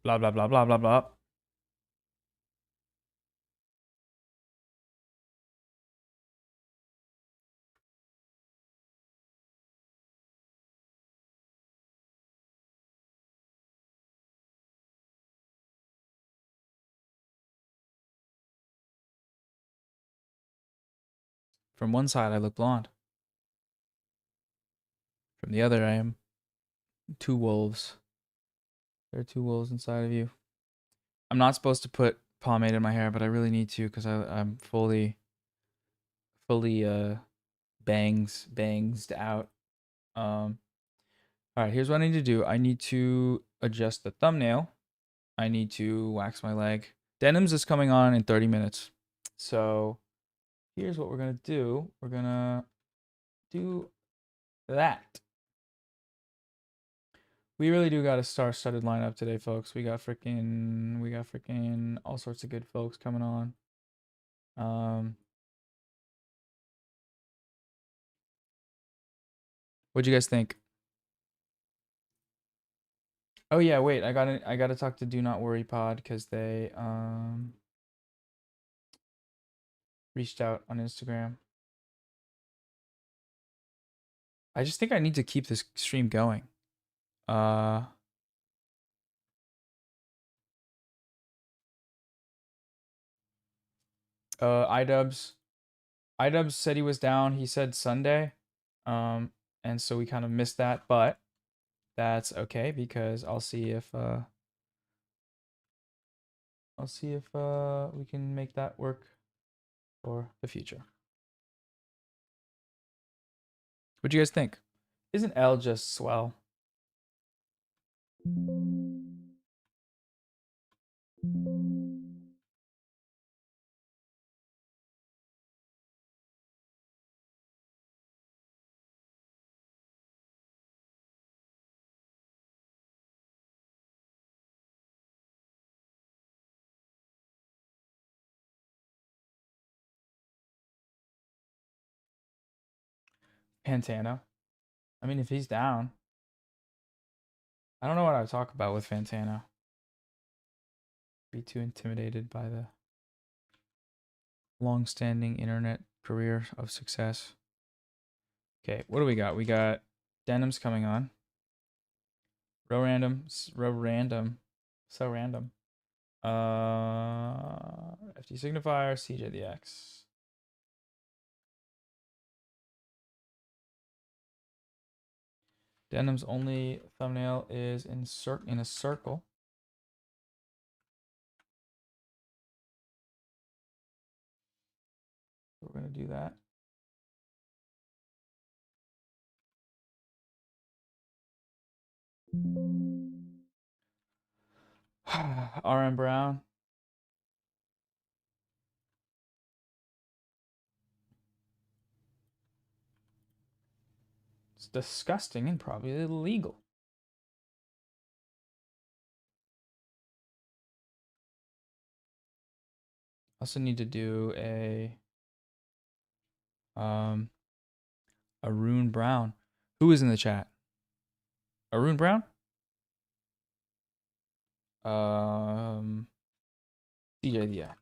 Blah, blah, blah, blah, blah, blah. From one side, I look blonde. From the other, I am two wolves. There are two wolves inside of you. I'm not supposed to put pomade in my hair, but I really need to because I'm fully banged out. All right, here's what I need to do. I need to adjust the thumbnail. I need to wax my leg. Denims is coming on in 30 minutes. So here's what we're gonna do. We're gonna do that. We really do got a star-studded lineup today, folks. We got freaking all sorts of good folks coming on. What'd you guys think? Oh yeah, wait. I gotta talk to Do Not Worry Pod because they reached out on Instagram. I just think I need to keep this stream going. Ayyrabs said he was down. He said Sunday. And so we kind of missed that, but that's okay because I'll see if we can make that work for the future. What do you guys think? Isn't Elle just swell? Fantano. I mean, if he's down, I don't know what I would talk about with Fantano. Be too intimidated by the long-standing internet career of success. Okay, what do we got? We got Denims coming on. So random. FD Signifier, CJ the X. Denim's only thumbnail is in a circle. We're gonna do that. RM Brown. It's disgusting and probably illegal. Also need to do a Arun Brown. Who is in the chat? Arun Brown? DJ the X.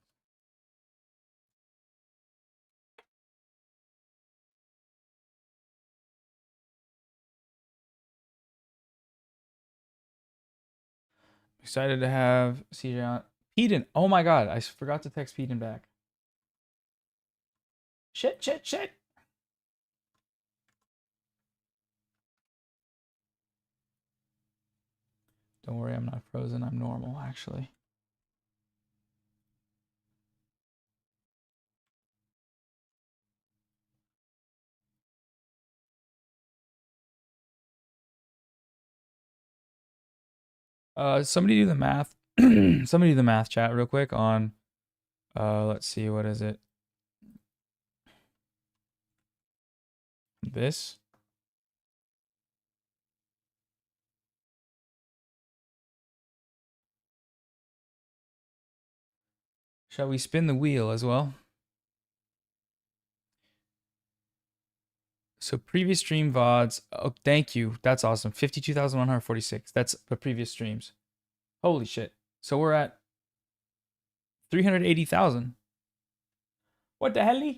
Excited to have CJ on. Peden. Oh my god, I forgot to text Peden back. Shit. Don't worry, I'm not frozen. I'm normal, actually. Somebody do the math. Somebody do the math chat real quick on let's see, what is it? This. Shall we spin the wheel as well? So previous stream VODs. Oh, thank you. That's awesome. 52,146. That's the previous streams. Holy shit. So we're at 380,000. What the hell?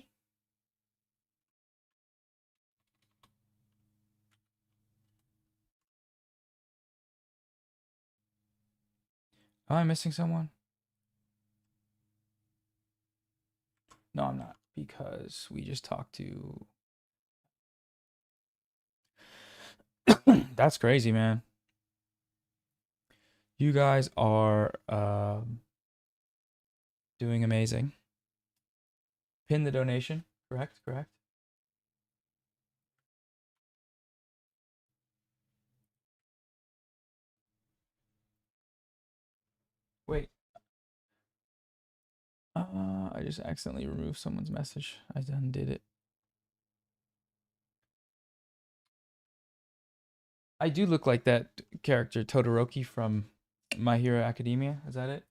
Am I missing someone? No, I'm not, because we just talked to. That's crazy, man. You guys are doing amazing. Pin the donation. Correct, correct. Wait. I just accidentally removed someone's message. I undid it. I do look like that character Todoroki from My Hero Academia. Is that it?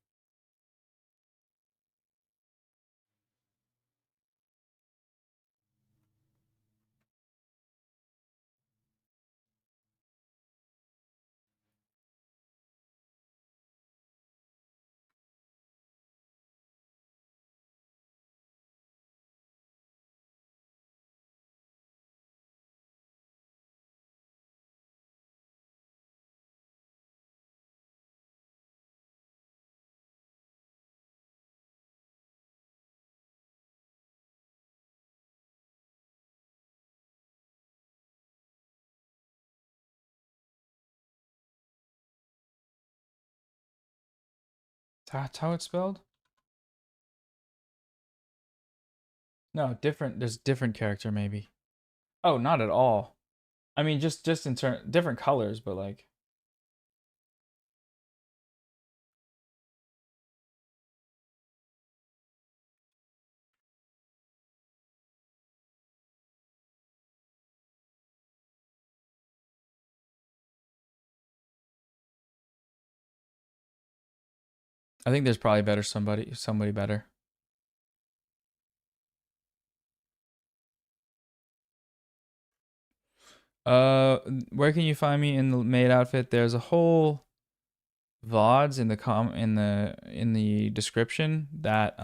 That's how it's spelled? No, different. There's different character maybe. Oh, not at all. I mean, just in turn, different colors, but like. I think there's probably somebody better. Where can you find me in the maid outfit? There's a whole VODs in the description that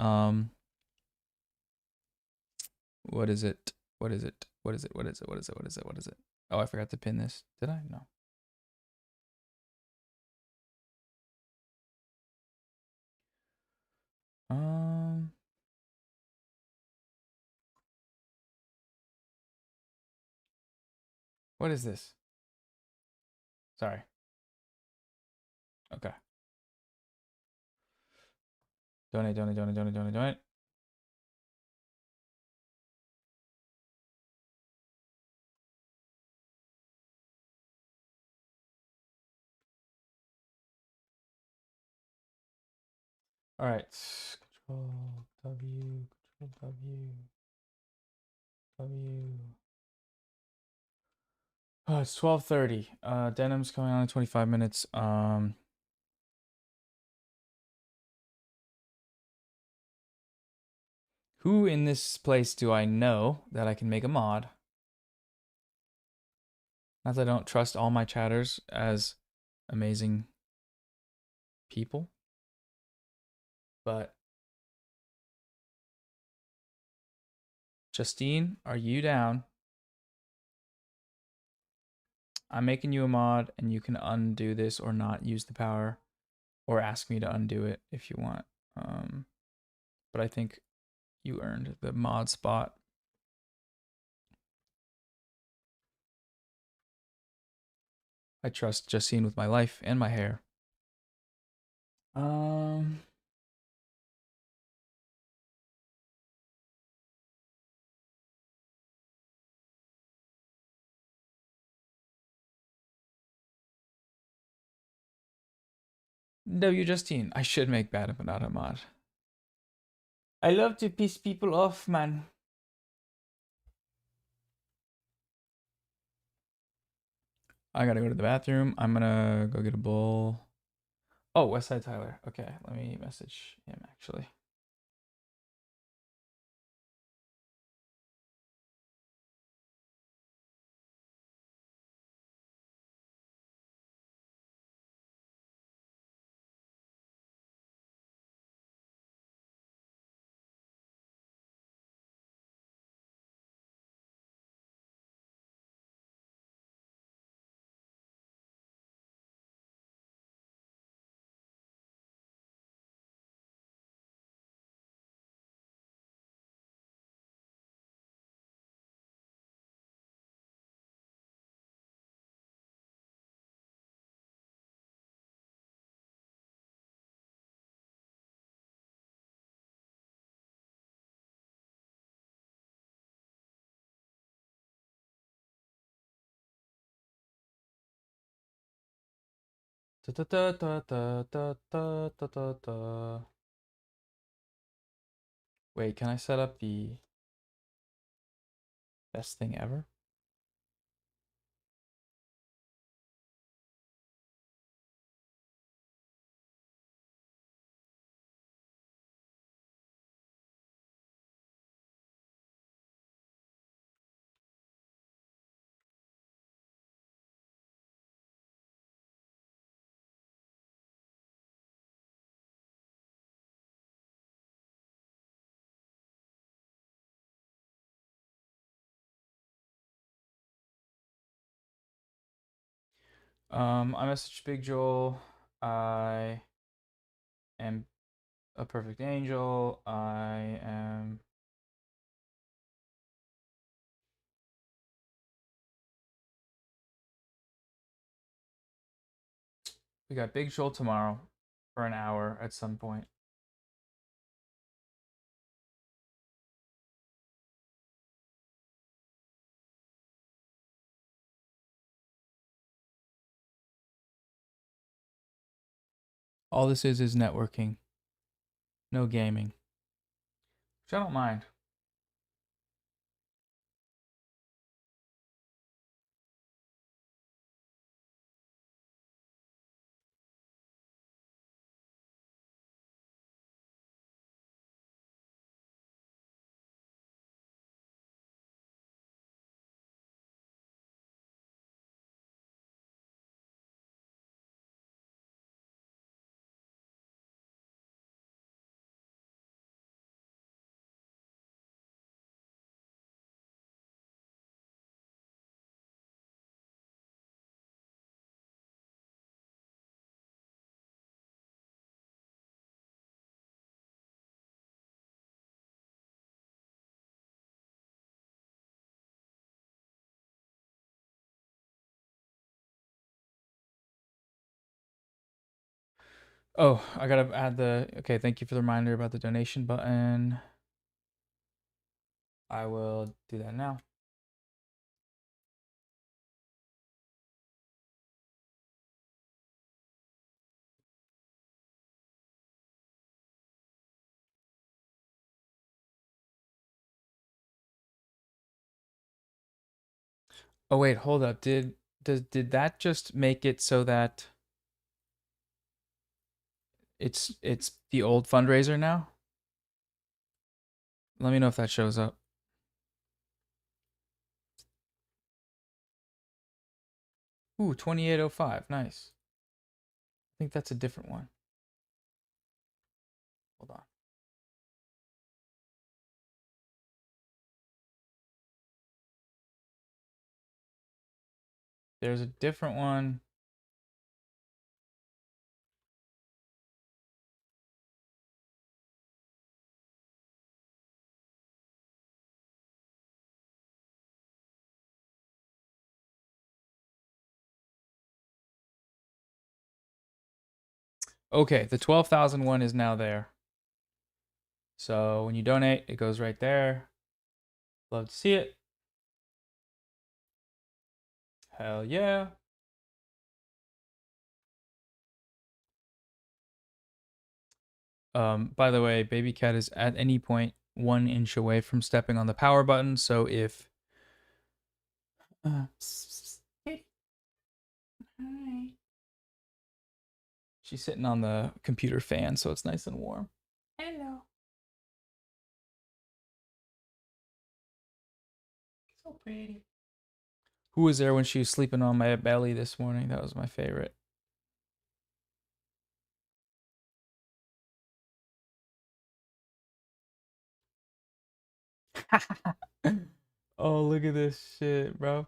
what is it? What is it? What is it? What is it? What is it? What is it? What is it? Oh, I forgot to pin this. Did I? No. Um what is this? Sorry. Okay. Donate, donate, donate, donate, donate, donate. All right. Control W, Control W, W. Oh, it's 12:30. Denims coming on in 25 minutes. Who in this place do I know that I can make a mod? Not that I don't trust all my chatters as amazing people, but Justine, are you down? I'm making you a mod, and you can undo this or not use the power, or ask me to undo it if you want. But I think you earned the mod spot. I trust Justine with my life and my hair. W Justine, I should make BadEmpanada mod. I love to piss people off, man. I gotta go to the bathroom. I'm gonna go get a bowl. Oh, Westside Tyler. Okay, let me message him actually. Da, da, da, da, da, da, da, da, da, da. Wait, can I set up the best thing ever? I messaged Big Joel. I am a perfect angel. I am. We got Big Joel tomorrow for an hour at some point. All this is networking, no gaming, which I don't mind. Oh, I gotta add the. Okay, thank you for the reminder about the donation button. I will do that now. Oh wait, hold up. Did that just make it so that it's the old fundraiser now? Let me know if that shows up. Ooh, 2805. Nice. I think that's a different one. Hold on. There's a different one. Okay, the 12,000 one is now there. So when you donate, it goes right there. Love to see it. Hell yeah. By the way, Baby Cat is at any point 1 inch away from stepping on the power button. So if hi. She's sitting on the computer fan, so it's nice and warm. Hello. So pretty. Who was there when she was sleeping on my belly this morning? That was my favorite. Oh, look at this shit, bro.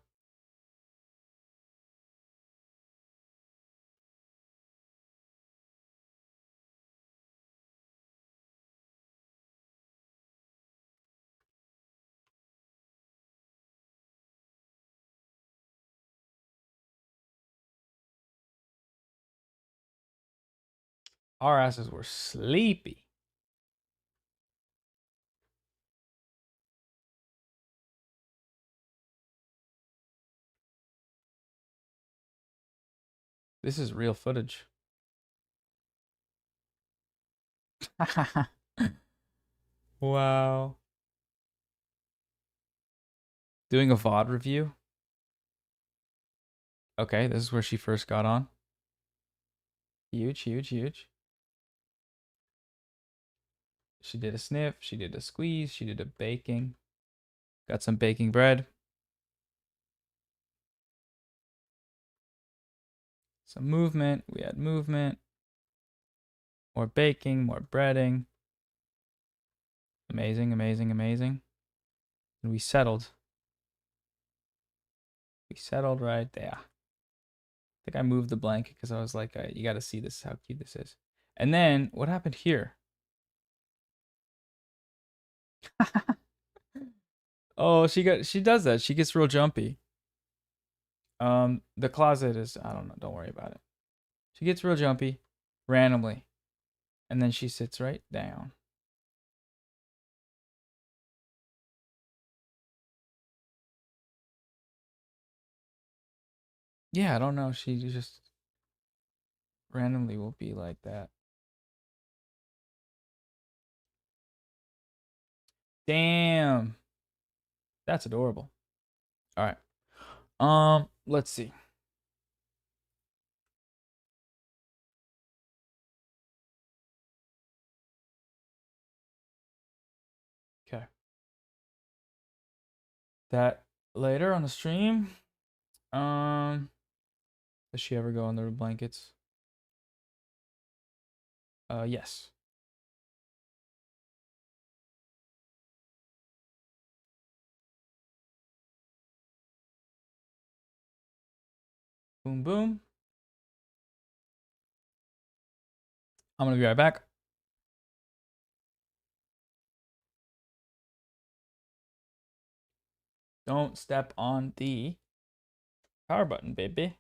Our asses were sleepy. This is real footage. Wow. Doing a VOD review. Okay, this is where she first got on. Huge, huge, huge. She did a sniff, she did a squeeze, she did a baking. Got some baking bread. Some movement. We had movement. More baking, more breading. Amazing, amazing, amazing. And we settled. We settled right there. I think I moved the blanket because I was like, you got to see this, how cute this is. And then what happened here? Oh, she does that. She gets real jumpy. The closet is, I don't know, don't worry about it. She gets real jumpy randomly. And then she sits right down. Yeah, I don't know. She just randomly will be like that. Damn. That's adorable. All right. Let's see. Okay. That later on the stream. Does she ever go on the blankets? Yes. Boom, boom. I'm gonna be right back. Don't step on the power button, baby.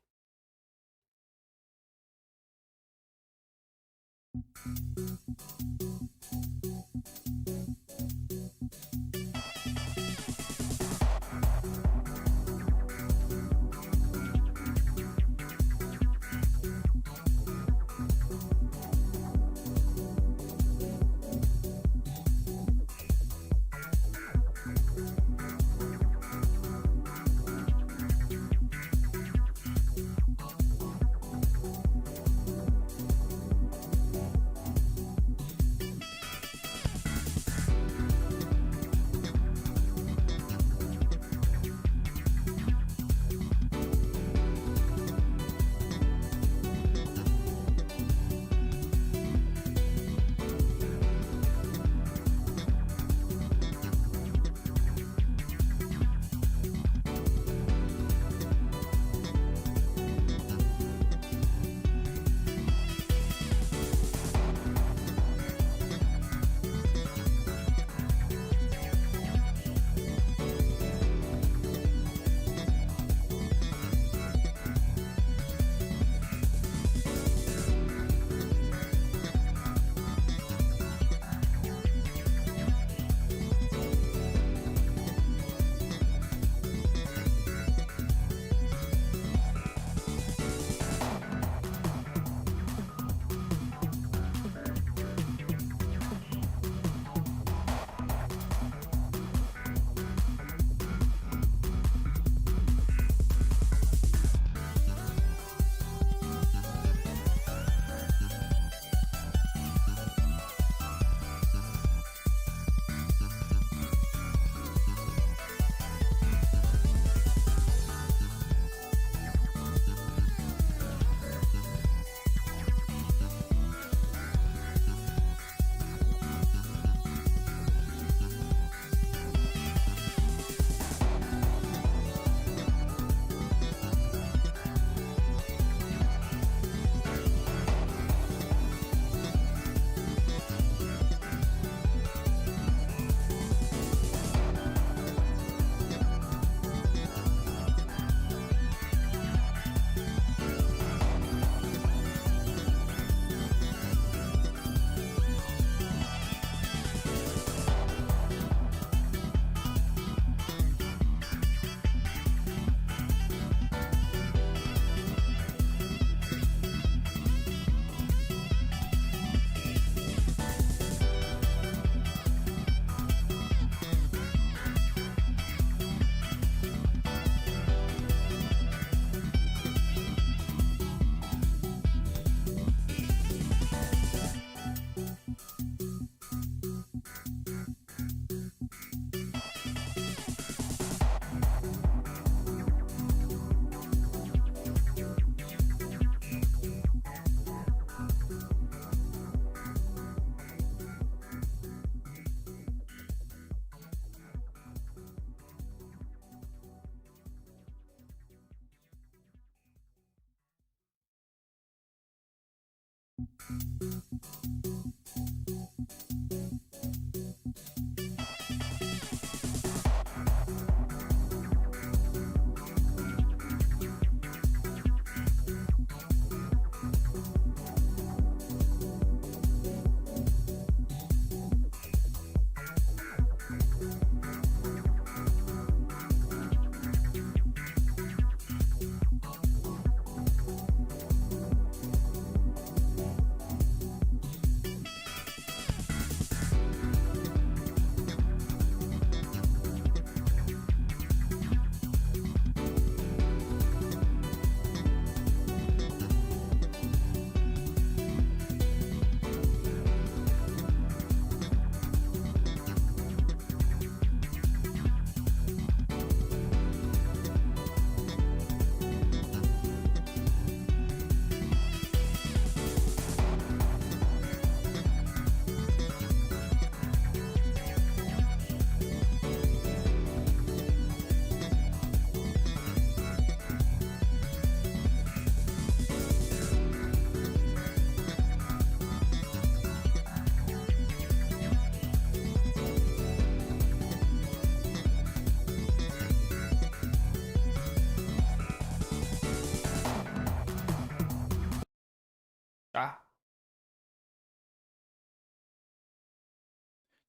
Ah.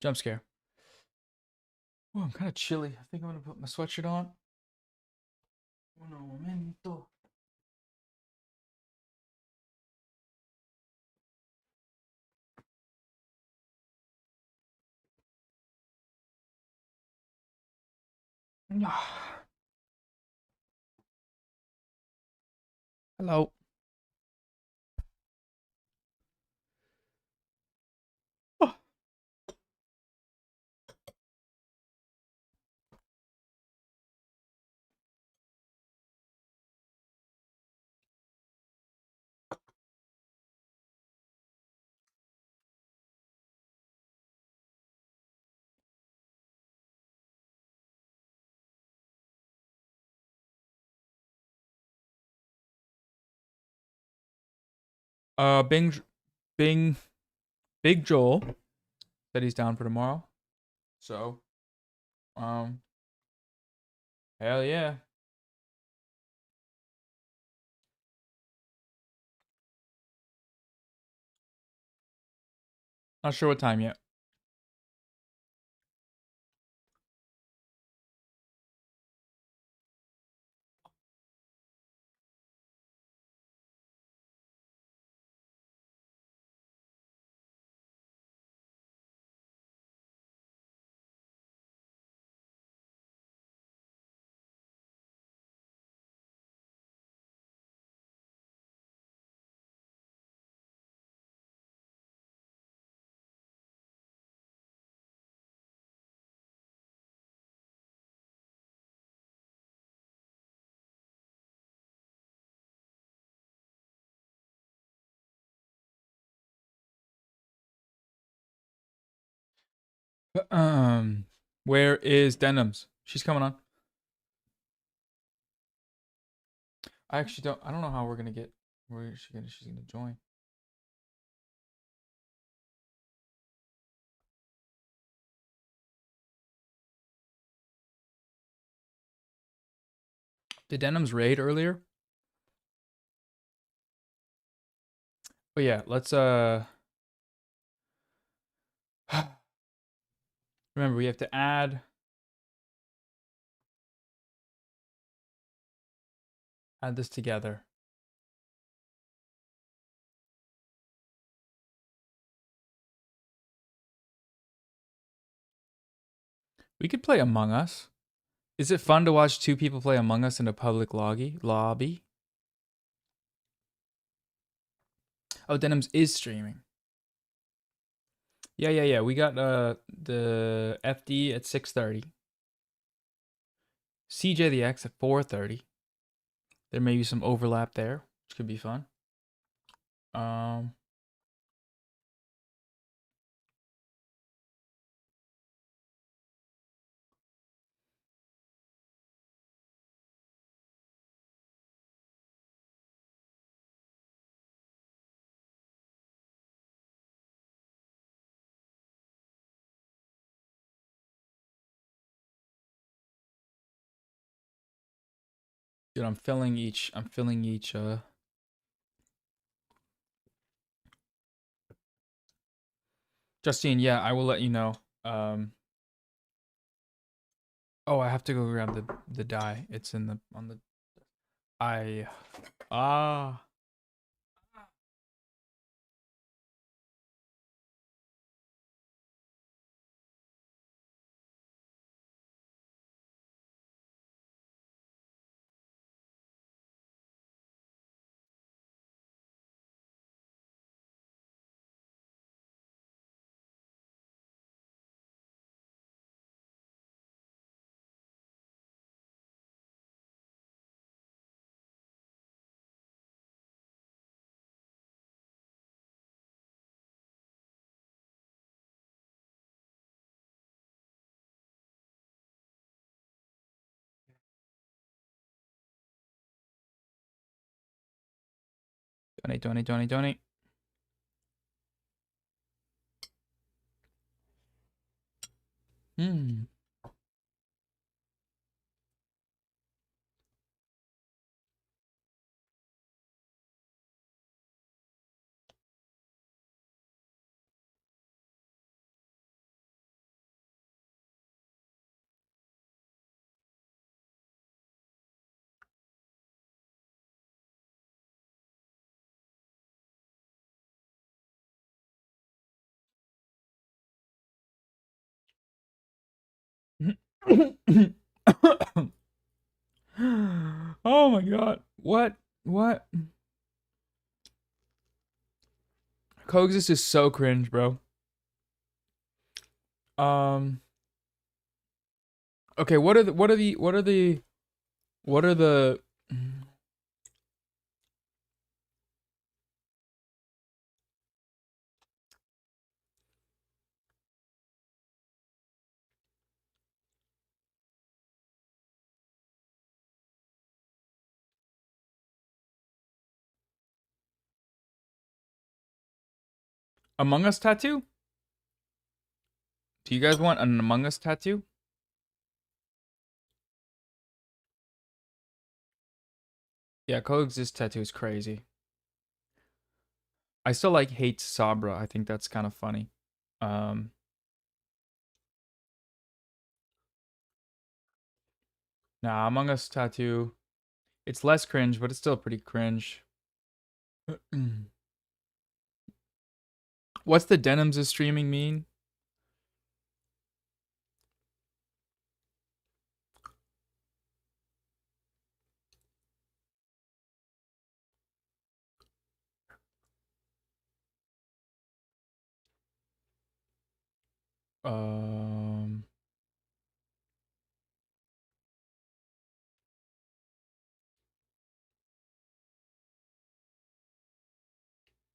Jump scare. Oh, I'm kind of chilly. I think I'm gonna put my sweatshirt on. Un momento. Hello. Oh. Bing, Bing, Big Joel said he's down for tomorrow. So, um, hell yeah. Not sure what time yet. Um, where is Denims? She's coming on. I actually don't. I don't know how we're gonna get. Where is she gonna? She's gonna join. Did Denims raid earlier? But yeah, let's remember we have to add this together. We could play Among Us. Is it fun to watch two people play Among Us in a public lobby? Oh, Denims is streaming. Yeah. We got the FD at 6:30. CJ the X at 4:30. There may be some overlap there, which could be fun. Um Dude, I'm filling each Justine, yeah, I will let you know. Oh, I have to go grab the dye. It's in the on the I ah donate. Hmm. Oh my god. What? What? Coexist is so cringe, bro. Um okay, what are the Among Us tattoo? Do you guys want an Among Us tattoo? Yeah, Coexist tattoo is crazy. I still like hate Sabra. I think that's kind of funny. Um Nah, Among Us tattoo. It's less cringe, but it's still pretty cringe. What's the Denims is streaming mean? Um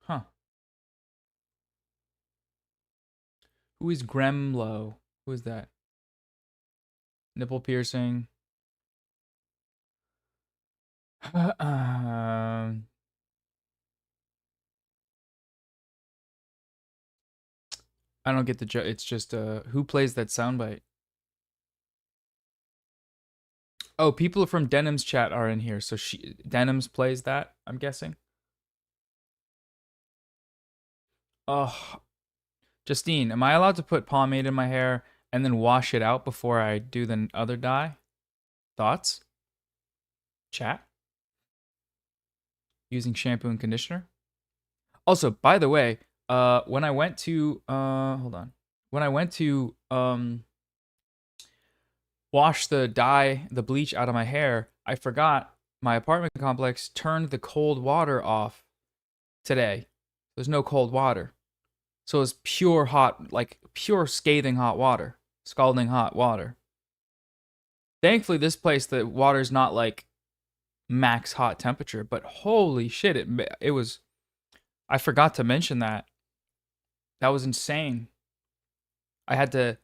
Huh. Who is Gremlo? Who is that? Nipple piercing. I don't get the joke. It's just who plays that soundbite? Oh, people from Denims chat are in here. So Denims plays that, I'm guessing. Oh, Justine, am I allowed to put pomade in my hair and then wash it out before I do the other dye? Thoughts? Chat? Using shampoo and conditioner? Also, by the way, when I went to hold on. When I went to wash the bleach out of my hair, I forgot my apartment complex turned the cold water off today. There's no cold water. So it's pure hot, like pure scathing hot water, scalding hot water. Thankfully, this place, the water's not like max hot temperature, but holy shit, it was. I forgot to mention that. That was insane. I had to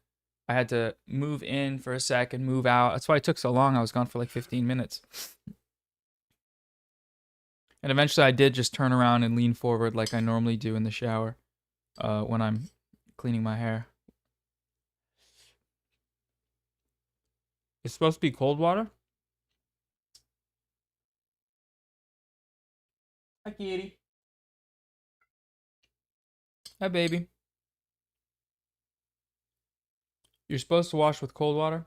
I had to move in for a second, move out. That's why it took so long. I was gone for like 15 minutes. And eventually I did just turn around and lean forward like I normally do in the shower when I'm cleaning my hair. It's supposed to be cold water? Hi, kitty. Hi, baby. You're supposed to wash with cold water?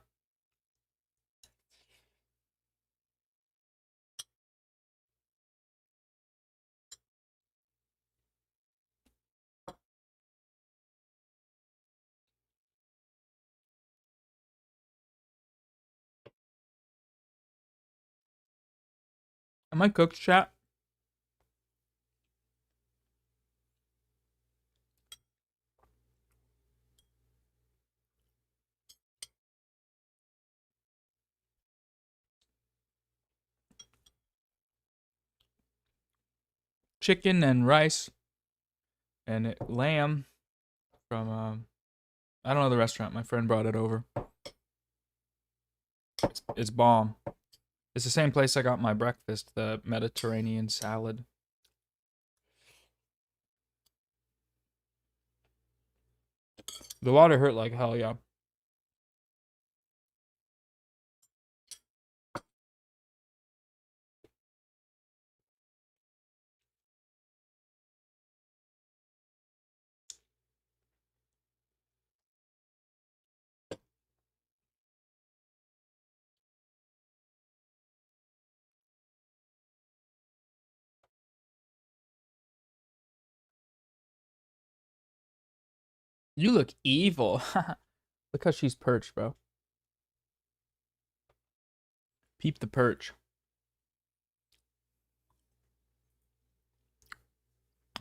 Am I cooked, chat? Chicken and rice and lamb from I don't know the restaurant. My friend brought it over. It's bomb. It's the same place I got my breakfast, the Mediterranean salad. The water hurt like hell, yeah. You look evil. Look how she's perched, bro. Peep the perch.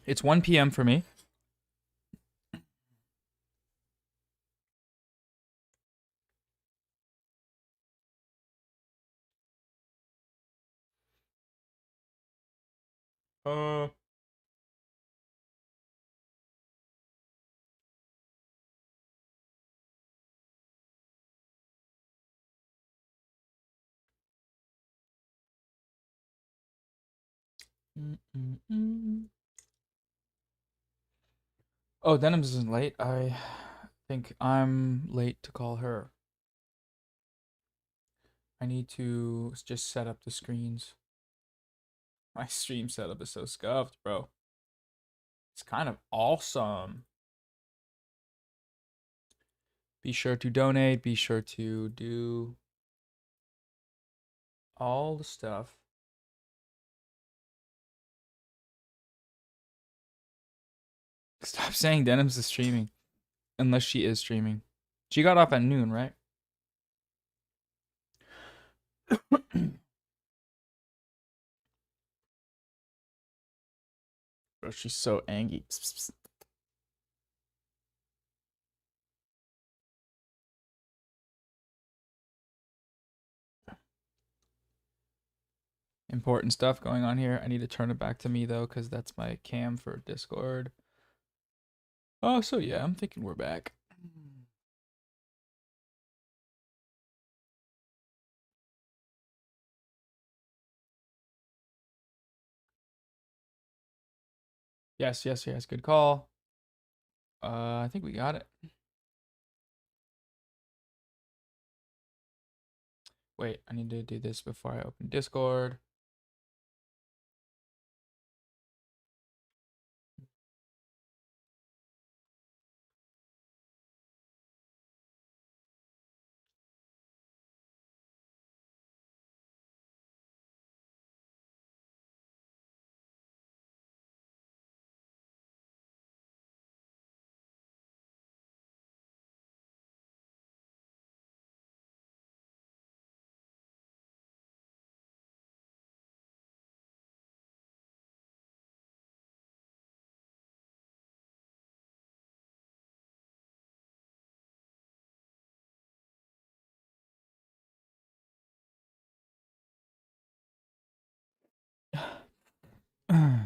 It's 1 p.m. for me. Uh, Oh, Denims isn't late. I think I'm late to call her. I need to just set up the screens. My stream setup is so scuffed, bro. It's kind of awesome. Be sure to donate. Be sure to do all the stuff. Stop saying Denims is streaming. Unless she is streaming. She got off at noon, right? Bro, she's so angry. Psst, psst, psst. Important stuff going on here. I need to turn it back to me though, because that's my cam for Discord. Oh, so yeah, I'm thinking we're back. Yes, yes, yes. Good call. I think we got it. Wait, I need to do this before I open Discord.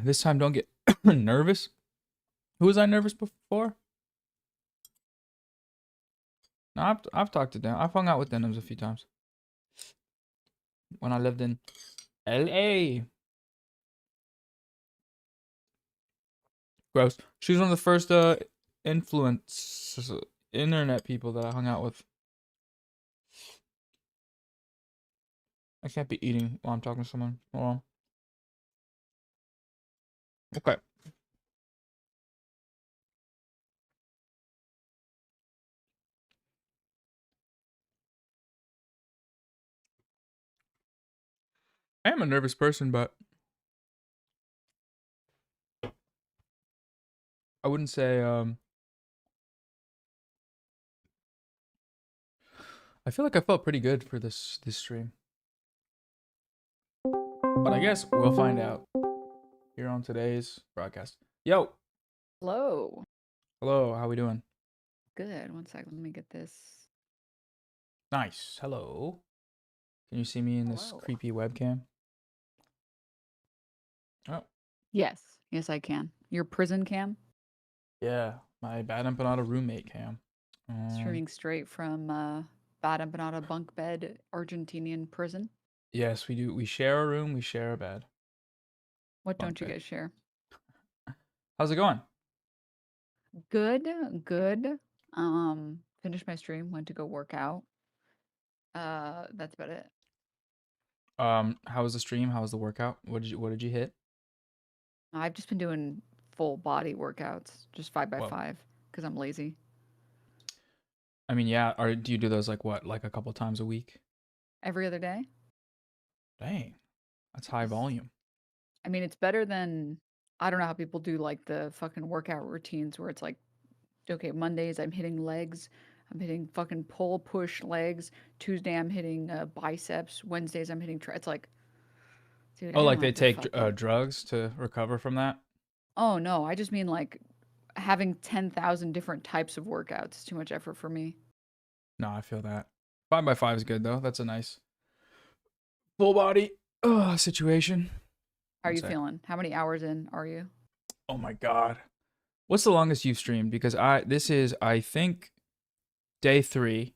This time don't get nervous. Who was I nervous before? No, I've talked to them. I've hung out with Denims a few times. When I lived in LA. Gross. She was one of the first influence internet people that I hung out with. I can't be eating while I'm talking to someone. Hold on. Okay. I am a nervous person, but I wouldn't say I feel like I felt pretty good for this stream. But I guess we'll find out here on today's broadcast. Yo, Hello. hello, how we doing? Good. One second. Let me get this. Nice. Hello. Can you see me in this Hello. creepy webcam? Oh, Yes. Yes, I can. Your prison cam? yeah, my BadEmpanada roommate cam. Streaming straight from BadEmpanada bunk bed, Argentinian prison. Yes, we do. We share a room, we share a bed. What Bunk don't you bed. guys share? How's it going? Good. Good. Finished my stream, went to go work out. That's about it. How was the stream? How was the workout? What did you hit? I've just been doing full body workouts, just 5 by Well, 5 because I'm lazy. I mean, yeah, or do you do those like what, like a couple times a week? Every other day. Dang, that's high Yes. volume. I mean, it's better than I don't know how people do like the fucking workout routines where it's like, okay, Mondays I'm hitting legs, I'm hitting fucking pull push legs. Tuesday I'm hitting biceps. Wednesdays I'm hitting it's like, dude, Oh, I don't like they have the take fucking. drugs to recover from that? Oh no, I just mean like having 10,000 different types of workouts is too much effort for me. No, I feel that. 5 by 5 is good though. That's a nice full body situation. How are One you sec. feeling? How many hours in are you? Oh my god. What's the longest you've streamed? Because this is I think day 3,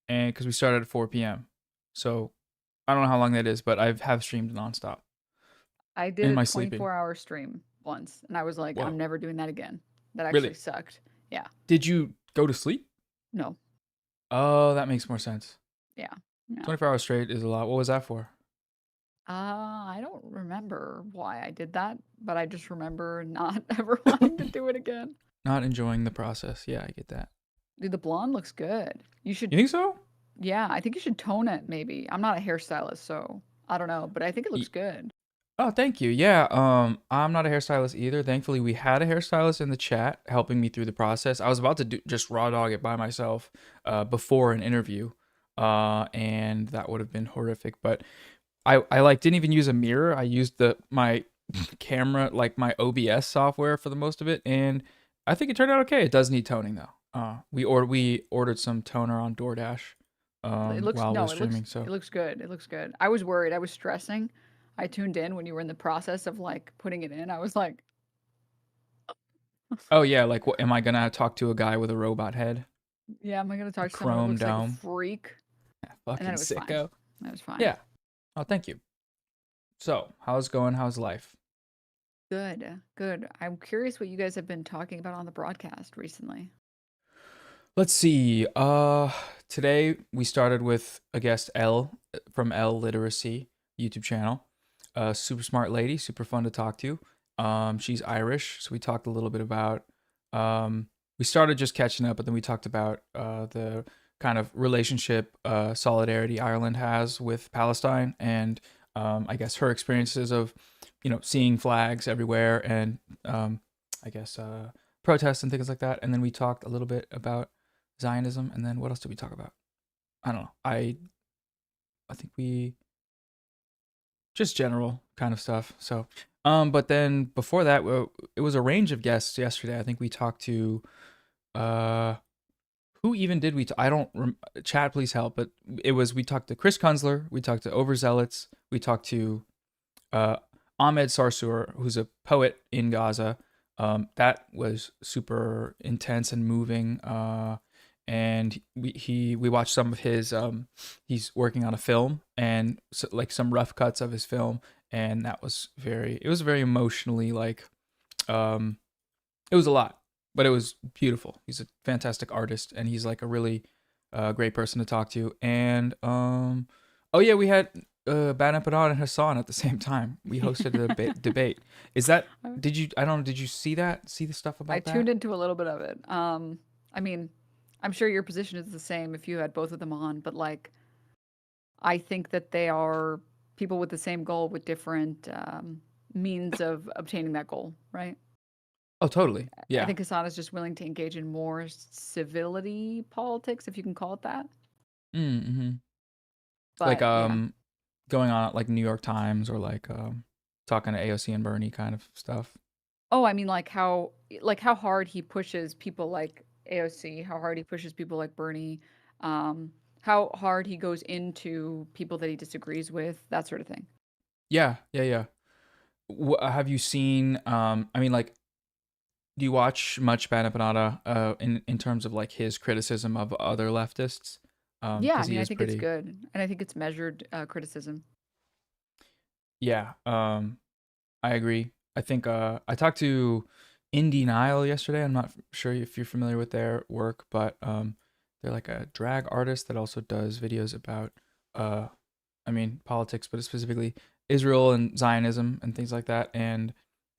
and because we started at 4 p.m. So I don't know how long that is, but I have streamed nonstop I did in a my sleeping. 24-hour stream once and I was like, I'm Whoa, never doing that again. That actually really? sucked. Yeah. Did you go to sleep? No. Oh, that makes more sense. Yeah. No. 24 hours straight is a lot. What was that for? I don't remember why I did that, but I just remember not ever wanting to do it again. Not enjoying the process. Yeah, I get that. Dude, the blonde looks good. You should, You think so? yeah, I think you should tone it maybe. I'm not a hairstylist, so I don't know, but I think it looks good. Oh, thank you. Yeah, I'm not a hairstylist either. Thankfully, we had a hairstylist in the chat helping me through the process. I was about to just raw dog it by myself before an interview, and that would have been horrific. But I like didn't even use a mirror. I used my camera, like my OBS software for the most of it, and I think it turned out okay. It does need toning though. We ordered some toner on DoorDash It looks while we were no, streaming. it So looks good. It looks good. I was worried. I was stressing. I tuned in when you were in the process of like putting it in. I was like, oh yeah, like what am I gonna talk to a guy with a robot head, yeah, am I gonna a talk to someone that chrome looks like a dome? freak? And then Fucking it was fine. sicko. It was fine. Yeah. Oh, thank you. So, how's it going? How's life? Good, good. I'm curious what you guys have been talking about on the broadcast recently. Let's see. Today we started with a guest Elle from Elle Literacy YouTube channel. Super smart lady, super fun to talk to. She's Irish, so we talked a little bit about. We started just catching up, but then we talked about the kind of relationship solidarity Ireland has with Palestine, and I guess her experiences of, seeing flags everywhere, and I guess protests and things like that. And then we talked a little bit about Zionism, and then what else did we talk about? I don't know. I think we just general kind of stuff. So, but then before that, it was a range of guests yesterday. I think we talked to, uh, who even did we? I don't. Chat, please help. But we talked to Chris Kunzler. We talked to Overzealots. We talked to, uh, Ahmed Sarsour, who's a poet in Gaza. That was super intense and moving. And we watched some of his. He's working on a film, and so, like some rough cuts of his film, and that was it was very emotionally like, um, it was a lot, but it was beautiful. He's a fantastic artist, and he's like a really great person to talk to. And oh yeah, we had BadEmpanada and Hasan at the same time. We hosted a debate. Is that did you? I don't know. Did you see that? See the stuff I about tuned that? into a little bit of it. I mean, I'm sure your position is the same if you had both of them on, but like, I think that they are people with the same goal with different means of obtaining that goal, right? Oh, totally. I Yeah. think Hassan is just willing to engage in more civility politics, if you can call it that. Mm-hmm. Like But yeah. going on at like New York Times or like talking to AOC and Bernie kind of stuff. Oh, I mean, like how hard he pushes people like AOC, how hard he pushes people like Bernie, how hard he goes into people that he disagrees with, that sort of thing. Yeah, yeah, yeah. Have you seen? I mean, like, do you watch much BadEmpanada in terms of like his criticism of other leftists? Yeah, I Because he mean, I is think it's pretty. good, and I think it's measured criticism. Yeah. I agree. I think I talked to Nile yesterday. I'm not sure if you're familiar with their work, but they're like a drag artist that also does videos about uh I mean politics, but specifically Israel and Zionism and things like that. And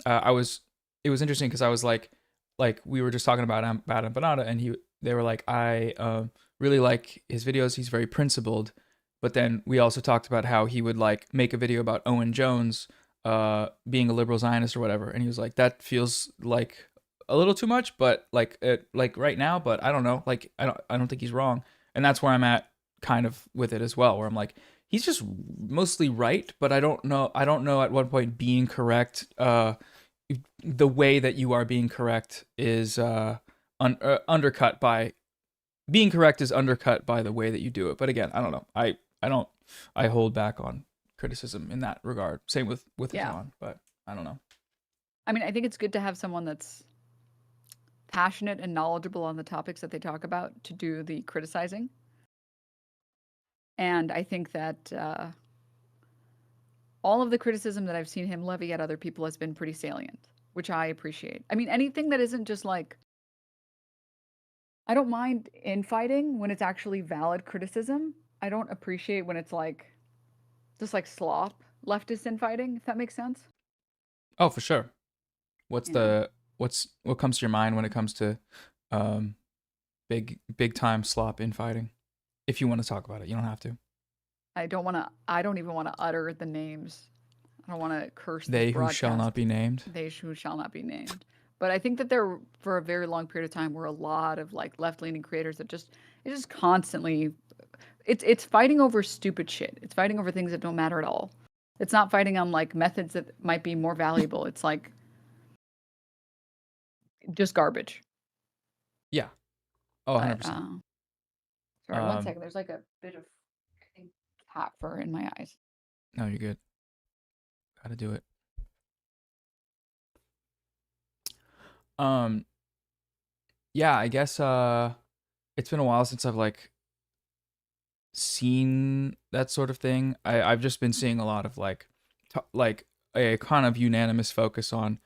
I was it was interesting because I was like we were just talking about Empanada, and they were like I really like his videos. He's very principled, but then we also talked about how he would like make a video about Owen Jones being a liberal Zionist or whatever, and he was like that feels like a little too much, but like right now, but I don't know, like I don't think he's wrong, and that's where I'm at kind of with it as well, where I'm like he's just mostly right, but I don't know at what point being correct the way that you are being correct is undercut by being correct is undercut by the way that you do it. But again, I don't know. I don't I hold back on criticism in that regard. Same with Yeah. Hassan, but I don't know. I mean, I think it's good to have someone that's passionate and knowledgeable on the topics that they talk about to do the criticizing. And I think that all of the criticism that I've seen him levy at other people has been pretty salient, which I appreciate. I mean, anything that isn't just like, I don't mind infighting when it's actually valid criticism. I don't appreciate when it's like just like slop leftist infighting, if that makes sense. Oh, for sure. What's Yeah. the what comes to your mind when it comes to um big time slop infighting? If you want to talk about it, you don't have to. I don't even want to utter the names. I don't want to curse this They who shall broadcast. not be named. They who shall not be named. But I think that there, for a very long period of time, were a lot of like left-leaning creators that just it just constantly it's fighting over stupid shit. It's fighting over things that don't matter at all. It's not fighting on like methods that might be more valuable. It's like just garbage. Yeah. Oh, But 100%. sorry, one Um second. There's like a bit of I think cat fur in my eyes. no, you're good. Got to do it. Um yeah, I guess it's been a while since I've like seen that sort of thing. I've just been seeing a lot of like a kind of unanimous focus on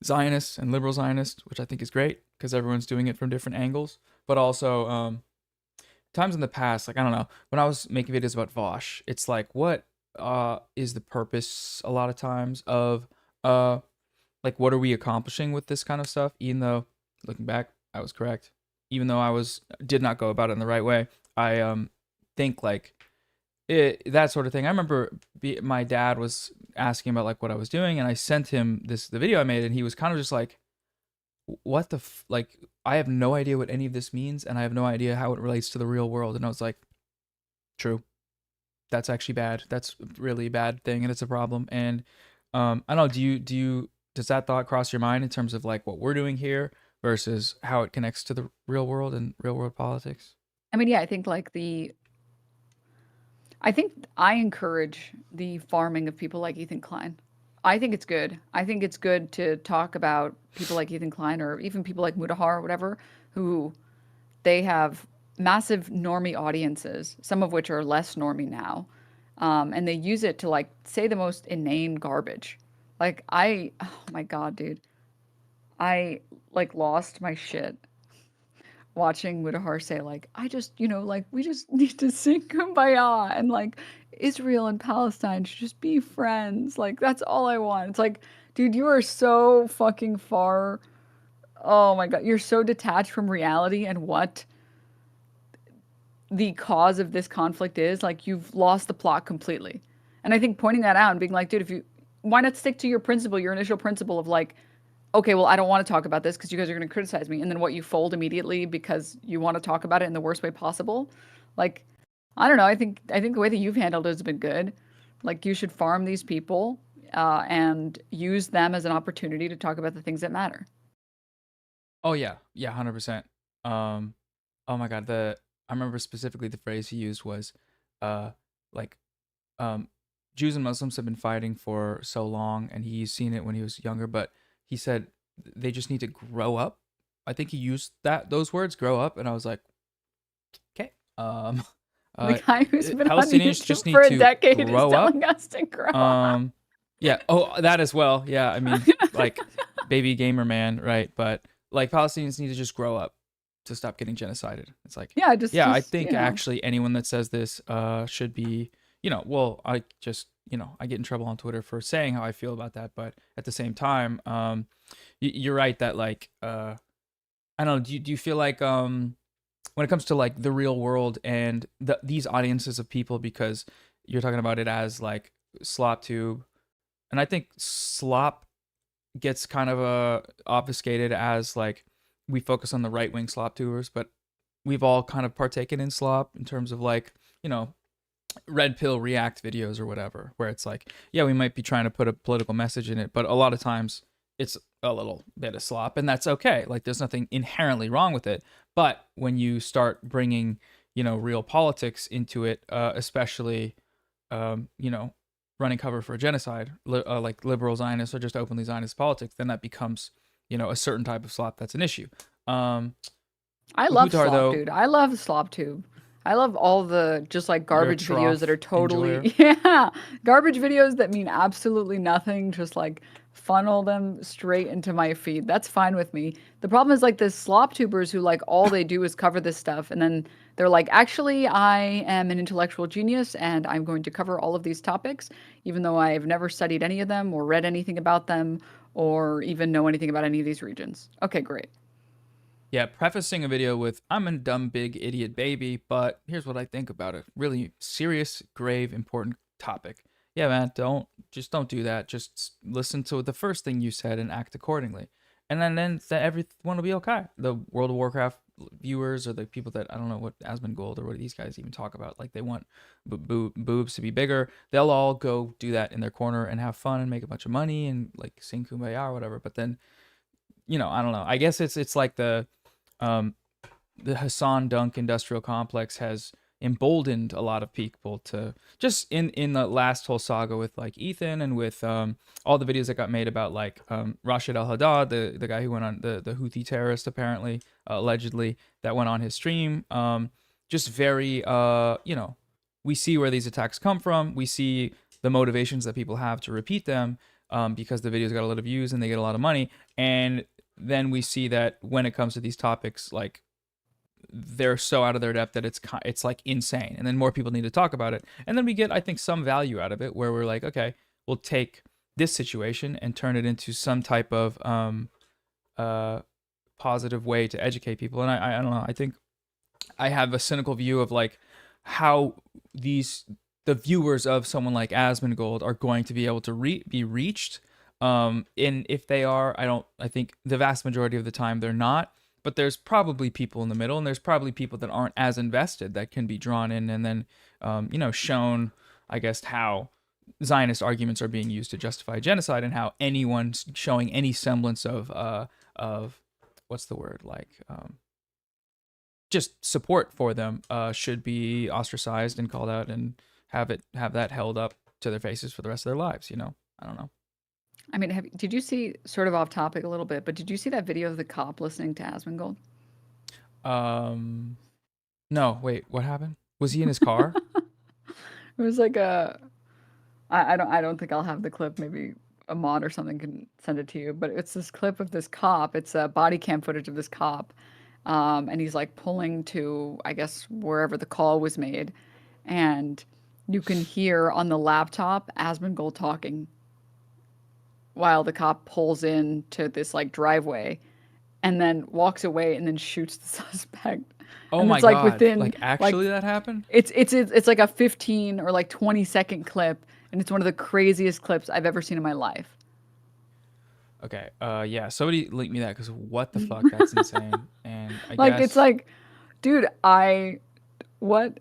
Zionists and liberal Zionists, which I think is great because everyone's doing it from different angles. But also, times in the past, like I don't know, when I was making videos about Vosh, it's like what is the purpose a lot of times of uh like what are we accomplishing with this kind of stuff? Even though looking back, I was correct. Even though I was did not go about it in the right way, I think like that sort of thing. I remember my dad was asking about like what I was doing, and I sent him the video I made, and he was kind of just like, "What the like? I have no idea what any of this means, and I have no idea how it relates to the real world." And I was like, "True, that's actually bad. That's a really bad thing, and it's a problem." And I don't know. Do you does that thought cross your mind in terms of like what we're doing here versus how it connects to the real world and real world politics? I mean, yeah, I think I encourage the farming of people like Ethan Klein. I think it's good. I think it's good to talk about people like Ethan Klein or even people like Mutahar or whatever, who they have massive normie audiences, some of which are less normie now. And they use it to like say the most inane garbage. Oh my God, dude. I like lost my shit watching Mutahar say like, I just, like we just need to sing Kumbaya and like Israel and Palestine should just be friends. Like, that's all I want. It's like, dude, you are so fucking far. Oh my God. You're so detached from reality and what the cause of this conflict is. Like, you've lost the plot completely. And I think pointing that out and being like, dude, if you, why not stick to your principle, your initial principle of like, okay, well, I don't want to talk about this because you guys are going to criticize me. And then what, you fold immediately because you want to talk about it in the worst way possible. Like, I don't know. I think the way that you've handled it has been good. Like, you should farm these people and use them as an opportunity to talk about the things that matter. Oh yeah, yeah, 100%. Um, oh my God, the I remember specifically the phrase he used was, uh, like, um, Jews and Muslims have been fighting for so long, and he's seen it when he was younger. But he said they just need to grow up. I think he used those words, grow up, and I was like, okay. The Uh, guy who's been on Palestinians just YouTube for need a to decade is grow up. telling us to grow up. Um, yeah. Oh, that as well. Yeah. I mean, like, baby gamer man, right? But like, Palestinians need to just grow up to stop getting genocided. It's like, Yeah, just yeah, I just think actually anyone that says this should be, well, I just, I get in trouble on Twitter for saying how I feel about that, but at the same time, you're right that like, I don't know, do you feel like when it comes to like the real world and these audiences of people, because you're talking about it as like slop tube, and I think slop gets kind of obfuscated as like we focus on the right wing slop tubers, but we've all kind of partaken in slop in terms of like, red pill react videos or whatever, where it's like, yeah, we might be trying to put a political message in it, but a lot of times it's a little bit of slop, and that's okay. Like, there's nothing inherently wrong with it. But when you start bringing, real politics into it, especially, you know, running cover for a genocide, like liberal Zionists or just openly Zionist politics, then that becomes, a certain type of slop that's an issue. Um, I with love Mutar slop, though, dude. I love slop tube. I love all the just like you're a garbage videos that trough are enjoyer. totally, yeah, garbage videos that mean absolutely nothing. Just like funnel them straight into my feed. That's fine with me. The problem is like the slop tubers who like all they do is cover this stuff and then they're like, actually, I am an intellectual genius and I'm going to cover all of these topics, even though I've never studied any of them or read anything about them or even know anything about any of these regions. Okay, great. Yeah, prefacing a video with "I'm a dumb big idiot baby, but here's what I think about a really serious, grave, important topic." Yeah, man, don't do that. Just listen to the first thing you said and act accordingly, and then everyone will be okay. The World of Warcraft viewers or the people that I don't know what Asmongold or what these guys even talk about, like they want boobs to be bigger. They'll all go do that in their corner and have fun and make a bunch of money and like sing kumbaya or whatever. But then I don't know. I guess it's like um, the Hassan Dunk industrial complex has emboldened a lot of people to just in the last whole saga with like Ethan and with all the videos that got made about like Rashid Al Haddad, the guy who went on the Houthi terrorist apparently allegedly that went on his stream. Just very we see where these attacks come from. We see the motivations that people have to repeat them because the videos got a lot of views and they get a lot of money. And then we see that when it comes to these topics, like they're so out of their depth that it's like insane. And then more people need to talk about it. And then we get, I think, some value out of it where we're like, okay, we'll take this situation and turn it into some type of uh, positive way to educate people. And I don't know. I think I have a cynical view of like how the viewers of someone like Asmongold are going to be able to be reached. And if they are, I think the vast majority of the time they're not. But there's probably people in the middle, and there's probably people that aren't as invested that can be drawn in, and then shown, I guess, how Zionist arguments are being used to justify genocide, and how anyone showing any semblance of what's the word, like just support for them should be ostracized and called out and have that held up to their faces for the rest of their lives. I don't know. I mean, did you see, sort of off topic a little bit, but did you see that video of the cop listening to Asmongold? Um, no, wait, what happened? Was he in his car? It was like I don't think I'll have the clip. Maybe a mod or something can send it to you. But it's this clip of this cop. It's a body cam footage of this cop, and he's like pulling to, I guess, wherever the call was made, and you can hear on the laptop Asmongold talking while the cop pulls in to this like driveway and then walks away and then shoots the suspect. Oh And my it's like god. within Like like actually that happened? it's like a 15 or like 20-second clip, and it's one of the craziest clips I've ever seen in my life. Okay. Yeah, somebody link me that cuz what the fuck? That's insane. And I Like it's guess like, dude, I what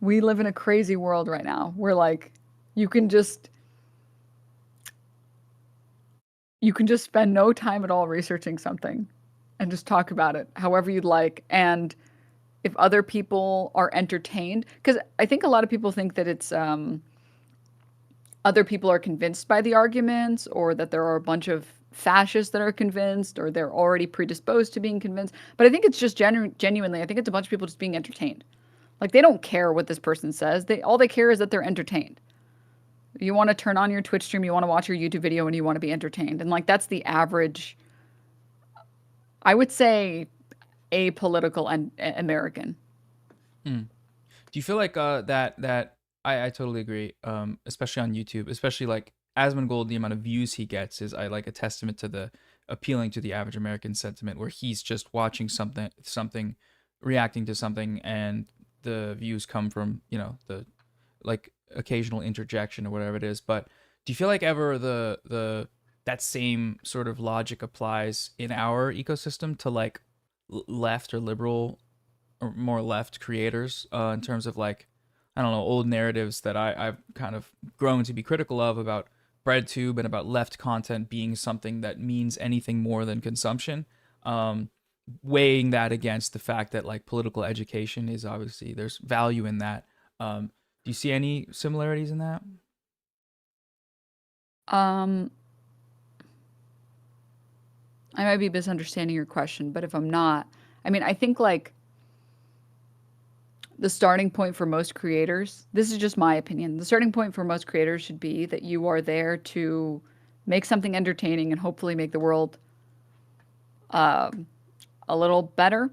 we live in a crazy world right now where like you can just you can just spend no time at all researching something and just talk about it however you'd like. And if other people are entertained, because I think a lot of people think that it's other people are convinced by the arguments, or that there are a bunch of fascists that are convinced, or they're already predisposed to being convinced. But I think it's just genuinely, I think it's a bunch of people just being entertained. Like they don't care what this person says. They all they care is that they're entertained. You want to turn on your Twitch stream, you want to watch your YouTube video, and you want to be entertained. And like that's the average, I would say, apolitical and American. hmm. Do you feel like that I totally agree. Especially on YouTube, especially like Asmongold, the amount of views he gets is I like a testament to the appealing to the average American sentiment where he's just watching something reacting to something and the views come from, the like occasional interjection or whatever it is. But do you feel like ever the that same sort of logic applies in our ecosystem to like left or liberal or more left creators in terms of like I don't know old narratives that I've kind of grown to be critical of about BreadTube and about left content being something that means anything more than consumption. Um, Weighing that against the fact that like political education is obviously there's value in that. Do you see any similarities in that? Um, I might be misunderstanding your question, but if I'm not, I mean, I think like the starting point for most creators, this is just my opinion. The starting point for most creators should be that you are there to make something entertaining and hopefully make the world um, a little better.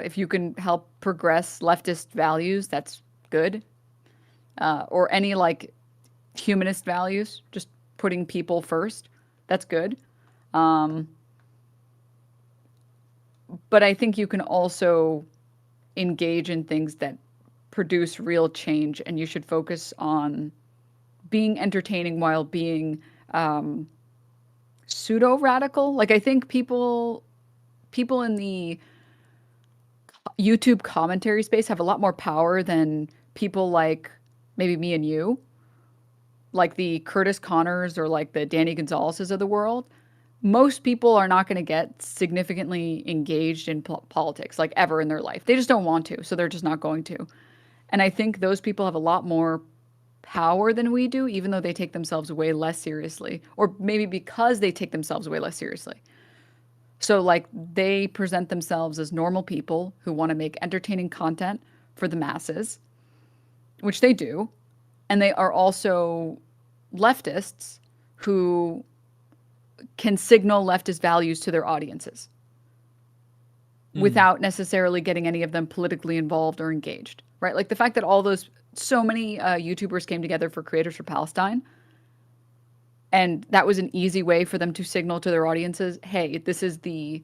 If you can help progress leftist values, that's good. Or any like humanist values, just putting people first, that's good. Um, but I think you can also engage in things that produce real change, and you should focus on being entertaining while being um, pseudo radical. Like I think people in the YouTube commentary space have a lot more power than people like maybe me and you, like the Curtis Connors or like the Danny Gonzalez's of the world. Most people are not going to get significantly engaged in politics like ever in their life. They just don't want to, so they're just not going to. And I think those people have a lot more power than we do, even though they take themselves way less seriously, or maybe because they take themselves way less seriously. So, like, they present themselves as normal people who want to make entertaining content for the masses, which they do. And they are also leftists who can signal leftist values to their audiences Mm. without necessarily getting any of them politically involved or engaged, right? Like the fact that all those, so many YouTubers came together for Creators for Palestine, and that was an easy way for them to signal to their audiences, hey, this is the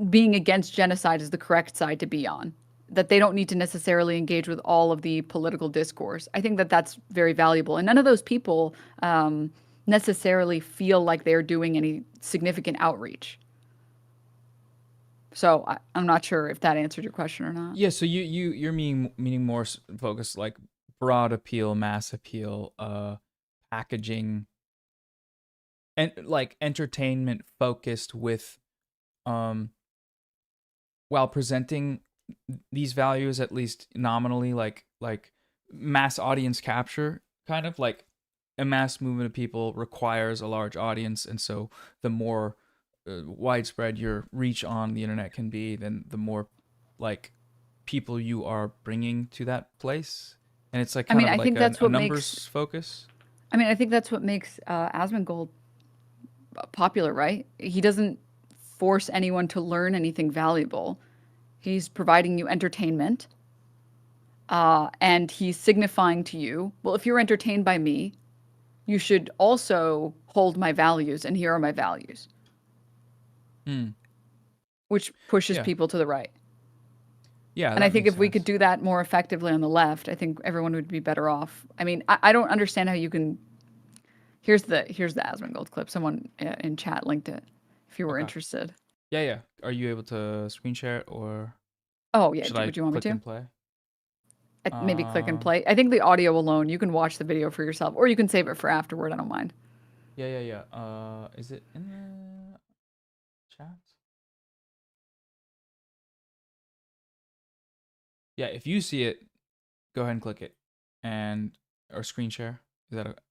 being against genocide is the correct side to be on. That they don't need to necessarily engage with all of the political discourse. I think that that's very valuable. And none of those people necessarily feel like they're doing any significant outreach. So I'm not sure if that answered your question or not. Yeah, so you're meaning more focused like broad appeal, mass appeal, packaging and like entertainment focused with um while presenting these values at least nominally like mass audience capture kind of like a mass movement of people requires a large audience and so the more widespread your reach on the internet can be then the more like people you are bringing to that place and it's like I kind mean, of I like think that's a what makes. numbers focus. I think that's what makes Asmongold popular, right? He doesn't force anyone to learn anything valuable. He's providing you entertainment, and he's signifying to you, well, if you're entertained by me, you should also hold my values, and here are my values, Hmm. which pushes Yeah. people to the right. Yeah, And I that think makes if we could sense. do that more effectively on the left, I think everyone would be better off. I mean, I don't understand how you can. Here's the Asmongold clip. Someone in chat linked it. If you were Okay. interested. Yeah, yeah. Are you able to screen share it or Oh yeah, should I would you want me click to? and play? Maybe click and Um, play. I think the audio alone, you can watch the video for yourself, or you can save it for afterward. I don't mind. yeah, yeah, yeah. Is it in the chat? Yeah, if you see it, go ahead and click it and or screen share.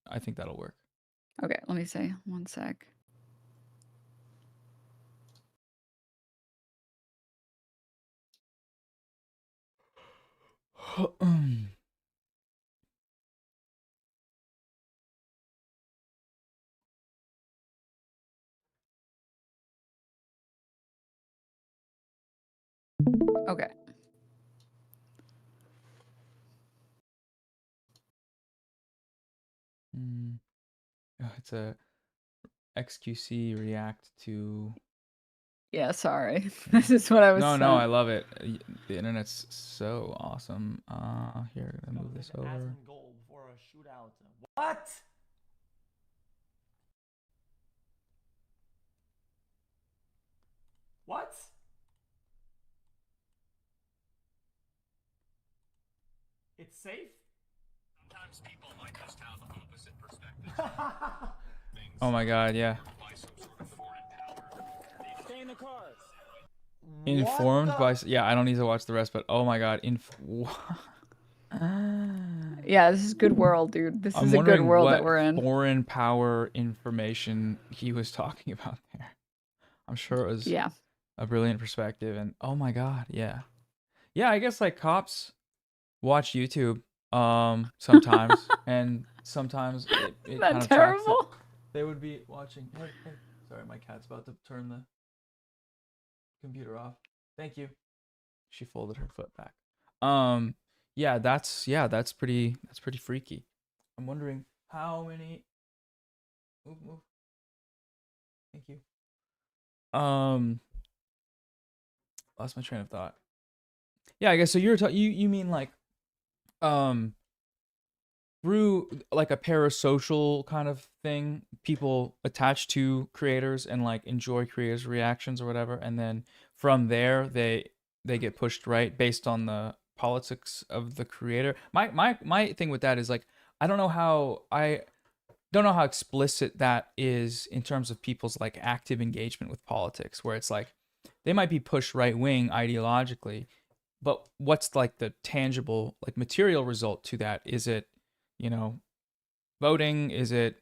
I think that'll work. Okay, let me say one sec. Okay. It's a XQC React to Yeah, sorry. thing. This is what I was No, no, I sent. love it. The internet's so awesome. Here, I'm gonna move this over. Goal before a shootout. What? What? It's safe? Sometimes people might just have opposite perspectives. Oh my god, yeah. Stay in the cars. Informed by yeah, I don't need to watch the rest, but oh my god, Yeah, this is good world, dude. This is I'm a good wondering world that what we're in. foreign power information he was talking about there. I'm sure it was Yeah. a brilliant perspective, and oh my god, yeah. Yeah, I guess like cops watch YouTube sometimes, and sometimes Isn't it that kind of tracks it. terrible? They would be watching. Hey, hey, sorry, my cat's about to turn the computer off. Thank you. She folded her foot back. Um, that's pretty freaky. I'm wondering how many. Move, move. Thank you. Lost my train of thought. Yeah, I guess so. You mean like um through like a parasocial kind of thing, people attach to creators and like enjoy creators' reactions or whatever, and then from there they get pushed right based on the politics of the creator. My thing with that is like I don't know how explicit that is in terms of people's like active engagement with politics, where it's like they might be pushed right wing ideologically, but what's like the tangible like material result to that? Is it, you know, voting? Is it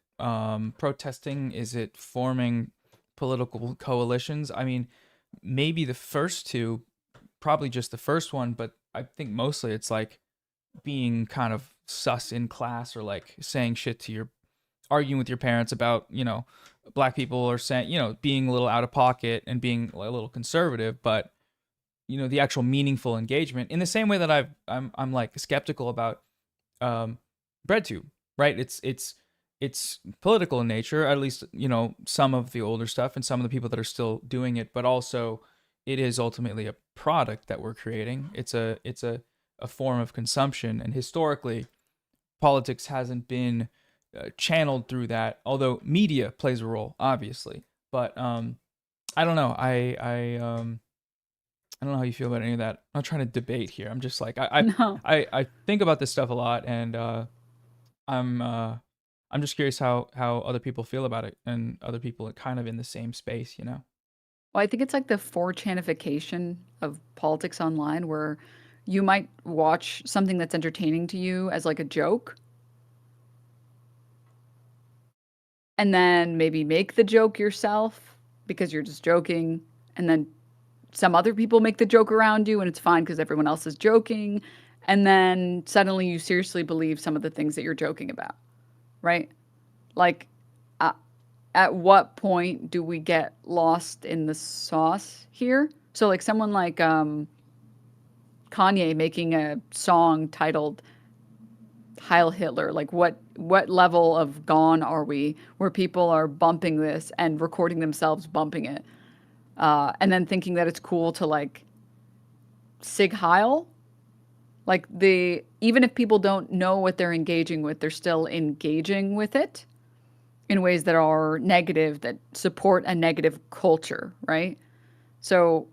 protesting? Is it forming political coalitions? I mean, maybe the first two, probably just the first one, but I think mostly it's like being kind of sus in class or like saying shit to your arguing with your parents about, you know, black people or saying, you know, being a little out of pocket and being a little conservative, but you know, the actual meaningful engagement in the same way that I'm like skeptical about um breadtube, right? It's political in nature, at least, you know, some of the older stuff and some of the people that are still doing it, but also it is ultimately a product that we're creating. It's a form of consumption, and historically politics hasn't been channeled through that, although media plays a role obviously. But I don't know. I don't know how you feel about any of that. I'm not trying to debate here. I'm just like No. I think about this stuff a lot, and I'm uh, I'm just curious how other people feel about it, and other people are kind of in the same space, you know. Well, I think it's like the 4chanification of politics online where you might watch something that's entertaining to you as like a joke and then maybe make the joke yourself because you're just joking, and then some other people make the joke around you and it's fine because everyone else is joking, and then suddenly you seriously believe some of the things that you're joking about, right? Like, uh, at what point do we get lost in the sauce here? So like someone like Kanye making a song titled Heil Hitler. Like what level of gone are we where people are bumping this and recording themselves bumping it, and then thinking that it's cool to like Sig Heil. Like even if people don't know what they're engaging with, they're still engaging with it in ways that are negative, that support a negative culture, right? So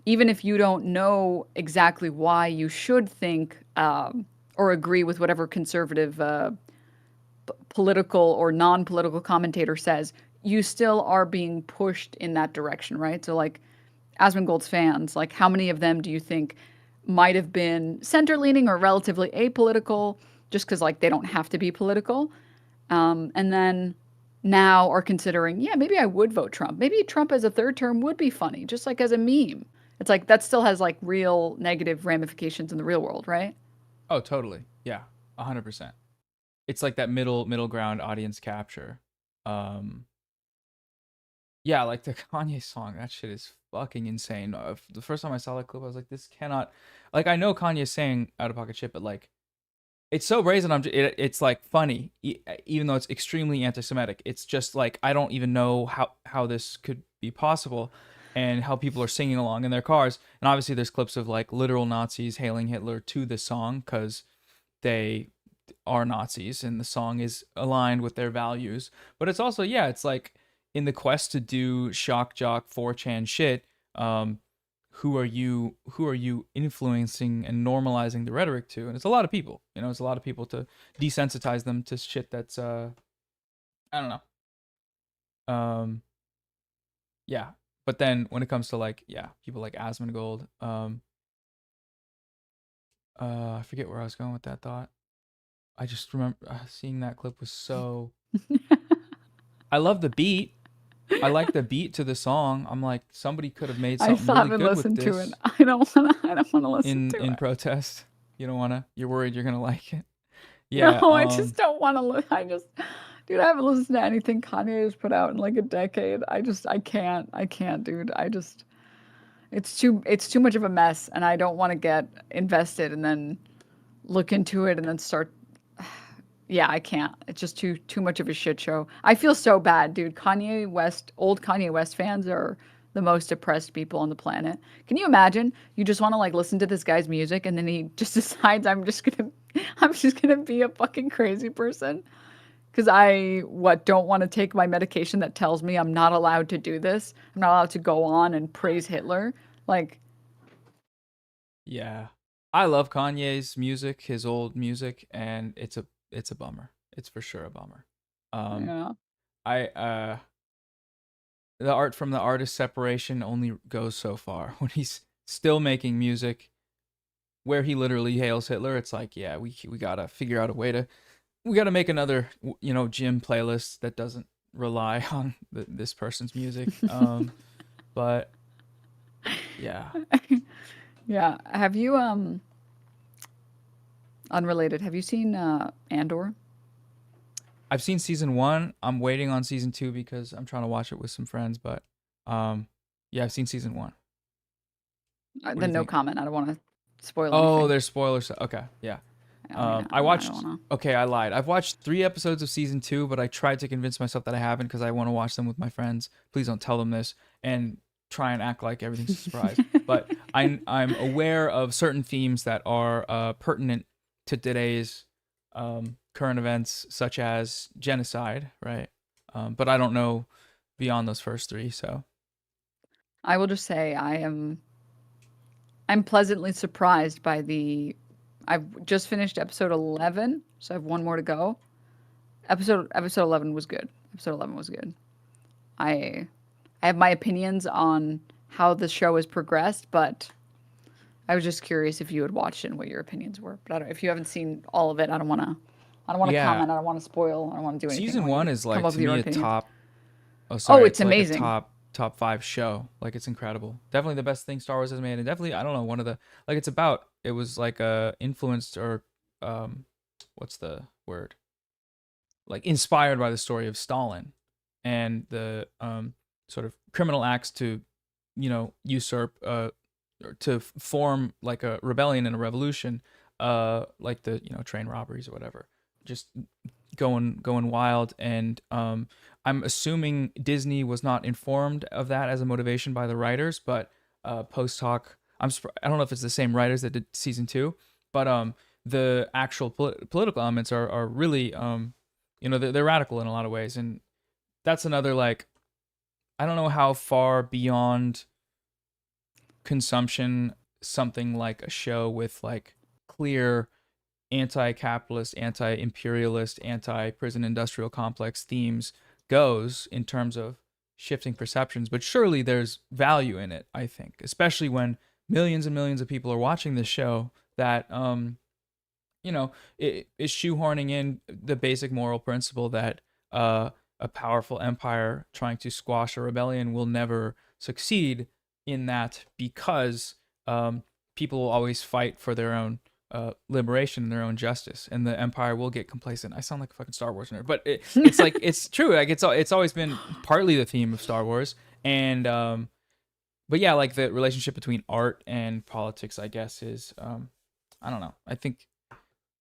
even if you don't know exactly why you should think or agree with whatever conservative political or non-political commentator says, you still are being pushed in that direction, right? So like Asmongold's fans, like how many of them do you think might have been center-leaning or relatively apolitical just because like they don't have to be political, and then now are considering, yeah, maybe I would vote Trump. Maybe Trump as a third term would be funny, just like as a meme. It's like that still has like real negative ramifications in the real world, right? Oh, totally. Yeah, 100%. It's like that middle ground audience capture. Um, yeah, like the Kanye song. That shit is fucking insane. The first time I saw that clip, I was like, this cannot. Like, I know Kanye's saying out of pocket shit, but like, it's so brazen. It's like funny, even though it's extremely anti-Semitic. It's just like I don't even know how this could be possible, and how people are singing along in their cars. And obviously, there's clips of like literal Nazis hailing Hitler to this song because they are Nazis and the song is aligned with their values. But it's also, yeah, it's like in the quest to do shock jock 4chan shit. Who are you influencing and normalizing the rhetoric to? And it's a lot of people. It's a lot of people to desensitize them to shit that's I don't know. Yeah. But then when it comes to like, yeah, people like Asmongold, I forget where I was going with that thought. I just remember seeing that clip was so. I love the beat. I like the beat to the song. I'm like, somebody could have made I something still really haven't good with listened to it. this I don't wanna. I don't wanna listen to in it. protest. You don't wanna. You're worried you're gonna like it. No, Yeah. I just don't want to. I just, dude, I haven't listened to anything Kanye has put out in like a decade. I can't. I can't, dude. It's too much of a mess, and I don't want to get invested and then look into it and then start. Yeah, I can't. It's just too much of a shit show. I feel so bad, dude. Old Kanye West fans are the most depressed people on the planet. Can you imagine? You just want to like listen to this guy's music and then he just decides I'm just gonna be a fucking crazy person because don't want to take my medication that tells me I'm not allowed to do this. I'm not allowed to go on and praise Hitler. Like, Yeah. I love Kanye's music, his old music, and it's a bummer. It's for sure a bummer. you Um know. I the art from the artist separation only goes so far. When he's still making music where he literally hails Hitler, it's like, yeah, we got to figure out a way to we got to make another gym playlist that doesn't rely on this person's music. But yeah. Yeah. Have you unrelated? Have you seen Andor? I've seen season 1. I'm waiting on season 2 because I'm trying to watch it with some friends, but yeah, I've seen season 1. What do Then you no think? comment. I don't want to spoil Oh, anything. there's spoilers. Okay, yeah. I mean, I I don't watched. want Okay, I lied. I've watched 3 episodes of season 2, but I tried to convince myself that I haven't because I want to watch them with my friends. Please don't tell them this, and try and act like everything's a surprise. But I'm aware of certain themes that are pertinent to today's current events, such as genocide, right? But I don't know beyond those first 3. So I will just say I'm pleasantly surprised by I've just finished episode 11, so I have one more to go. Episode 11 was good. Episode 11 was good. I I have my opinions on how the show has progressed, but I was just curious if you had watched it and what your opinions were. But if you haven't seen all of it, I don't want to yeah, comment. I don't want to spoil. I don't want to do anything. I season want you 1 to is come like up to with your me own a opinions. top. Oh, Oh, sorry. it's It's like a amazing. top 5 show. Like, it's incredible. Definitely the best thing Star Wars has made, and definitely, I don't know, one of the like it's about. It was like influenced or um, what's the word? Like, inspired by the story of Stalin and the sort of criminal acts to usurp to form like a rebellion and a revolution, like the train robberies or whatever, just going wild. And I'm assuming Disney was not informed of that as a motivation by the writers, but post hoc, I don't know if it's the same writers that did season 2, but the actual political elements are really they're radical in a lot of ways. And that's another, like, I don't know how far beyond consumption something like a show with like clear anti-capitalist, anti-imperialist, anti-prison industrial complex themes goes in terms of shifting perceptions, but surely there's value in it, I think, especially when millions and millions of people are watching this show that it is shoehorning in the basic moral principle that a powerful empire trying to squash a rebellion will never succeed in that, because people will always fight for their own liberation and their own justice, and the empire will get complacent. I sound like a fucking Star Wars nerd, but it's like it's true. Like it's always been partly the theme of Star Wars, and but yeah, like the relationship between art and politics, I guess, is I don't know. I think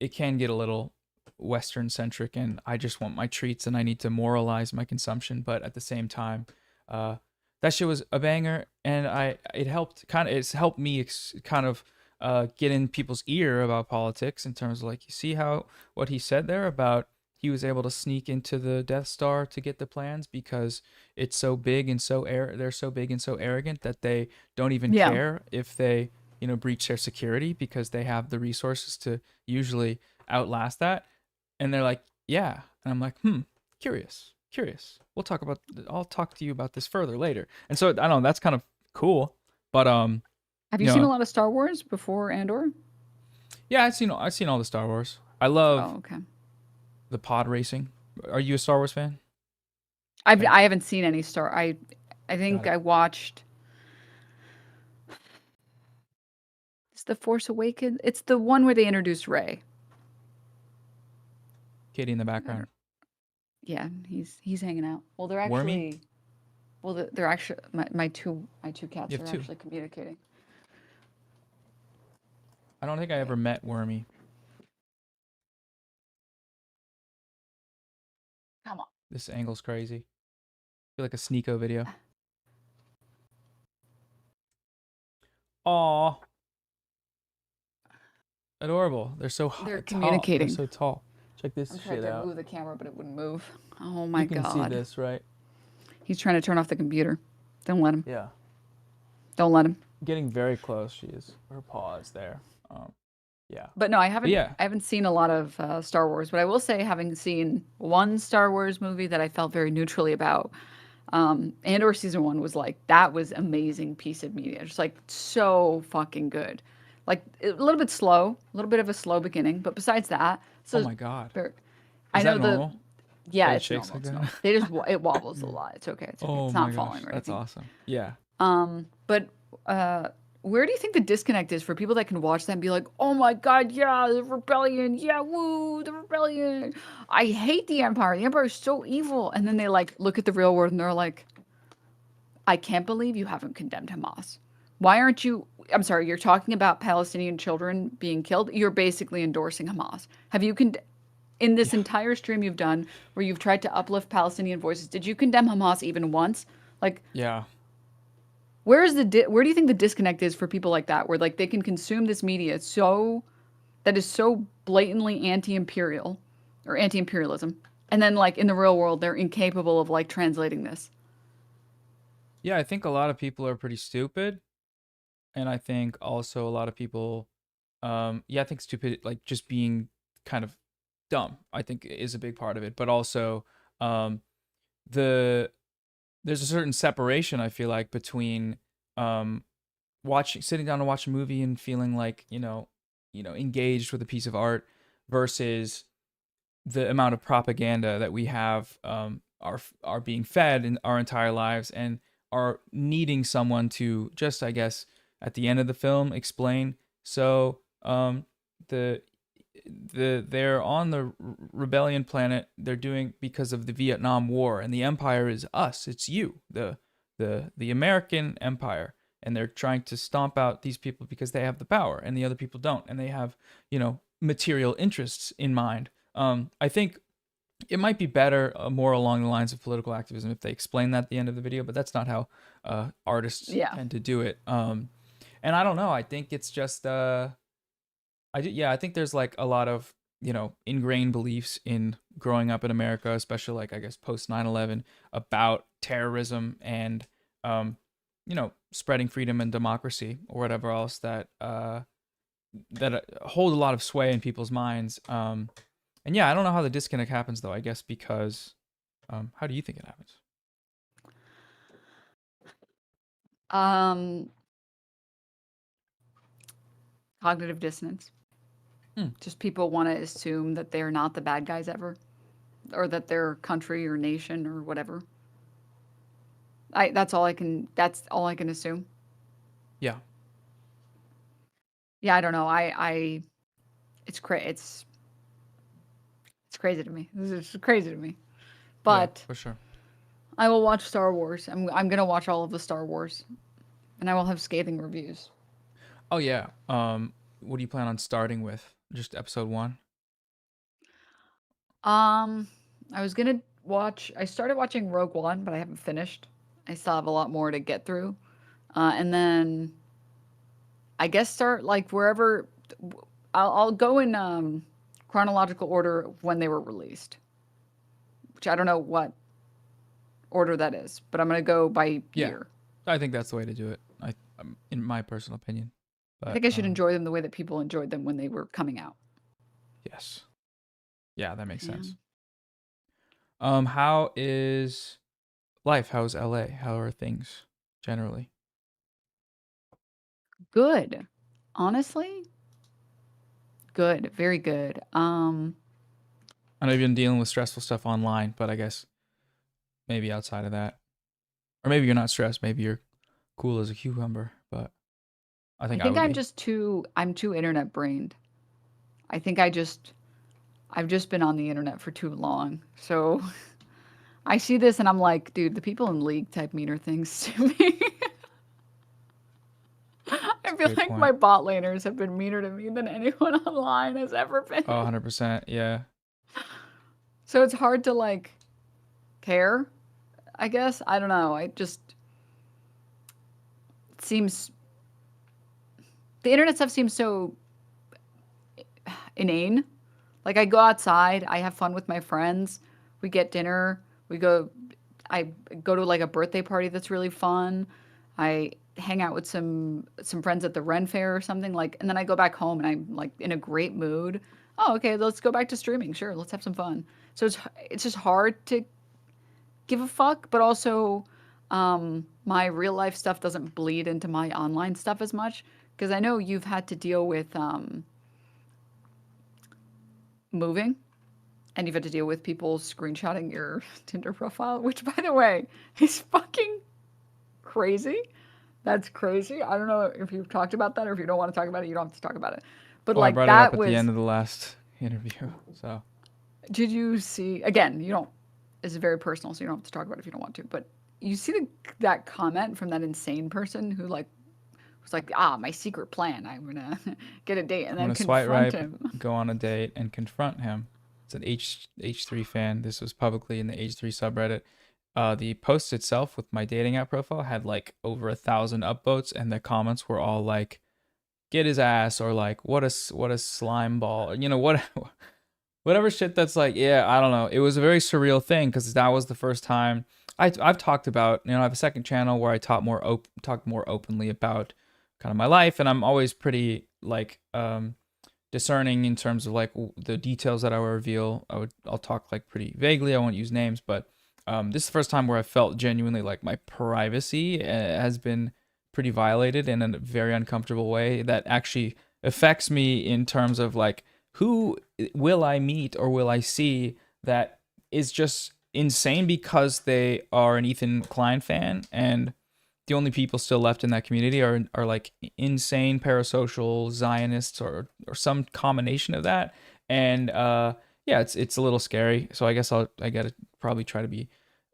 it can get a little Western centric, and I just want my treats and I need to moralize my consumption. But at the same time, that shit was a banger, and it's helped me kind of get in people's ear about politics, in terms of like, you see how what he said there about he was able to sneak into the Death Star to get the plans because it's so big and they're so big and so arrogant that they don't even Yeah. care if they breach their security, because they have the resources to usually outlast that. And they're like, yeah. And I'm like, curious. I'll talk to you about this further later. And so I don't know, that's kind of cool. But Have you seen a lot of Star Wars before Andor? yeah, I've seen all the Star Wars. I love Oh, okay. the pod racing. Are you a Star Wars fan? I haven't seen any Star. I think Got it. I watched. It's The Force Awakens. It's the one where they introduced Rey. Katie in the background. Yeah, he's hanging out. Well, they're Wormy? actually. Well, they're actually my two cats You are have two. actually communicating. I don't think I ever met Wormy. Come on. This angle's crazy. I feel like a Sneeko video. Aw. Adorable. They're so They're tall. communicating. They're so tall. Check this I'm trying shit to out. move the camera, but it wouldn't move. Oh my You can god. see this, right? He's trying to turn off the computer. Don't let him. Yeah. Don't let him. Getting very close. She is. Her paw is there. Yeah. But no, I haven't. yeah. I haven't seen a lot of Star Wars. But I will say, having seen one Star Wars movie that I felt very neutrally about, Andor season 1 was like, that was amazing piece of media. Just like so fucking good. Like a little bit slow, a little bit of a slow beginning, but besides that, so Oh my god. I Is know that normal? yeah, That it it's shakes normal. like It's that? normal. They just it wobbles a lot. It's okay. It's okay. Oh It's my not gosh. falling or That's anything. awesome. Yeah. But where do you think the disconnect is for people that can watch that and be like, oh my god, yeah, the rebellion, yeah, woo, the rebellion. I hate the Empire. The Empire is so evil. And then they like look at the real world and they're like, I can't believe you haven't condemned Hamas. Why aren't you? I'm sorry, you're talking about Palestinian children being killed. You're basically endorsing Hamas. Have you in this entire stream you've done where you've tried to uplift Palestinian voices, did you condemn Hamas even once? Like, Yeah. where do you think the disconnect is for people like that, where like they can consume this media that is so blatantly anti-imperial or anti-imperialism, and then like in the real world they're incapable of like translating this? Yeah, I think a lot of people are pretty stupid. And I think also a lot of people, I think stupid, like just being kind of dumb, I think is a big part of it. But also, there's a certain separation, I feel like, between sitting down to watch a movie and feeling like engaged with a piece of art, versus the amount of propaganda that we have are being fed in our entire lives, and are needing someone to just, I guess, at the end of the film explain. So they're on the rebellion planet. They're doing because of the Vietnam War, and the empire is us. It's you, the American empire. and they're trying to stomp out these people because they have the power and the other people don't, and they have, you know, material interests in mind. I think it might be better, more along the lines of political activism, if they explain that at the end of the video, but that's not how artists Yeah. tend to do it. And I don't know. I think it's just I think there's like a lot of, you know, ingrained beliefs in growing up in America, especially like I guess post 9/11, about terrorism and you know, spreading freedom and democracy or whatever else that hold a lot of sway in people's minds. And yeah, I don't know how the disconnect happens though. I guess because how do you think it happens? Cognitive dissonance. Hmm. Just people want to assume that they're not the bad guys ever, or that their country or nation or whatever. That's all I can assume. Yeah. Yeah, I don't know. It's crazy to me. This is crazy to me. Yeah, But for sure. I will watch Star Wars. I'm gonna watch all of the Star Wars, and I will have scathing reviews. Oh yeah. What do you plan on starting with? Just episode 1? I was gonna watch. I started watching Rogue One, but I haven't finished. I still have a lot more to get through, and then I guess start like wherever. I'll go in chronological order of when they were released, which I don't know what order that is, but I'm gonna go by Yeah. year. I think that's the way to do it. In my personal opinion. But, I think I should enjoy them the way that people enjoyed them when they were coming out. Yes. Yeah, that makes Yeah. sense. How is life? How's LA? How are things generally? Good. Honestly, good. Very good. I know you've been dealing with stressful stuff online, but I guess maybe outside of that, or maybe you're not stressed. Maybe you're cool as a cucumber. But I I think I think would I'm be. just I'm too internet brained. I think I've just been on the internet for too long. So I see this and I'm like, dude, the people in League type meaner things to me. I feel Great like point. my bot laners have been meaner to me than anyone online has ever been. Oh, 100%. Yeah. So it's hard to like care, I guess. I don't know. It seems the internet stuff seems so inane. Like I go outside, I have fun with my friends, we get dinner, I go to like a birthday party that's really fun. I hang out with some friends at the Ren Fair or something like, and then I go back home and I'm like in a great mood. Oh, okay, let's go back to streaming. Sure, let's have some fun. So it's just hard to give a fuck, but also my real life stuff doesn't bleed into my online stuff as much because I know you've had to deal with moving and you've had to deal with people screenshotting your Tinder profile, which by the way is fucking crazy. That's crazy. I don't know if you've talked about that or if you don't want to talk about it, you don't have to talk about it. But Well, I like brought it up that at the was, end of the last interview. So did you see, again, you don't, it's very personal, so you don't have to talk about it if you don't want to, but you see that comment from that insane person who like was like, my secret plan, I'm gonna get a date and I'm then gonna swipe confront right, him. go on a date, and confront him. It's an H3 fan. This was publicly in the H3 subreddit. The post itself with my dating app profile had like over 1,000 upvotes, and the comments were all like, "Get his ass," or like, "What a slime ball," you know, whatever shit that's like, yeah, I don't know. It was a very surreal thing because that was the first time I've talked about, you know, I have a second channel where I talk more openly about kind of my life, and I'm always pretty like discerning in terms of like the details that I will reveal. I'll talk like pretty vaguely. I won't use names, but this is the first time where I felt genuinely like my privacy has been pretty violated in a very uncomfortable way that actually affects me in terms of like who will I meet or will I see that is just insane because they are an Ethan Klein fan, and the only people still left in that community are like insane parasocial Zionists or some combination of that. And yeah, it's a little scary. So I guess I gotta probably try to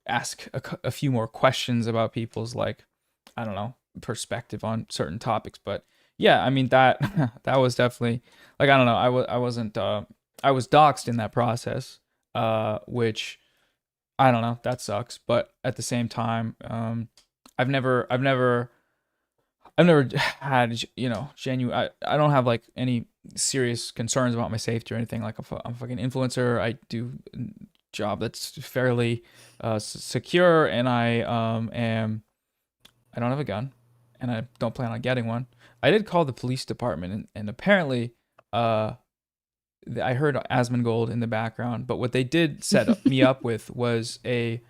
ask a few more questions about people's like, I don't know, perspective on certain topics. But yeah, I mean that that was definitely like, I don't know, I wasn't I was doxxed in that process, which I don't know, that sucks. But at the same time, I've never had, genuine. I don't have like any serious concerns about my safety or anything. Like I'm a fucking influencer. I do a job that's fairly secure, and I don't have a gun, and I don't plan on getting one. I did call the police department, and apparently, I heard Asmongold in the background. But what they did set me up with was a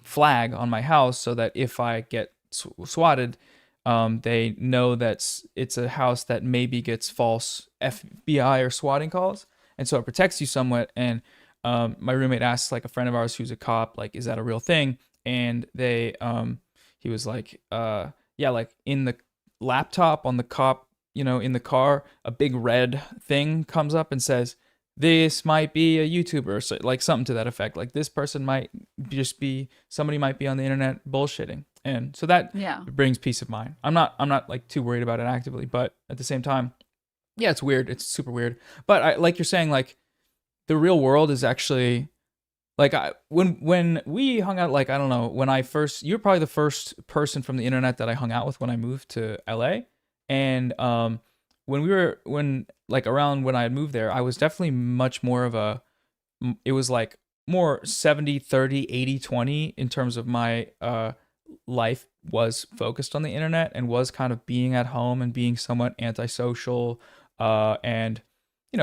flag on my house, so that if I get swatted, they know that it's a house that maybe gets false FBI or swatting calls, and so it protects you somewhat. And my roommate asked like a friend of ours who's a cop, like, is that a real thing? And he was like, yeah, like in the laptop on the cop, in the car, a big red thing comes up and says, this might be a YouTuber, so like something to that effect. Like this person might just be somebody might be on the internet bullshitting, and so that brings peace of mind. I'm not like too worried about it actively, but at the same time, yeah, it's weird. It's super weird. But like you're saying, like the real world is actually like when we hung out, like I don't know, you were probably the first person from the internet that I hung out with when I moved to LA, and when like around when I had moved there, I was definitely much more of it was like more 70-30, 80-20 in terms of my life was focused on the internet, and was kind of being at home and being somewhat antisocial, and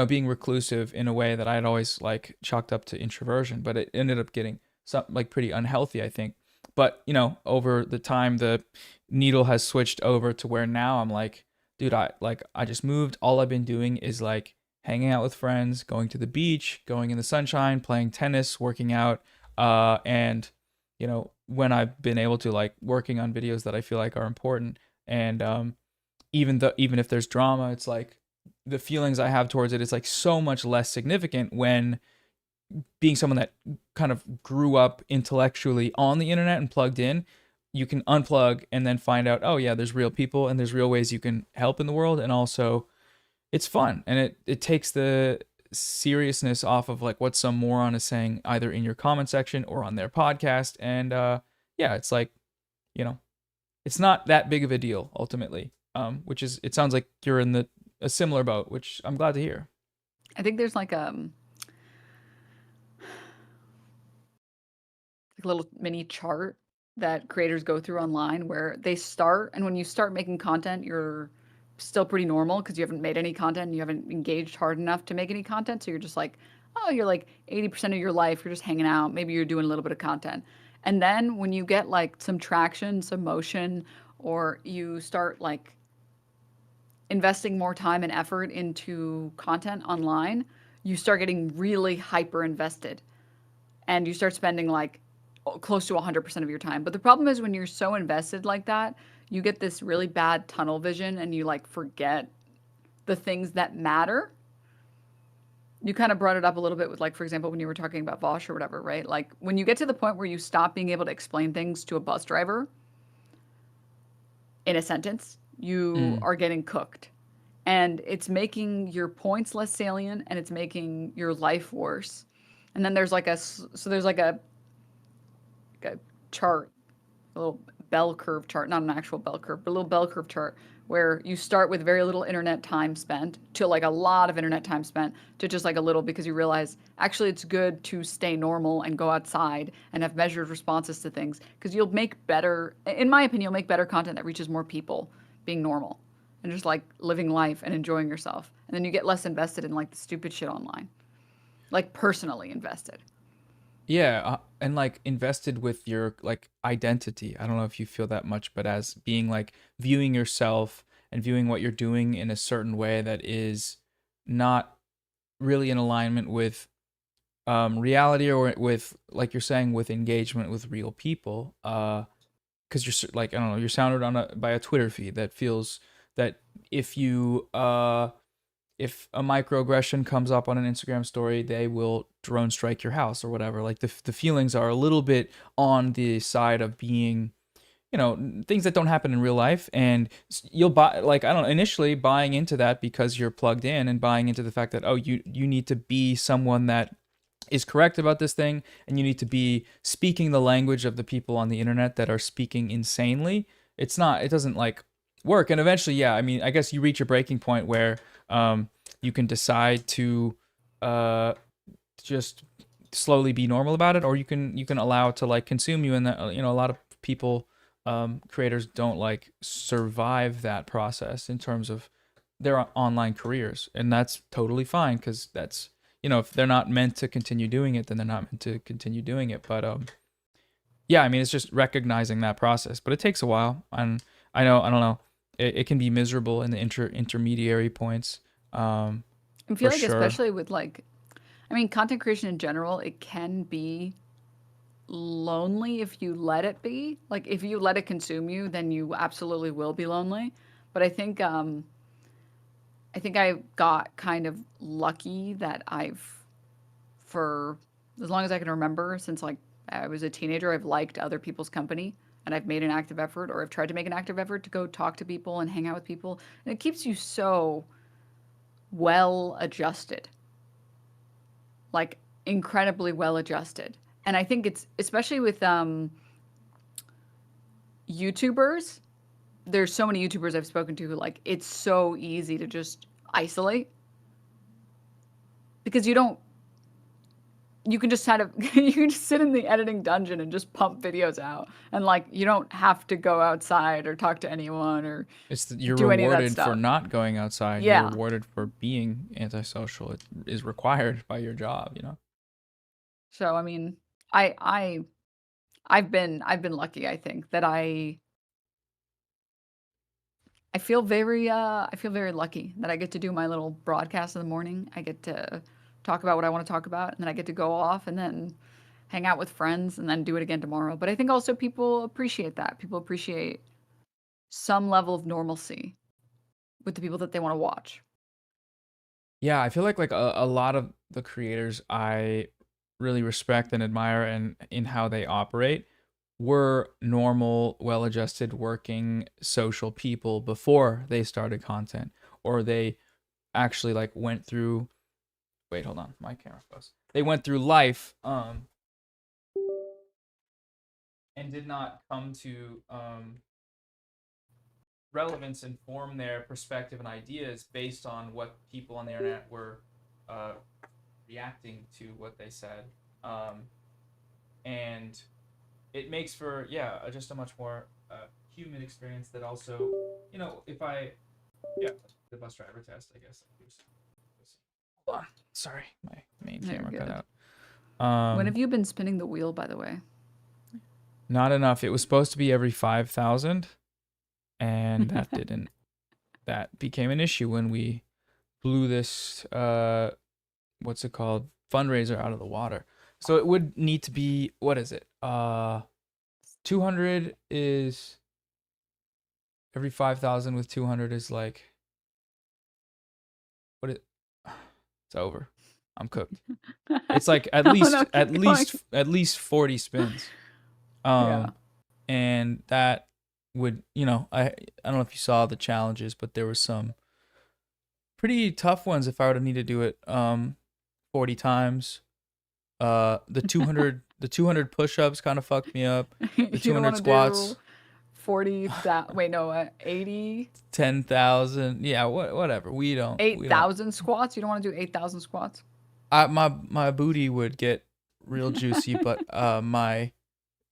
being reclusive in a way that I had always like chalked up to introversion, but it ended up getting something like pretty unhealthy, I think. But over the time, the needle has switched over to where now I'm like, dude, I just moved. All I've been doing is like hanging out with friends, going to the beach, going in the sunshine, playing tennis, working out, and when I've been able to, like, working on videos that I feel like are important, and even if there's drama, it's like the feelings I have towards it is like so much less significant when being someone that kind of grew up intellectually on the internet and plugged in. You can unplug and then find out, oh yeah, there's real people and there's real ways you can help in the world, and also it's fun, and it takes the seriousness off of like what some moron is saying either in your comment section or on their podcast. And yeah, it's like, it's not that big of a deal ultimately, which is, it sounds like you're in a similar boat, which I'm glad to hear. I think there's like a little mini chart that creators go through online where they start, and when you start making content, you're still pretty normal because you haven't made any content and you haven't engaged hard enough to make any content. So you're just like, oh, you're like 80% of your life, you're just hanging out. Maybe you're doing a little bit of content. And then when you get like some traction, some motion, or you start like investing more time and effort into content online, you start getting really hyper invested, and you start spending like close to 100% of your time. But the problem is when you're so invested like that, you get this really bad tunnel vision and you like forget the things that matter. You kind of brought it up a little bit with, like, for example, when you were talking about Vosh or whatever, right? Like when you get to the point where you stop being able to explain things to a bus driver in a sentence, you are getting cooked. And it's making your points less salient, and it's making your life worse. And then there's like there's like a chart, a little bell curve chart, not an actual bell curve, but a little bell curve chart where you start with very little internet time spent to like a lot of internet time spent to just like a little, because you realize actually it's good to stay normal and go outside and have measured responses to things, because you'll make better, in my opinion, you'll make better content that reaches more people being normal and just like living life and enjoying yourself. And then you get less invested in like the stupid shit online, like personally invested. Yeah, and like invested with your like identity. I don't know if you feel that much, but as being like viewing yourself and viewing what you're doing in a certain way that is not really in alignment with reality, or with, like you're saying, with engagement with real people. Because you're like, I don't know, you're surrounded by a Twitter feed that feels that if a microaggression comes up on an Instagram story, they will drone strike your house or whatever. Like the feelings are a little bit on the side of being things that don't happen in real life, and you'll buy, like, I don't know, initially buying into that because you're plugged in, and buying into the fact that, oh, you need to be someone that is correct about this thing, and you need to be speaking the language of the people on the internet that are speaking insanely. It doesn't like work. And eventually, yeah, I mean, I guess you reach a breaking point where you can decide to just slowly be normal about it, or you can allow it to like consume you. And that, a lot of people, creators, don't like survive that process in terms of their online careers, and that's totally fine, because that's, if they're not meant to continue doing it, then they're not meant to continue doing it. But yeah, I mean, it's just recognizing that process, but it takes a while. And I don't know, it can be miserable in the intermediary points. I feel For like sure. especially with like, I mean, content creation in general, it can be lonely if you let it be. Like if you let it consume you, then you absolutely will be lonely. But I think I got kind of lucky that for as long as I can remember, since like I was a teenager, I've liked other people's company, and I've made an active effort, or I've tried to make an active effort to go talk to people and hang out with people. And it keeps you so well adjusted, like incredibly well adjusted. And I think it's especially with YouTubers. There's so many YouTubers I've spoken to who like it's so easy to just isolate because you can just kind of you can just sit in the editing dungeon and just pump videos out, and like you don't have to go outside or talk to anyone or You're do any of that rewarded for stuff. not going outside. You're Yeah. rewarded for being antisocial. It is required by your job. So I mean, I I've been lucky, I think, that I feel very lucky that I get to do my little broadcast in the morning. I get to talk about what I want to talk about, and then I get to go off and then hang out with friends and then do it again tomorrow. But I think also people appreciate that. People appreciate some level of normalcy with the people that they want to watch. Yeah, I feel like a lot of the creators I really respect and admire, and in how they operate, were normal, well-adjusted, working, social people before they started content, or they actually like went through. Wait, hold on, my camera froze. They went through life, and did not come to relevance and form their perspective and ideas based on what people on the internet were uh, reacting to what they said. Um, and it makes for, yeah, just a much more human experience. That also, if I, yeah, the bus driver test, I guess. Hold on. Sorry, my main They're camera cut good. out. When have you been spinning the wheel, by the way? Not enough. It was supposed to be every 5,000, and that became an issue when we blew this what's it called, fundraiser out of the water. So it would need to be, what is it? 200 is every 5,000 with 200 is like, what it it's over. I'm cooked. It's like at Oh least no, at keep going. least at least 40 spins. Yeah. And that would, I don't know if you saw the challenges, but there was some pretty tough ones if I were to need to do it 40 times. The 200 push-ups kind of fucked me up. The You don't 200 want to do squats, 40,000, wait, no, 80, 10,000. Yeah, whatever. We don't. 8,000 squats? You don't want to do 8,000 squats? My booty would get real juicy, but my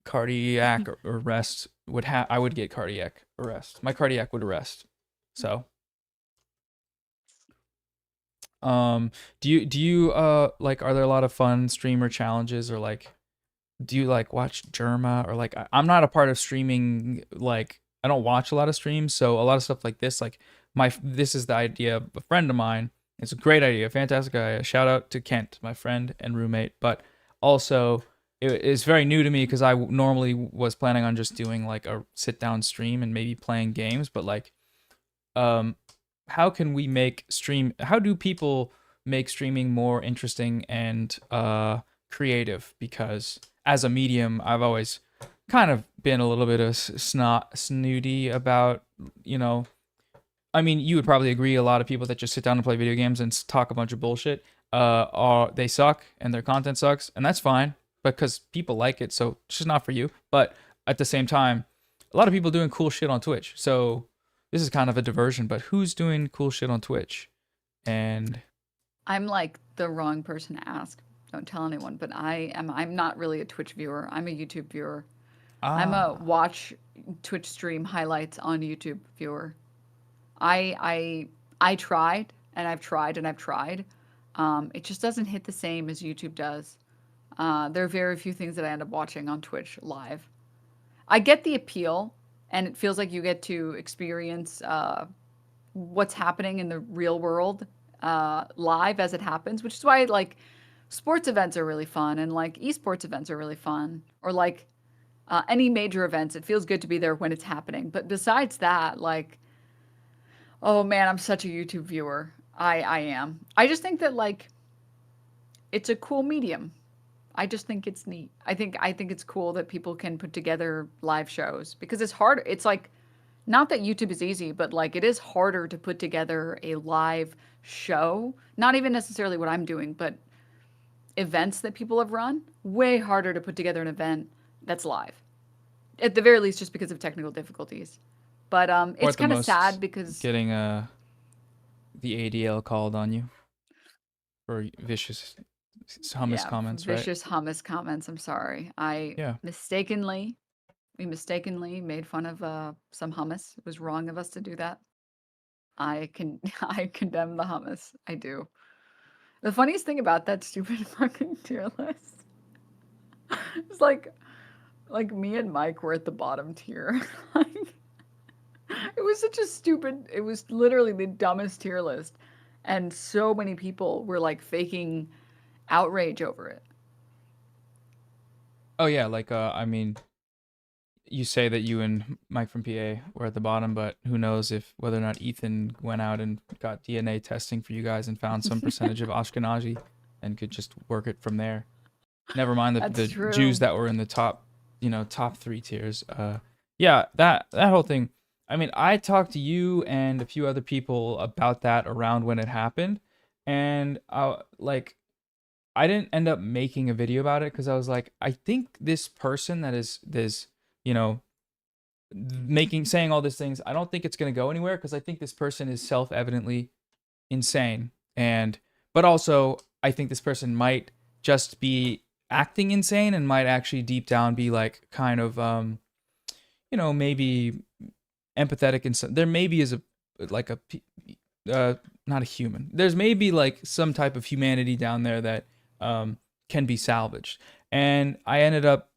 cardiac arrest I would get cardiac arrest. My cardiac would arrest. So, do you like, are there a lot of fun streamer challenges, or like, do you like watch Jerma, or like, I'm not a part of streaming, like I don't watch a lot of streams, so a lot of stuff like this, like this is the idea of a friend of mine. It's a great idea, fantastic idea. Shout out to Kent, my friend and roommate, but also it's very new to me because I normally was planning on just doing like a sit down stream and maybe playing games, but like, um how can we how do people make streaming more interesting and creative? Because as a medium, I've always kind of been a little bit of snooty about, I mean, you would probably agree a lot of people that just sit down and play video games and talk a bunch of bullshit, they suck and their content sucks, and that's fine because people like it, so it's just not for you. But at the same time, a lot of people doing cool shit on Twitch. So this is kind of a diversion, but who's doing cool shit on Twitch? And I'm like the wrong person to ask. Don't tell anyone, but I'm not really a Twitch viewer. I'm a YouTube viewer. I'm a watch Twitch stream highlights on YouTube viewer. I tried and I've tried and I've tried. It just doesn't hit the same as YouTube does. There are very few things that I end up watching on Twitch live. I get the appeal, and it feels like you get to experience what's happening in the real world live as it happens, which is why like sports events are really fun and like esports events are really fun, or like any major events. It feels good to be there when it's happening. But besides that, like, oh man, I'm such a YouTube viewer. I am. I just think that like it's a cool medium. I just think it's neat. I think it's cool that people can put together live shows because it's hard. It's like not that YouTube is easy, but like it is harder to put together a live show. Not even necessarily what I'm doing, but events that people have run. Way harder to put together an event that's live. At the very least, just because of technical difficulties. But or it's at the kind of most, sad because getting the ADL called on you for vicious hummus yeah, comments, right? vicious hummus comments. I'm sorry. Yeah. We mistakenly made fun of some hummus. It was wrong of us to do that. I can I condemn the hummus. I do. The funniest thing about that stupid fucking tier list is like me and Mike were at the bottom tier. Like, it was such a stupid. It was literally the dumbest tier list, and so many people were like faking outrage over it. Oh yeah, like I mean, you say that you and Mike from PA were at the bottom, but who knows if whether or not Ethan went out and got DNA testing for you guys and found some percentage of Ashkenazi and could just work it from there. Never mind the That's Jews true. that were in the top, top 3 tiers. Yeah, that whole thing. I mean, I talked to you and a few other people about that around when it happened, and I didn't end up making a video about it because I was like, I think this person that is this, you know, saying all these things, I don't think it's gonna go anywhere because I think this person is self-evidently insane, but also I think this person might just be acting insane and might actually deep down be like kind of maybe empathetic, and there maybe is a like a not a human, there's maybe like some type of humanity down there that can be salvaged. And I ended up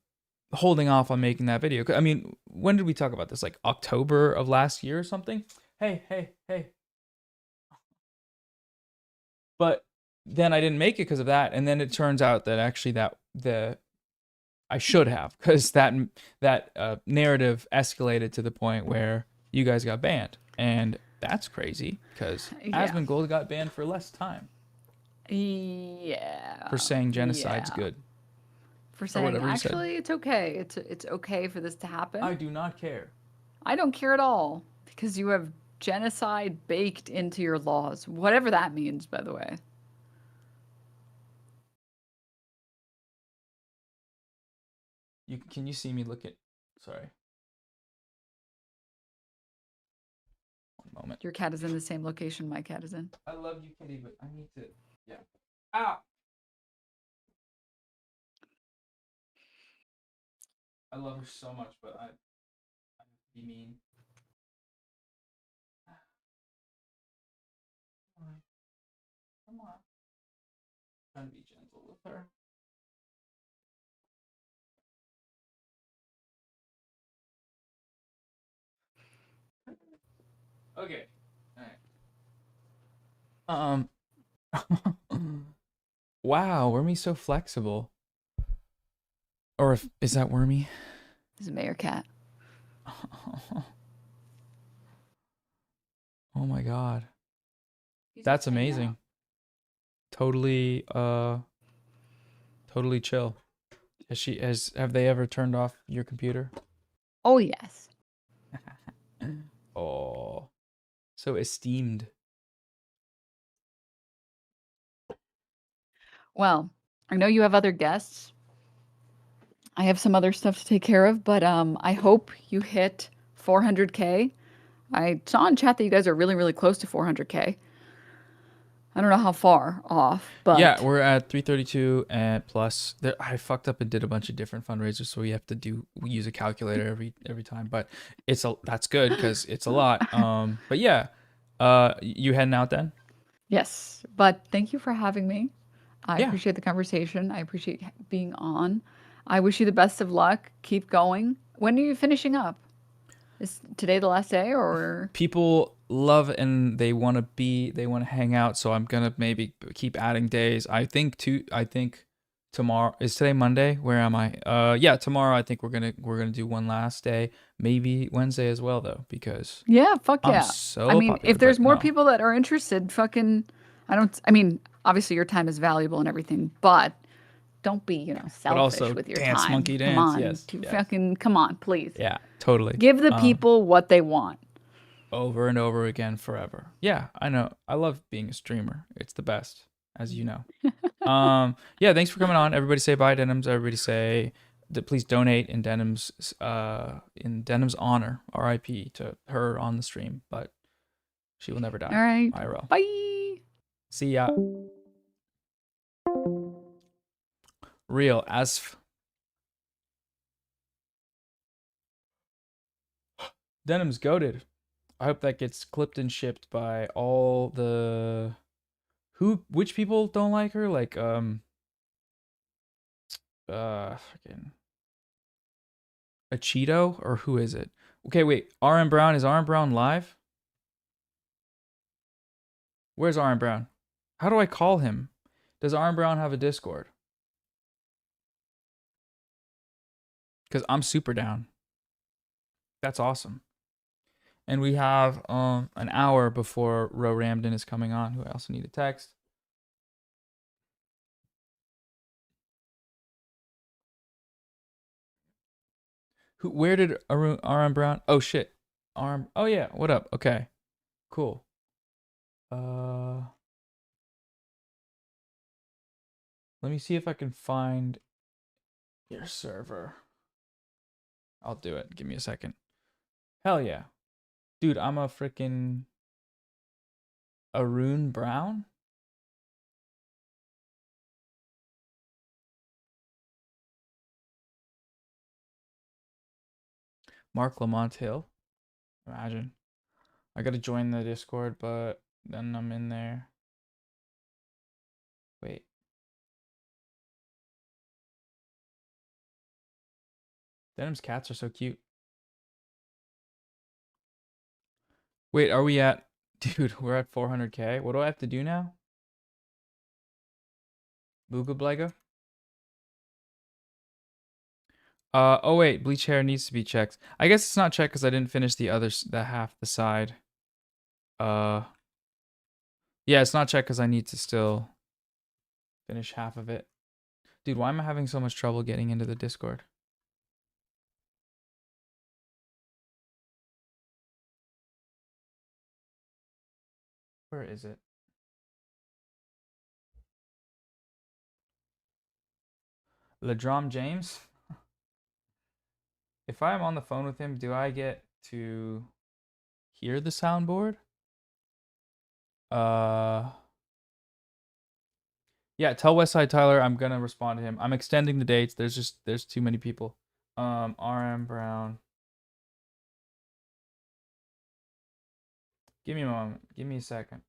holding off on making that video. I mean, when did we talk about this? Like October of last year or something? Hey. But then I didn't make it because of that, and then it turns out that actually I should have, because that narrative escalated to the point where you guys got banned, and that's crazy because Yeah. Asmongold got banned for less time Yeah. for saying genocide's Yeah. good For or saying whatever he said. actually it's okay. It's okay for this to happen. I do not care. I don't care at all because you have genocide baked into your laws, whatever that means, by the way. Can you see me look at? Sorry, one moment. Your cat is in the same location my cat is in. I love you, kitty, but I need to. Yeah. Ow. I love her so much, but I have to be mean. Come on. Trying to be gentle with her. Okay. All right. Wow, Wormy's so flexible. Or is that Wormy? This is Mayor Cat. Oh my god. He's That's just hanging amazing. out. Totally totally chill. Have they ever turned off your computer? Oh, yes. Oh, so esteemed. Well, I know you have other guests. I have some other stuff to take care of, but I hope you hit 400K. I saw in chat that you guys are really, really close to 400K. I don't know how far off, Yeah, but we're at 332 and plus. I fucked up and did a bunch of different fundraisers, so we have to use a calculator every time. But that's good because it's a lot. But yeah, you heading out then? yes. But thank you for having me. I Yeah. appreciate the conversation. I appreciate being on. I wish you the best of luck. Keep going. When are you finishing up? Is today the last day or? People love and they want to hang out, so I'm gonna maybe keep adding days. I think tomorrow is today Monday. Where am I? Yeah, tomorrow I think we're gonna do one last day. Maybe Wednesday as well though, because Yeah, fuck I'm yeah. I so mean, popular. if there's But more no, people that are interested, fucking, I mean, obviously your time is valuable and everything, but don't be, but selfish also with your dance time. monkey Come dance. on, Yes, yes, come on, please. yeah, totally. Give the people what they want. Over and over again forever. Yeah, I know. I love being a streamer. It's the best, as you know. Yeah, thanks for coming on. Everybody say bye, Denims. Everybody say that please donate in Denim's honor, RIP to her on the stream, but she will never All die. right. IRL. Bye. See ya. Real as Denim's goaded. I hope that gets clipped and shipped by all the which people don't like her, like fucking a Cheeto, or who is it? Okay, wait. RM Brown, is RM Brown live? Where's RM Brown? How do I call him? Does RM Brown have a Discord? Because I'm super down. That's awesome. And we have an hour before Ramdin is coming on, who I also need to text. Where did RM Brown? Oh shit. Oh yeah, what up? Okay. Cool. Let me see if I can find your server. I'll do it. Give me a second. Hell yeah. Dude, I'm a freaking Arun Brown? Mark Lamont Hill? Imagine. I gotta join the Discord, but then I'm in there. Wait. Denim's cats are so cute. Wait, are we at... Dude, we're at 400K. What do I have to do now? Booga Blega? Oh wait, bleach hair needs to be checked. I guess it's not checked because I didn't finish the half the side. Yeah, it's not checked because I need to still finish half of it. Dude, why am I having so much trouble getting into the Discord? Where is it? LeDrom James? If I'm on the phone with him, do I get to hear the soundboard? Yeah, tell Westside Tyler I'm gonna respond to him. I'm extending the dates. There's too many people. RM Brown. Give me a moment. Give me a second.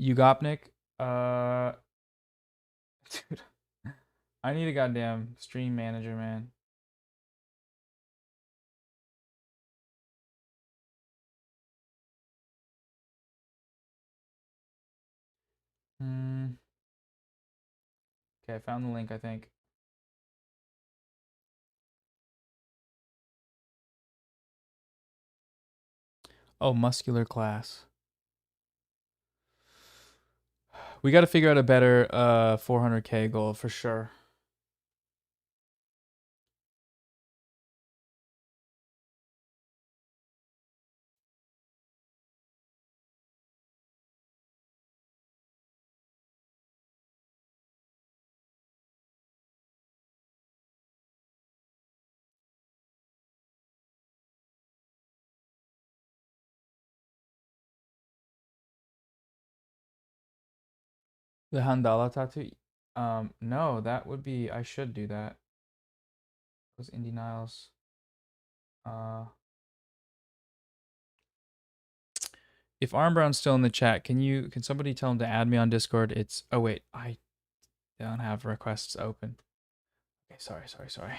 Ugopnik. Uh Dude. I need a goddamn stream manager, man. Okay, I found the link, I think. Oh, muscular class. We got to figure out a better 400k goal for sure. The Handala tattoo? No, that would be, I should do that. Those Indie Niles. If Arm Brown's still in the chat, can somebody tell him to add me on Discord? It's, oh wait, I don't have requests open. Okay, sorry.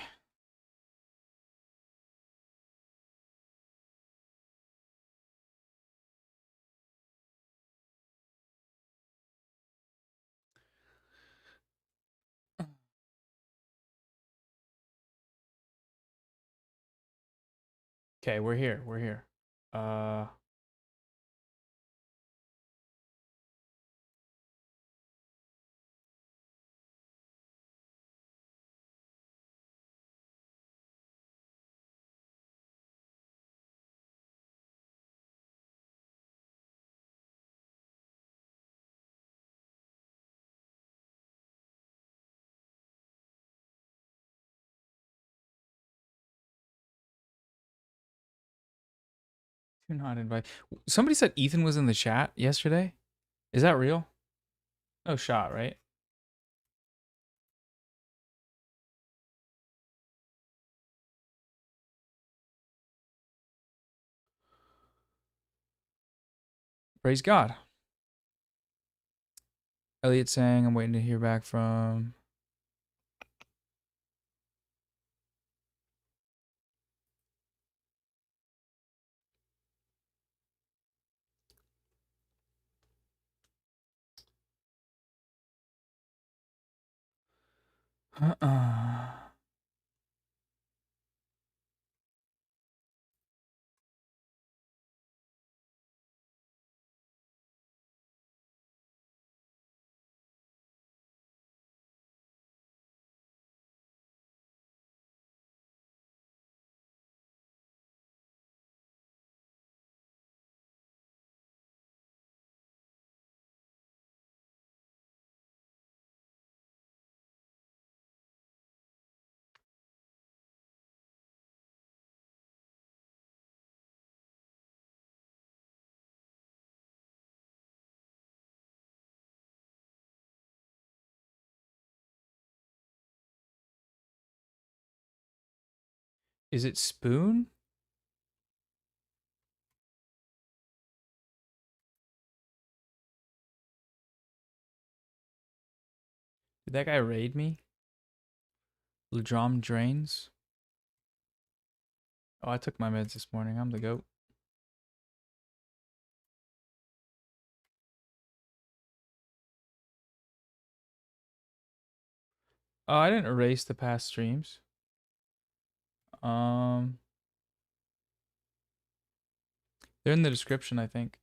Okay, we're here. Uh, do not invite. Somebody said Ethan was in the chat yesterday. Is that real? No shot, right? Praise God. Elliot saying, I'm waiting to hear back from. Is it Spoon? Did that guy raid me? Ledrom Drains? Oh, I took my meds this morning. I'm the goat. Oh, I didn't erase the past streams. They're in the description, I think.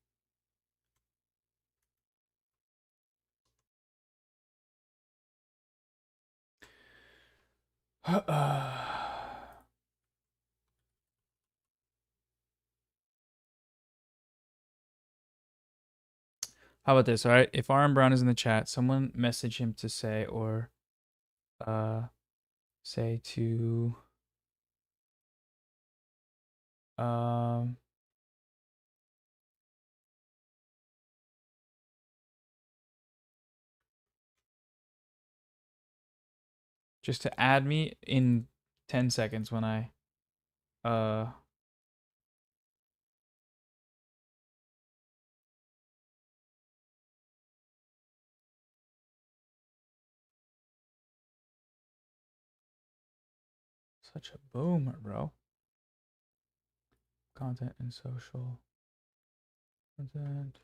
How about this? All right, if Aaron Brown is in the chat, someone message him to say or say to um just to add me in 10 seconds when I such a boomer, bro. Content and social content.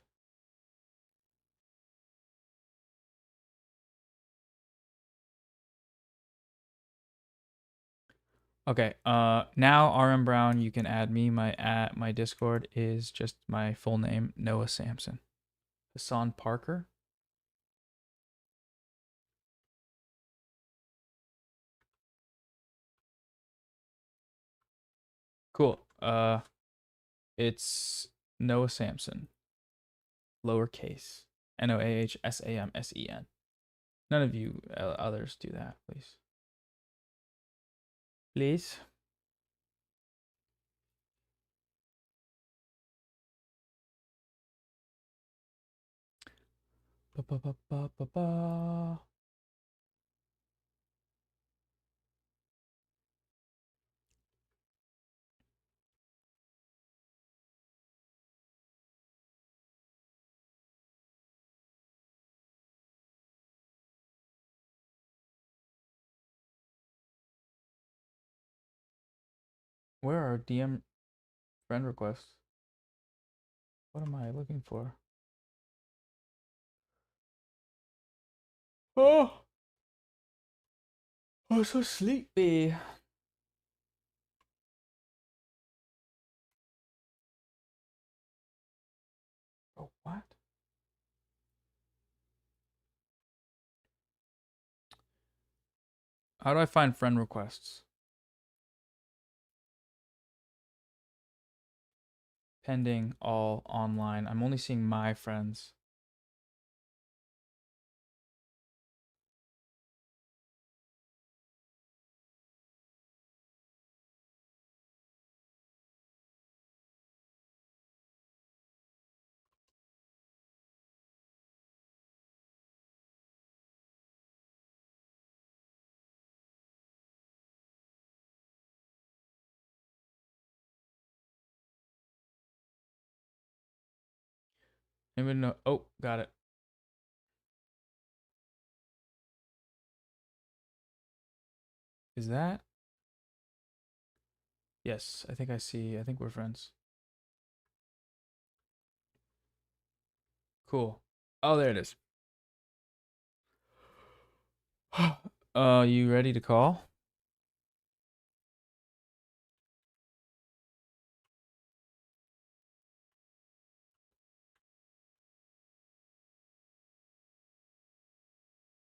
Okay. Now RM Brown, you can add me. My Discord is just my full name, Noah Sampson. Hasan Parker. Cool. It's Noah Sampson. Lowercase. NOAHSAMSEN. None of you others do that, please. Please. Ba, ba, ba, ba, ba, ba. Where are DM friend requests? What am I looking for? Oh, I'm so sleepy. Oh, what? How do I find friend requests? Pending all online. I'm only seeing my friends. Anybody know? Oh, got it. Is that? Yes, I think I see. I think we're friends. Cool. Oh, there it is. You ready to call?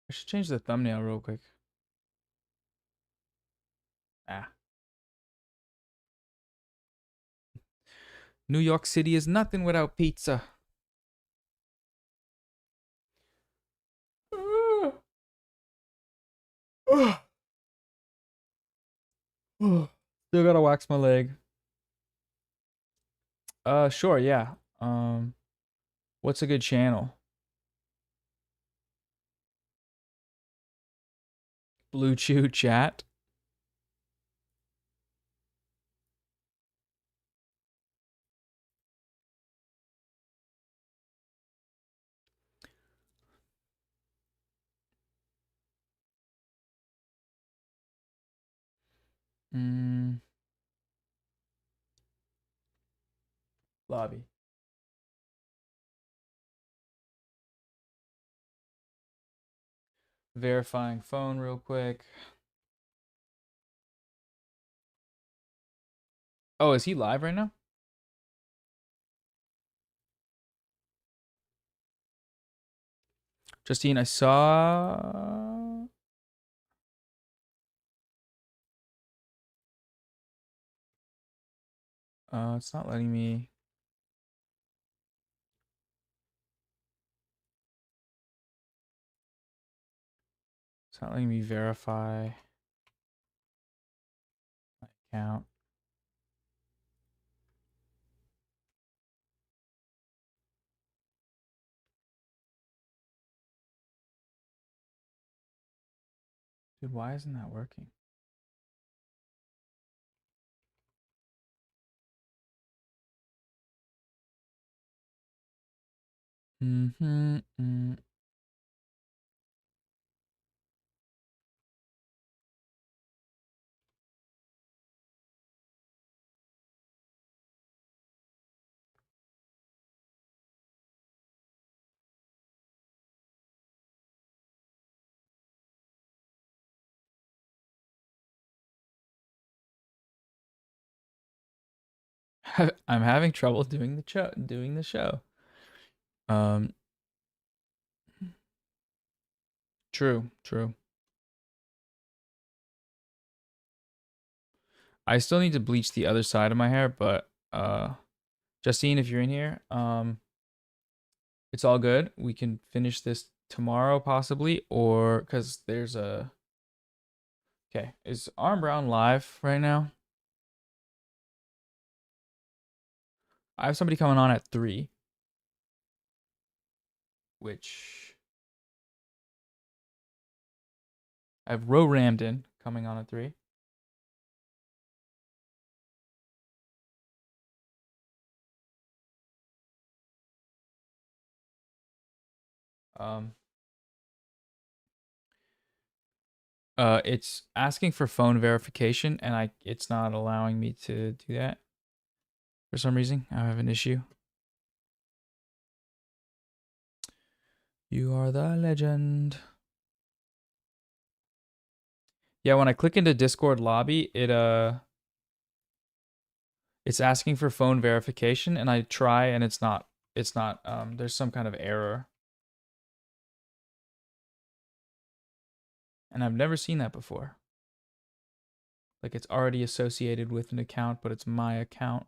I should change the thumbnail real quick. Ah. New York City is nothing without pizza. Still gotta wax my leg. Sure, yeah. What's a good channel? Blue Chew chat. Lobby. Verifying phone real quick. Oh, is he live right now? Justine, I saw. It's not letting me. It's not letting me verify my account. Dude, why isn't that working? Mm-hmm. I'm having trouble doing the show. True. I still need to bleach the other side of my hair, but Justine, if you're in here, it's all good. We can finish this tomorrow possibly, or because there's a. Okay, is Arm Brown live right now? I have somebody coming on at 3, which I have Ramdin coming on at 3. It's asking for phone verification, and it's not allowing me to do that for some reason. I have an issue. You are the legend. Yeah, when I click into Discord lobby, it's asking for phone verification, and I try, and it's not. There's some kind of error. And I've never seen that before. Like it's already associated with an account, but it's my account.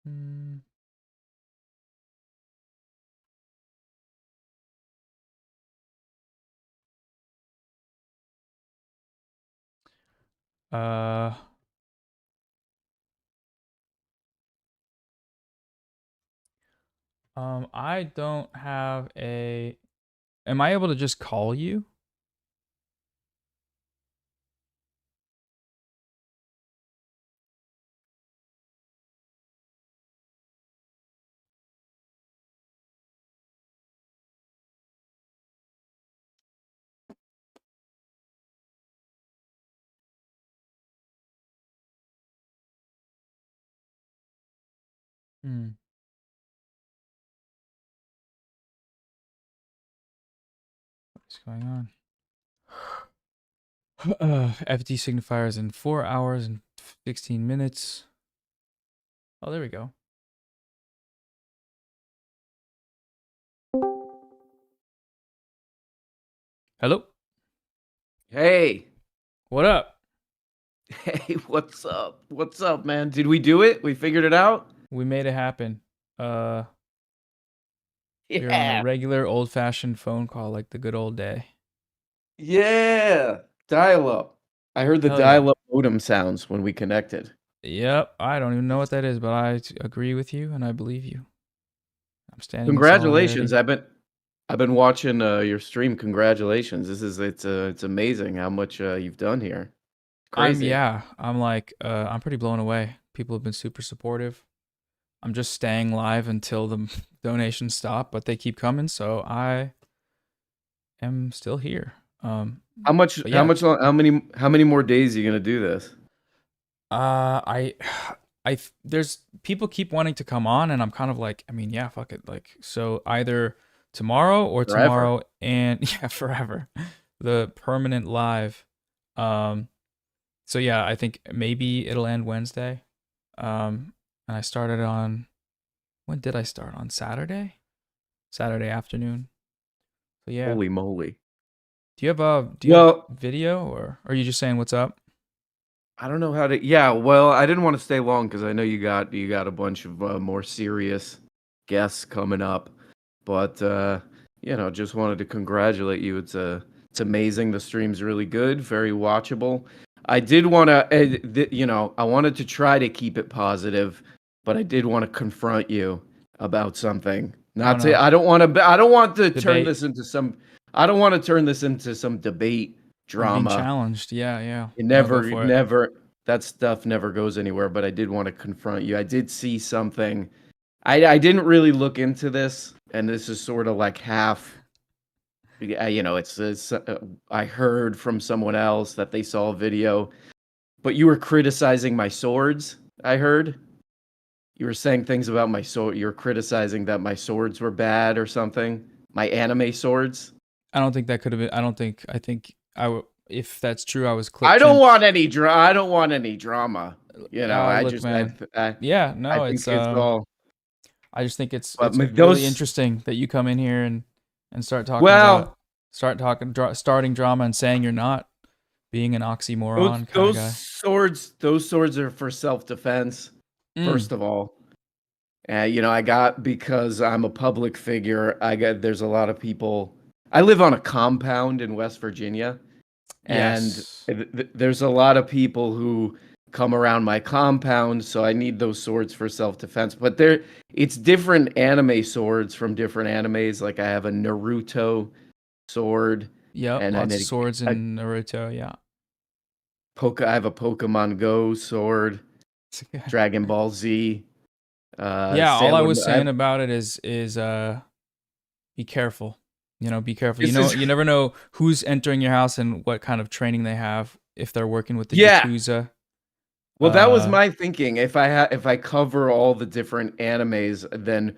Hmm. Uh. I don't have a. Am I able to just call you? What's going on? FD Signifier is in 4 hours and 16 minutes. Oh, there we go. Hello. Hey. What up? Hey, what's up? What's up, man? Did we do it? We figured it out? We made it happen. You're on a regular old-fashioned phone call like the good old day. Yeah. Dial-up. I heard the dial-up modem sounds when we connected. Yep. I don't even know what that is, but I agree with you and I believe you. I'm standing. Congratulations. I've been watching your stream. Congratulations. It's amazing how much you've done here. Crazy. I'm pretty blown away. People have been super supportive. I'm just staying live until the donations stop, but they keep coming, so I am still here. How many more days are you gonna do this? There's people keep wanting to come on, and I'm kind of like, I mean, yeah, fuck it. Like, so either tomorrow or Forever. tomorrow and yeah, forever. The permanent live. So yeah, I think maybe it'll end Wednesday. And I started on, when did I start? On Saturday? Saturday afternoon. So yeah. Holy moly. Do you have video, or are you just saying what's up? I don't know how to. Yeah, well, I didn't want to stay long because I know you got a bunch of more serious guests coming up, but just wanted to congratulate you. It's amazing. The stream's really good, very watchable. I did want to, I wanted to try to keep it positive, but I did want to confront you about something. I don't want to turn this into some. I don't want to turn this into some debate Or being drama. challenged. Yeah, yeah. It No, go never, for it. never, that stuff never goes anywhere. But I did want to confront you. I did see something. I didn't really look into this, and this is sort of like half. You know, it's I heard from someone else that they saw a video, but you were criticizing my swords. I heard you were saying things about my sword. You were criticizing that my swords were bad or something. My anime swords. I don't think that could have been. I think if that's true, I was clip I don't chimped. want any I don't want any drama. You know, I Look, just man. I Yeah, I no, think it's it's all. I just think it's But really those interesting that you come in here and start talking well, starting drama and saying you're not, being an oxymoron kind of those guy. those swords are for self defense. Mm, First of all, you know, I got because I'm a public figure. There's a lot of people. I live on a compound in West Virginia, and yes. there's a lot of people who come around my compound, so I need those swords for self-defense. But it's different anime swords from different animes. Like I have a Naruto sword, Yep. and Lots of a, swords a in Naruto. Yeah. I have a Pokemon Go sword, Dragon Ball Z, Yeah. All I Sailor was Moon. saying about it is be careful. Be careful. This is You never know who's entering your house and what kind of training they have if they're working with the yeah. Yakuza. Well, that was my thinking. If I cover all the different animes, then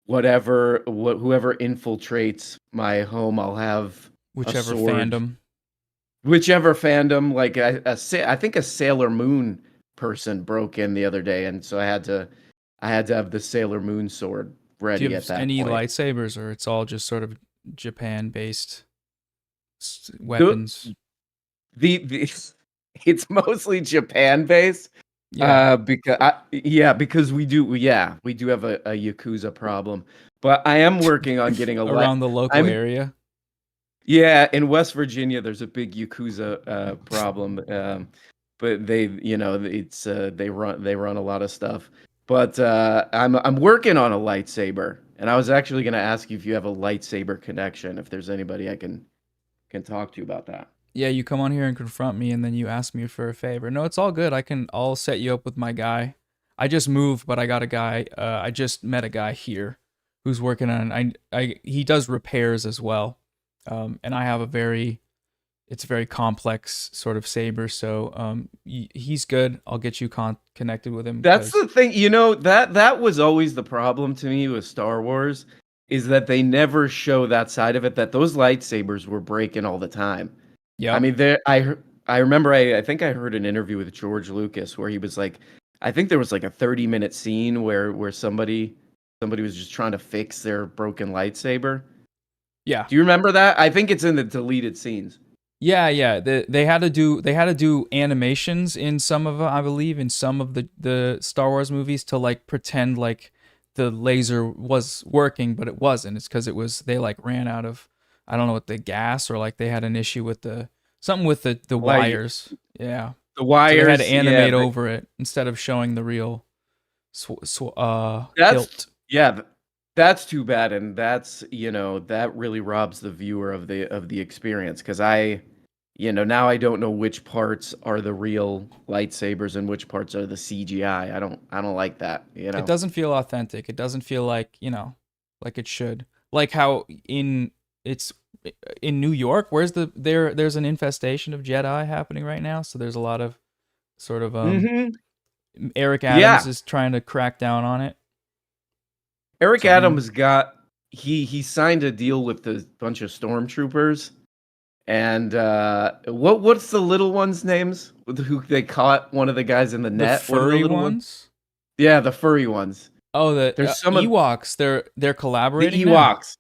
whoever infiltrates my home, I'll have a Whichever sword. fandom. Whichever fandom, like I think a Sailor Moon person broke in the other day, and so I had to have the Sailor Moon sword Do you ready at have that any point. lightsabers, or it's all just sort of Japan-based The, weapons? the it's mostly Japan based. Yeah, Because we do have a Yakuza problem. But I am working on getting a light. around the local I'm area. Yeah, in West Virginia there's a big Yakuza problem. But they run a lot of stuff. But I'm working on a lightsaber, and I was actually going to ask you if you have a lightsaber connection, if there's anybody I can talk to about that. Yeah, you come on here and confront me, and then you ask me for a favor. No, it's all good. I'll set you up with my guy. I just moved, but I got a guy. I just met a guy here who's working on. He does repairs as well, and I have it's a very complex sort of saber. So he's good. I'll get you connected with him. That's the thing, that was always the problem to me with Star Wars, is that they never show that side of it, that those lightsabers were breaking all the time. I Yep. mean, I remember I think I heard an interview with George Lucas where he was like, I think there was like a 30-minute scene where somebody was just trying to fix their broken lightsaber. Yeah. Do you remember that? I think it's in the deleted scenes. Yeah, yeah. They had to do animations in some of I believe in some of the Star Wars movies to like pretend like the laser was working, but it wasn't. It's because they like ran out of, I don't know what, the gas, or like they had an issue with something with the Like wires. Yeah. the So they had to wires, yeah, animate over it instead of showing the real that's hilt. yeah, that's too bad, and that really robs the viewer of the experience, because now I don't know which parts are the real lightsabers and which parts are the CGI. I don't like that, It doesn't feel authentic. It doesn't feel like, like it should. Like how it's in New York, there's an infestation of Jedi happening right now, so there's a lot of sort of Mhm. Eric Yeah. Adams is trying to crack down on it. Eric So I mean, Adams he signed a deal with a bunch of stormtroopers, and what's the little ones' names? Who they caught one of the guys in the the net? What are the furry little ones? ones? Yeah, the furry ones. Oh, the There's some of Ewoks, they're the collaborating now. Ewoks. The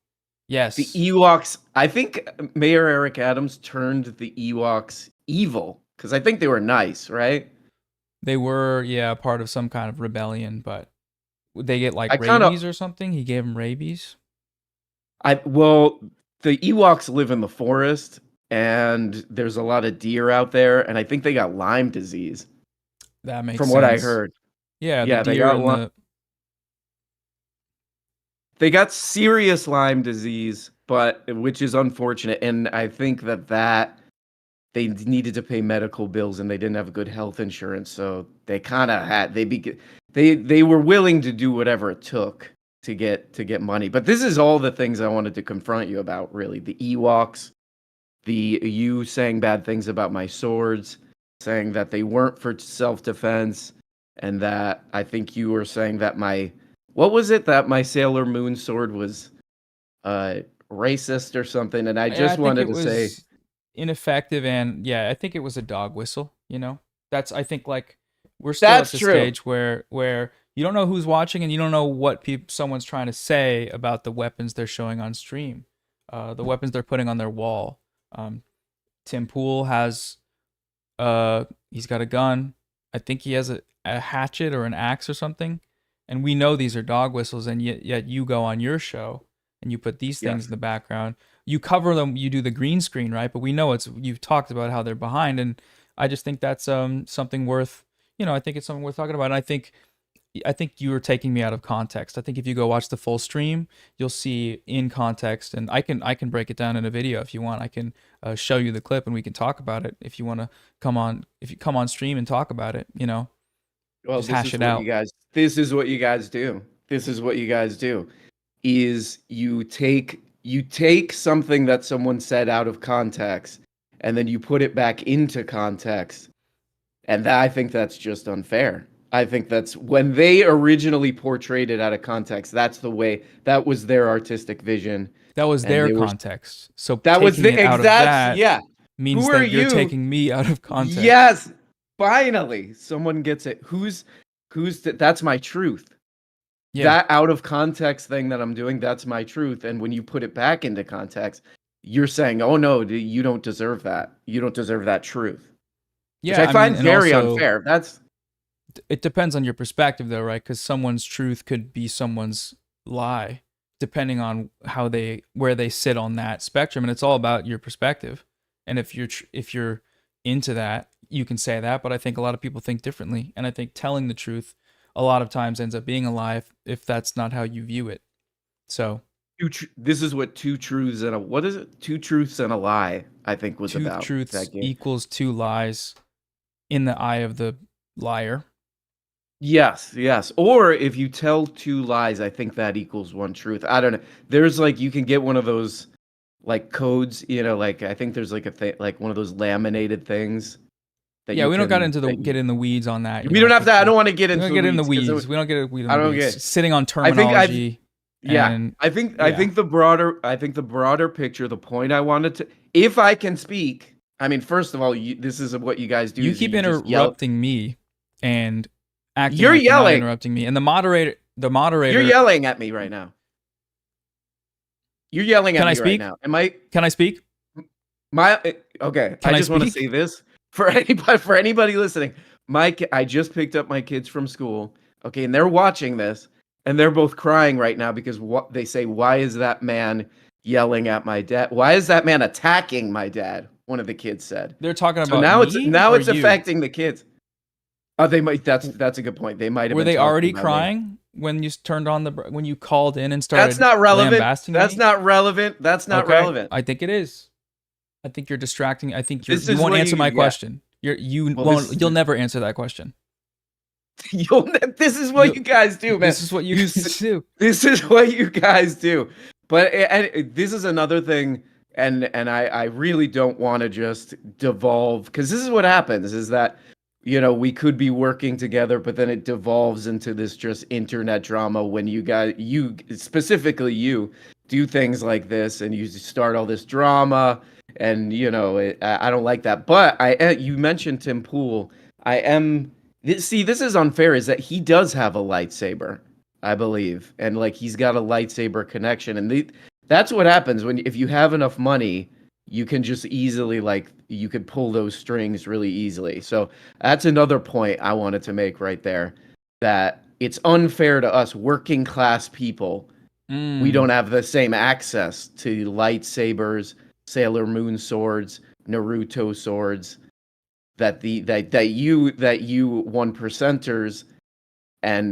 Yes. Ewoks. I think Mayor Eric Adams turned the Ewoks evil, because I think they were nice, right? They were, yeah, part of some kind of rebellion, but would they get like I kind of rabies or something? He gave them rabies. well, the Ewoks live in the forest, and there's a lot of deer out there, and I think they got Lyme disease, That makes from what I sense. heard. Yeah, the Yeah, deer and they got serious Lyme disease, but which is unfortunate, and I think that they needed to pay medical bills and they didn't have good health insurance, so they kind of had they were willing to do whatever it took to get money. But this is all the things I wanted to confront you about, really. The Ewoks, you saying bad things about my swords, saying that they weren't for self-defense, and that I think you were saying that what was it, that my Sailor Moon sword was racist or something, and I just wanted to say ineffective, and yeah, I think it was a dog whistle, you know. That's, I think, like, we're still at the stage where you don't know who's watching and you don't know what someone's trying to say about the weapons they're showing on stream, the weapons they're putting on their wall. Tim Pool has he's got a gun. I think he has a hatchet or an axe or something, and we know these are dog whistles, and yet you go on your show and you put these things in the background. You cover them, you do the green screen, right? But we know you've talked about how they're behind, and I just think that's something worth, I think it's something worth talking about. And I think you were taking me out of context. I think if you go watch the full stream, you'll see in context, and I can break it down in a video if you want. I can show you the clip and we can talk about it if you want to come on. If you come on stream and talk about it, well, just hash it out. This is what you guys do. This is what you guys do. Is you take something that someone said out of context, and then you put it back into context, and I think that's just unfair. I think that's when they originally portrayed it out of context. That was their artistic vision. That was their context. So that was the exact. Yeah, means that you're taking me out of context. Yes, finally, someone gets it. That's my truth. Yeah. That out of context thing that I'm doing, that's my truth. And when you put it back into context, you're saying, "Oh no, you don't deserve that. You don't deserve that truth." Yeah, which I find very unfair. It depends on your perspective, though, right? Because someone's truth could be someone's lie, depending on where they sit on that spectrum, and it's all about your perspective. And if you're into that, you can say that. But I think a lot of people think differently, and I think telling the truth a lot of times ends up being a lie if that's not how you view it. So this is what two truths and a lie, I think, was about. Two truths equals two lies in the eye of the liar. Yes. Or if you tell two lies, I think that equals one truth. I don't know. There's you can get one of those codes, I think there's a thing, one of those laminated things. Yeah, we don't get in the weeds on that. We don't have to. I don't want to get into. We don't get in the weeds. We don't get in the weeds. Sitting on terminology. I think the broader picture, the point I wanted to, if I can speak. I mean, first of all, this is what you guys do. You keep interrupting me and acting. You're yelling, interrupting me, and the moderator. You're yelling at me right now. You're yelling at me right now. Can I speak? Okay. I just want to say this. For anybody listening, I just picked up my kids from school, okay, and they're watching this, and they're both crying right now because they say, "Why is that man yelling at my dad? Why is that man attacking my dad?" One of the kids said. They're talking about now it's affecting the kids. Oh, they might. That's a good point. They might have. Were they already crying when you turned on when you called in and started? That's not relevant. That's not relevant. That's not relevant. I think it is. I think you're distracting. I think you won't answer my question. You'll never answer that question. This is what you guys do, man. This is what you do. This is what you guys do. But this is another thing, and I really don't want to just devolve, because this is what happens, is that we could be working together, but then it devolves into this just internet drama when you specifically do things like this, and you start all this drama. And I don't like that. But you mentioned Tim Pool. This is unfair. Is that he does have a lightsaber, I believe, and he's got a lightsaber connection. And that's what happens if you have enough money, you can just easily you could pull those strings really easily. So that's another point I wanted to make right there, that it's unfair to us working class people. We don't have the same access to lightsabers, Sailor Moon swords, Naruto swords, that you 1%ers and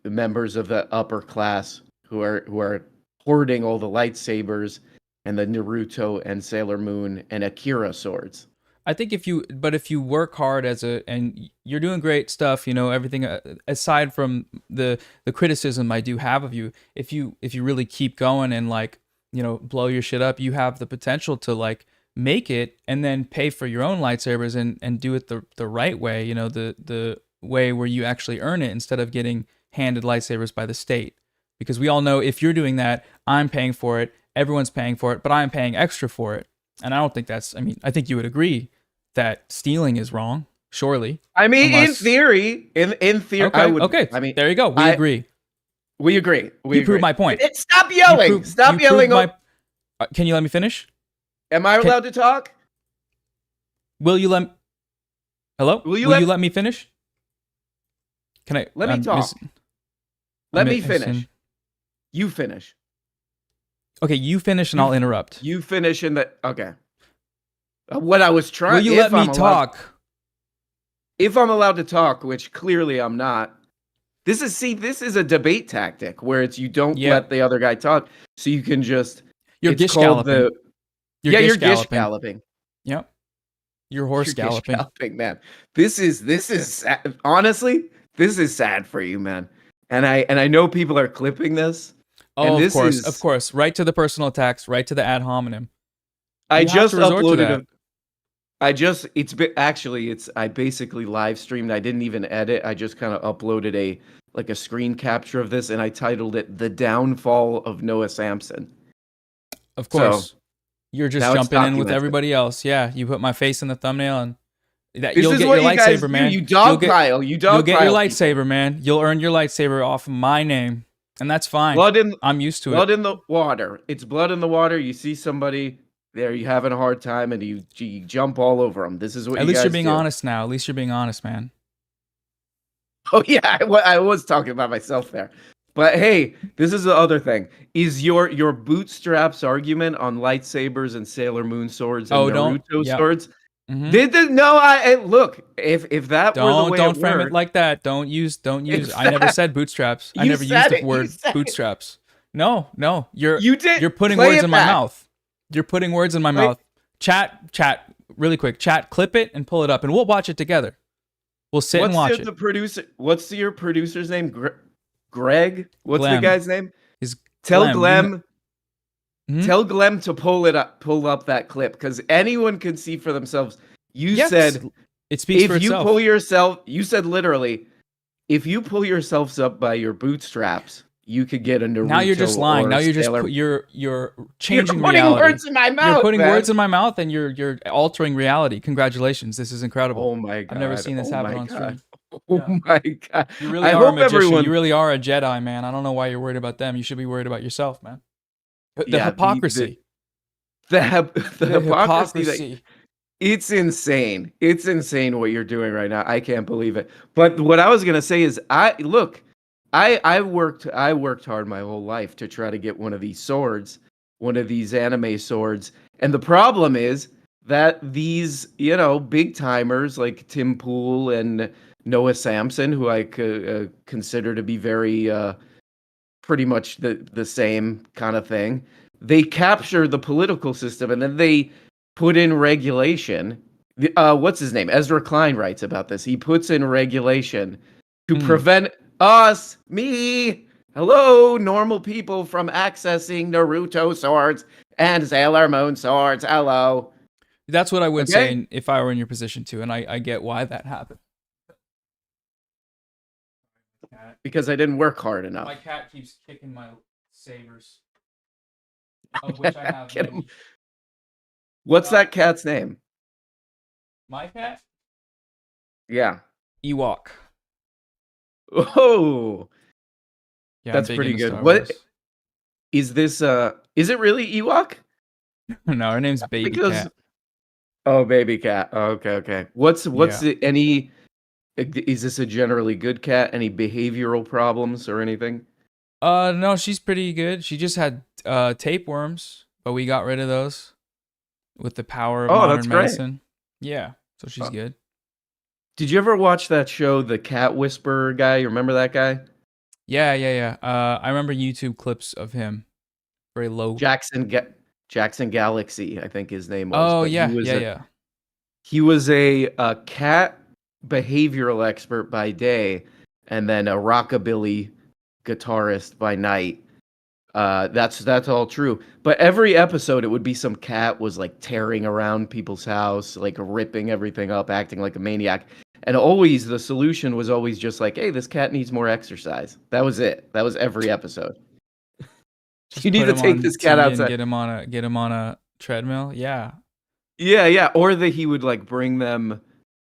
members of the upper class who are hoarding all the lightsabers and the Naruto and Sailor Moon and Akira swords. I think if you work hard and you're doing great stuff, everything aside from the criticism I do have of you, if you really keep going and like, blow your shit up, you have the potential to like make it and then pay for your own lightsabers and do it the right way, the way where you actually earn it instead of getting handed lightsabers by the state. Because we all know if you're doing that, I'm paying for it, everyone's paying for it, but I'm paying extra for it. And I don't think I think you would agree that stealing is wrong, surely. I mean, in Unless- theory, in theory, Okay, I would. okay. I mean, there you go. We agree. we agree. We You agree. prove my point. Stop yelling! Stop you proved yelling! Can you let me finish? Am I allowed to talk? Will you let? Hello. Will you you let- let me finish? Can I? Let me talk. Let me finish. You finish. Okay, you finish and I'll interrupt. You finish in the okay. What I was trying. Will you let me talk? If I'm allowed to talk, which clearly I'm not. This is a debate tactic where it's you don't let the other guy talk, so you can just. You're it's gish called galloping. You're gish galloping. Yep. You're horse You're galloping. gish galloping, man. This is sad. Honestly, this is sad for you, man. And I know people are clipping this. Oh, and of course. Right to the personal attacks, right to the ad hominem. I just uploaded I basically live streamed. I didn't even edit. I just kind of uploaded a screen capture of this, and I titled it "The Downfall of Noah Samson." Of course. So, you're just now it's jumping in with documented. everybody else. Yeah, you put my face in the thumbnail and This you'll is get what your you guys lightsaber, do. man. You dogpile. You'll get your lightsaber, man. You'll earn your lightsaber off of my name, and that's fine. I'm used to it. Blood in the water. It's blood in the water. You see somebody there, you having a hard time, and you jump all over them. This is what At you least guys you're being do. honest now. At least you're being honest, man. Oh yeah, I was talking about myself there. But hey, this is the other thing. Is your bootstraps argument on lightsabers and Sailor Moon swords and Naruto swords? Mhm. Look, if that were the way Don't frame worked, it like that. Don't use. I never said bootstraps. I You never used said the it, word you said it. bootstraps. No. You did. You're putting Play words it in my back. mouth. You're putting words in my mouth. Chat, really quick. Chat, clip it and pull it up, and we'll watch it together. We'll sit and watch it. What's your producer's name? Greg? What's the Glem. guy's name? Is Tell Glem. Glem. Tell Glem to pull up that clip, because anyone can see for themselves. You Yes, said it speaks for if you itself. pull yourself, you said literally, if you pull yourselves up by your bootstraps, you could get a Naruto. Now you're just lying. or Now you're Sailor- you're changing You're putting reality. words in my mouth. You're putting man. words in my mouth, and you're altering reality. Congratulations, this is incredible. Oh my god! I've never seen this happen my on stream. Oh my god! You really I are a hope magician. everyone. You really are a Jedi, man. I don't know why you're worried about them. You should be worried about yourself, man. The Yeah, hypocrisy. The hypocrisy. hypocrisy. It's insane. It's insane what you're doing right now. I can't believe it. But what I was gonna say is, I worked hard my whole life to try to get one of these swords, one of these anime swords, and the problem is that these big timers like Tim Pool and Noah Samson, who I consider to be very pretty much the same kind of thing, they capture the political system and then they put in regulation. What's his name? Ezra Klein writes about this. He puts in regulation to prevent hello, normal people, from accessing Naruto swords and Sailor Moon swords. Hello. That's what I would say if I were in your position too, and I get why that happened. Because I didn't work hard enough. My cat keeps kicking my sabers, of which I have Get him. many. What's that cat's name? My cat? Yeah. Ewok. Oh, Yeah, that's I'm big pretty into good. Star What Wars. is this? Is it really Ewok? No, her name's Baby Cat. Oh, baby cat. Oh, okay. What's Yeah. is this a generally good cat? Any behavioral problems or anything? No, she's pretty good. She just had tapeworms, but we got rid of those with the power of modern that's great. medicine. Yeah, so she's good. Did you ever watch that show, The Cat Whisperer guy? You remember that guy? Yeah. I remember YouTube clips of him. Very low. Jackson Galaxy, I think his name was. Oh but yeah, he was yeah. He was a cat behavioral expert by day, and then a rockabilly guitarist by night. That's all true. But every episode, it would be some cat was like tearing around people's house, like ripping everything up, acting like a maniac. And always the solution was always just like, hey, this cat needs more exercise. That was it. That was every episode. Just You need put to him take on this cat T and outside. get him on a treadmill. Yeah. Yeah. Or that he would like bring them,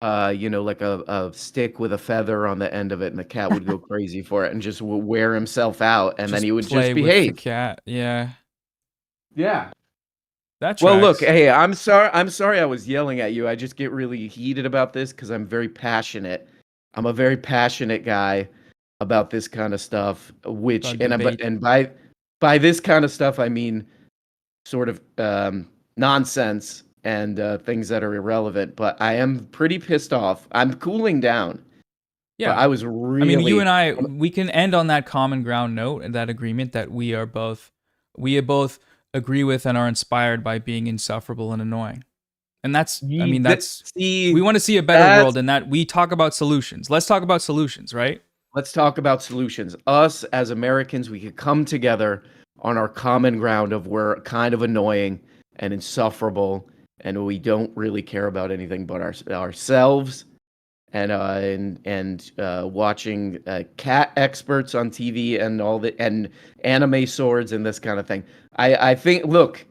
like a stick with a feather on the end of it, and the cat would go crazy for it and just wear himself out, and then Just he would play just with the behave. cat. Yeah. Yeah. That Well, look, tracks. hey, I'm sorry I was yelling at you. I just get really heated about this because I'm very passionate. I'm a very passionate guy about this kind of stuff, which About debate. and by this kind of stuff I mean sort of nonsense and things that are irrelevant, but I am pretty pissed off. I'm cooling down, but Yeah. I was I mean, you really and I, we can end on that common ground note and that agreement that we both agree with and are inspired by being insufferable and annoying. And that's, I mean, see, we want to see a better that's world, and that we talk about solutions. Let's talk about solutions, right? let's talk about solutions. Us as Americans, we could come together on our common ground of we're kind of annoying and insufferable, and we don't really care about anything but ourselves. And watching cat experts on TV and all the and anime swords and this kind of thing. I think, look,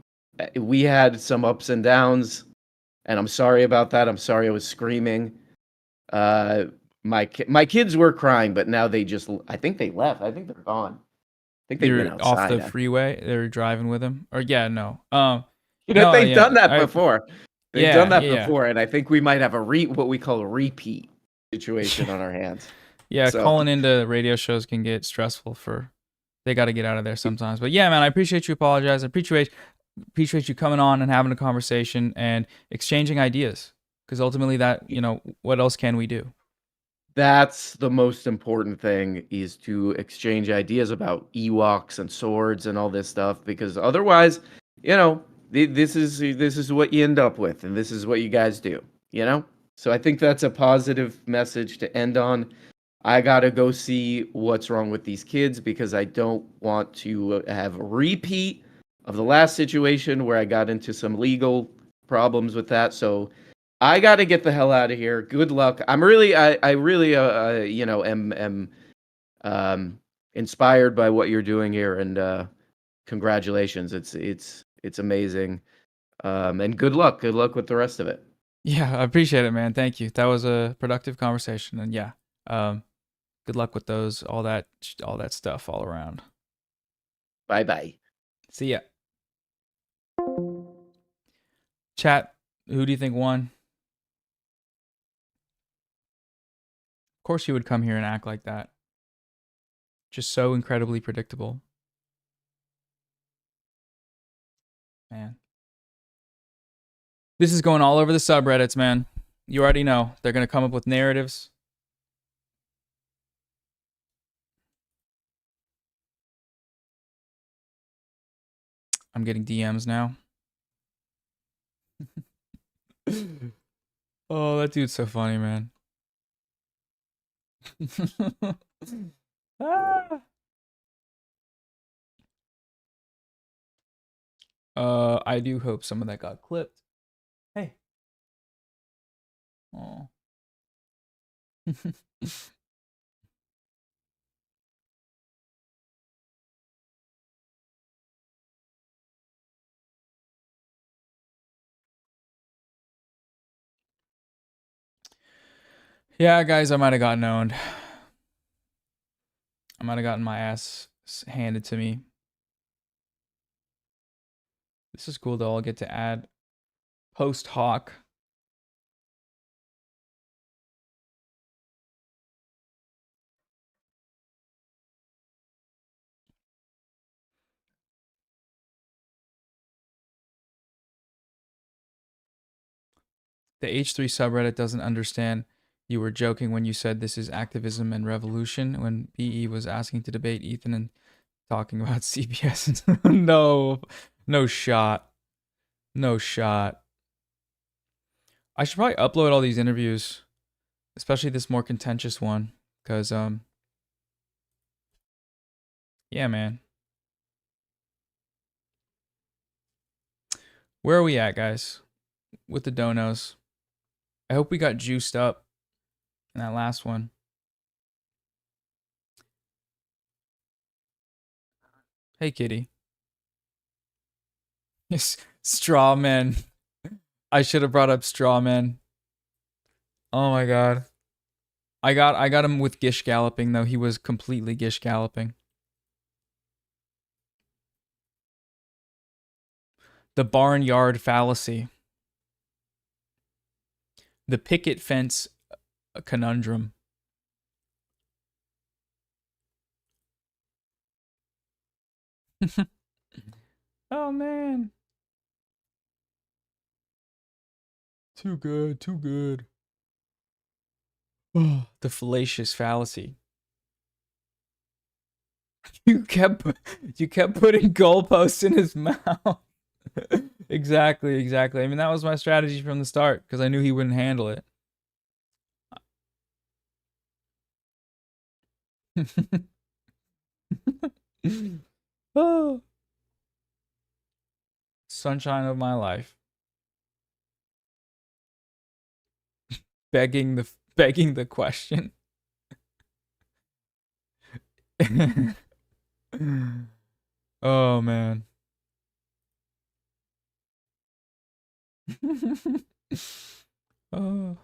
we had some ups and downs, and I'm sorry about that. I'm sorry I was screaming. My kids were crying, but now I think they left. I think they're gone. I think they went You're off the outside. freeway. They're driving with him, or yeah, no. No, They've done yeah, that before. They've done that yeah. before, and I think we might have what we call a repeat situation on our hands. Yeah, So calling into radio shows can get stressful they got to get out of there sometimes. But yeah, man, I appreciate you apologizing. Appreciate you coming on and having a conversation and exchanging ideas, because ultimately that, what else can we do? that's the most important thing, is to exchange ideas about Ewoks and swords and all this stuff, because otherwise, this is what you end up with, and this is what you guys do, So I think that's a positive message to end on. I gotta go see what's wrong with these kids, because I don't want to have a repeat of the last situation where I got into some legal problems with that. So I got to get the hell out of here. Good luck. I really, am inspired by what you're doing here, and congratulations. It's amazing. And good luck. Good luck with the rest of it. Yeah, I appreciate it, man. Thank you. That was a productive conversation, and yeah, good luck with all that stuff all around. Bye bye. See ya. Chat, who do you think won? Of course you would come here and act like that. Just so incredibly predictable. Man. This is going all over the subreddits, man. You already know. They're going to come up with narratives. I'm getting DMs now. Oh, that dude's so funny, man. Ah. I do hope some of that got clipped. Hey. Oh. Yeah, guys, I might have gotten owned. I might have gotten my ass handed to me. This is cool though. I'll get to add post hoc. The H3 subreddit doesn't understand. You were joking when you said this is activism and revolution, when BE was asking to debate Ethan and talking about CBS. No shot. No shot. I should probably upload all these interviews, especially this more contentious one, because yeah, man. Where are we at, guys? With the donos. I hope we got juiced up in that last one. Hey, kitty. Yes, Strawman. I should have brought up Strawman. Oh my god. I got him with Gish Galloping, though. He was completely Gish Galloping. The barnyard fallacy. The picket fence conundrum. Oh man. Too good, too good. The fallacious fallacy. You kept putting goalposts in his mouth. Exactly. I mean, that was my strategy from the start because I knew he wouldn't handle it. Oh. Sunshine of my life. Begging the question. Oh man. Oh.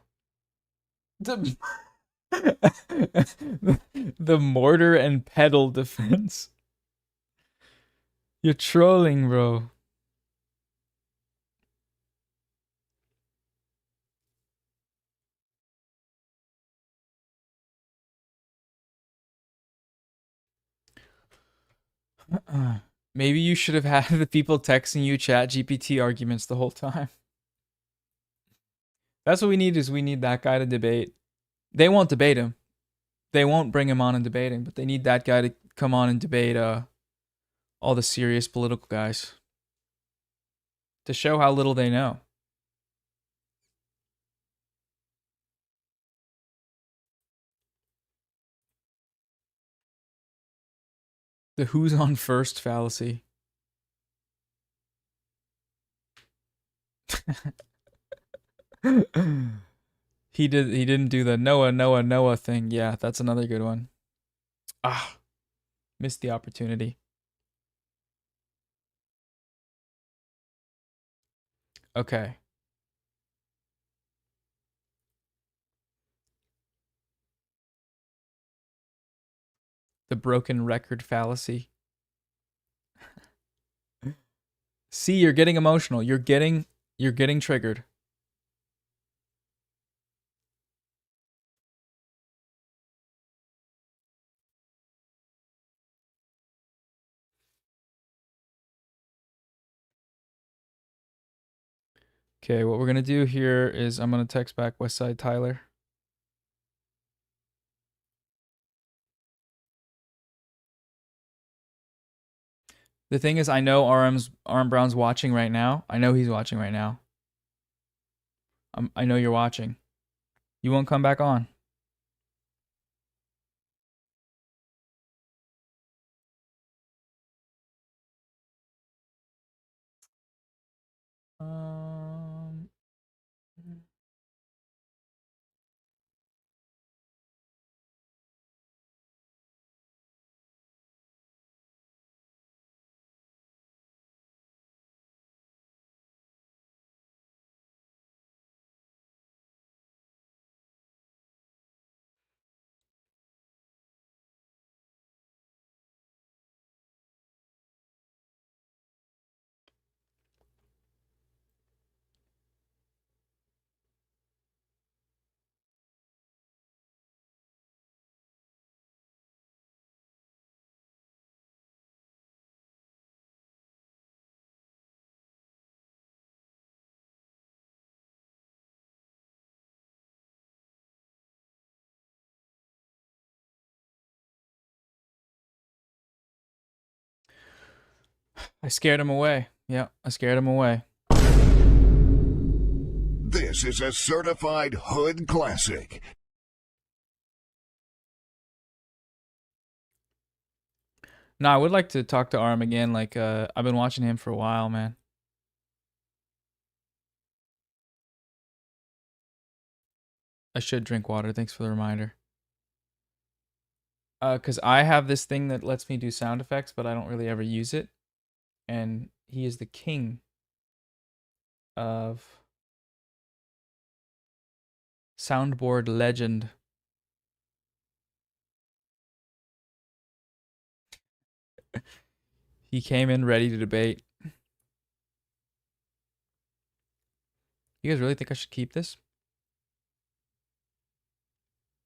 The mortar and pedal defense. You're trolling, bro. Maybe you should have had the people texting you chat GPT arguments the whole time. That's what we need is we need that guy to debate. They won't debate him. They won't bring him on and debating, but they need that guy to come on and debate all the serious political guys to show how little they know. The who's on first fallacy. He didn't do the Noah thing. Yeah, that's another good one. Ah, missed the opportunity. Okay. The broken record fallacy. See, you're getting emotional. You're getting triggered. Okay, what we're gonna do here is I'm gonna text back Westside Tyler. The thing is, I know RM Brown's watching right now. I know he's watching right now. I know you're watching. You won't come back on. I scared him away. Yeah, I scared him away. This This is a certified hood classic. No, I would like to talk to Arm again. Like, I've been watching him for a while, man. I should drink water. Thanks for the reminder. Because I have this thing that lets me do sound effects, but I don't really ever use it. And he is the king of soundboard legend. He came in ready to debate. You guys really think I should keep this?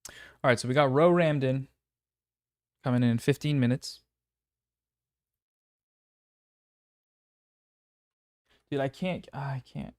All right, so we got Ro Ramdin coming in 15 minutes. Dude, I can't. I can't.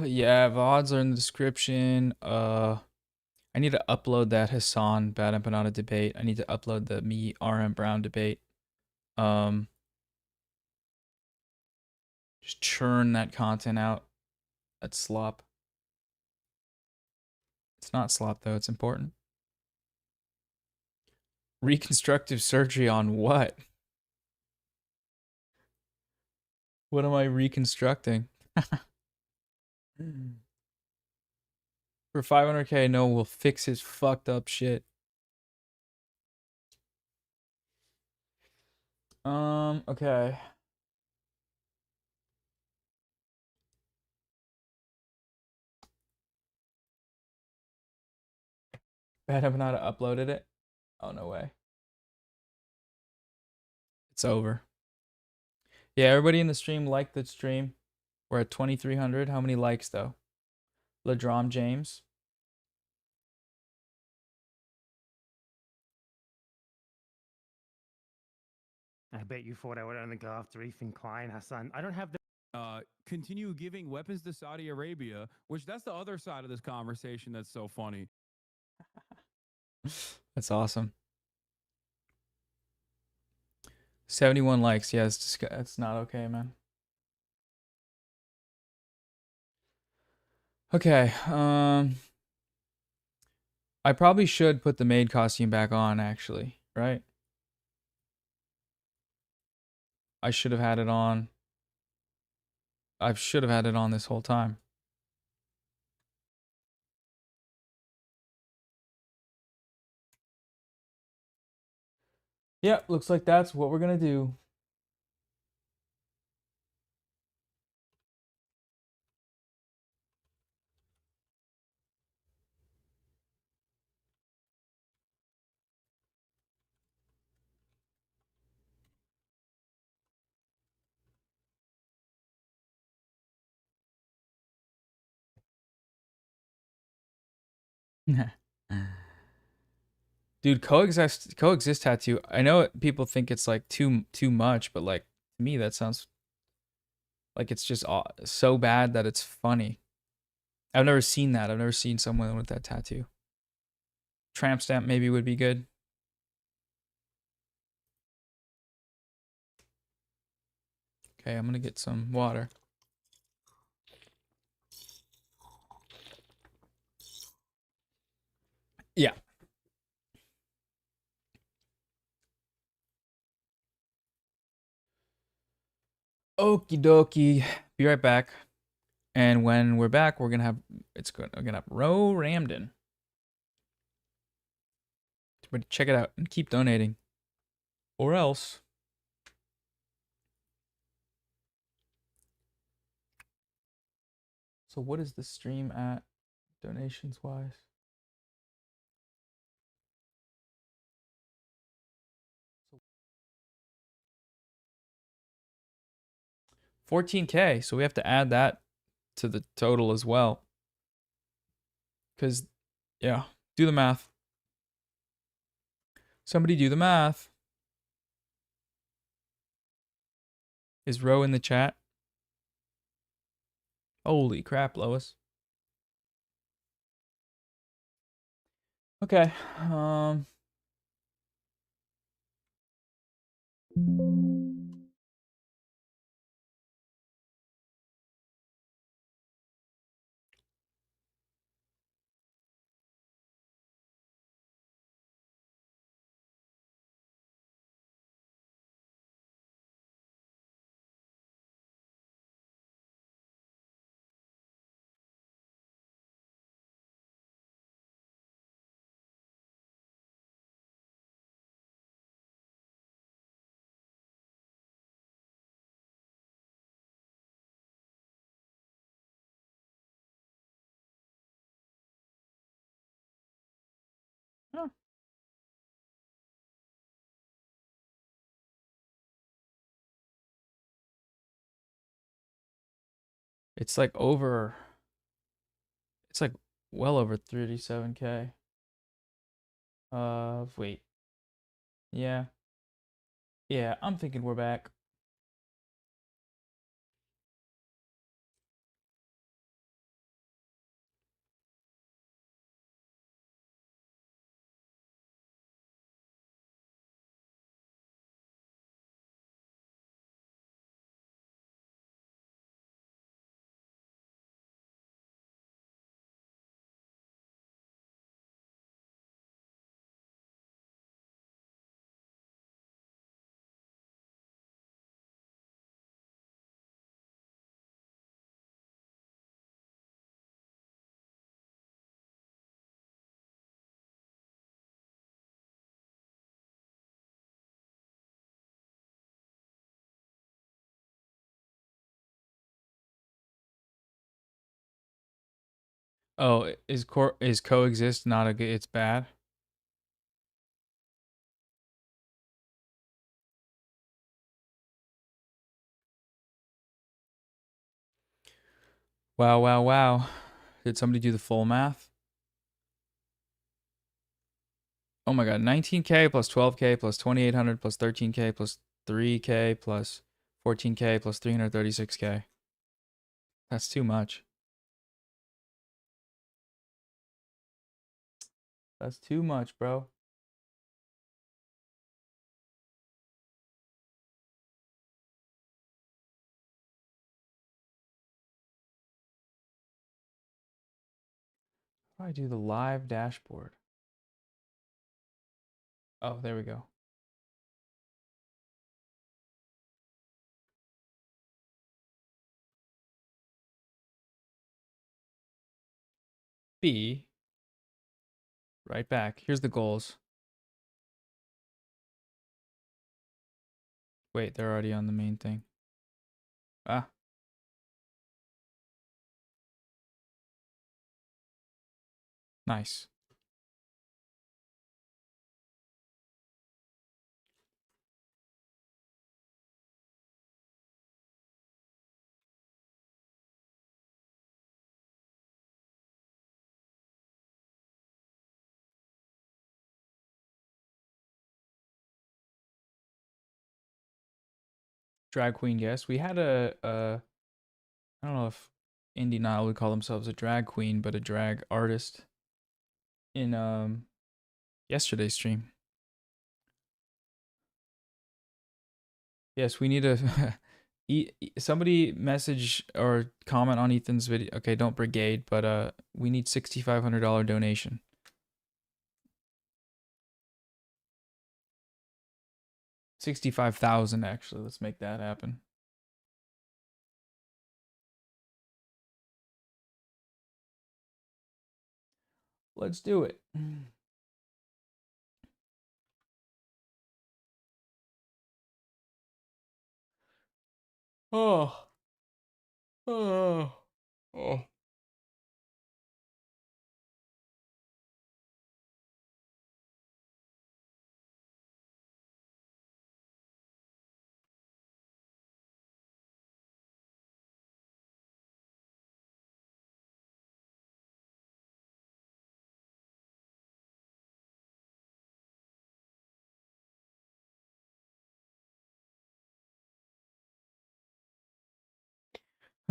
Yeah, VODs are in the description. I need to upload that Hasan BadEmpanada debate. I need to upload the me RM Brown debate. Just churn that content out. That's slop. It's not slop though, it's important. Reconstructive surgery on what? What am I reconstructing? For 500k, no, we'll fix his fucked up shit. Okay. BadEmpanada uploaded it. Oh, no way. It's over. Yeah, everybody in the stream liked the stream. We're at 2,300. How many likes, though? Ladrom James. I bet you thought I would only go after Ethan Klein, Hassan. I don't have the continue giving weapons to Saudi Arabia, which that's the other side of this conversation that's so funny. That's awesome. 71 likes. Yeah, it's not okay, man. Okay. I probably should put the maid costume back on, actually, right? I should have had it on. I should have had it on this whole time. Yep, looks like that's what we're gonna do. Dude, coexist tattoo. I know people think it's like too much, but like to me that sounds like it's just so bad that it's funny. I've never seen that. I've never seen someone with that tattoo. Tramp stamp maybe would be good. Okay, I'm gonna get some water. Yeah. Okie dokie. Be right back. And when we're back, we're gonna have Ramdin. Everybody check it out and keep donating. Or else. So what is the stream at donations wise? $14K. So we have to add that to the total as well. Because, yeah, do the math. Somebody do the math. Is Ro in the chat? Holy crap, Lois. Okay. 'Huh. It's like over. It's like well over 37K. Wait. Yeah. Yeah, I'm thinking we're back. Oh, is coexist not a good? It's bad. Wow, wow, wow. Did somebody do the full math? Oh my god, 19K plus 12K plus 2800 plus 13K plus 3K plus 14K plus 336K. That's too much. That's too much, bro. How do I do the live dashboard? Oh, there we go. B. Right back. Here's the goals. Wait, they're already on the main thing. Ah. Nice. Drag queen guest. We had I don't know if Indie Nile would call themselves a drag queen, but a drag artist in yesterday's stream. Yes, we need a somebody message or comment on Ethan's video. Okay, don't brigade, but we need $6,500 donation. 65,000 actually. Let's make that happen. Let's do it. Oh. Oh. Oh.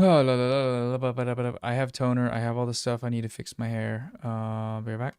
Oh, I have toner. I have all the stuff I need to fix my hair. Be right back.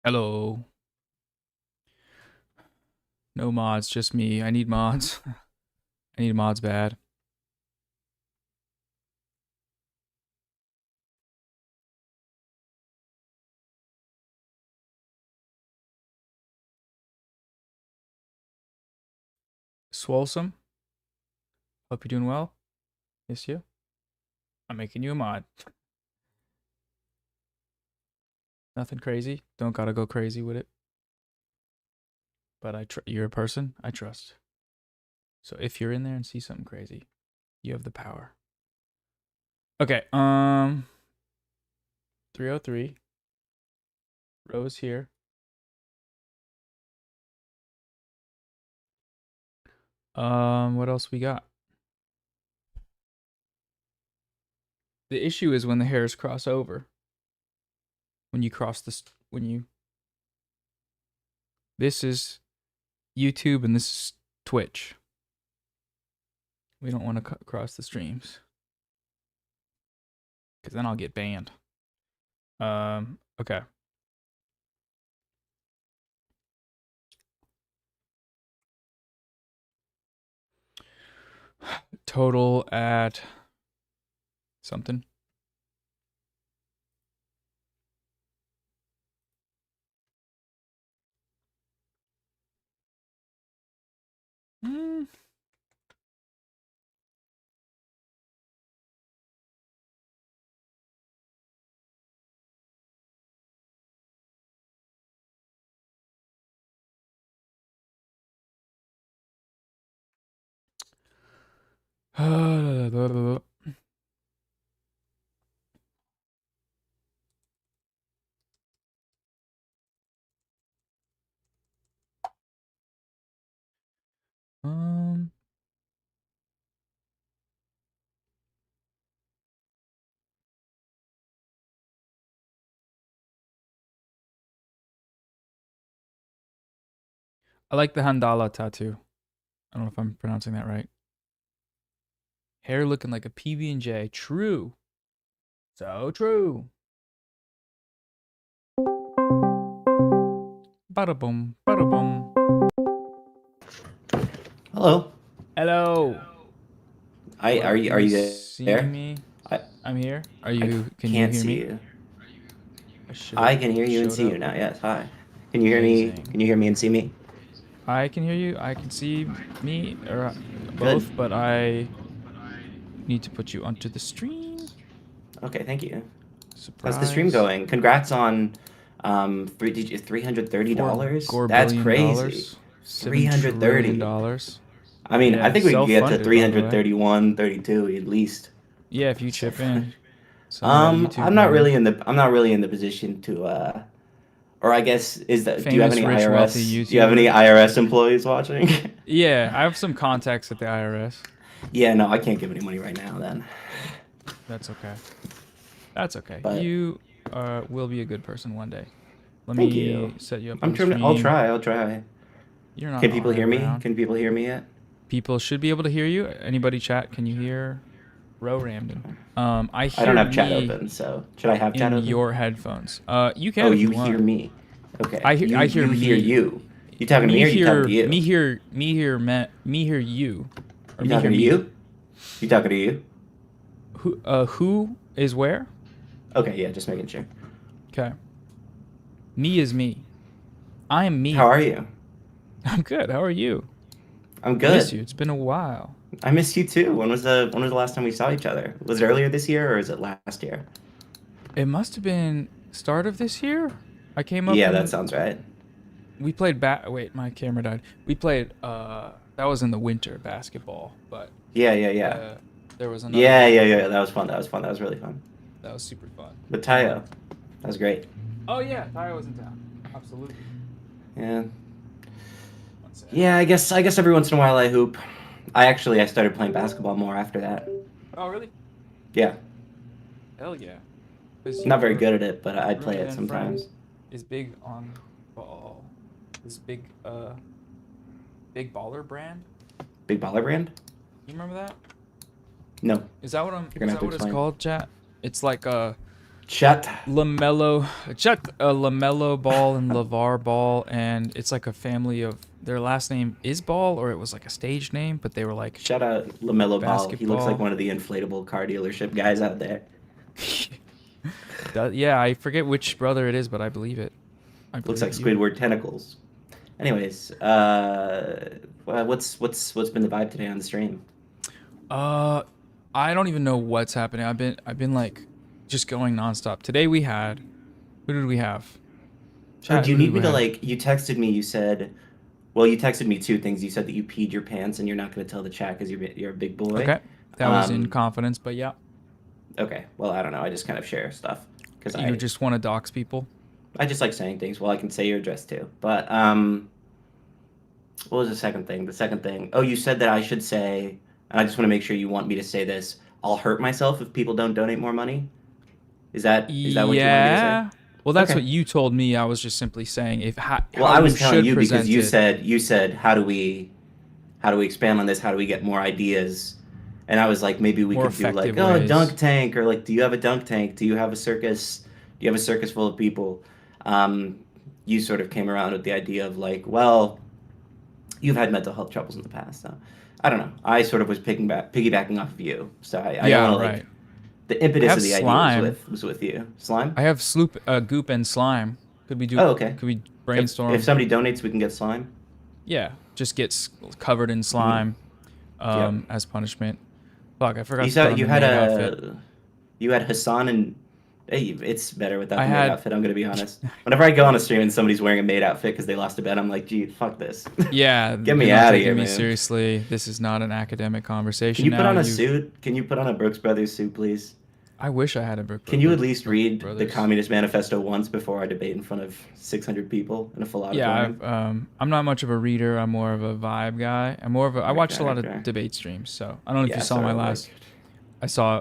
Hello. No mods, just me. I need mods. I need mods bad. Swolesome. Hope you're doing well. Yes, you. I'm making you a mod. Nothing crazy. Don't gotta go crazy with it. But you're a person I trust. So if you're in there and see something crazy, you have the power. Okay, 303. Rose here. What else we got? The issue is when the hairs cross over. When you cross this, this is YouTube and this is Twitch. We don't want to cross the streams. Because then I'll get banned. Okay. Total at something. I like the Handala tattoo. I don't know if I'm pronouncing that right. Hair looking like a PB&J. True. So true. Bada boom, bada boom. Hello. Hello. Are you there? Me? I'm here. Are you? Can you can't hear see me? you. I can hear you and see you now. Yes. Hi. Can you hear me? Amazing. Can you hear me and see me? I can hear you. I can see me or both, but I need to put you onto the stream. Okay. Thank you. Surprise. How's the stream going? Congrats on $330. That's crazy. $330. I mean, Yeah, I think we can get to self-funded, by the way. 331, 32 at least. Yeah, if you chip in. Some of that YouTube I'm not money. really in the position to or I guess do you have Famous, any rich, wealthy IRS? Do you have any YouTuber. IRS employees watching? Yeah, I have some contacts at the IRS. Yeah, no, I can't give any money right now then. That's okay. That's okay. But You will be a good person one day. Let thank me you. set you up I'm on the trying. stream. I'll try. I'll try. You're not Can people on hear me? around. Can people hear me yet? People should be able to hear you. Anybody chat? Can you hear Ramdin? I I don't hear have chat me open, so should I have chat in open? your headphones. You can Oh, if you you want. hear me. Okay. I hear you hear me. you. You talking to me or you talking to you? Me hear you. Or You me hear talking to me. you? You talking to you? Who is where? Okay, yeah, just making sure. Okay. Me is me. I am me. How are you? I'm good. How are you? I'm I good. miss you. It's been a while. I missed you too. When was the last time we saw each other? Was it earlier this year or is it last year? It must have been start of this year. I came up. Yeah, that sounds right. We played wait, my camera died. We played that was in the winter basketball, but Yeah. there was another Yeah. That was fun. That was really fun. that was super fun. With Tayo. That was great. Oh yeah, Tyra was in town. Absolutely. Yeah. One sec. Yeah, I guess every once in a while I hoop. I started playing basketball more after that. Oh really? Yeah. Hell yeah. 'Cause Not very your good at it, but I'd play roommate it and friend sometimes. Is big on ball. This big baller brand. Big baller brand? You remember that? No. Is that what You're is gonna have that to what it's explain. called, chat? It's like a Chat. LaMelo ball and LeVar ball, and it's like a family of their last name is Ball, or it was like a stage name, but they were like Shout out LaMelo Ball. He looks Basketball. like one of the inflatable car dealership guys out there. yeah, I forget which brother it is, but I believe it. Looks like you. Squidward tentacles. Anyways, what's been the vibe today on the stream? I don't even know what's happening. I've been like just going nonstop. Today we had, who did we have? Oh, Chat, do you who did need me we to have? like? You texted me. You said, well, you texted me two things. You said that you peed your pants and you're not going to tell the chat because you're a big boy. Okay, that was in Um, confidence, but yeah, Okay. Well, I don't know. I just kind of share stuff because you just want to dox people. I just like saying things. Well, I can say your address too. But what was the second thing? The second thing. Oh, you said that I should say. And I just want to make sure you want me to say this. I'll hurt myself if people don't donate more money. Is that what you want me to Yeah. say? Well, that's Okay. what you told me. I was just simply saying Well, I was you telling should you because present it. you said how do we expand on this? How do we get more ideas? And I was like, maybe we More could do like, effective oh, a ways. dunk tank, or like, do you have a dunk tank? Do you have a circus? Do you have a circus full of people? You sort of came around with the idea of like, well, you've had mental health troubles in the past, so I don't know. I sort of was piggybacking off of you, so I Yeah, don't know, like right. the impetus have of the slime. idea was with you. Slime. I have goop and slime. Could we do? Oh, okay. Could we brainstorm? If somebody donates, we can get slime. Yeah, just get covered in slime, as punishment. Fuck, I forgot. You to put said on you the had maid outfit. you had Hasan and hey, it's better without I the maid had- outfit. I'm gonna be honest. Whenever I go on a stream and somebody's wearing a maid outfit because they lost a bet, I'm like, gee, fuck this. Yeah, Get me you're not outta taking here, me man. seriously. This is not an academic conversation. Can you put now. on a suit? Can you put on a Brooks Brothers suit, please? I wish I had a book. Can you at least read the Brothers. Communist Manifesto once before I debate in front of 600 people in a full Yeah, auditorium? I'm not much of a reader. I'm more of a vibe guy. I watched a lot Okay. of debate streams, so I don't know if Yeah, you saw sort my of like- last.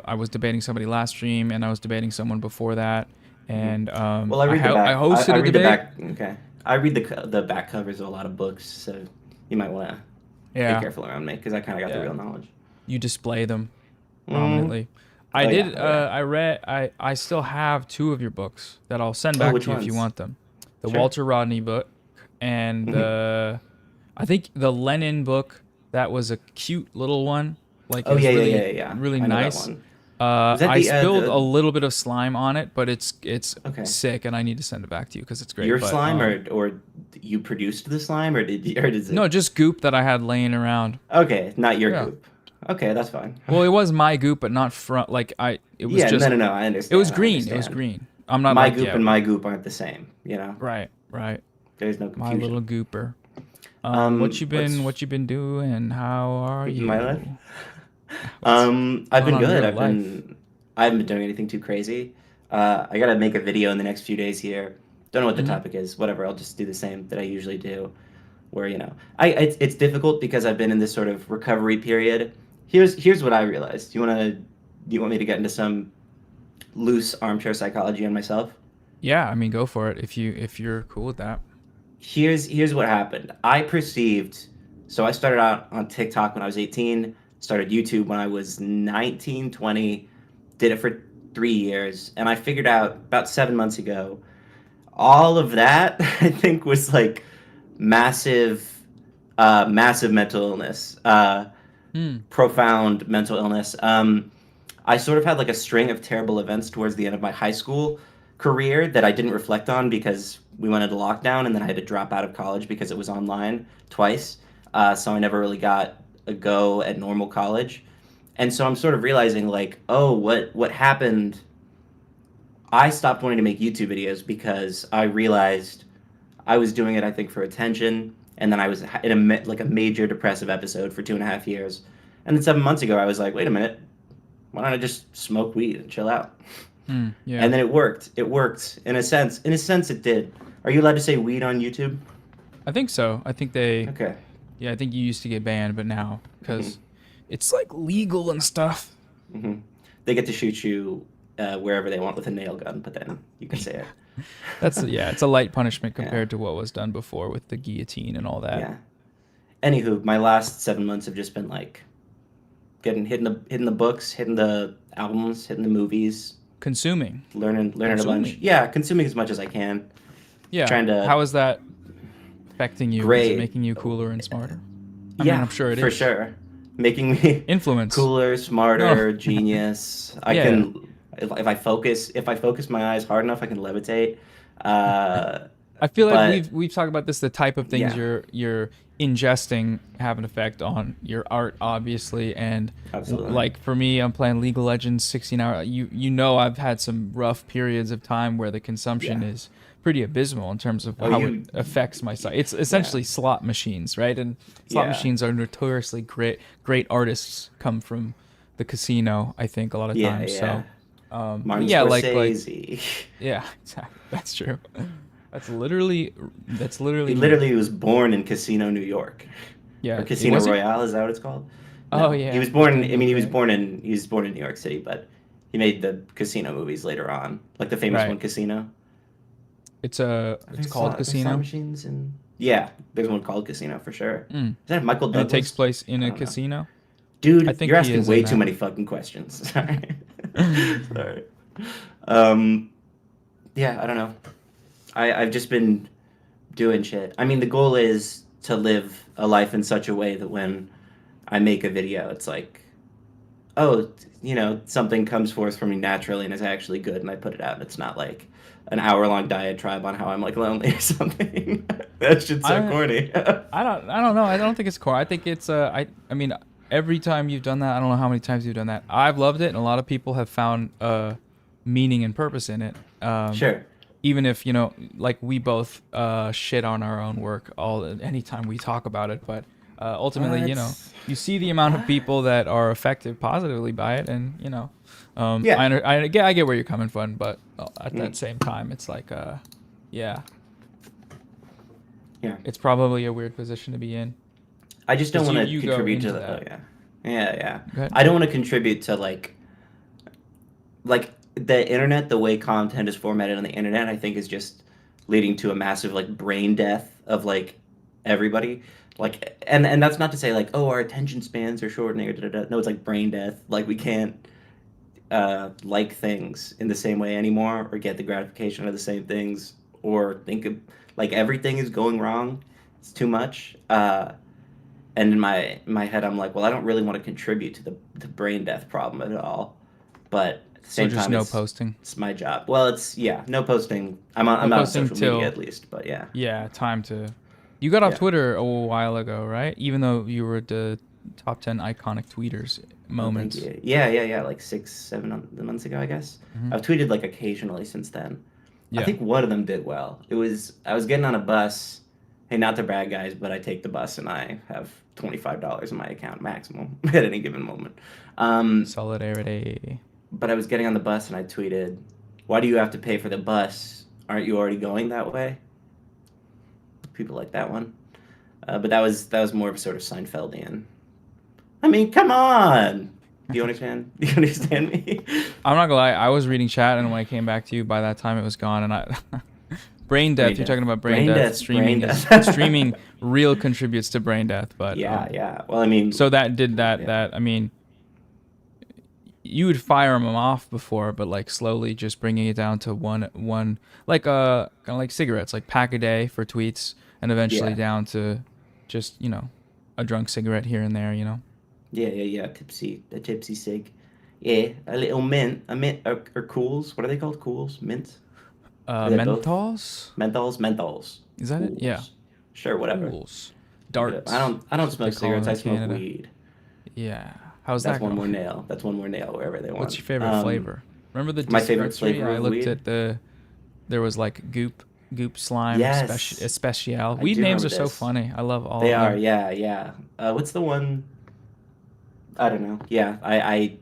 I was debating somebody last stream, and I was debating someone before that, and Well, I read the back. I hosted I a read debate. the back. Okay, I read the back covers of a lot of books, so you might want to Yeah, be careful around me because I kind of got the Yeah. real knowledge. you display them Mhm. prominently. I Oh, yeah, did. oh, yeah. I read. I still have 2 of your books that I'll send Oh, back which to you if you ones? want them. The Sure. Walter Rodney book and Mhm. I think the Lenin book. That was a cute little one. Like Oh it was yeah, really, yeah. really I know that nice. one. Was that I the, spilled the- a little bit of slime on it, but it's Okay. sick, and I need to send it back to you because it's great. Your but, slime, or you produced the slime, or did it? no, just goop that I had laying around. Okay, not your Yeah. goop. Okay, that's fine. Well, it was my goop, but not from like It was yeah, just. no, I understand. It was I green. It was understand. green. I'm not My like goop yeah, and my goop aren't the same. You know, Right. there's no My confusion. little gooper. Um, What you let's- been doing? How are you? My life? What's I've been going on in good. your I haven't been doing anything too crazy. I gotta make a video in the next few days here. Don't know what the Mhm. topic is. Whatever. I'll just do the same that I usually do. Where it's difficult because I've been in this sort of recovery period. Here's what I realized. Do you want me to get into some loose armchair psychology on myself. Yeah, I mean, go for it if you're cool with that. Here's what happened. I perceived, so I started out on TikTok when I was 18, started YouTube when I was 19, 20, did it for 3 years, and I figured out about 7 months ago, all of that I think was like massive, massive mental illness, profound mental illness. I sort of had like a string of terrible events towards the end of my high school career that I didn't reflect on because we went into lockdown, and then I had to drop out of college because it was online twice. So I never really got a go at normal college. And so I'm sort of realizing like, oh, what happened? I stopped wanting to make YouTube videos because I realized I was doing it, I think, for attention, and then I was in a major depressive episode for 2.5 years. And then 7 months ago, I was like, wait a minute, why don't I just smoke weed and chill out? Yeah. And then it worked. It worked in a sense. In a sense, it did. Are you allowed to say weed on YouTube? I think so. I think they. Okay. Yeah, I think you used to get banned, but now because it's like legal and stuff. Hmm. They get to shoot you wherever they want with a nail gun, but then you can say it. It's a light punishment compared to what was done before with the guillotine and all that. Yeah. Anywho, my last 7 months have just been like hitting the books, hitting the albums, hitting the movies, Consuming. learning a bunch. Consuming. Yeah, consuming as much as I can. Yeah. Trying to- How is that affecting you? Is Great. it making you cooler and smarter? I Yeah, mean, I'm sure it is. for sure. Making me Influence. cooler, smarter, genius. I Yeah. can if I focus my eyes hard enough, I can levitate. I feel like but- we've talked about this. The type of things Yeah. you're ingesting have an effect on your art, obviously. And Absolutely. like for me, I'm playing League of Legends 16 hour. You know, I've had some rough periods of time where the consumption Yeah. is pretty abysmal in terms of Oh, how you- it affects my sight. It's essentially slot machines, right? And slot Yeah. machines are notoriously great artists come from the casino, I think, a lot of Yeah, times. yeah. So Martin yeah, Scorsese. yeah, exactly. That's true. That's literally He literally was born in Casino, New York. yeah. Or Casino Was he? Royale, is that what it's called? Oh, yeah. He was born. I Okay. mean, he was born in New York City, but he made the Casino movies later on, like the famous Right. one, Casino. It's There's called slot- there's Casino. slot machines and yeah, there's one called Casino for sure. Mm. Is that Michael And Douglas? it takes place in I a don't know. casino. Dude, I think you're he asking is way in too that. many fucking questions. Sorry. Sorry. Yeah, I don't know. I've just been doing shit. I mean, the goal is to live a life in such a way that when I make a video, it's like, oh, something comes forth from me naturally and is actually good, and I put it out. It's not like an hour-long diatribe on how I'm like lonely or something. That shit's so corny. I don't know. I don't think it's core. I think it's I mean, every time you've done that, I don't know how many times you've done that. I've loved it, and a lot of people have found meaning and purpose in it. Sure. Even if like we both shit on our own work anytime we talk about it, but ultimately, What? you see the amount of people that are affected positively by it, and Yeah. I get where you're coming from, but at that same time, it's like yeah, Yeah. it's probably a weird position to be in. I just don't 'Cause want to you go contribute to into the. that. Oh, yeah. Yeah. Go ahead. I don't want to contribute to like the internet, the way content is formatted on the internet, I think is just leading to a massive like brain death of like everybody. Like, and that's not to say like, oh, our attention spans are shortening or da-da-da. No, it's like brain death. Like we can't like things in the same way anymore, or get the gratification of the same things, or think of like everything is going wrong. It's too much. And in my head, I'm like, well, I don't really want to contribute to the brain death problem at all. But at the So same just time, no it's, posting. it's my job. Well, it's no posting. I'm not on posting social till- media at least, but yeah. Yeah, time to. You got off Yeah. Twitter a while ago, right? Even though you were the top 10 iconic tweeters moments. Thank you. Yeah. Like 6-7 months ago, I guess. Mhm. I've tweeted like occasionally since then. Yeah. I think one of them did well. I was getting on a bus. Hey, not to brag, guys, but I take the bus and I have $25 in my account maximum at any given moment. Solidarity. But I was getting on the bus and I tweeted, "Why do you have to pay for the bus? Aren't you already going that way?" People like that one. But that was more of a sort of Seinfeldian. I mean, come on. Do you understand? Do you understand me? I'm not gonna lie. I was reading chat, and when I came back to you, by that time it was gone. And I, brain death. You're talking about brain death. Streaming streaming real contributes to brain death. But yeah. Well, I mean, so that did that. Yeah. That I mean, you would fire them off before, but like slowly just bringing it down to one like kind of like cigarettes, like pack a day for tweets, and eventually Yeah. down to just a drunk cigarette here and there. Yeah. A tipsy cig. Yeah, a little mint. A mint or cools. What are they called? Cools, mints. Are they both? Menthols. Menthols. Is that it? Cools. Yeah. Sure, whatever. Cools. Darts. I don't That's what smoke they call cigarettes. it I in smoke Canada. weed. Yeah. How's That's that one going? more nail. That's one more nail wherever they want. What's your favorite flavor? Remember the My favorite dispensary? flavor I of looked weed? at there was like goop slime Yes. especial. I Weed do names are remember so this. funny. I love all They of are, them. yeah. What's the one? I don't know. Yeah, I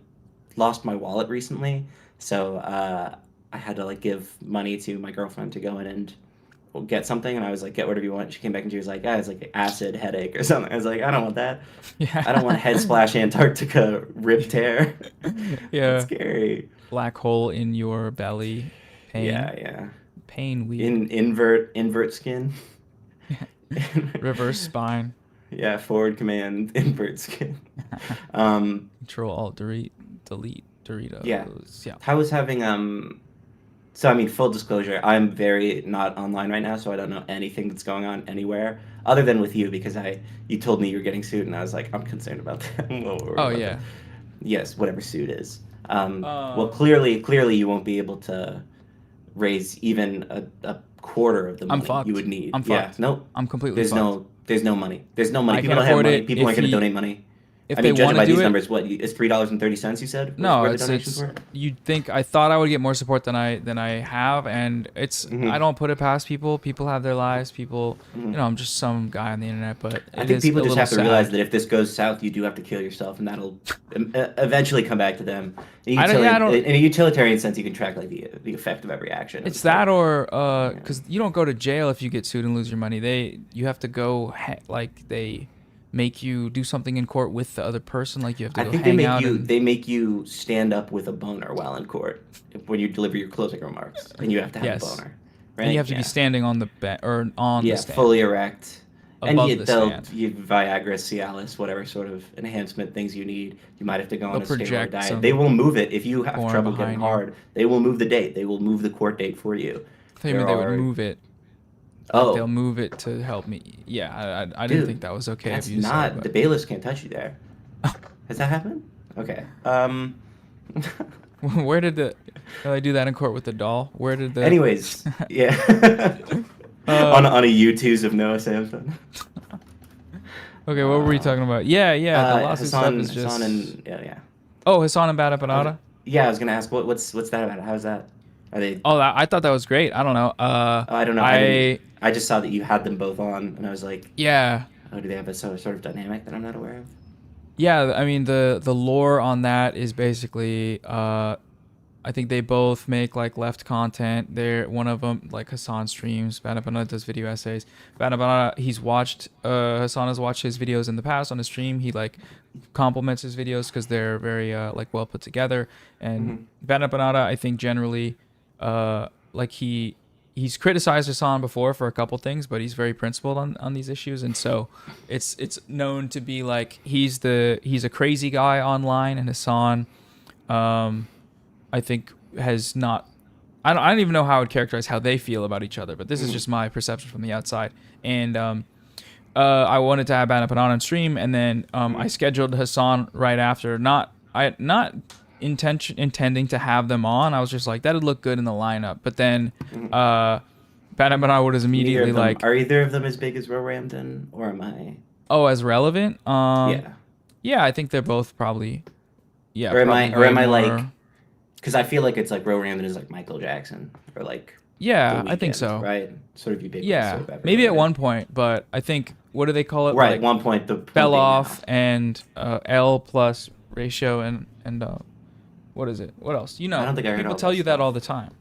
lost my wallet recently, so I had to like give money to my girlfriend to go in and get something, and I was like, get whatever you want. She came back and she was like, it's like acid headache or something. I was like, I don't want that. Yeah. I don't want head splash Antarctica rip tear. Yeah. That's scary. Black hole in your belly. Pain. Yeah. Pain weed. Invert skin. Reverse spine. Yeah, forward command invert skin. Control Alt Delete Doritos. Yeah. Yeah. I was having so I mean, full disclosure, I'm very not online right now, so I don't know anything that's going on anywhere other than with you, because you told me you were getting sued, and I was like, I'm concerned about that. Oh yeah. Yes, whatever suit is. Well, clearly you won't be able to raise even a quarter of the money I'm fucked. you would need. I'm Yeah, fucked. nope. I'm completely There's fucked. no money. There's no money. I People can't don't have afford money. it. People If aren't going to he- donate money. If I they mean, judging want by to do these it, numbers, what it's $3.30 you said? no, where the it's donations were? you'd think I thought I would get more support than I have, and it's Mhm. I don't put it past people. People have their lives. People, Mhm. I'm just some guy on the internet, but I it think is people a just little have to realize sad. that if this goes south, you do have to kill yourself, and that'll eventually come back to them. In a, I don't- in a utilitarian sense, you can track like the effect of every action. It's that, or because you don't go to jail if you get sued and lose your money. You have to go like they make you do something in court with the other person. Like you have to I go think they hang make out. you and, they make you stand up with a boner while in court when you deliver your closing remarks, and you have to have Yes. a boner. Right? and you have to be Yeah. standing on the bed or on Yeah, the stand. fully erect. And Above you, the they'll stand. you Viagra, Cialis, whatever sort of enhancement things you need. You might have to go on They'll a steroid project diet. some They will move it if you have porn trouble getting behind you. hard. They will move the date. They will move the court date for you. I thought you meant they would move it. Oh, They'll move it to help me. Yeah, I didn't Dude, think that was okay. that's if you not. said, The but bailiffs can't touch you there. Has that happened? Okay. where did did I do that in court with the doll? Where did the Anyways, yeah. on a U2s of Noah Samson. Okay, what were we talking about? Yeah, the lawsuit stuff Hassan, is just. Hassan and yeah. Oh, Hasan and BadEmpanada. Yeah, I was gonna ask what's that about? How's that? Are they? Oh, I thought that was great. I don't know. I don't know. I just saw that you had them both on, and I was like, Yeah, oh, do they have a sort of dynamic that I'm not aware of? yeah. I mean, the lore on that is basically, I think they both make like left content. They're one of them, like Hasan streams. BadEmpanada does video essays. BadEmpanada, Hasan has watched his videos in the past on his stream. He like compliments his videos because they're very like well put together. And BadEmpanada, I think generally, like he's criticized Hasan before for a couple things, but he's very principled on these issues, and so it's known to be like he's a crazy guy online, and Hasan, I think has not. I don't even know how I would characterize how they feel about each other, but this is just my perception from the outside. And I wanted to have BadEmpanada on stream, and then I scheduled Hasan right after. Not intending to have them on. I was just like, that'd look good in the lineup. But then BadEmpanada was immediately like, are either of them as big as Ramdin, or am I? oh, as relevant? Yeah. Yeah, I think they're both probably. Yeah. Or am I probably like? more- Because I feel like it's like Ramdin is like Michael Jackson, or like. Yeah, The I think Weeknd, so. Right. Sort of ubiquitous. Yeah, sort of maybe at everywhere. one point, but I think what do they call it? Right. Like, At one point, the fell thing off now. and elle plus ratio and what is it? What else? I don't think I heard people all tell that you that stuff. all the time.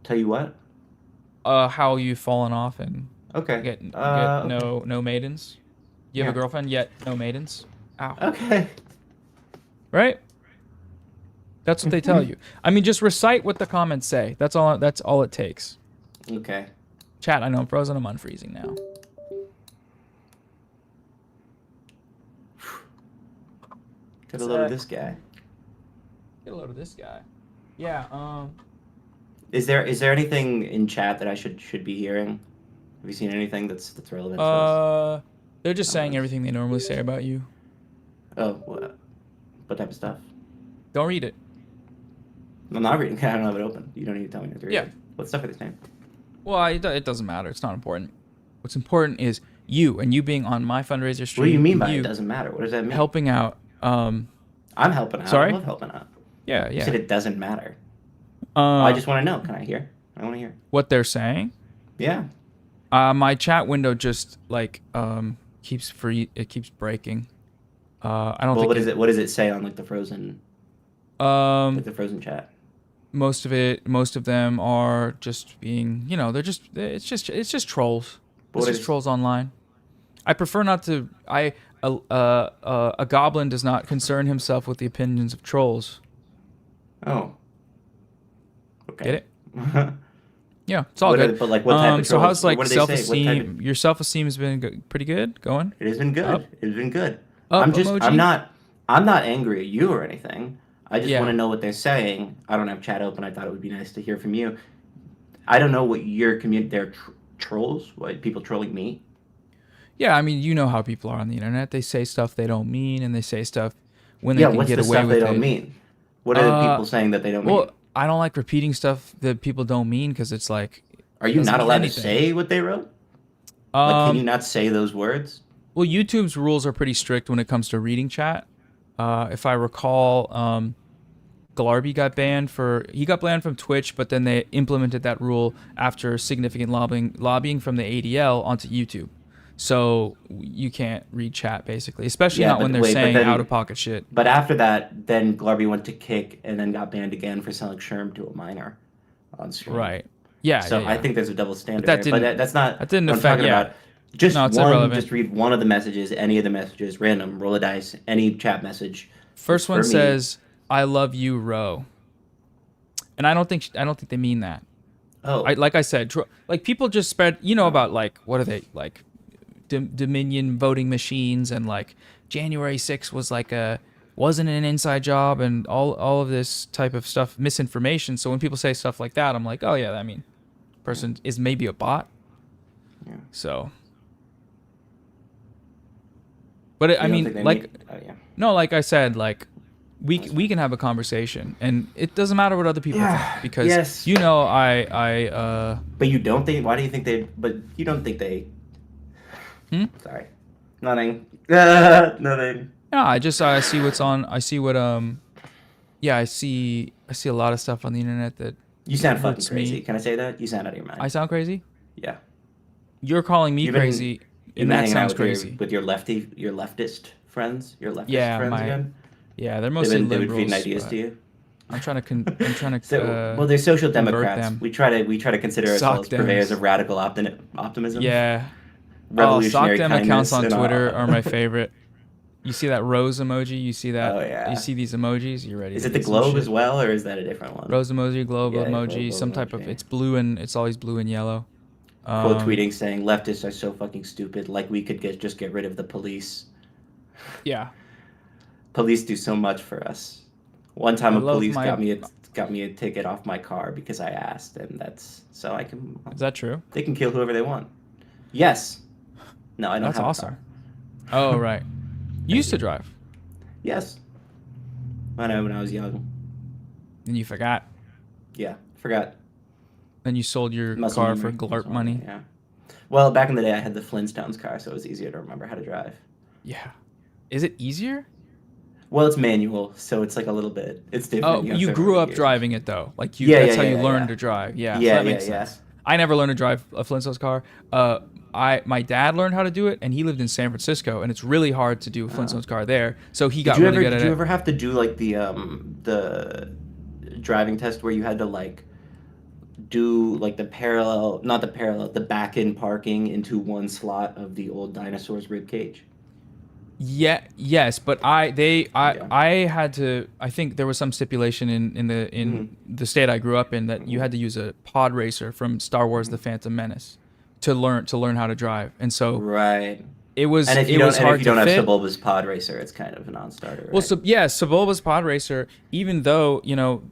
Tell you what. How you've fallen off and Okay. get okay. no maidens. You have a Yeah. girlfriend yet no maidens. Ow. Okay. Right? That's what they tell you. I mean, just recite what the comments say. That's all it takes. Okay. Chat, I know I'm frozen. I'm unfreezing now. Get a load of this guy. Get a load of this guy. Yeah. Is there anything in chat that I should be hearing? Have you seen anything that's relevant to us? They're just saying everything they normally say about you. Oh, what type of stuff? Don't read it. I'm not reading. I don't have it open. You don't need to tell me to read Yeah. it. What stuff are they saying? Well, it doesn't matter. It's not important. What's important is you and you being on my fundraiser stream. What do you mean by you it doesn't matter? What does that mean? helping out. I'm helping out. Sorry? I love helping out. Yeah, You yeah. said it doesn't matter. I just want to know. Can I hear? I want to hear. What they're saying. Yeah. My chat window just like keeps free. It keeps breaking. I don't think. What does it say on like the frozen? Like the frozen chat. Most of them are just being, it's just trolls. It's just trolls online. I prefer not to. A goblin does not concern himself with the opinions of trolls. Oh. Okay. Get it? Yeah, it's all good. But like, what type of so trolls? how's like What do they say? What type self-esteem? Your self-esteem has been pretty good. Going. It has been good. Up. It has been good. Up I'm emoji. I'm not angry at you or anything. I just Yeah. want to know what they're saying. I don't have chat open. I thought it would be nice to hear from you. I don't know what your community. They're trolls. What, people trolling me? Yeah, I mean, you know how people are on the internet. They say stuff they don't mean, and they say stuff when they Yeah. can What's get the away stuff with they it. don't mean? What are the people saying that they don't Well, mean? I don't like repeating stuff that people don't mean because it's like. Are you doesn't not mean allowed anything. to say what they wrote? Like, can you not say those words? Well, YouTube's rules are pretty strict when it comes to reading chat. If I recall, Tirrrb got banned from Twitch, but then they implemented that rule after significant lobbying from the ADL onto YouTube. So you can't read chat basically, especially not when they're saying out of pocket shit. But after that, then Tirrrb went to kick and then got banned again for selling Sherm to a minor on stream. Right. Yeah. So yeah. I think there's a double standard. But that there. didn't- that's not. that didn't what I'm affect- talking yeah. about. Just No, it's one. irrelevant. Just read one of the messages. Any of the messages, random. Roll a dice. Any chat message. First It's one for me. says, "I love you, Ro," and I don't think they mean that. Oh. Like I said, like people just spread, about like what are they like, Dominion voting machines, and like January 6th was like wasn't an inside job, and all of this type of stuff, misinformation. So when people say stuff like that, I'm like, oh yeah, I mean, person is maybe a bot. Yeah. So, but I You don't think think they like, mean- oh, yeah. no, like I said, like. We can have a conversation, and it doesn't matter what other people think because Yes. I But you don't think? Why do you think they? But you don't think they? Sorry. Nothing. Nothing. yeah, I see what's on. I see what I see a lot of stuff on the internet that You sound fucking hurts crazy. me. Can I say that? You sound out of your mind. I sound crazy. Yeah. You're calling me You've been- crazy, You've and been that hanging out sounds crazy. with your leftist friends, your leftist Yeah, friends my- again. Yeah, they're They've mostly been liberals. feeding ideas but to you. I'm trying to. So, well, they're social convert democrats. them. We try to consider Sock ourselves purveyors Dems. of radical optimism. Yeah. Revolutionary Sock Dem kindness accounts on and all. Twitter are my favorite. You see that rose emoji? You see that? Oh, yeah. You see these emojis? You're ready. Is to it the get some globe shit. as well, or is that a different one? Rose emoji, globe Yeah, emoji, globe some type of. emoji. It's blue and it's always blue and yellow. Quote tweeting saying leftists are so fucking stupid. Like we could just get rid of the police. Yeah. Police do so much for us. One time, I a love police my- got me a ticket off my car because I asked, and that's so I can. Is that true? They can kill whoever they want. Yes. No, I don't That's have awesome. a car. Oh right. You used to drive, Yes. I know when I was young. and you forgot. Yeah, forgot. Then you sold your Muscle car for memory. glarp money. Yeah. Well, back in the day, I had the Flintstones car, so it was easier to remember how to drive. Yeah. Is it easier? Well, it's manual, so it's like a little bit. It's different. Oh, have you to grew remember up gears. driving it though. Like you. Yeah, That's yeah, how you yeah, learned yeah. to drive. Yeah. So Yeah, that yeah, makes yeah. sense. I never learned to drive a Flintstones car. My dad learned how to do it, and he lived in San Francisco, and it's really hard to do a Flintstones car there. So he got really good at Did you it. ever have to do like the driving test where you had to like do like the back end parking into one slot of the old dinosaur's rib cage? Yes, but I had to. I think there was some stipulation in the state I grew up in that you had to use a pod racer from Star Wars: The Phantom Menace to learn how to drive, and so Right. it was And if you it don't, was and hard if you to don't have fit. Sebulba's pod racer, it's kind of a non-starter. Right? Well, Sebulba's pod racer, even though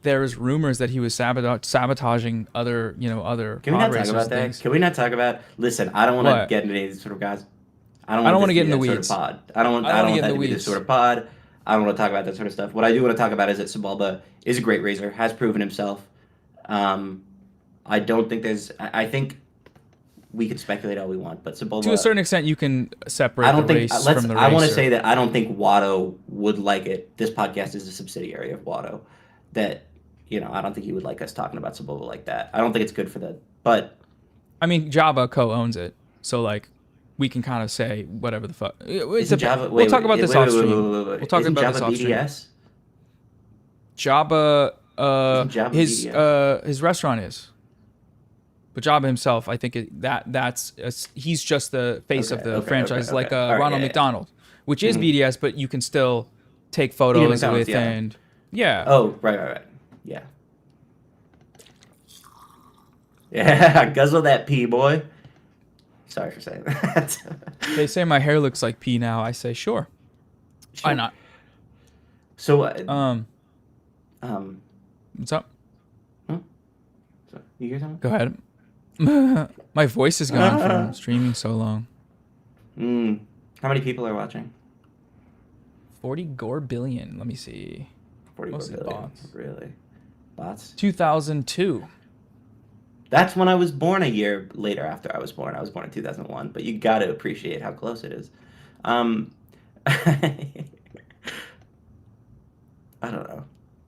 there was rumors that he was sabotaging other Can we pod not talk racers about that? things. Can we not talk about? Listen, I don't want to What? get into any sort of guys. I don't I don't want want to this get in to the be that weeds. sort of pod. I don't want I don't wanna get that in to the be this weeds. sort of pod. I don't want to talk about that sort of stuff. What I do want to talk about is that Sebulba is a great raiser, has proven himself. I don't think there's. I think we could speculate all we want, but Sebulba. To a certain extent, you can separate I don't the think. race from the racer. I want to say that I don't think Watto would like it. This podcast is a subsidiary of Watto. That I don't think he would like us talking about Sebulba like that. I don't think it's good for the. But I mean, Java co-owns it, so like, we can kind of say whatever the fuck. isn't Java? We'll talk about this off stream. We'll talk Isn't about Java this off stream. BDS? Jabba, Isn't Java his restaurant is, but Jabba himself, I think he's just the face of the franchise, like All right, Ronald yeah. McDonald, which is BDS, but you can still take Ian photos McDonald's, with yeah. and yeah. Oh, right. Yeah. Yeah, guzzle that pee, boy. Sorry for saying that. They say my hair looks like pee now. I say sure. Why not? So, What's up? you hear something? Go ahead. My voice is gone from streaming so long. How many people are watching? 40 gore billion. Let me see. 40 Mostly billion. bots. Really? Bots? 2002. That's when I was born. A year later after I was born. I was born in 2001. But you got to appreciate how close it is. I don't know.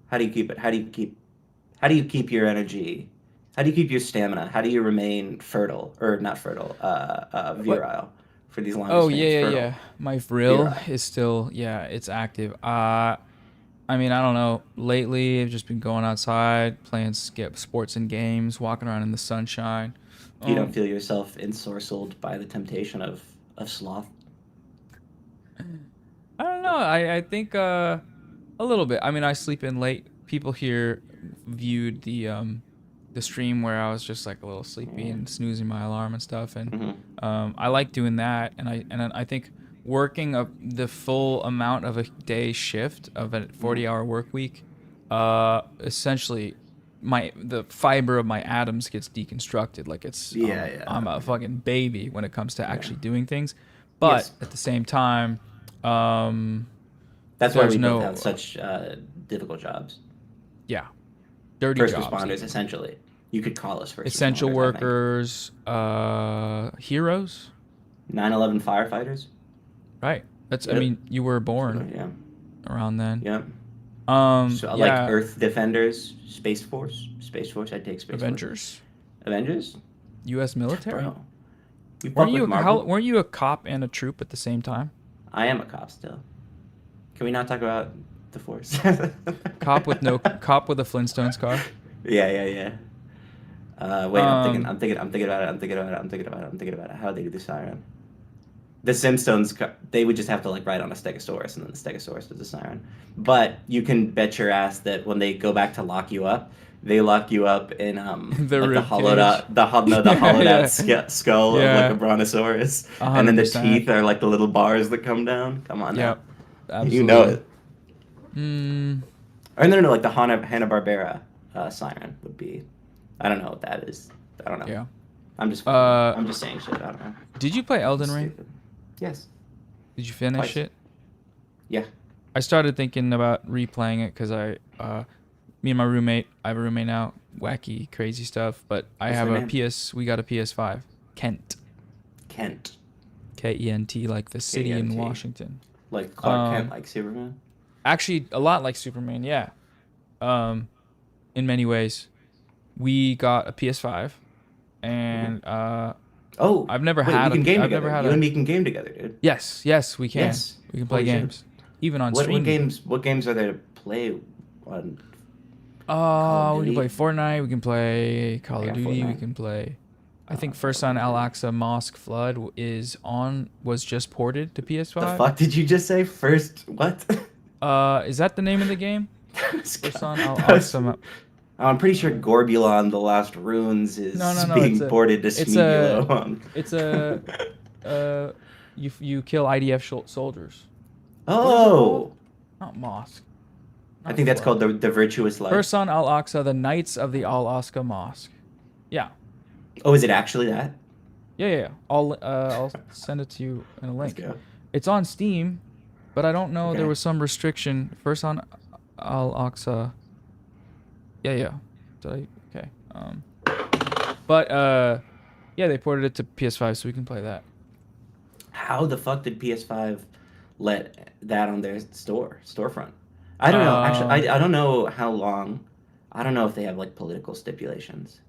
How do you keep it? How do you keep your energy? How do you keep your stamina? How do you remain fertile or not fertile? Virile for these long. Oh spans, fertile. yeah. My vril Virile. is still it's active. I mean, I don't know. Lately, I've just been going outside, playing sports and games, walking around in the sunshine. You don't feel yourself ensorcelled by the temptation of sloth? I don't know. I think a little bit. I mean, I sleep in late. People here viewed the stream where I was just like a little sleepy and snoozing my alarm and stuff, and I like doing that. And I think working the full amount of a day shift of a 40-hour work week, essentially, the fiber of my atoms gets deconstructed. Like I'm a fucking baby when it comes to actually doing things, but Yes. at the same time. That's why There's we both no- have such difficult jobs. Yeah, dirty First jobs. responders, even. essentially. You could call us first Essential responders, I think. workers, heroes. 9/11 firefighters. Right. I Yep. mean, you were born Yeah. around then. Yeah. So yeah. like Earth Defenders, Space Force. I'd take Space Avengers, Force. Avengers. U.S. military. Bro. You fuck Weren't with you Marvel? weren't you a cop and a troop at the same time? I am a cop still. Can we not talk about the Force? Cop with a Flintstones car. Yeah. Wait, I'm thinking about it. How they do the siren. The Simpsons, they would just have to like write on a stegosaurus, and then the stegosaurus does the siren. But you can bet your ass that when they go back to lock you up, they lock you up in The like rib the hollowed cage. out, the hollowed Yeah. out skull Yeah. of like a brontosaurus, and then the 100%. teeth are like the little bars that come down. Come on, Yep. now. Absolutely. You know it. Mm, Or no, like the Hanna-Barbera siren would be. I don't know what that is. I don't know. yeah. I'm just saying shit. I don't know. Did you play Elden Ring? Stupid. Yes. Did you finish Twice. it? Yeah. I started thinking about replaying it because me and my roommate, I have a roommate now, wacky, crazy stuff, but I What's have her a name? we got a PS5. Kent. Kent. Kent, like the city in K-E-N-T. Washington. Like Clark Kent, Um, like Superman. Actually, a lot like Superman, yeah. In many ways. We got a PS5, and Oh, I've never wait, had we can a- game I've together. never had you a- and me can game together, dude. yes, we can. Yes. We can play Holy shit. games, even on What stream. games? What games are there to play on? Oh, we can Duty? play Fortnite. We can play Call I of got Duty. We Fortnite. can play I think First on Al Aqsa Mosque Flood was just ported to The PS5. fuck did you just say? First what? Is that the name of the game? That was- First on Al that was- Aqsa. I'm pretty sure Gorbulon, The Lost Runes is No, being it's a- ported to it's Smeagolo. It's a you kill IDF soldiers. Oh, Not mosque. I think that's called the Virtuous Life. First on Al Aqsa, the Knights of the Al Aqsa Mosque. Yeah. Oh, is it actually that? Yeah. I'll send it to you in a Let's link. go. It's on Steam, but I don't know. Okay. There was some restriction. First on Al Aqsa. Yeah. Okay. But yeah, they ported it to PS5, so we can play that. How the fuck did PS5 let that on their storefront? I don't know. Actually, I don't know how long. I don't know if they have like political stipulations.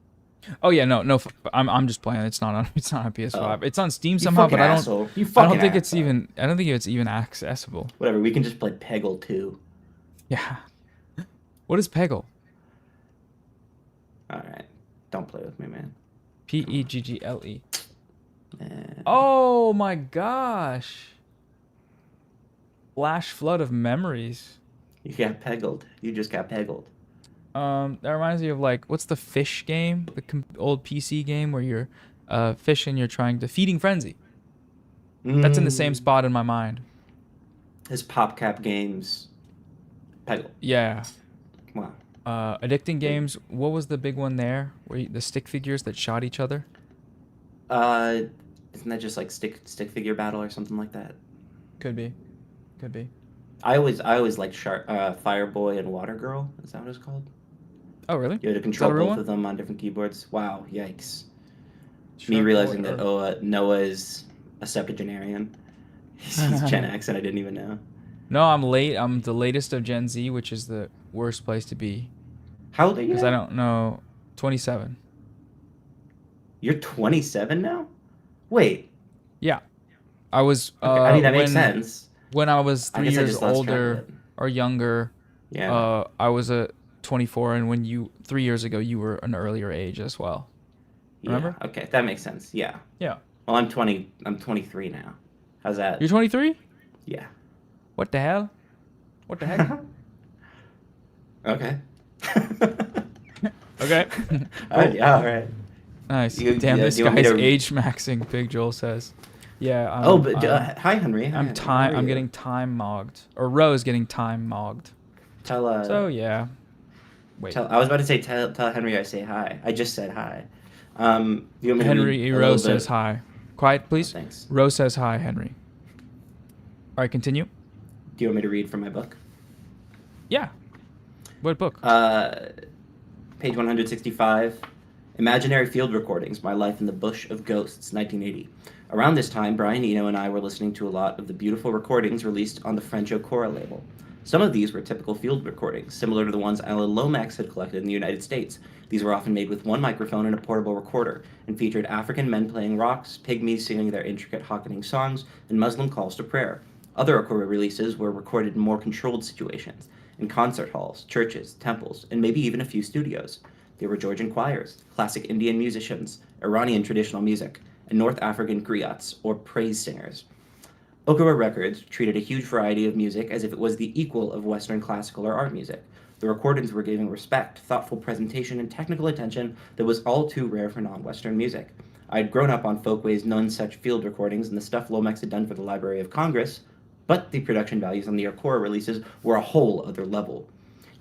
Oh yeah, no. I'm just playing. It's not on PS5. Oh. It's on Steam You somehow, fucking but asshole. You I fucking don't think asshole. I don't think it's even accessible. Whatever. We can just play Peggle 2. Yeah. What is Peggle? All right. Don't play with me, man. Peggle. Man. Oh my gosh. Flash flood of memories. You got peggled. You just got peggled. That reminds me of like, what's the fish game? The old PC game where you're fish and you're trying to feeding frenzy. That's in the same spot in my mind. His PopCap games. Peggle. Yeah. Wow. Addicting games. What was the big one there? Where the stick figures that shot each other? Isn't that just like stick figure battle or something like that? Could be. I always liked Fireboy and Water Girl. Is that what it's called? Oh really? You had to control a real both one? of them on different keyboards. Wow, yikes. Shark Me realizing Boy that Noah is a septuagenarian. He's Gen X and I didn't even know. No, I'm late. I'm the latest of Gen Z, which is the worst place to be. How old are you? Because now? I don't know. 27. You're 27 now? Wait. Yeah. I was. Okay, I mean, that makes sense. When I was I 3 guess I years just lost track of older it. or younger, Yeah. I was a 24, and when 3 years ago, you were an earlier age as well. Remember? Yeah, okay, that makes sense. Yeah. Yeah. Well, I'm 20. I'm 23 now. How's that? You're 23? Yeah. What the hell? What the heck? Okay. Okay. Yeah, all right. Nice. You- Damn, yeah, this do you want me guy's to- age maxing. Big Joel says. Yeah. Hi, Henry. Hi, Henry. How are I'm you? getting time mogged, or Rose getting time mogged. Tell So yeah. Wait. I was about to say tell Henry I say hi. I just said hi. You want me to Henry read a Rose little bit? says hi. Quiet, please. Thanks. Rose says hi, Henry. All right, continue. Do you want me to read from my book? Yeah. What book? Page 165. Imaginary Field Recordings, My Life in the Bush of Ghosts, 1980. Around this time, Brian Eno and I were listening to a lot of the beautiful recordings released on the French Okora label. Some of these were typical field recordings, similar to the ones Alan Lomax had collected in the United States. These were often made with one microphone and a portable recorder, and featured African men playing rocks, pygmies singing their intricate Hakkadic songs, and Muslim calls to prayer. Other Okora releases were recorded in more controlled situations, in concert halls, churches, temples, and maybe even a few studios. There were Georgian choirs, classic Indian musicians, Iranian traditional music, and North African griots, or praise singers. Okora Records treated a huge variety of music as if it was the equal of Western classical or art music. The recordings were giving respect, thoughtful presentation, and technical attention that was all too rare for non-Western music. I had grown up on Folkway's none such field recordings and the stuff Lomax had done for the Library of Congress, but the production values on the Okora releases were a whole other level.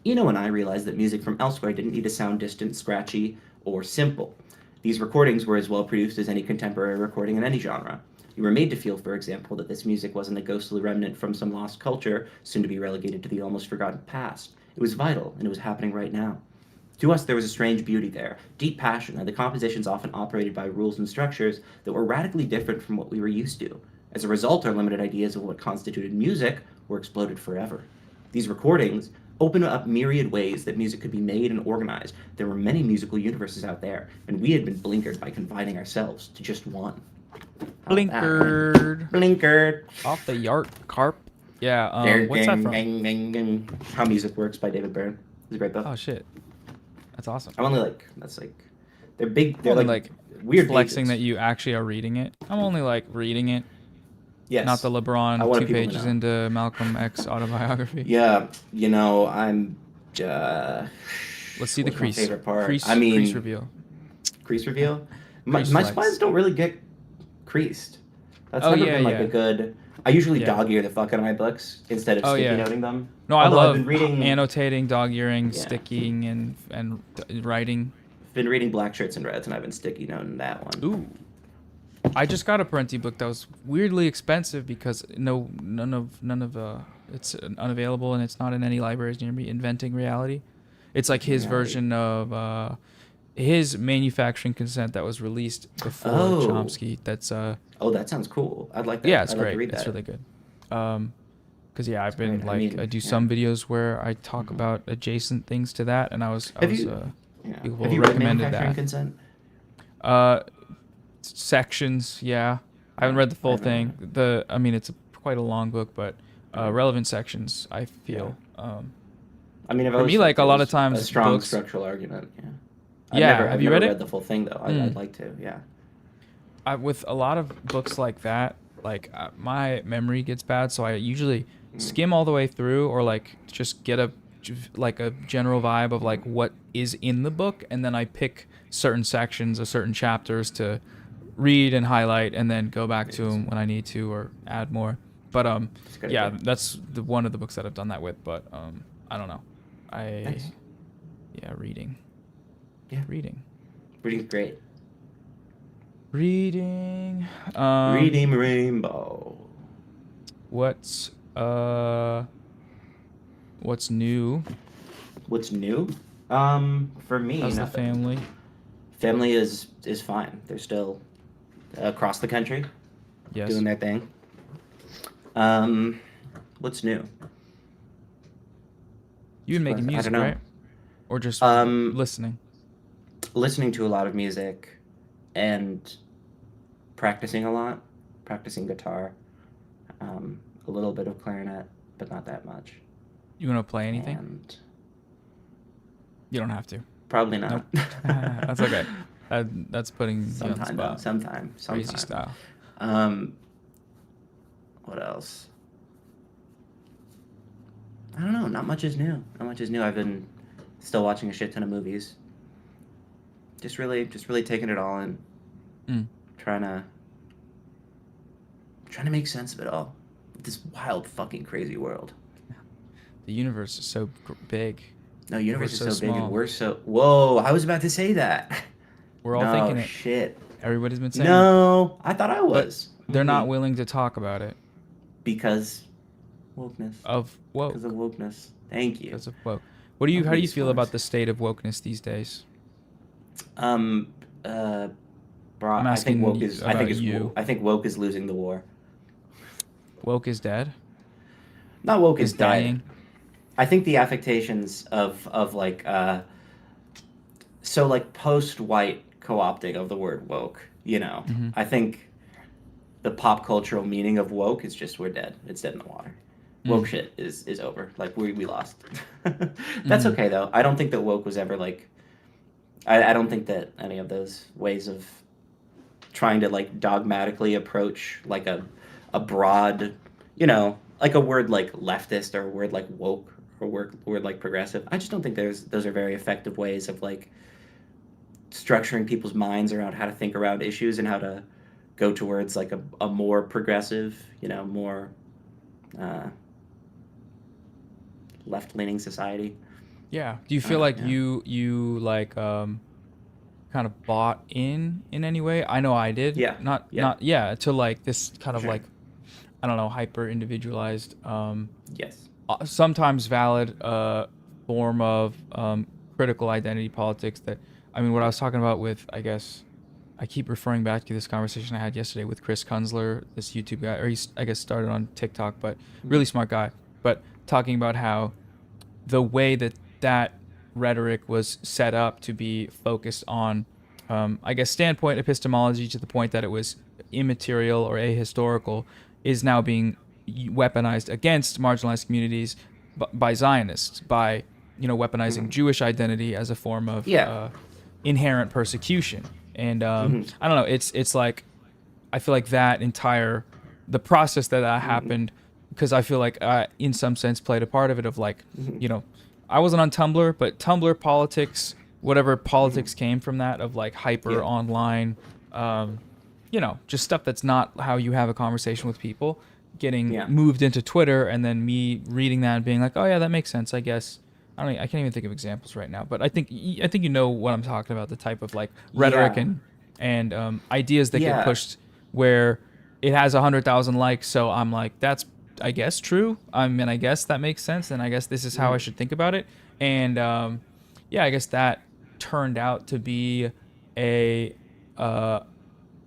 Eno and I realized that music from elsewhere didn't need to sound distant, scratchy, or simple. These recordings were as well produced as any contemporary recording in any genre. You were made to feel, for example, that this music wasn't a ghostly remnant from some lost culture, soon to be relegated to the almost forgotten past. It was vital, and it was happening right now. To us, there was a strange beauty there, deep passion, and the compositions often operated by rules and structures that were radically different from what we were used to. As a result, our limited ideas of what constituted music were exploded forever. These recordings opened up myriad ways that music could be made and organized. There were many musical universes out there, and we had been blinkered by confining ourselves to just one. How's that, huh? Blinkered. Blinkered. Off the yart carp. Yeah. What's that from? How Music Works by David Byrne. It's a great book. Oh shit. That's awesome. I'm only like, that's like They're big. They're Only, like weird flexing pages. that you actually are reading it. I'm only like reading it, Yes. not the I LeBron wanted 2 people to pages know. into Malcolm X autobiography. Yeah, you know, I'm. Let's see the what's my crease. favorite part? Crease, I mean, crease reveal. crease reveal. My Crease flex. spines don't really get creased. That's Oh, never yeah, been like yeah. a good. I usually Yeah. dog ear the fuck out of my books instead of Oh, sticky yeah. noting them. No, I Although I've love been reading, annotating, dog earing, Yeah. sticking, and writing. been reading Black Shirts and Reds, and I've been sticky noting that one. Ooh. I just got a Parenti book that was weirdly expensive because none of it's unavailable and it's not in any libraries near me. Inventing Reality. It's like his Reality. version of his manufacturing consent that was released before Oh. Chomsky. That's Oh, that sounds cool. I'd like that. yeah, it's I'd like great. to read It's that. really good. Because yeah, I've been great. I like mean, I do yeah. some videos where I talk about adjacent things to that, and I was Yeah. people Have you read recommended Manufacturing that. Consent? Sections, yeah. I haven't Yeah, read the I full haven't thing. I mean, it's quite a long book, but relevant sections, I feel. I mean, I've For always me, thought like, a there lot was of times a strong books- structural argument. Yeah. Yeah, have you read never it? read the full thing though. Mm. I'd like to. Yeah. With a lot of books like that, like my memory gets bad, so I usually skim all the way through, or like just get a general vibe of like what is in the book, and then I pick certain sections or certain chapters to read and highlight, and then go back to them when I need to or add more. But That's a good yeah, idea. that's one of the books that I've done that with. But I don't know. Nice. Reading. Yeah. Reading. Reading's great. Reading. Reading Rainbow. What's new? What's new? For me, How's the nothing. family? Family is fine. They're still across the country Yes. doing their thing. What's new? You've been making I music, don't know. right? Or just listening? Listening to a lot of music and practicing a lot. Practicing guitar. A little bit of clarinet, but not that much. You want to play anything? And You don't have to. probably not. Nope. That's okay. That's putting you on the Sometime though. spot. Sometime. Crazy style. What else? I don't know. Not much is new. Not much is new. I've been still watching a shit ton of movies. Just really taking it all in. Trying to make sense of it all. This wild, fucking, crazy world. The universe is so big. No, universe is so so big, small. and we're so. Whoa! I was about to say that. We're all no, thinking it. shit. Everybody's been saying it. No, I thought I was. They're not willing to talk about it Because wokeness. of woke. Because of wokeness. Thank you. Because of woke. How do you Nobody feel smart. about the state of wokeness these days? Bro, I'm I think asking woke is. I about think it's. you. I think woke is losing the war. Woke is dead. Not woke Is is dying. dying. I think the affectations of like so like post-white co-opting of the word woke. You know, Mm-hmm. I think the pop cultural meaning of woke is just we're dead. It's dead in the water. Woke shit is over. Like we lost. That's okay though. I don't think that woke was ever like. I don't think that any of those ways of trying to like dogmatically approach like a broad, you know, like a word like leftist or a word like woke or a word like progressive. I just don't think those are very effective ways of like structuring people's minds around how to think around issues and how to go towards like a more progressive, you know, more left-leaning society. Yeah. Do you feel like yeah. you like kind of bought in any way? I know I did. Yeah. Not to like this kind of Sure. like I don't know, hyper individualized Yes. sometimes valid form of critical identity politics that I mean what I was talking about with I guess I keep referring back to this conversation I had yesterday with Chris Kunzler, this YouTube guy, or he's I guess started on TikTok, but really smart guy, but talking about how the way that rhetoric was set up to be focused on I guess standpoint epistemology to the point that it was immaterial or ahistorical is now being weaponized against marginalized communities by Zionists, by weaponizing Jewish identity as a form of inherent persecution. And I don't know, it's like, I feel like the process that happened, because I feel like I, in some sense, played a part of it, of like, I wasn't on Tumblr, but Tumblr politics, whatever politics came from that, of like hyper online, just stuff that's not how you have a conversation with people, getting moved into Twitter, and then me reading that and being like, oh yeah, that makes sense, I guess. I can't even think of examples right now, but I think you know what I'm talking about, the type of like rhetoric and ideas that get pushed where it has 100,000 likes, so I'm like, that's, I guess, true. I mean, I guess that makes sense, and I guess this is how I should think about it. And I guess that turned out to be an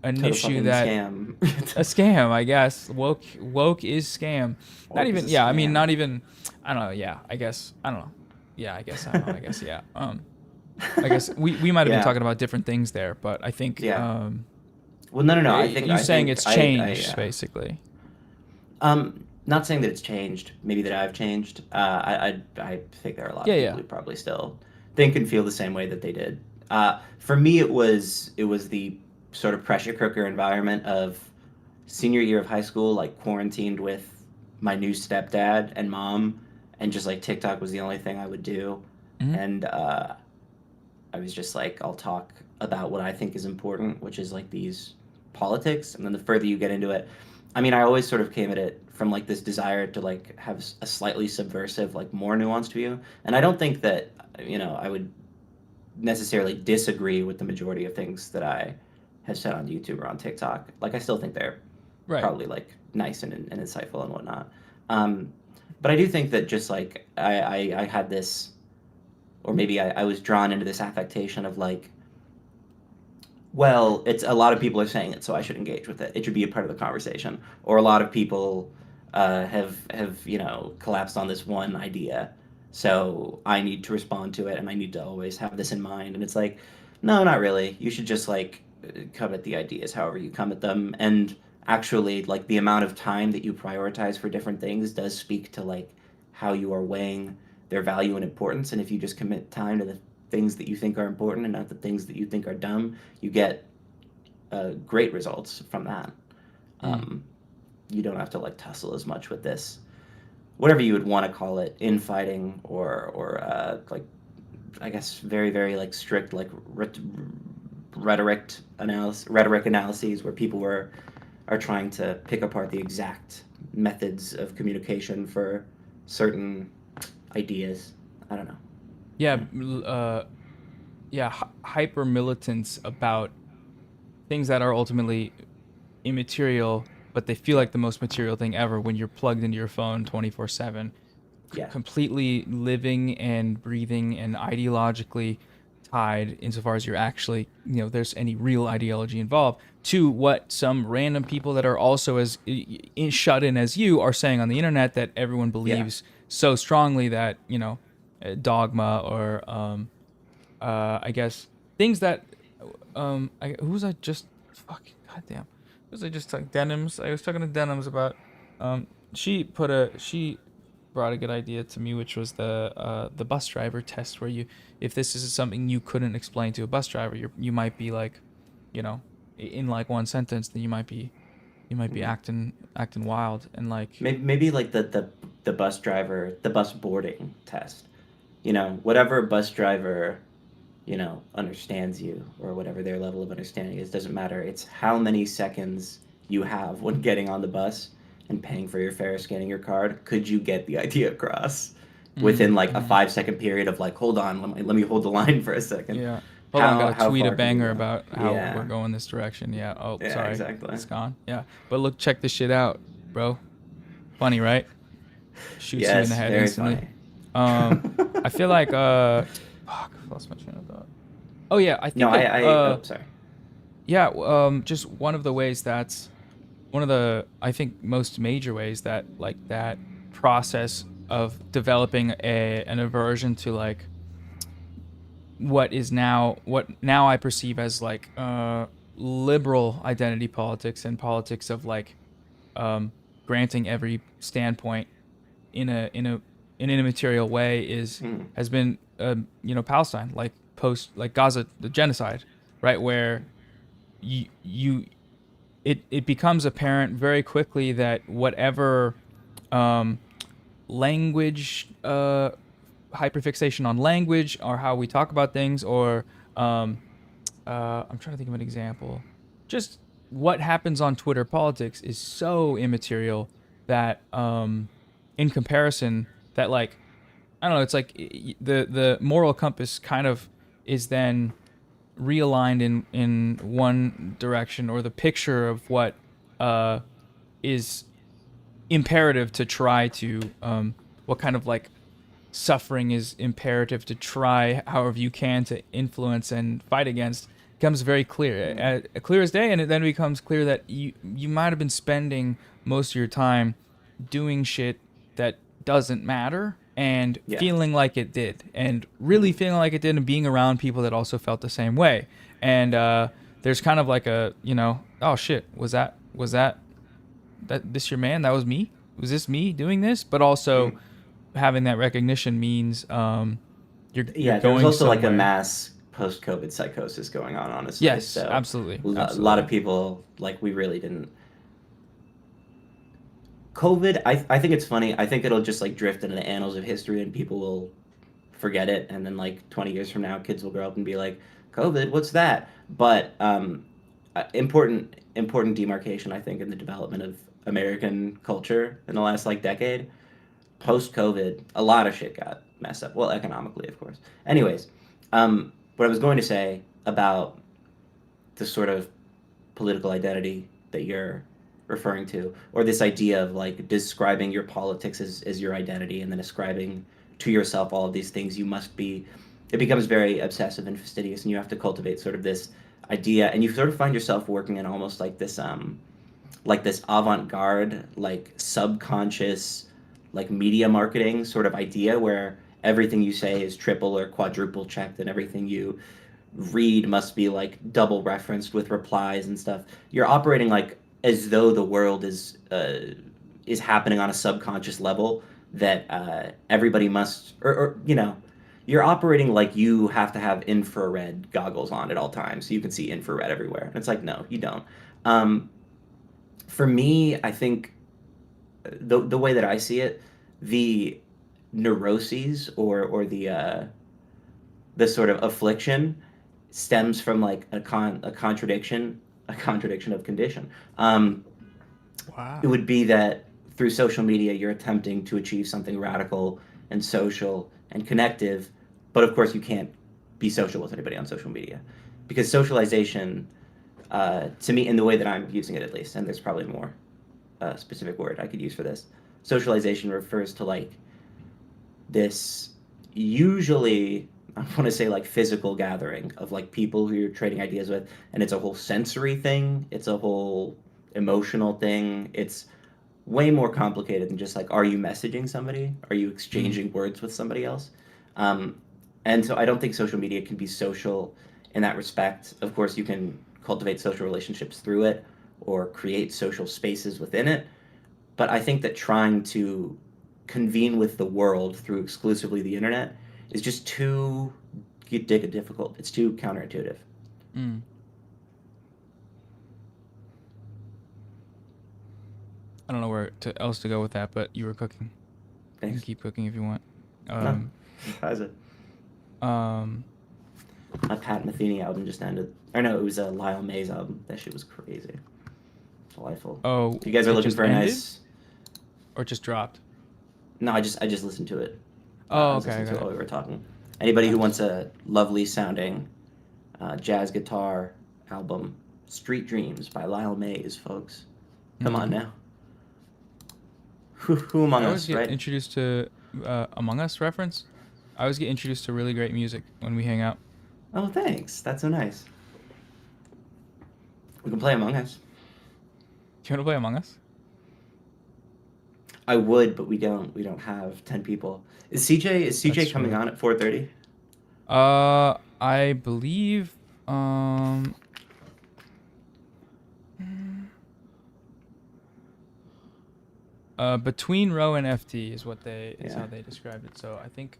issue that scam. a scam, I guess. Woke is scam. Not even, yeah. I mean, not even. I don't know. Yeah, I guess. I don't know. Yeah, I guess. I don't know. I guess. Yeah. I guess we might have been talking about different things there, but I think. Well, no. I think you're saying think it's changed, basically. Not saying that it's changed. Maybe that I've changed. I think there are a lot of people who probably still think and feel the same way that they did. For me, it was the sort of pressure cooker environment of senior year of high school, like quarantined with my new stepdad and mom, and just like TikTok was the only thing I would do. And I was just like, I'll talk about what I think is important, which is like these politics. And then the further you get into it, I mean, I always sort of came at it from like this desire to like have a slightly subversive, like more nuanced view. And I don't think that, I would necessarily disagree with the majority of things that I have said on YouTube or on TikTok. Like, I still think they're probably like nice and insightful and whatnot. But I do think that just like I had this, or maybe I was drawn into this affectation of like, well, it's a lot of people are saying it, so I should engage with it. It should be a part of the conversation. Or a lot of people have collapsed on this one idea, so I need to respond to it, and I need to always have this in mind. And it's like, no, not really. You should just like come at the ideas however you come at them, and actually like the amount of time that you prioritize for different things does speak to like how you are weighing their value and importance. And if you just commit time to the things that you think are important and not the things that you think are dumb, you get great results from that. You don't have to like tussle as much with this, whatever you would want to call it, infighting or like, I guess very, very like strict like rhetoric analyses where people are trying to pick apart the exact methods of communication for certain ideas. I don't know. Hyper militance about things that are ultimately immaterial, but they feel like the most material thing ever when you're plugged into your phone 24/7. Completely living and breathing and ideologically tied, insofar as you're actually, there's any real ideology involved, to what some random people that are also as shut in as you are saying on the internet that everyone believes so strongly that, dogma or I guess things that who was I just fucking goddamn who was I just talking Denims? I was talking to Denims about she brought a good idea to me, which was the bus driver test, where if this is something you couldn't explain to a bus driver, you might be like, in like one sentence, then you might be acting wild, and like maybe like the bus driver, the bus boarding test. Whatever bus driver, understands you, or whatever their level of understanding is, doesn't matter. It's how many seconds you have when getting on the bus and paying for your fare, scanning your card. Could you get the idea across within like a 5-second period of like, hold on, let me hold the line for a second. Hold on, I gotta tweet a banger about how we're going this direction. Sorry, exactly. It's gone. But look, check this shit out, bro. Funny, right? Shoots you in the head instantly. I feel like fuck, I lost my train of thought. Oh yeah, I think sorry. Just one of the ways that's one of the, I think, most major ways that like that process of developing an aversion to like what now I perceive as like liberal identity politics and politics of like granting every standpoint in an immaterial way has been Palestine. Like post like Gaza, the genocide, right, where it becomes apparent very quickly that whatever language hyperfixation on language or how we talk about things, or I'm trying to think of an example. Just what happens on Twitter politics is so immaterial that, in comparison, that like, I don't know, it's like the moral compass kind of is then realigned in one direction, or the picture of what is imperative to try to, what kind of like suffering is imperative to try however you can to influence and fight against, becomes very clear, clear as day. And it then becomes clear that you might have been spending most of your time doing shit that doesn't matter, and feeling like it did, and really feeling like it did, and being around people that also felt the same way. And there's kind of like a, oh shit, was that this your man? That was me? Was this me doing this? But also having that recognition means you're There's going also like a somewhere. mass post-COVID psychosis going on, honestly. Yes, So absolutely. a lot of people, like, we really didn't. COVID, I think it's funny. I think it'll just like drift into the annals of history and people will forget it. And then like 20 years from now, kids will grow up and be like, COVID, what's that? But important demarcation, I think, in the development of American culture in the last like decade. Post-COVID, a lot of shit got messed up. Well, economically, of course. Anyways, what I was going to say about the sort of political identity that you're referring to, or this idea of like describing your politics as your identity, and then ascribing to yourself all of these things you must be, it becomes very obsessive and fastidious, and you have to cultivate sort of this idea, and you sort of find yourself working in almost like this avant-garde, like subconscious, like media marketing sort of idea, where everything you say is triple or quadruple checked, and everything you read must be like double referenced with replies and stuff. You're operating like as though the world is happening on a subconscious level, that everybody must, or you're operating like you have to have infrared goggles on at all times so you can see infrared everywhere. And it's like, no, you don't. For me, I think the way that I see it, the neuroses or the sort of affliction stems from like a contradiction of condition. It would be that through social media, you're attempting to achieve something radical and social and connective, but of course you can't be social with anybody on social media, because socialization, to me, in the way that I'm using it at least, and there's probably more specific word I could use for this, socialization refers to like this, usually I want to say like physical gathering of like people who you're trading ideas with, and it's a whole sensory thing, it's a whole emotional thing, it's way more complicated than just like, are you messaging somebody, are you exchanging words with somebody else? And so I don't think social media can be social in that respect. Of course you can cultivate social relationships through it or create social spaces within it, but I think that trying to convene with the world through exclusively the internet is just too difficult. It's too counterintuitive. I don't know where else to go with that, but you were cooking. Thanks. You can keep cooking if you want. No, how's it? My Pat Metheny album just ended. Or no, it was a Lyle Mays album. That shit was crazy. Delightful. Oh, if you guys are it looking just for a ended? nice... Or just dropped? No, I just listened to it. Oh, I was okay. listening to it while we were talking. Anybody who wants a lovely sounding jazz guitar album, Street Dreams by Lyle Mays, folks. Come on now. Who among I always us, get right? introduced to Among Us reference. I always get introduced to really great music when we hang out. Oh, thanks. That's so nice. We can play Among Us. Do you want to play Among Us? I would, but we don't. We don't have 10 people. Is CJ That's coming true. on at 4:30? I believe between row and FT is what they is how they described it. So I think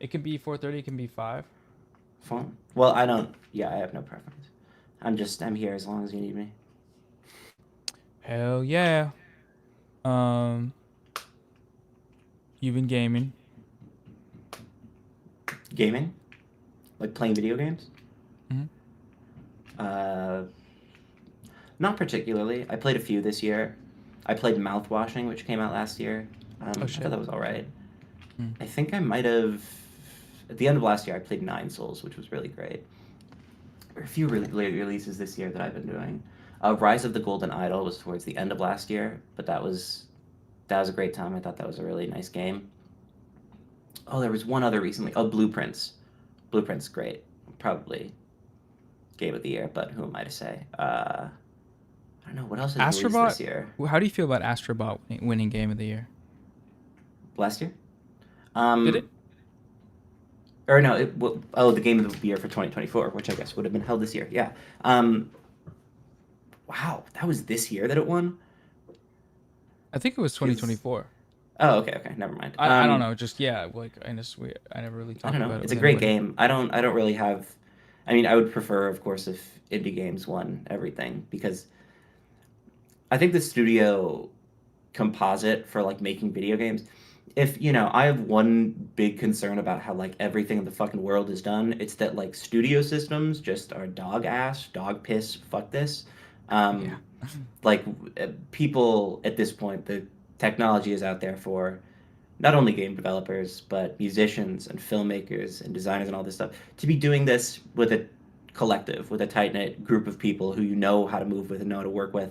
it can be 4:30, it can be 5. Fun. Well, I don't. Yeah, I have no preference. I'm here as long as you need me. Hell yeah. You've been gaming. Gaming, like playing video games. Mhm. Uh, Not particularly. I played a few this year. I played Mouthwashing, which came out last year. I shit. thought that was all right. Mm. I think I might have. At the end of last year, I played Nine Souls, which was really great. There are a few really late releases this year that I've been doing. Rise of the Golden Idol was towards the end of last year, but that was a great time. I thought that was a really nice game. Oh, there was one other recently. Oh, Blueprints. Blueprints, great. Probably game of the year, but who am I to say? I don't know what else has released Astrobot. this year. How do you feel about Astrobot winning game of the year? Last year? Did it? Or no, the game of the year for 2024, which I guess would have been held this year. Yeah. Wow, that was this year that it won? I think it was 2024. Oh, okay, never mind. I don't know. Just yeah, like I never really I talked don't know. about it. It's a with great anybody. game. I don't really have. I mean, I would prefer, of course, if indie games won everything because I think the studio composite for like making video games. If I have one big concern about how like everything in the fucking world is done, it's that like studio systems just are dog ass, dog piss, fuck this. Yeah. Like people at this point, the technology is out there for not only game developers but musicians and filmmakers and designers and all this stuff to be doing this with a collective, with a tight knit group of people who you know how to move with and know how to work with.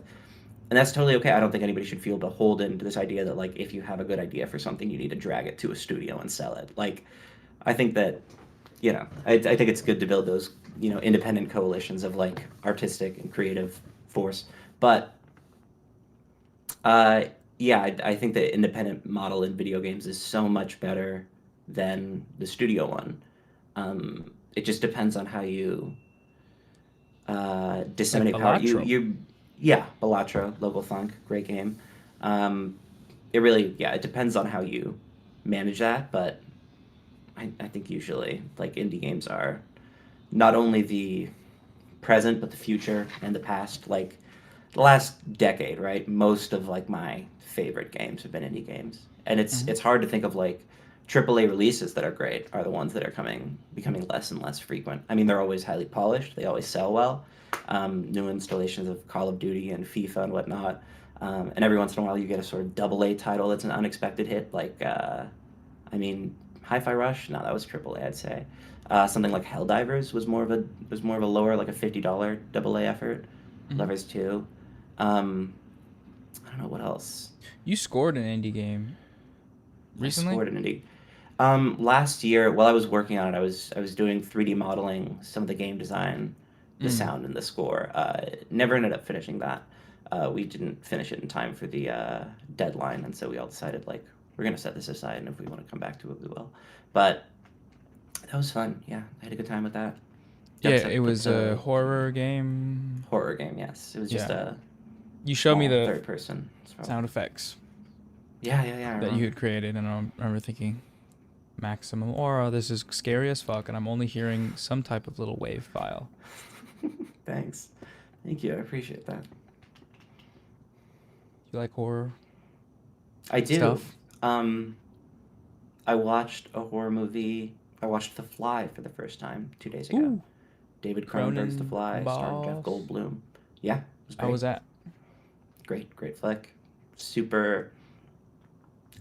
And that's totally okay. I don't think anybody should feel beholden to this idea that like if you have a good idea for something, you need to drag it to a studio and sell it. Like, I think that I think it's good to build those independent coalitions of like artistic and creative force. But I think the independent model in video games is so much better than the studio one. It just depends on how you disseminate power. Balatro. Yeah, Balatro, Local Thunk, great game. It really, it depends on how you manage that, but I think usually like indie games are not only the present but the future and the past. Like the last decade, right? Most of like my favorite games have been indie games, and it's hard to think of like AAA releases that are great are the ones that are becoming less and less frequent. I mean, they're always highly polished, they always sell well. New installations of Call of Duty and FIFA and whatnot, and every once in a while you get a sort of AA title that's an unexpected hit. Like, I mean, Hi-Fi Rush. No, that was AAA, I'd say. Something like Helldivers was more of a lower, like a $50 AA effort. Lovers 2. I don't know what else. You scored an indie game recently. I scored an indie. Last year, while I was working on it, I was doing 3D modeling, some of the game design, the sound, and the score. Never ended up finishing that. We didn't finish it in time for the deadline, and so we all decided like we're gonna set this aside, and if we want to come back to it, we will. But that was fun. Yeah, I had a good time with that. Yeah, it was a horror game. Horror game, yes. It was just a. You showed me the third person sound effects. Yeah. That you had created, and I remember thinking, maximum aura. This is scary as fuck, and I'm only hearing some type of little wave file. Thanks. Thank you. I appreciate that. You like horror? I do. Stuff? I watched a horror movie. I watched The Fly for the first time 2 days ago. Ooh. David Cronenberg's The Fly, starring Jeff Cronenberg's. Goldblum. Yeah, it was great. How was that? Great flick. Super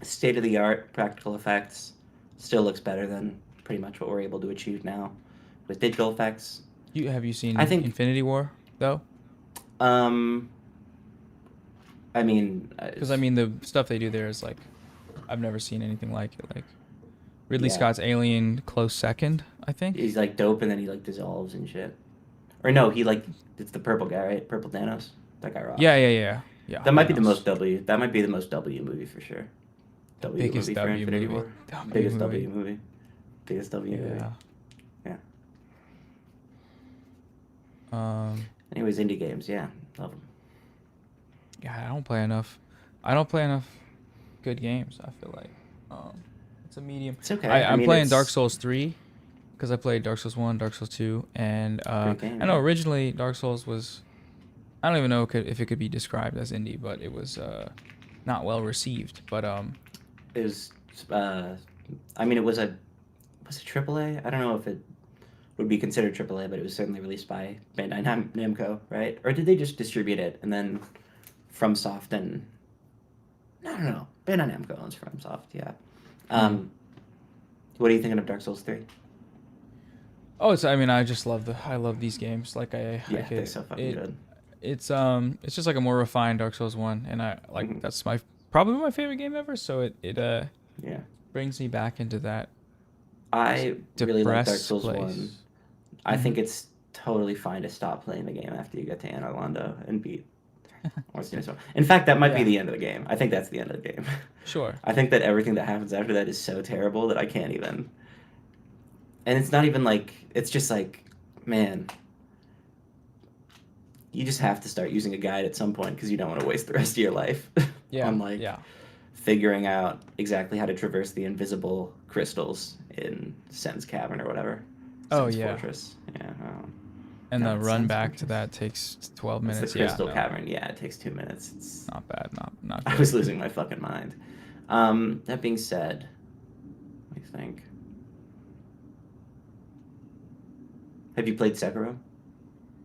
state-of-the-art practical effects. Still looks better than pretty much what we're able to achieve now with digital effects. Have you seen I think- Infinity War though? I mean, Because I mean the stuff they do there is like, I've never seen anything like it. Like Ridley Yeah. Scott's Alien, close second, I think. he's like dope, and then he like dissolves and shit. Or no, it's the purple guy, right? Purple Thanos. That guy rocks. Yeah. That might be the Thanos. most W. That might be the most W movie for sure. W Biggest movie for W Infinity movie. War. W Biggest movie. W movie. Biggest W movie. Yeah. Yeah. Anyways, indie games, yeah, love them. Yeah, I don't play enough. I don't play enough good games. I feel like it's a medium. It's okay. I'm mean, playing it's- Dark Souls 3 because I played Dark Souls 1, Dark Souls 2, and Great game, I know yeah. originally Dark Souls was, I don't even know if it could be described as indie, but it was not well received. But It was, I mean, was it AAA? I don't know if it would be considered AAA, but it was certainly released by Bandai Namco, right? Or did they just distribute it and then FromSoft and I don't know. Bandai Namco owns FromSoft, yeah. What are you thinking of Dark Souls 3? oh, it's, I mean, I love these games. Like Yeah, they're so fucking good. It's just like a more refined Dark Souls 1, and I like Mhm. that's probably my favorite game ever. So it Yeah. brings me back into that I really like Dark depressed Souls place. 1. I think it's totally fine to stop playing the game after you get to Anor Londo and beat Orstinis. In fact, that might be Yeah. the end of the game. I think that's the end of the game. Sure. I think that everything that happens after that is so terrible that I can't even. And it's not even like, it's just like, man, you just have to start using a guide at some point because you don't want to waste the rest of your life Yeah. on like yeah. figuring out exactly how to traverse the invisible crystals in Sen's Cavern or whatever. Oh, Sen's yeah. Fortress. Yeah. And God, the run Sen's back to Fortress. that takes 12 It's minutes. the Crystal yeah, no, Cavern. Yeah, it takes 2 minutes. It's not bad. Not I good. was losing my fucking mind. That being said, let me think. Have you played Sekiro?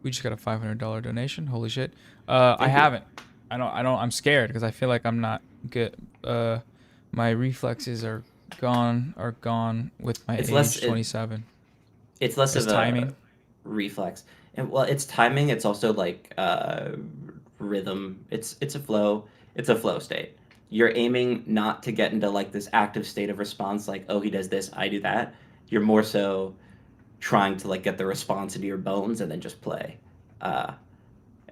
We just got a $500 donation. Holy shit. Thank I you. haven't. I don't. I'm scared because I feel like I'm not good. My reflexes are gone with my It's age, less- 27. It's less Just of a timing. reflex. And well, it's timing. It's also like rhythm. It's a flow. It's a flow state. You're aiming not to get into like this active state of response, like, oh, he does this, I do that. You're more so trying to like get the response into your bones and then just play. And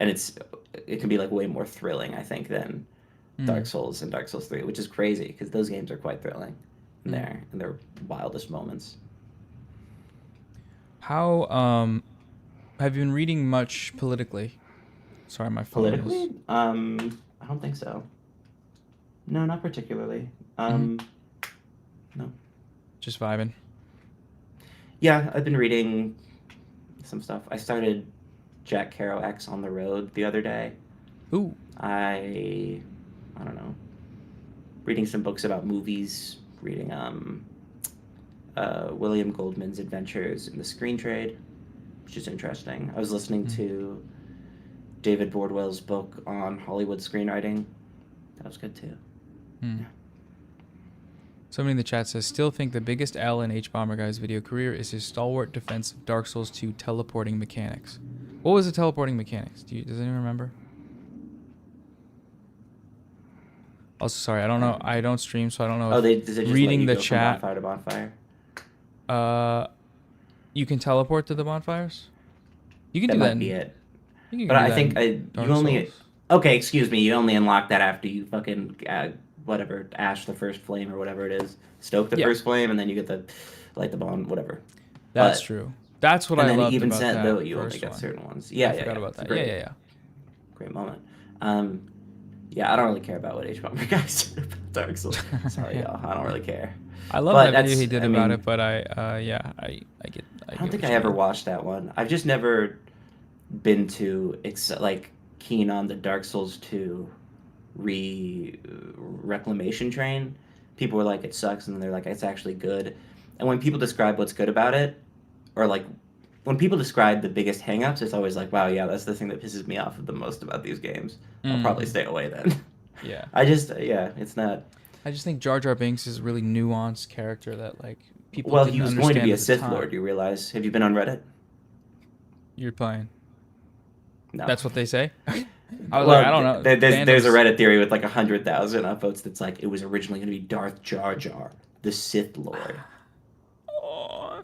it can be like way more thrilling, I think, than Dark Souls and Dark Souls 3, which is crazy because those games are quite thrilling in their wildest moments. How have you been reading much politically? Sorry, my phone is. Politically? I don't think so. No, not particularly. No. Just vibing. Yeah, I've been reading some stuff. I started Jack Kerouac's On the Road the other day. Ooh. I don't know. Reading some books about movies. Reading William Goldman's Adventures in the Screen Trade, which is interesting. I was listening to David Bordwell's book on Hollywood screenwriting. That was good too. Somebody in the chat says, still think the biggest L in H-Bomber Guy's video career is his stalwart defense of Dark Souls 2 teleporting mechanics. What was the teleporting mechanics? Does anyone remember? Also, sorry, I don't know. I don't stream, so I don't know. Oh, if does it just reading let you the go chat. from bonfire to bonfire? You can teleport to the bonfires. You can That do might that. be it. You can But do I that think in you Dark only. Souls. Okay, excuse me. You only unlock that after you fucking whatever, ash the first flame or whatever it is, stoke the Yeah. first flame, and then you get the light the bomb, whatever. That's But- true. That's what and I then loved even about said that though, you only first get one. certain ones. Yeah, I yeah, forgot yeah. about It's that. great. Yeah. Great moment. Yeah, I don't really care about what H-Bomber guys did about Dark Souls. Sorry, y'all. I don't really care. I love But that video he that's- did I about mean- it, but I get. I don't think I ever watched that one. I've just never been too keen on the Dark Souls 2 reclamation train. People were like, it sucks, and then they're like, it's actually good. And when people describe what's good about it, or like when people describe the biggest hangups, it's always like, wow, yeah, that's the thing that pisses me off the most about these games. I'll probably stay away then. Yeah. It's not. I just think Jar Jar Binks is a really nuanced character that like people. Well, didn't he was going to be understand a at the Sith time. Lord. You realize? Have you been on Reddit? You're playing. No. That's what they say. I was Well, like, I don't know. There's a Fandoms- Reddit theory with like 100,000 upvotes that's like it was originally going to be Darth Jar Jar, the Sith Lord. Oh.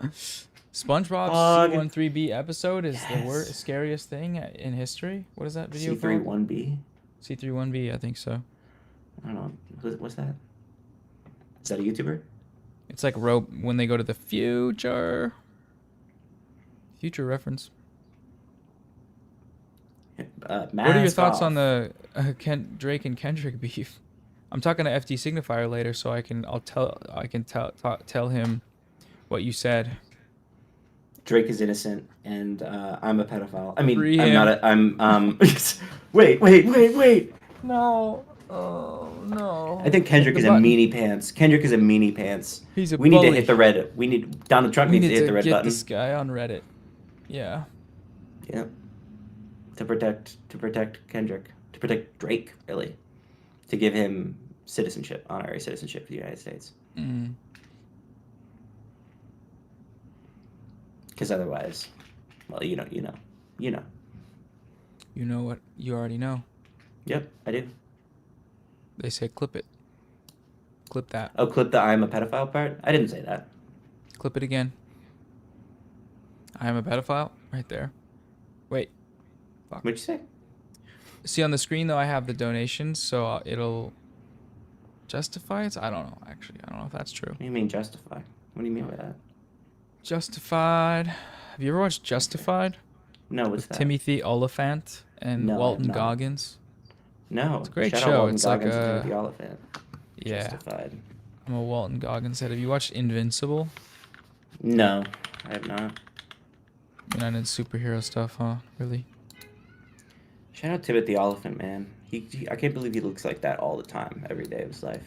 SpongeBob's Dog. C13B episode is the Yes. scariest thing in history. What is that video called? C31B. C31B, I think so. I don't know. What's that? Is that a YouTuber? It's like rope when they go to the future. Future reference. What are your thoughts on the Drake and Kendrick beef? I'm talking to FD Signifier later, so I can tell him what you said. Drake is innocent, and I'm a pedophile. I mean, Free I'm him. not a. I'm. Wait. No. Oh no. I think Kendrick The is button. a meanie pants. Kendrick is a meanie pants. He's a We need to bully. hit the red. Donald Trump We needs need to hit the to red get button. this guy on Reddit. Yeah. Yeah. To protect Kendrick, to protect Drake, really, to give him citizenship, honorary citizenship for the United States. Mm. Because otherwise, well, you know. You know what you already know. Yep, I do. They say clip it. Clip that. Oh, clip the "I'm a pedophile" part. I didn't say that. Clip it again. I am a pedophile. Right there. Wait. What'd you say? See on the screen though, I have the donations, so it'll justify it. I don't know. Actually, I don't know if that's true. What do you mean justify? What do you mean by that? Justified. Have you ever watched Justified? No, what's With that? Timothy Oliphant and No, I have Walton not. Goggins. No, It's a great Shout show. Out Walton It's like Goggins and a- Timothy Oliphant. Yeah. Justified. I'm a Walton Goggins head. Have you watched Invincible? No, I have not. You're not into superhero stuff, huh? Really? Shout out Timothy Oliphant, man. I can't believe he looks like that all the time, every day of his life.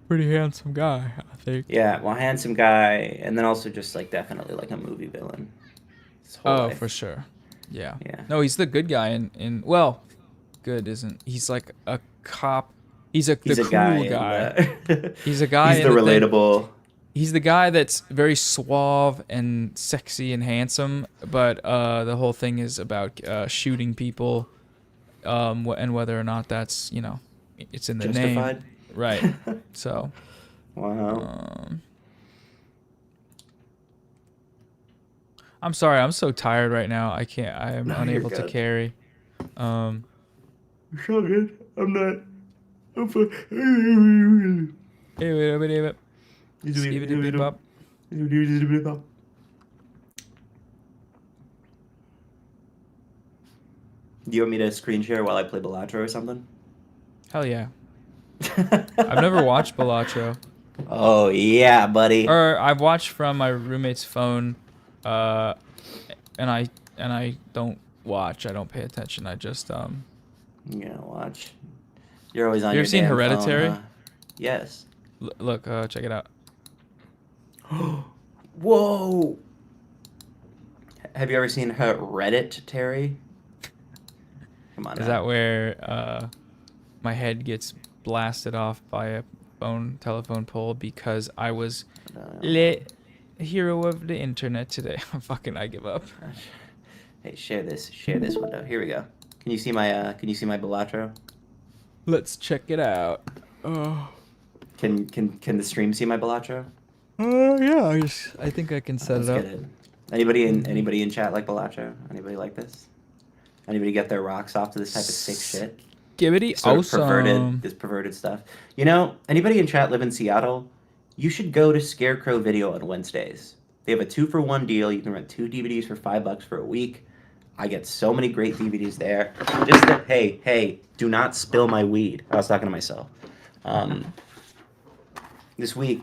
Pretty handsome guy, I think. Yeah, well, handsome guy, and then also just like definitely like a movie villain. His whole Oh, life. for sure. Yeah. Yeah. No, he's the good guy in well, good isn't. He's like a cop. He's the He's a cool guy. guy. He's a guy He's in the thing. relatable. He's the guy that's very suave and sexy and handsome, but the whole thing is about shooting people, and whether or not that's it's in the Justified. name, right? So, Wow. I'm sorry, I'm so tired right now. I can't. I am No, you're unable to good. carry. So good. I'm not. I'm fine. Skibidi-bop. Do you want me to screen share while I play Balatro or something? Hell yeah! I've never watched Balatro. Oh yeah, buddy. Or I've watched from my roommate's phone, and I don't watch. I don't pay attention. I just You gotta watch. You're always on You your ever seen damn phone, Hereditary? huh? Yes. look. Check it out. Whoa. Have you ever seen her Reddit, Terry? Come on. Is that where my head gets blasted off by a telephone pole because I was le hero of the internet today? I give up. Hey, share this window. Here we go. Can you see my Balatro? Let's check it out. Oh. Can the stream see my Balatro? Yeah. I think I can set Let's it up. get it. Anybody in chat like Balatro? Anybody like this? Anybody get their rocks off to this type of sick shit? Gibbity Sort of awesome. this perverted stuff. You know, anybody in chat live in Seattle? You should go to Scarecrow Video on Wednesdays. They have a 2-for-1 deal. You can rent 2 DVDs for $5 for a week. I get so many great DVDs there. Hey, do not spill my weed. I was talking to myself. This week,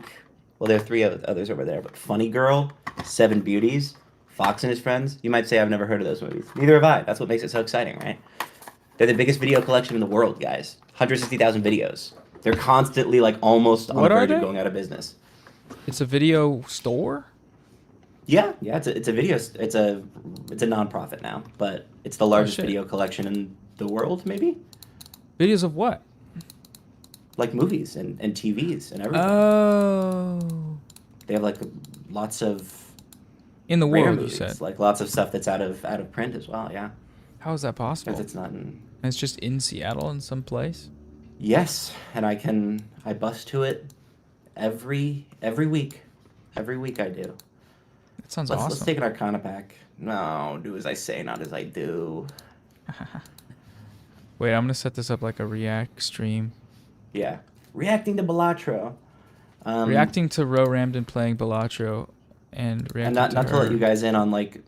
well, there are 3 others over there, but Funny Girl, 7 Beauties, Fox and His Friends. You might say I've never heard of those movies. Neither have I. That's what makes it so exciting, right? They're the biggest video collection in the world, guys. 160,000 videos. They're constantly like almost on What the are verge of they? going out of business. It's a video store? Yeah, it's a video. It's a nonprofit now, but it's the largest shit. video collection in the world, maybe. Videos of what? Like movies and TVs and everything. Oh. They have like lots of In the rare world, you movies, said. like lots of stuff that's out of print as well. Yeah, How is that possible? because it's not in. And it's just in Seattle in some place? Yes, and I bust to it every week. Every week I do. That sounds Let's awesome. take an Arcana pack. No, do as I say, not as I do. Wait, I'm gonna set this up like a React stream. Yeah, reacting to Balatro. Reacting to Ramdin playing Balatro and reacting And not to let her. you guys in on like,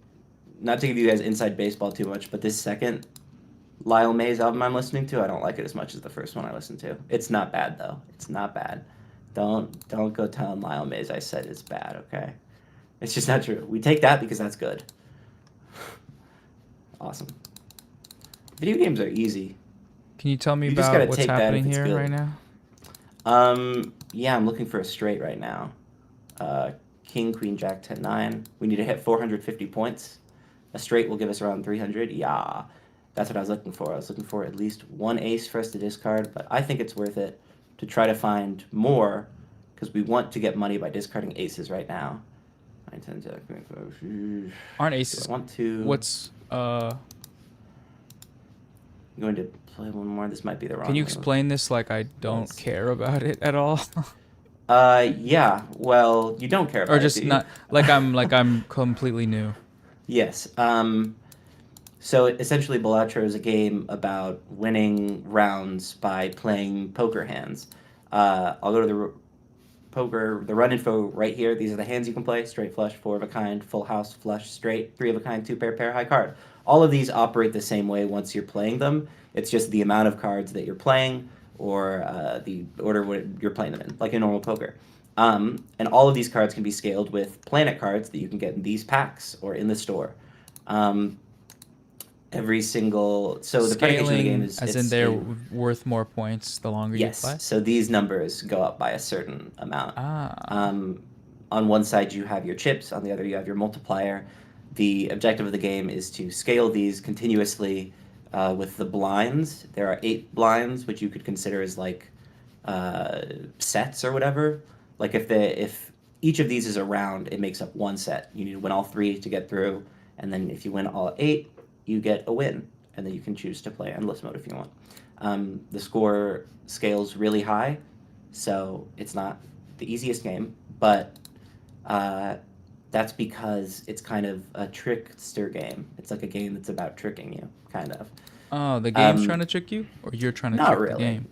not to give you guys inside baseball too much, but this second Lyle Mays album I'm listening to, I don't like it as much as the first one I listened to. It's not bad though. It's not bad. Don't go telling Lyle Mays I said it's bad, okay? It's just not true. We take that because that's good. Awesome. Video games are easy. Can you tell me You just gotta about what's take that if happening it's here good. right now? Yeah, I'm looking for a straight right now. King, Queen, Jack, 10, 9. We need to hit 450 points. A straight will give us around 300. Yeah, that's what I was looking for. I was looking for at least one ace for us to discard, but I think it's worth it to try to find more because we want to get money by discarding aces right now. 9, 10, Jack, Queen, 5. Aren't Do aces? I want to? What's I'm going to play one more. This might be the wrong. Can you move. explain this like I don't Once. care about it at all? Yeah. Well, you don't care about Or it, just do you? not like I'm completely new. Yes. So essentially, Balatro is a game about winning rounds by playing poker hands. I'll go to the run info right here. These are the hands you can play: straight, flush, 4 of a kind, full house, flush, straight, 3 of a kind, 2 pair, high card. All of these operate the same way once you're playing them. It's just the amount of cards that you're playing or the order you're playing them in, like in normal poker. And all of these cards can be scaled with planet cards that you can get in these packs or in the store. Every single the predication of the game is as in they're worth more points the longer yes. you play. So these numbers go up by a certain amount. On one side you have your chips, on the other you have your multiplier. The objective of the game is to scale these continuously with the blinds. There are 8 blinds, which you could consider as like sets or whatever. Like if each of these is a round, it makes up one set. You need to win all 3 to get through, and then if you win all 8, you get a win, and then you can choose to play endless mode if you want. The score scales really high, so it's not the easiest game, but that's because it's kind of a trickster game. It's like a game that's about tricking you, kind of. Oh, the game's trying to trick you, or you're trying to Not trick really. the game?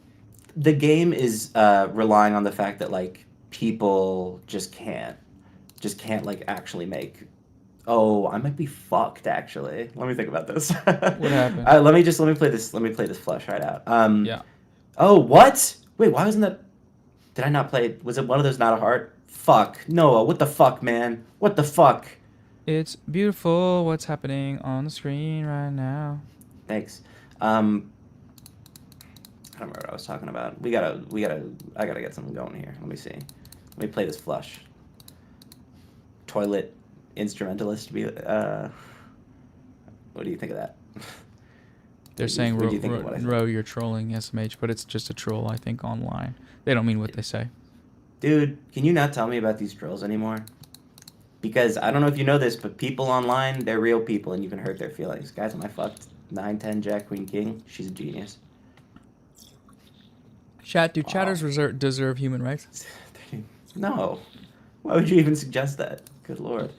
The game is relying on the fact that like people just can't like actually make. Oh, I might be fucked actually. Let me think about this. What happened? Let me play this. Let me play this flush right out. Yeah. Oh, what? Wait, why wasn't that? Did I not play it? Was it one of those not a heart? Fuck. Noah, what the fuck, man? What the fuck? It's beautiful what's happening on the screen right now. Thanks. I don't remember what I was talking about. I gotta get something going here. Let me see. Let me play this flush. Toilet instrumentalist. What do you think of that? They're saying, what do you think of what I said? Ro, you're trolling SMH, but it's just a troll, I think, online. They don't mean what they say. Dude, can you not tell me about these trolls anymore? Because I don't know if you know this, but people online, they're real people, and you can hurt their feelings. Guys, am I fucked? 9, 10, Jack, Queen, King. She's a genius. Chat, do chatters deserve human rights? No. Why would you even suggest that? Good lord.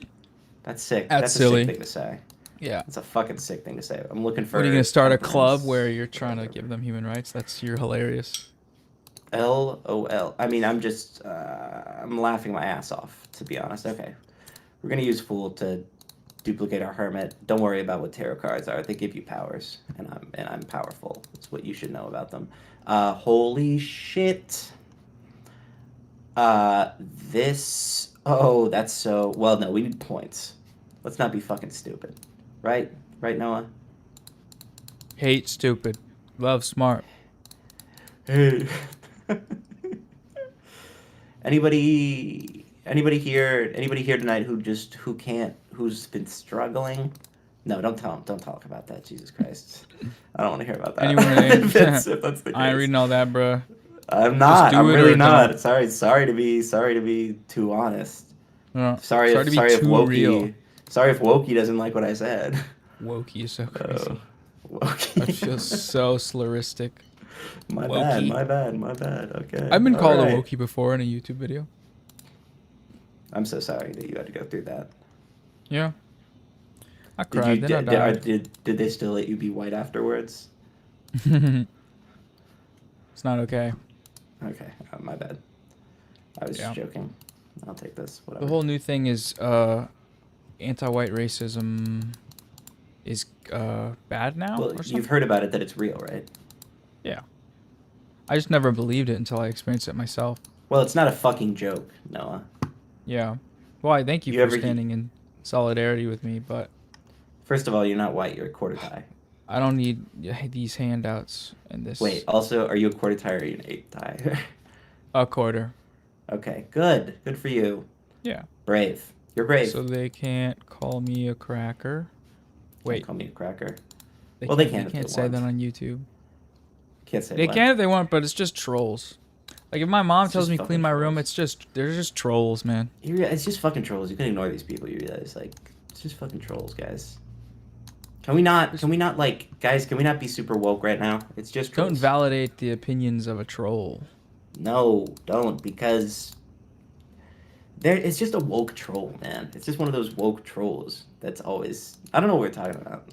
That's sick. That's That's silly. a sick thing to say. Yeah. That's a fucking sick thing to say. I'm looking for. What, are you going to start a compliments. club where you're trying to give them human rights? You're hilarious. LOL. I mean, I'm just, I'm laughing my ass off, to be honest. Okay. We're going to use Fool to duplicate our Hermit. Don't worry about what tarot cards are. They give you powers, and I'm powerful. That's what you should know about them. Holy shit. This, oh, that's so, well, no, we need points. Let's not be fucking stupid. Right? Right, Noah? Hate stupid. Love smart. Hey. Anybody here tonight who's been struggling? No, don't talk about that. Jesus Christ. I don't want to hear about that. Anyone if that's the case. I ain't reading all that, bro. I'm not. do I'm it or really not. don't. Sorry to be too honest. No, Sorry to if be too Wokey. real. Sorry if Wokey doesn't like what I said. Wokey is so crazy. Wokey. I feel so slurristic. My Wokey. bad. Okay. I've been called Alright. a Wokey before in a YouTube video. I'm so sorry that you had to go through that. Yeah. I cried, then I died. Did they still let you be white afterwards? It's not okay. Okay, my bad. I was Yeah. just joking. I'll take this. Whatever. The whole new thing is anti-white racism is bad now Well, or something? you've heard about it that it's real, right? Yeah. I just never believed it until I experienced it myself. Well, it's not a fucking joke, Noah. Yeah. Why? Thank you, You for ever- standing in solidarity with me, but First of all, you're not white. You're a quarter Thai. I don't need these handouts and this. Wait. Also, are you a quarter Thai or are you an eighth Thai? A quarter. Okay. Good. Good for you. Yeah. Brave. You're brave. So they can't call me a cracker. Can't Wait. call me a cracker. They Well, they can't, can if can't they say want. that on YouTube. Can't say They what. can if they want, but it's just trolls. Like if my mom It's tells just me fucking clean my room, trolls. they're just trolls, man. It's just fucking trolls. You can ignore these people. You realize, like, it's just fucking trolls, guys. Can we not, like, guys? Can we not be super woke right now? It's just trolls. Don't validate the opinions of a troll. No, don't, because it's just a woke troll, man. It's just one of those woke trolls that's always. I don't know what we're talking about.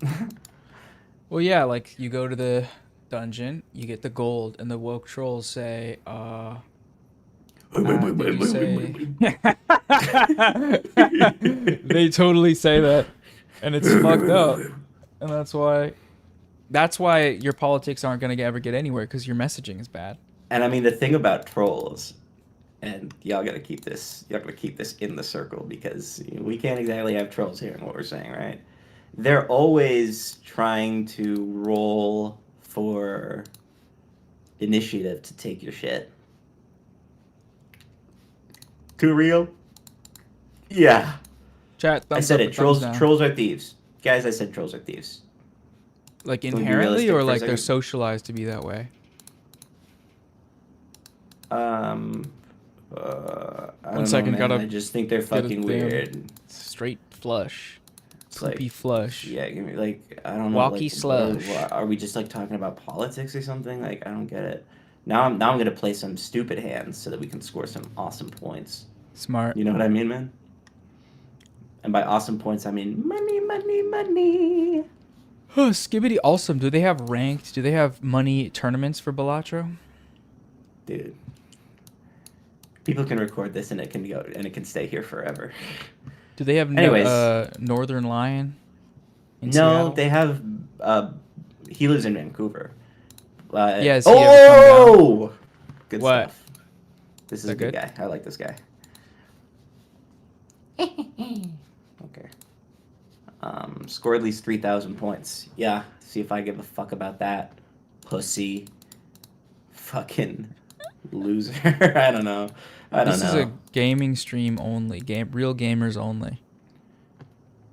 Well, yeah, like you go to the dungeon, you get the gold, and the woke trolls say, did you say... They totally say that, and it's fucked up, and that's why your politics aren't gonna ever get anywhere, because your messaging is bad. And I mean, the thing about trolls, and y'all gotta keep this in the circle, because we can't exactly have trolls hearing what we're saying, right? They're always trying to roll for initiative to take your shit. Too real? Yeah. Chat, I thumbs said up it. or thumbs down. Trolls are thieves. Guys, I said trolls are thieves. Like Can we be inherently, realistic or for a like they're second? socialized to be that way? I One don't second, know, man. gotta I just think they're get a fucking damn weird. Straight flush. It's Poopy like, flush. yeah, give me like I don't know. Walkie like, slush. Are we just like talking about politics or something? Like I don't get it. Now I'm gonna play some stupid hands so that we can score some awesome points. Smart. You know what I mean, man? And by awesome points, I mean money, money, money. Oh, Skibbity awesome. Do they have ranked? Do they have money tournaments for Balatro? Dude, people can record this and it can go and it can stay here forever. Do they have Anyways. Northern Lion? In No, Seattle? they have. He lives in Vancouver. Yeah, has he ever come Oh, good What? stuff. This is that a good good? guy. I like this guy. Okay. Score at least 3,000 points. Yeah. See if I give a fuck about that. Pussy. Fucking loser. I don't know. I don't This know. is a gaming stream only. Real gamers only.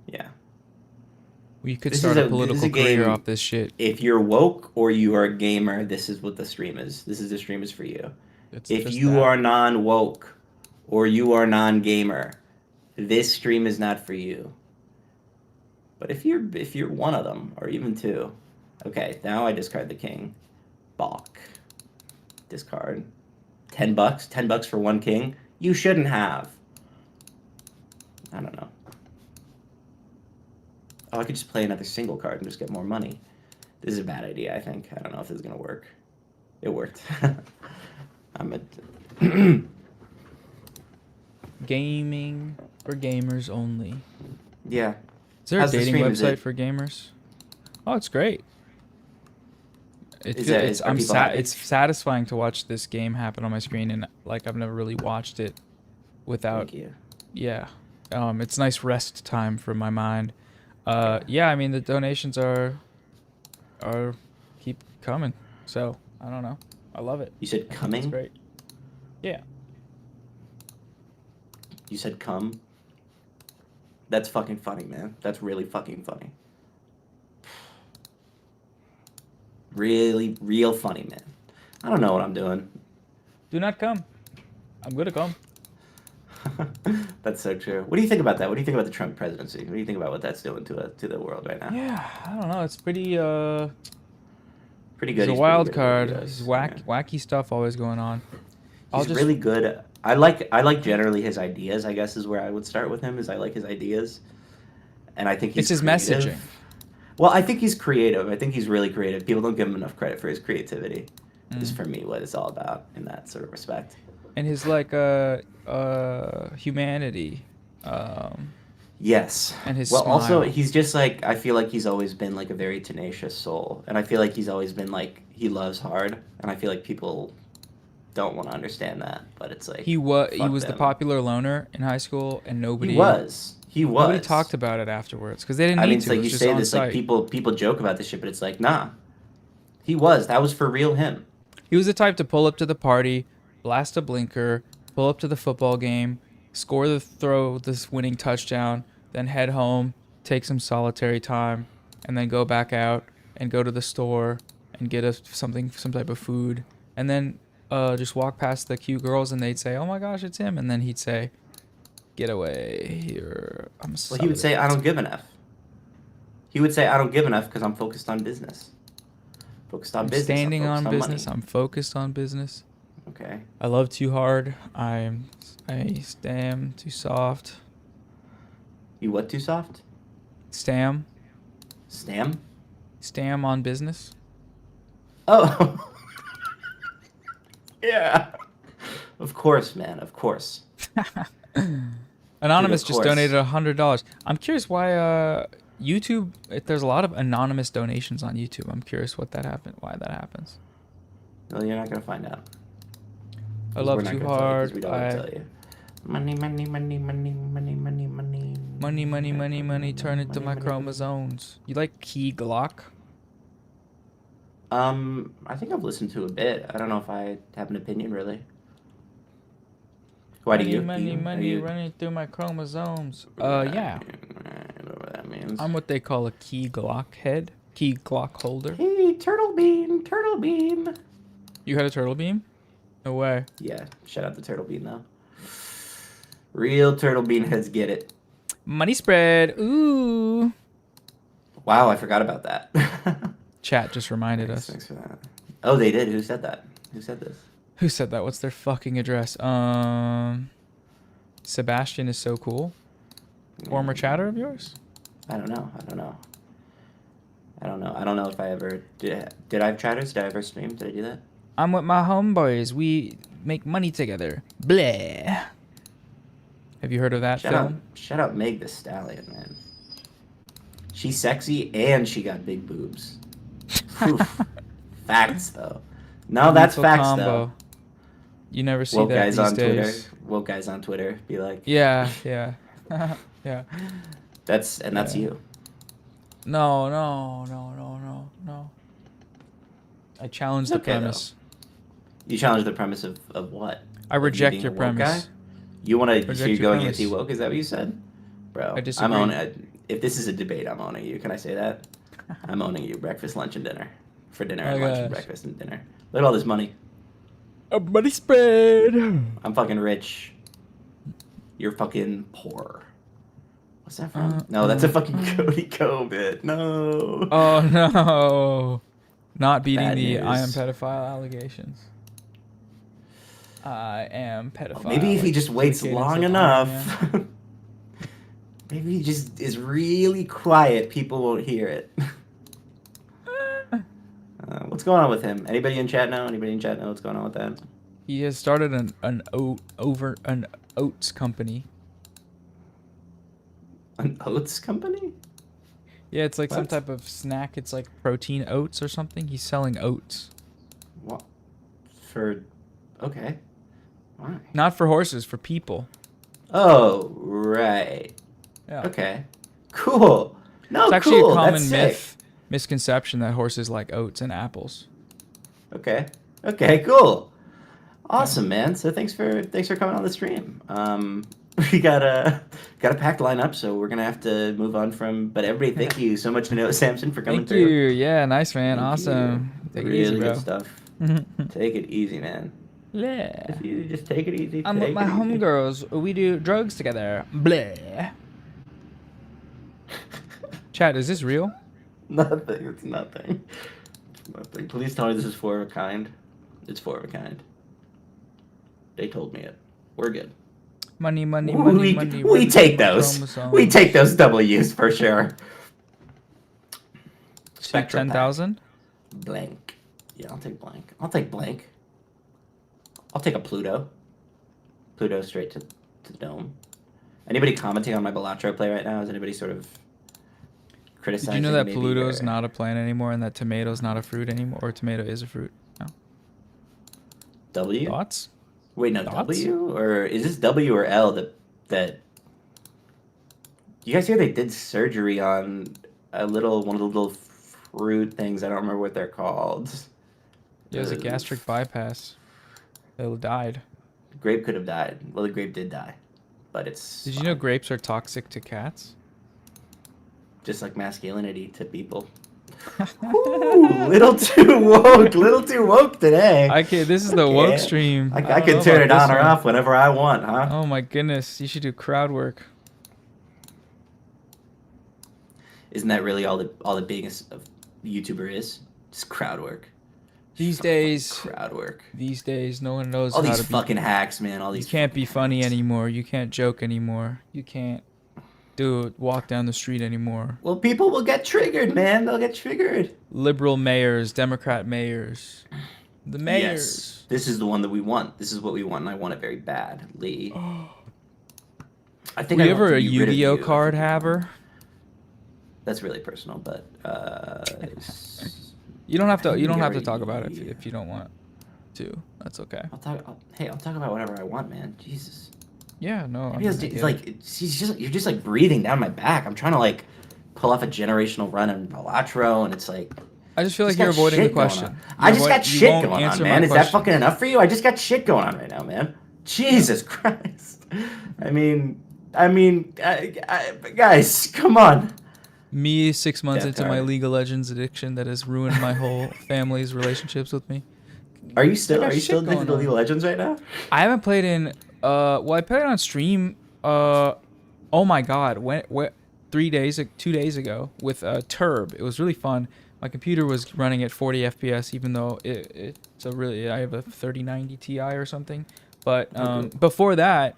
Yeah. We could This start is a a- political this is a career game- off this shit. If you're woke or you are a gamer, this is what the stream is. The stream is for you. It's If just you that. are non-woke or you are non-gamer, this stream is not for you. But if you're one of them or even two, okay. Now I discard the king. Balk. Discard. $10. $10 for one king. You shouldn't have. I don't know. Oh, I could just play another single card and just get more money. This is a bad idea, I think. I don't know if this is gonna work. It worked. I'm a. Gaming for gamers only. Yeah. Is there a How's the dating stream? Is website it- for gamers? Oh, it's great. It's Is good. it- are people happy? It's satisfying to watch this game happen on my screen, and like I've never really watched it without. Thank you. Yeah. It's nice rest time for my mind. Yeah, I mean the donations are keep coming. So I don't know. I love it. You said It's coming? great. Yeah. You said come? That's fucking funny, man. That's really fucking funny. Really, real funny, man. I don't know what I'm doing. Do not come. I'm gonna come. That's so true. What do you think about that? What do you think about the Trump presidency? What do you think about what that's doing to the world right now? Yeah, I don't know. It's pretty Pretty good. He's a pretty wild good at what card. he does. He's Yeah. wacky stuff always going on. He's really good. I like generally his ideas. I guess is where I would start with him. Is I like his ideas, and I think he's It's his creative. messaging. Well, I think he's creative. I think he's really creative. People don't give him enough credit for his creativity. Is for me what it's all about in that sort of respect. And his like humanity. Yes. And his well, also smile. he's just like I feel like he's always been like a very tenacious soul, and I feel like he's always been like he loves hard, and I feel like people don't want to understand that, but it's like He was fuck the them. popular loner in high school, and nobody He was. nobody talked about it afterwards because they didn't I need mean, it's to. like It was you just say on this, like site. people joke about this shit, but it's like nah. He was. That was for real him. He was the type to pull up to the party, blast a blinker, pull up to the football game, throw this winning touchdown, then head home, take some solitary time, and then go back out and go to the store and get some type of food, and then just walk past the cute girls and they'd say, "Oh my gosh, it's him," and then he'd say, "Get away here, I'm sorry." Well, he would say, "I don't give enough." He would say, "I don't give enough because I'm focused on business. Focused on I'm business. standing I'm on focused business. money." I'm focused on business. Okay. I love too hard. I stam too soft. You what? Too soft? Stam on business. Oh. Yeah. Of course, man. Of course. Anonymous Dude, of just course. donated $100. I'm curious why YouTube. There's a lot of anonymous donations on YouTube. I'm curious why that happens. No, you're not gonna find out. I 'Cause love we're not too gonna tell you 'cause hard. we don't wanna tell you. Money, money, money, money, money, money, money. Money. Turn it to my chromosomes. You like Key Glock? I think I've listened to a bit. I don't know if I have an opinion really. Why do you? Money, Are you- running through my chromosomes. Yeah. I don't know what that means. I'm what they call a Key Glock head. Key Glock holder. Hey, turtle bean, turtle bean. You had a turtle beam? No way. Yeah, shout out to Turtle Bean though. Real Turtle Bean heads get it. Money spread. Ooh. Wow, I forgot about that. Chat just reminded us. Thanks for that. Oh, they did. Who said that? Who said this? Who said that? What's their fucking address? Sebastian is so cool. Former chatter of yours? I don't know. I don't know if I ever did. Did I have chatters? Did I ever stream? Did I do that? I'm with my homeboys. We make money together. Bleh. Have you heard of that film? Shout out Maid the Stallion, man. She's sexy and she got big boobs. Oof. Facts though. No, that's Lethal facts combo. though. You never see Woke that guys these on days. Twitter. Woke guys on Twitter be like, Yeah. Yeah. that's Yeah. you. No. I challenge the Okay, though. premise. You challenge the premise of what? I Of you reject being your a woke premise. guy? You want to? So Reject you're your going premise. anti-woke? Is that what you said, bro? I disagree. I'm owning it. If this is a debate, I'm owning you. Can I say that? I'm owning you. Breakfast, lunch, and dinner. For dinner Oh and lunch and gosh. breakfast and dinner. Look at all this money. A money spread. I'm fucking rich. You're fucking poor. What's that from? No, that's a fucking Cody Co bit. No. Oh no. Not beating Bad the I am news. pedophile allegations. I am pedophile. Maybe if he like, just waits cadence long of Iron enough. Man. Maybe he just is really quiet. People won't hear it. What's going on with him? Anybody in chat know? Anybody in chat know what's going on with that? He has started an oats company. An oats company? Yeah, it's like some What? type of snack. It's like protein oats or something. He's selling oats. What? For... Okay. Why? Not for horses, for people. Oh, right. Yeah. Okay. Cool. No, It's actually cool. a common That's sick. misconception that horses like oats and apples. Okay. Okay, cool. Awesome, man. So thanks for coming on the stream. We got a packed lineup, so we're gonna have to move on from. But everybody, thank you so much to Noah Sampson for coming Thank through. you. Yeah, nice man. Thank Awesome. you. Take it Really easy, bro. good stuff. Take it easy, man. Yeah. If you just take it easy. I'm with take my it easy. homegirls. We do drugs together. Bleh. Chat, is this real? Nothing. It's nothing. It's nothing. Please tell me this is four of a kind. It's four of a kind. They told me it. We're good. Money. We take those. We take those W's for sure. Spectrum pack. 10,000. Blank. Yeah, I'll take blank. I'll take blank. I'll take a Pluto. Pluto straight to the dome. Anybody commenting on my Balatro play right now? Is anybody sort of criticizing? Did you know that maybe Pluto's their- not a plant anymore and that tomato's not a fruit anymore? Or tomato is a fruit? No. W? Thoughts? Wait, no, Thoughts? W? Or is this W or L that you guys hear they did surgery on one of the little fruit things? I don't remember what they're called. Yeah, it was a gastric bypass. They died. The grape could have died. Well, the grape did die, but it's Did you know fine. grapes are toxic to cats? Just like masculinity to people. Ooh, little too woke today. This is the woke Okay. stream. I don't can know turn about it this on or one. off whenever I want, huh? Oh my goodness, you should do crowd work. Isn't that really all the biggest of YouTuber is? Just crowd work. These Just days, crowd work. no one knows All how these to fucking be. hacks, man. All You these. can't be fucking funny hacks. anymore. You can't joke anymore. You can't walk down the street anymore. Well, people will get triggered, man. They'll get triggered. Liberal mayors, Democrat mayors, the mayors. Yes, this is the one that we want. This is what we want, and I want it very badly. I think. Were you I want ever to a be rid of Yu-Gi-Oh you. I card think you want- haver? That's really personal, but You don't have to. You don't Yeah, have to right, talk about it yeah. if you don't want to. That's okay. I'll talk about whatever I want, man. Jesus. Yeah, no. Maybe you're just like breathing down my back. I'm trying to like pull off a generational run in Balatro, and it's like. I just feel like got you're avoiding the shit going question. on. I just got You shit won't going on, answer man. my Is that question. fucking enough for you? I just got shit going on right now, man. Jesus Christ. I mean, guys, come on. Me 6 months Death into my card. League of Legends addiction that has ruined my whole family's relationships with me. Are you still got shit addicted going to on. League of Legends right now? I haven't played in well, I played on stream oh my god, when 2 days ago with Tirrrb. It was really fun. My computer was running at 40 FPS even though I have a 3090 Ti or something. But Okay. before that,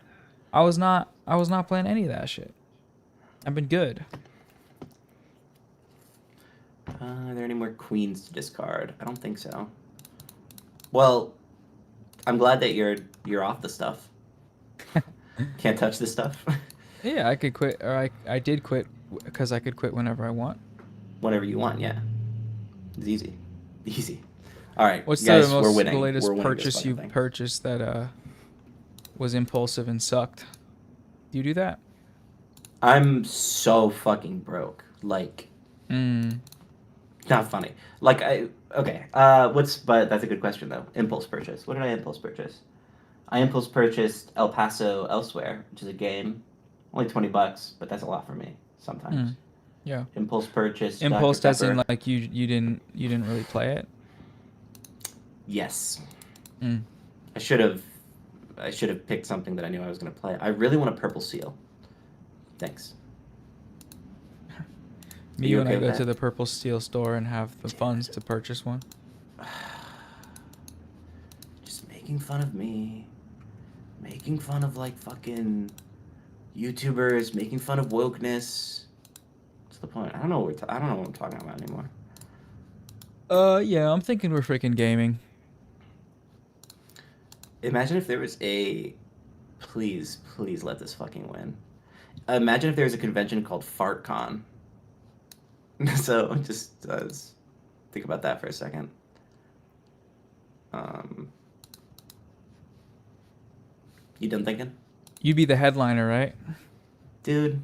I was not playing any of that shit. I've been good. Are there any more queens to discard? I don't think so. Well, I'm glad that you're off the stuff. Can't touch this stuff. Yeah, I could quit, or I did quit because I could quit whenever I want. Whenever you want, yeah. It's easy. Easy. All right, What's guys, the we're winning. latest We're winning this purchase fucking you thing. purchased that was impulsive and sucked? Do you do that? I'm so fucking broke. Like, not funny. Like, but that's a good question, though. Impulse purchase. What did I impulse purchase? I impulse purchased El Paso Elsewhere, which is a game. Only $20, but that's a lot for me sometimes. Yeah. Impulse purchase. Impulse Dr. as in Pepper. like you didn't really play it. Yes. Mm. I should have picked something that I knew I was going to play. I really want a purple seal. Thanks. Me you when okay I with go that? to the Purple Steel store and have the funds to purchase one. Just making fun of me. Making fun of like fucking YouTubers, making fun of wokeness. What's the point? I don't know what I'm talking about anymore. Yeah, I'm thinking we're freaking gaming. Imagine if there was a please let this fucking win. Imagine if there was a convention called FartCon. So just think about that for a second. You done thinking? You'd be the headliner, right? Dude.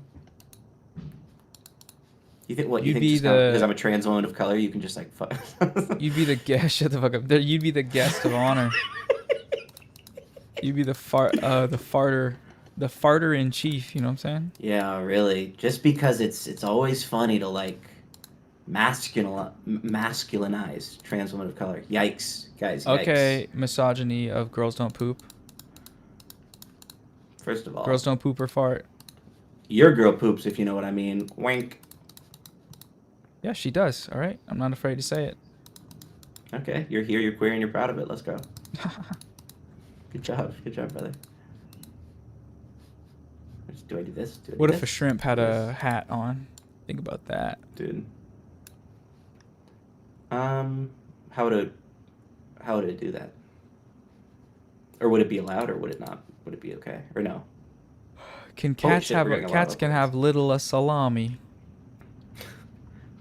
You think what? You You'd think be just because I'm a trans woman of color, you can just like fuck? You'd be the guest. Shut the fuck up. You'd be the guest of honor. You'd be the farter in chief. You know what I'm saying? Yeah, really. Just because it's always funny to like masculinize trans women of color. Yikes, guys. Yikes. Okay, misogyny of girls don't poop. First of all, Girls don't poop or fart. your girl poops if you know what I mean. Wink. Yeah, she does. All right, I'm not afraid to say it. Okay, you're here. You're queer and you're proud of it. Let's go. Good job, brother. Do I do this? Do I do What if a this? shrimp had Do a this? hat on? Think about that. Dude. How would it do that? Or would it be allowed, or would it not? Would it be okay, or no? Can Holy cats shit, have we're getting a lot cats of can upvotes. have little a salami?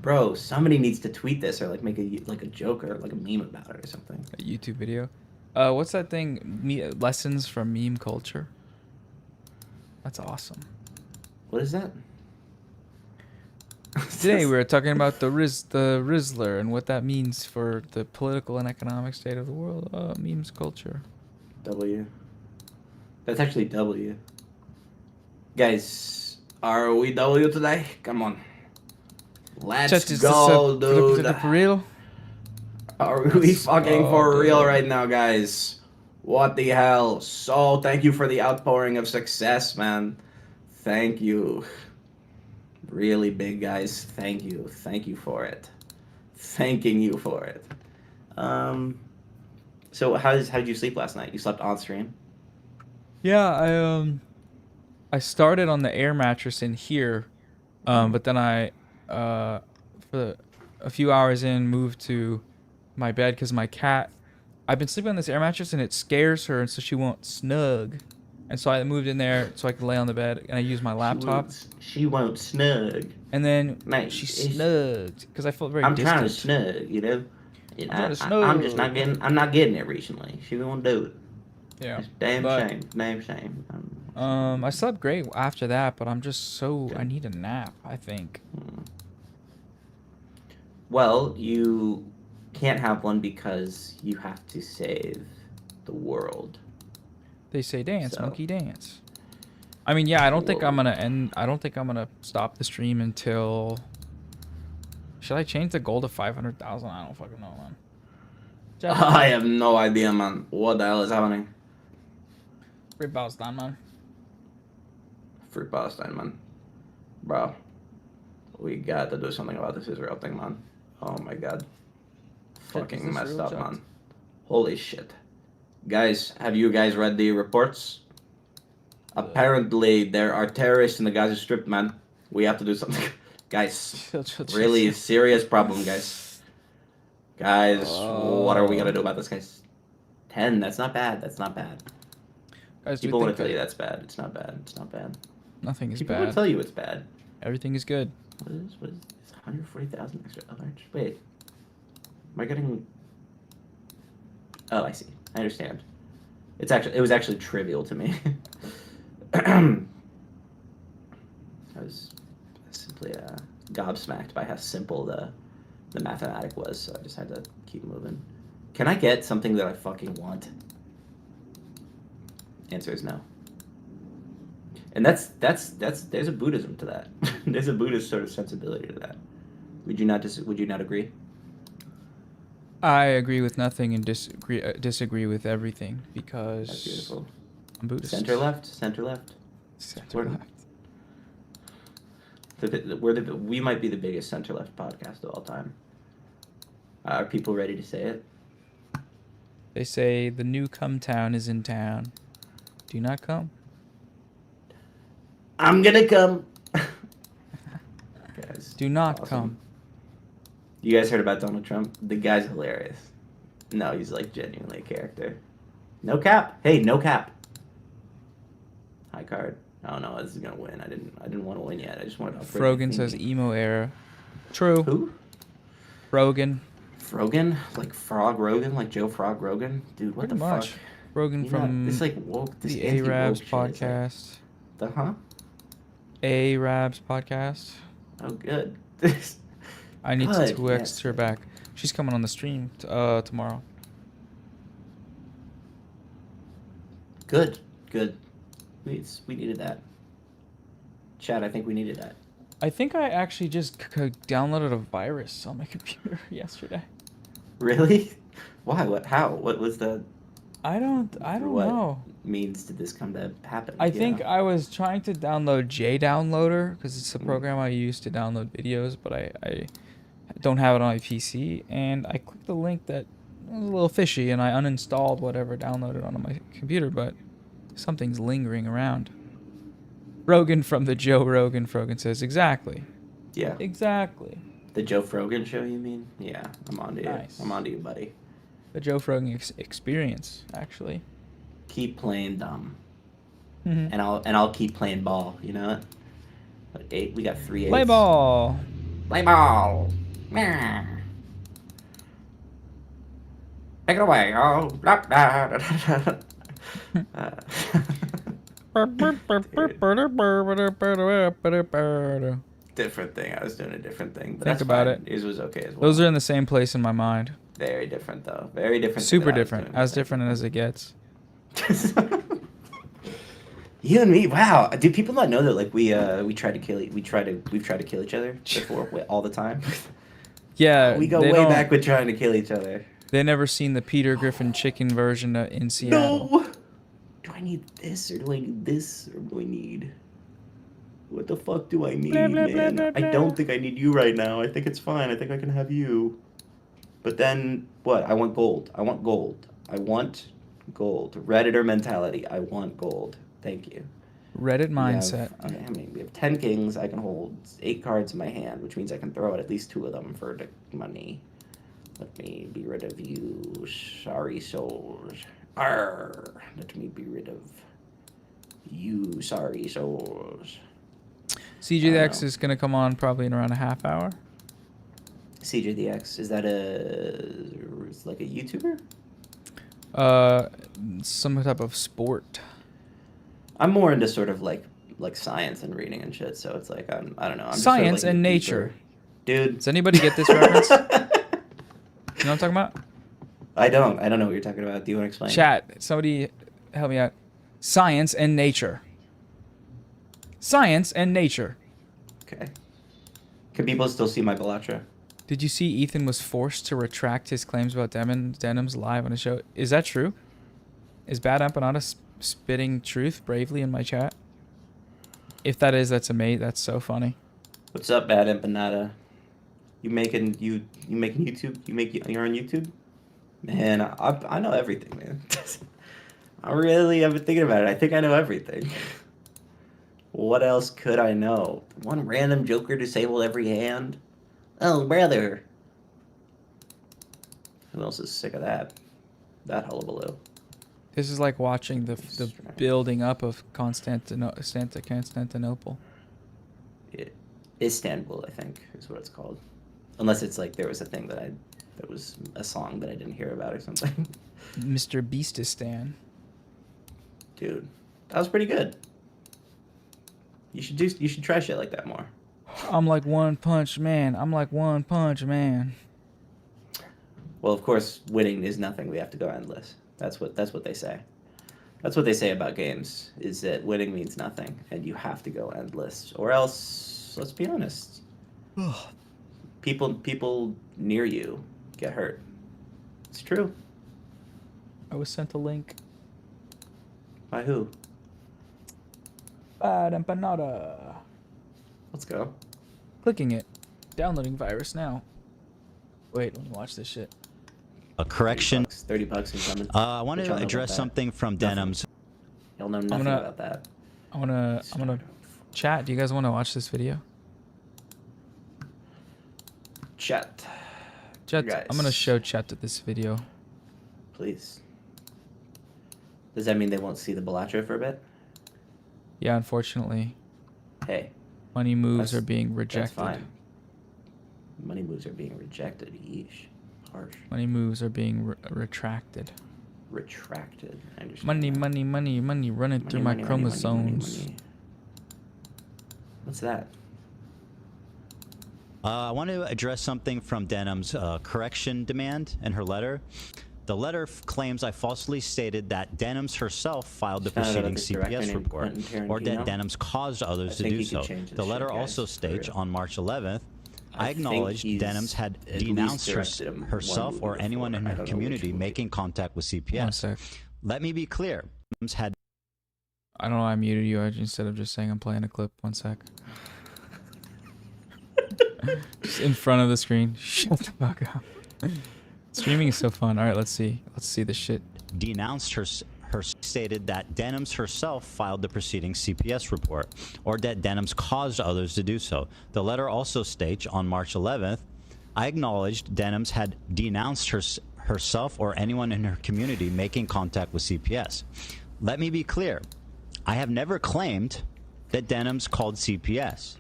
Bro, somebody needs to tweet this or like make a joke or like a meme about it or something. A YouTube video. What's that thing? Lessons from meme culture. That's awesome. What is that? Today we were talking about the Rizzler and what that means for the political and economic state of the world. Memes culture. W. That's actually W. Guys, are we W today? Come on. Let's go, dude. For real? Are we fucking for real right now, guys? What the hell? So, thank you for the outpouring of success, man. Thank you. Really big, guys. Thank you. Thank you for it. Thanking you for it. So how did you sleep last night? You slept on stream? Yeah, I started on the air mattress in here, but then I for a few hours in moved to my bed because my cat. I've been sleeping on this air mattress and it scares her, and so she won't snug. And so I moved in there so I could lay on the bed, and I used my laptop. She won't snug. And then Mate, she snugged because I felt very I'm distant. trying to snug, you know. trying to I'm just snug. I'm not getting it recently. She won't do it. Yeah. It's damn but, shame. Damn shame. I slept great after that, but I'm just so I need a nap, I think. Well, you can't have one because you have to save the world. They say dance, So- monkey dance. I mean, yeah, I don't think I'm Whoa. gonna end. I don't think I'm gonna stop the stream until. Should I change the goal to 500,000? I don't fucking know, man. I have no idea, man. What the hell is happening? Free Palestine, man. Free Palestine, man. Bro, we got to do something about this Israel thing, man. Oh my god. Fucking this messed Israel up, sucks. man. Holy shit. Guys, have you guys read the reports? Apparently, there are terrorists in the Gaza Strip, man. We have to do something. Guys, really serious problem, guys. Guys, what are we gonna do about this, guys? 10, that's not bad. That's not bad. Guys, do People you want think to tell that you that's bad. It's not bad. It's not bad. nothing is People want to bad? tell you it's bad. Everything is good. What is this? 140,000 extra alerts? Wait. Am I getting... Oh, I see. I understand. It was actually trivial to me. I was simply gobsmacked by how simple the mathematic was, so I just had to keep moving. Can I get something that I fucking want? Answer is no. And that's there's a Buddhism to that. There's a Buddhist sort of sensibility to that. Would you not agree? I agree with nothing and disagree with everything That's because beautiful. I'm Buddhist. Center left. Center Center left. We might be the biggest center left podcast of all time. Are people ready to say it? They say the new come town is in town. Do not come. I'm gonna come. Guys, Do not awesome. come. You guys heard about Donald Trump? The guy's hilarious. No, he's like genuinely a character. No cap. Hey, no cap. High card. Oh no, this is gonna win. I didn't want to win yet. I just wanted to. Frogan says emo era. True. Who? Rogan. Frogan? Like Frog Rogan? Like Joe Frog Rogan? Dude, what Pretty the much. fuck? Rogan You know, from this like woke. This the anti-woke Ayyrabs shit is like- podcast. The huh? Ayyrabs podcast. Oh, good. I need Good, to 2x yes. her back. She's coming on the stream tomorrow. Good. We needed that. Chat, I think we needed that. I think I actually just downloaded a virus on my computer yesterday. Really? Why? What? How? What was the? I don't what know. means did this come to happen? I you think know? I was trying to download JDownloader because it's a program I use to download videos, but I don't have it on my PC. And I clicked the link that was a little fishy, and I uninstalled whatever downloaded onto my computer, but something's lingering around. Rogan from the Joe Rogan Frogan says, exactly. Yeah. Exactly. The Joe Frogan show, you mean? Yeah, I'm on to you. Nice. I'm on to you, buddy. The Joe Frogan experience, actually. Keep playing dumb, Mhm. and I'll keep playing ball. You know what? 8. We got 3 8s. Play ball. Play ball. Meh. Take it away. Oh, blah, blah, blah, blah, blah. Different thing. I was doing a different thing. But Think that's about fine. it. Yours was okay as well. Those are in the same place in my mind. Very different, though. Very different. Super different. As different as it gets. You and me, wow. Do people not know that like we try to kill we've tried to kill each other before all the time? Yeah, We go they way don't- back with trying to kill each other. They never seen the Peter Griffin chicken version in Seattle. No. Do I need this or do I need this or do I need? What the fuck do I need, Blah, blah, man? blah, blah, I don't think I need you right now. I think it's fine. I think I can have you. But then what? I want gold. I want gold. I want gold. Redditor mentality. I want gold. Thank you. Reddit We mindset. have, okay, I mean, we have 10 kings. I can hold 8 cards in my hand, which means I can throw out at least 2 of them for the money. Let me be rid of you, sorry souls. Arr! Let me be rid of you, sorry souls. CJ the X is gonna come on probably in around a half hour. CJDX, is that like a YouTuber? Some type of sport. I'm more into sort of like science and reading and shit, so it's like I don't know. I'm just Science sort of like and deeper. nature. Dude. Does anybody get this reference? You know what I'm talking about? I don't know what you're talking about. Do you want to explain? Chat, somebody help me out. Science and nature. Science and nature. Okay. Can people still see my Belatra? Did you see Ethan was forced to retract his claims about Denims live on a show? Is that true? Is BadEmpanada spitting truth bravely in my chat? If that is, that's amazing. That's so funny. What's up, BadEmpanada? You making YouTube? You're on YouTube? Man, I know everything, man. I've been thinking about it. I think I know everything. What else could I know? One random Joker disabled every hand? Oh, brother. Who else is sick of that? That hullabaloo. This is like watching the building up of Constantinople. Istanbul, I think, is what it's called. Unless it's like there was a thing that was a song that I didn't hear about or something. Mr. Beastistan. Dude, that was pretty good. You should try shit like that more. I'm like One Punch Man. I'm like One Punch Man. Well, of course, winning is nothing. We have to go endless. That's what they say. That's what they say about games, is that winning means nothing, and you have to go endless, or else, let's be honest, people near you get hurt. It's true. I was sent a link. By who? BadEmpanada. Let's go. Clicking it. Downloading virus now. Wait, let me watch this shit. A correction. $30 incoming. I want Which to y'all know address about that. something from Denims. Y'all know nothing about that. I'm gonna chat. Do you guys want to watch this video? Chat. Chat. Guys. I'm gonna show chat this video. Please. Does that mean they won't see the Belatra for a bit? Yeah, unfortunately, Hey, money moves That's- are being that's rejected. fine. Money moves are being rejected. Yeesh. Harsh. Money moves are being retracted. Retracted. I understand. Money, that. money, money, money running Money, through money, my money, money, chromosomes. money. What's that? I want to address something from Denims' correction demand in her letter. The letter claims I falsely stated that Denims herself filed the Found out preceding this director CPS named report, Quentin or that Tarantino. Denims caused others I to think do he could so. change his The shit, letter guys, also for states real. on March 11th, I think acknowledged he's Denims had at least denounced directed him one herself movie or anyone in before. I her don't know which community movie. making contact with One CPS. sec. Let me be clear. Denims had I don't know why I muted you instead of just saying I'm playing a clip. One sec. Just in front of the screen. Shut the fuck up. Streaming is so fun. All right, let's see. Let's see this shit. denounced her stated that Denims herself filed the preceding CPS report, or that Denims caused others to do so. The letter also states on March 11th, I acknowledged Denims had denounced herself or anyone in her community making contact with CPS. Let me be clear. I have never claimed that Denims called CPS.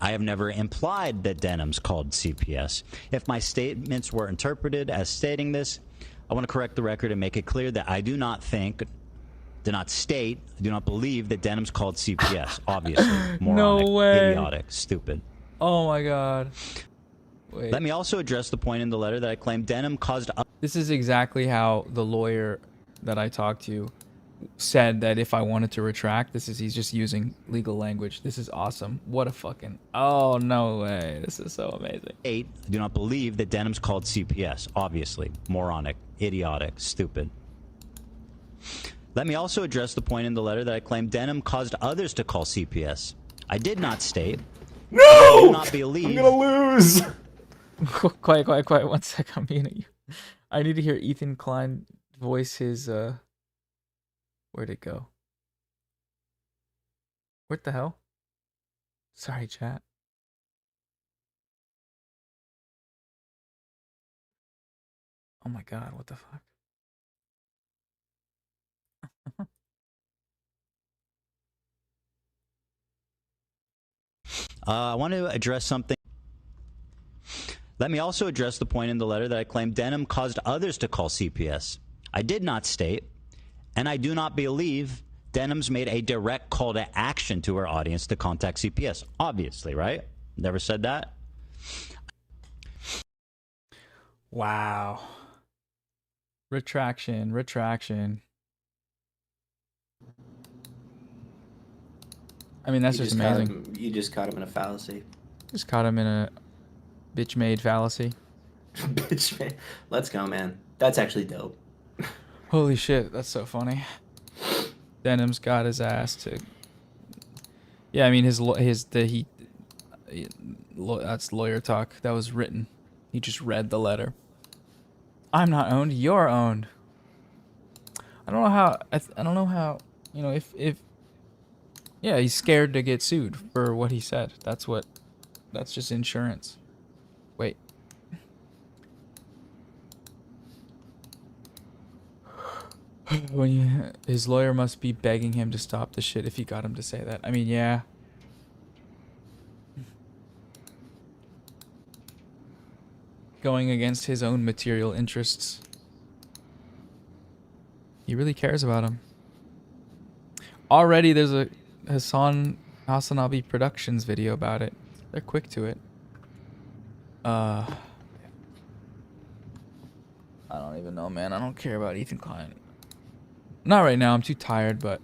I have never implied that Denims called CPS. If my statements were interpreted as stating this, I want to correct the record and make it clear that I do not think, do not state, I do not believe that Denims called CPS. Obviously. Moronic, way. idiotic, stupid. Oh my god. Wait. Let me also address the point in the letter that I claim Denim caused... This is exactly how the lawyer that I talked to said that if I wanted to retract, he's just using legal language. This is awesome. What a fucking... Oh, no way. This is so amazing. I do not believe that Denims called CPS. Obviously. Moronic, idiotic, stupid. Let me also address the point in the letter that I claim Denim caused others to call CPS. I did not state... No! I do not believe... I'm gonna lose! Quiet. 1 sec. I'm being at you. I need to hear Ethan Klein voice his, Where'd it go? What the hell? Sorry, chat. Oh my god, what the fuck? I want to address something. Let me also address the point in the letter that I claim Denim caused others to call CPS. I did not state, and I do not believe Denims made a direct call to action to her audience to contact CPS. Obviously, right? Never said that. Wow. Retraction. I mean, that's just amazing. You just caught him in a fallacy. Just caught him in a bitch-made fallacy. Bitch, man. Let's go, man. That's actually dope. Holy shit, that's so funny. Denims got his ass to... Yeah, I mean, that's lawyer talk. That was written. He just read the letter. I'm not owned, you're owned. I don't know how, you know, if yeah, he's scared to get sued for what he said. That's just insurance. Wait. His lawyer must be begging him to stop the shit if he got him to say that. I mean, yeah. Going against his own material interests. He really cares about him. Already there's a Hasanabi Productions video about it. They're quick to it. I don't even know, man. I don't care about Ethan Klein. Not right now. I'm too tired, but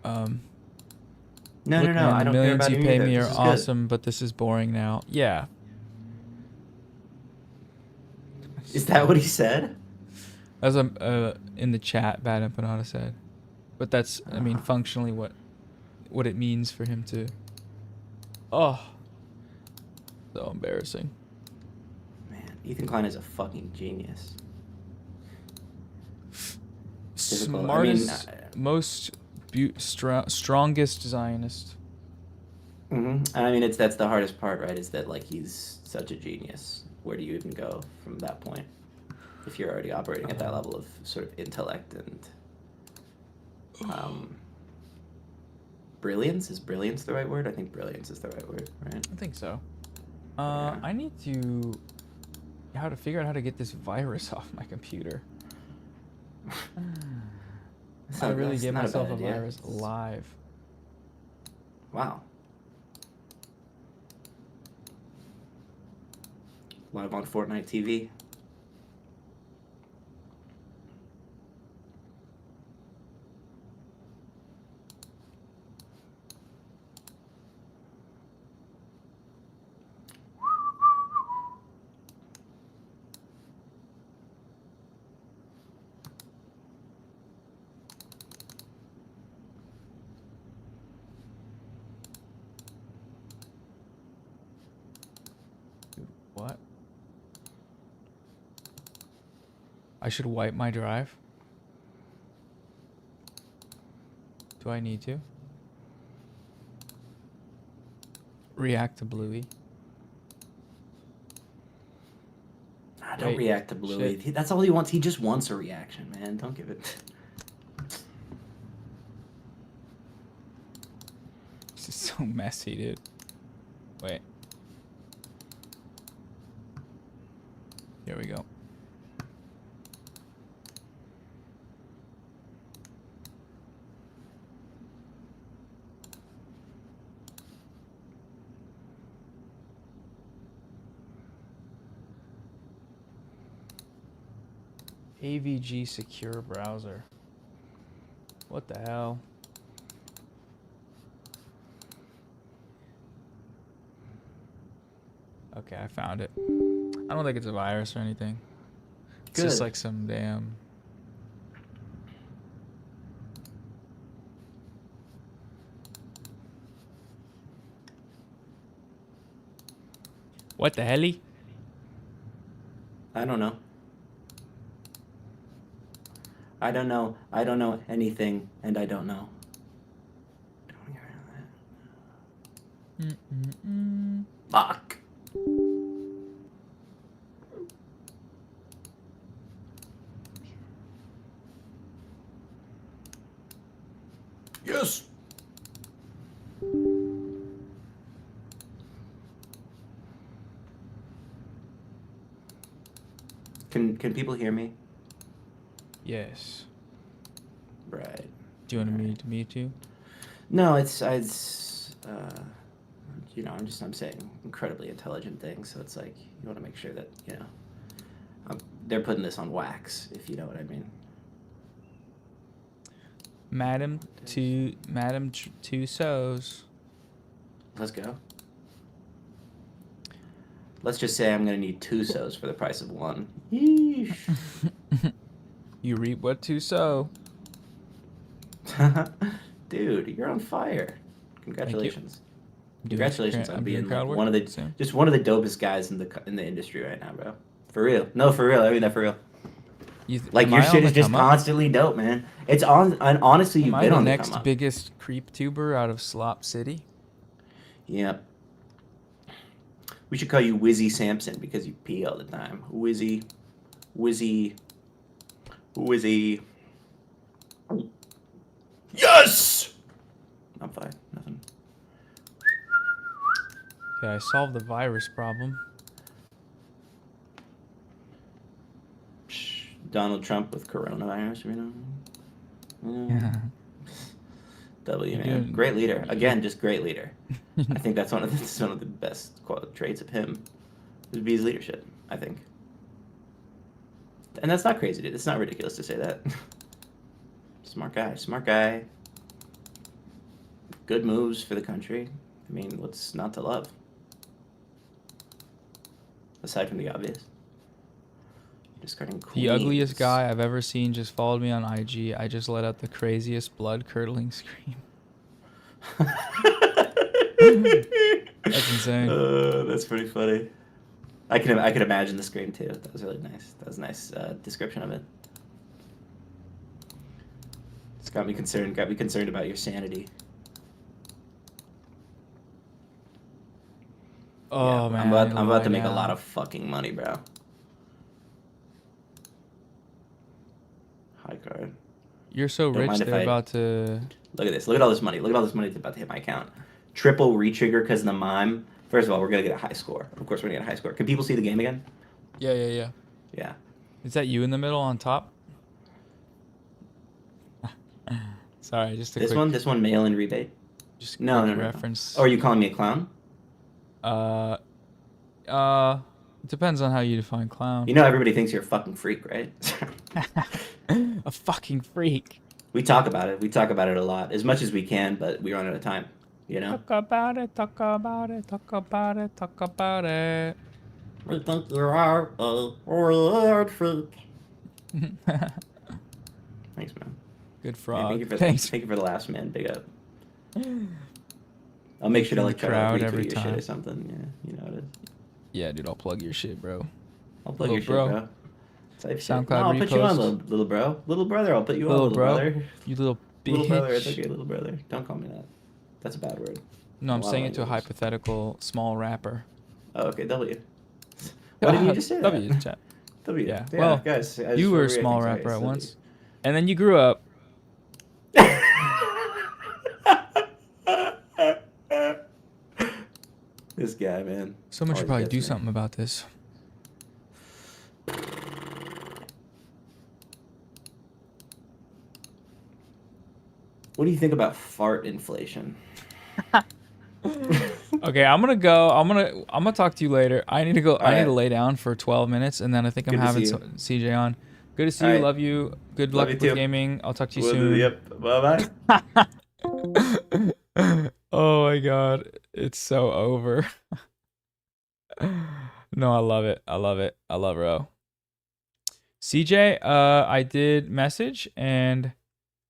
No, look, no. man, I the don't care millions about you him pay either. me This are is good. awesome, but this is boring now. Yeah. Is that what he said? As in the chat, BadEmpanada said. But that's, I mean, functionally what it means for him to... Oh. So embarrassing. Man, Ethan Klein is a fucking genius. Difficult. Smartest, most strongest Zionist. And I mean, that's the hardest part, right? Is that, like, he's such a genius. Where do you even go from that point? If you're already operating at that level of sort of intellect and brilliance. Is brilliance the right word? I think brilliance is the right word, right? I think so. Yeah. I need to figure out how to get this virus off my computer. I really That's gave not a myself bad a idea. virus live. Wow. Live on Fortnite TV. What? I should wipe my drive? Do I need to? React to Bluey. Don't Wait, react to Bluey. shit. That's all he wants. He just wants a reaction, man. Don't give it. This is so messy, dude. Wait. Here we go. AVG secure browser. What the hell? Okay, I found it. I don't think it's a virus or anything. It's just Good. like some damn... What the hell? I don't know. I don't know. I don't know anything, and I don't know. Fuck. Yes. Can people hear me? Yes. Right. Do you want me to meet you? No, it's you know, I'm saying incredibly intelligent things, so it's like you want to make sure that, you know, they're putting this on wax, if you know what I mean. Madam Tussauds. Let's go. Let's just say I'm gonna need 2 sows for the price of 1. Yeesh. You reap what you sow. Dude, you're on fire. Congratulations. Congratulations on I'm doing being crowd like work. one of the Same. just one of the dopest guys in the industry right now, bro. For real. No, for real. I mean that for real. Like Am your I on shit the is just come up? constantly dope, man. It's on, and honestly, Am you've I been the on the next come up. biggest creep tuber out of Slop City? Yep. We should call you Wizzy Sampson because you pee all the time. Wizzy. Yes! I'm fine. Nothing. Okay, I solved the virus problem. Donald Trump with coronavirus, you know? Yeah. W, You're man. doing- Great leader. Again, just great leader. I think that's one of the best traits of him would be his leadership, I think. And that's not crazy, dude. It's not ridiculous to say that. Smart guy. Good moves for the country. I mean, what's not to love? Aside from the obvious. Discarding queens. The ugliest guy I've ever seen just followed me on IG. I just let out the craziest blood-curdling scream. That's insane. That's pretty funny. I could imagine the scream too. That was really nice. That was a nice description of it. It's got me concerned. Got me concerned about your sanity. Oh Yeah, man, I'm about to make a down. lot of fucking money, bro. High card. You're so Don't rich. mind if They're I- about to. Look at this. Look at all this money. Look at all this money that's about to hit my account. Triple retrigger because of the mime. First of all, we're gonna get a high score. Of course, we're gonna get a high score. Can people see the game again? Yeah. Yeah. Is that you in the middle on top? Sorry, just a This quick. one mail-in rebate. Just No, quick no. reference. Oh, are you calling me a clown? It depends on how you define clown. You know everybody thinks you're a fucking freak, right? A fucking freak. We talk about it. We talk about it a lot, as much as we can, but we run out of time. You know. Talk about it. We think you are a weird freak. Thanks, man. Good Yeah, frog. thank you for the laughs, man. Big up. I'll make sure to In the like try to crowd retweet every your shit time. or something. Yeah, you know it is. Yeah, dude, I'll plug your shit, bro. I'll plug Little your shit, bro. bro. Type shit. SoundCloud No, I'll put you on, repost. little bro. Little brother, I'll put you on, Little little bro. brother. You little bitch. Little brother, it's okay, little brother. Don't call me that. That's a bad word. No, I'm A lot saying of it to a languages. hypothetical small rapper. Oh, okay, W. Why didn't you just say that? W, chat. W. Yeah. Well, guys, I just You were a overreacting, small sorry, rapper it's at W. once. And then you grew up. This guy, man. Someone should Always probably gets do me. something about this. What do you think about fart inflation? Okay, I'm gonna talk to you later. I need to go. I need Alright. to lay down for 12 minutes, and then I think I'm Good to having see you. CJ on. Good to see All you. right. Love you. Good Love luck you with too. gaming. I'll talk to you Well, soon. Yep. Bye bye. Oh my god, it's so over. No, I love it. I love it. I love Ro. CJ, I did message and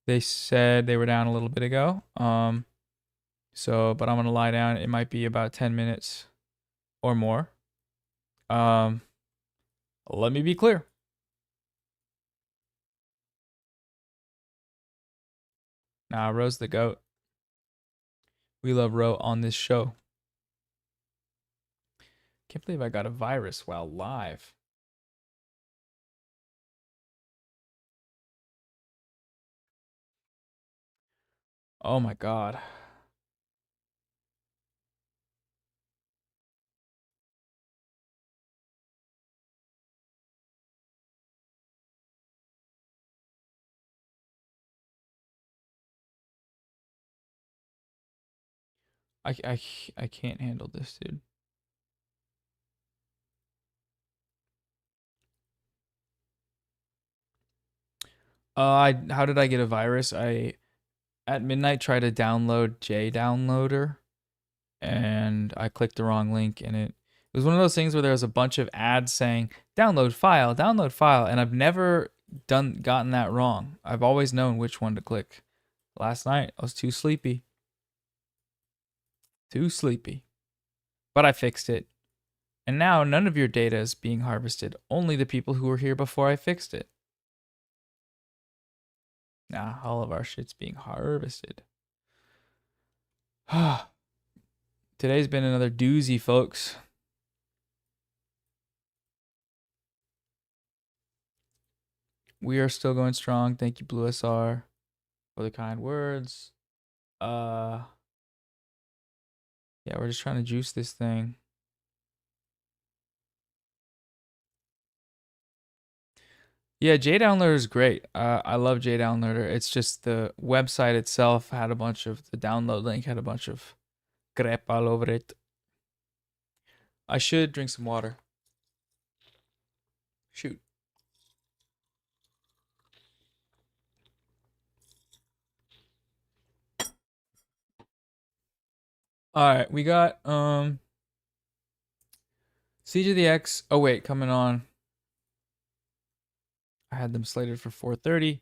they said they were down a little bit ago. But I'm gonna lie down. It might be about 10 minutes or more. Let me be clear. Nah, Ro's the GOAT. We love Ro on this show. Can't believe I got a virus while live. Oh my god. I can't handle this, dude. How did I get a virus? I at midnight tried to download JDownloader and I clicked the wrong link and it was one of those things where there was a bunch of ads saying download file, and I've never gotten that wrong. I've always known which one to click. Last night I was too sleepy. But I fixed it. And now none of your data is being harvested, only the people who were here before I fixed it. Nah, all of our shit's being harvested. Today's been another doozy, folks. We are still going strong. Thank you, Blue SR, for the kind words. Yeah, we're just trying to juice this thing. Yeah, JDownloader is great. I love JDownloader. It's just the website itself had a bunch of the download link had a bunch of crap all over it. I should drink some water. Shoot. All right, we got Siege of the X. Oh wait, coming on. I had them slated for 4:30.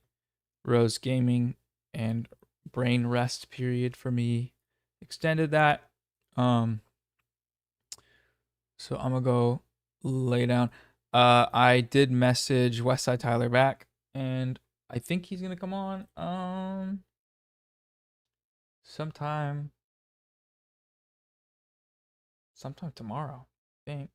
Rose Gaming and brain rest period for me extended that. So I'm gonna go lay down. I did message Westside Tyler back, and I think he's gonna come on sometime tomorrow, I think.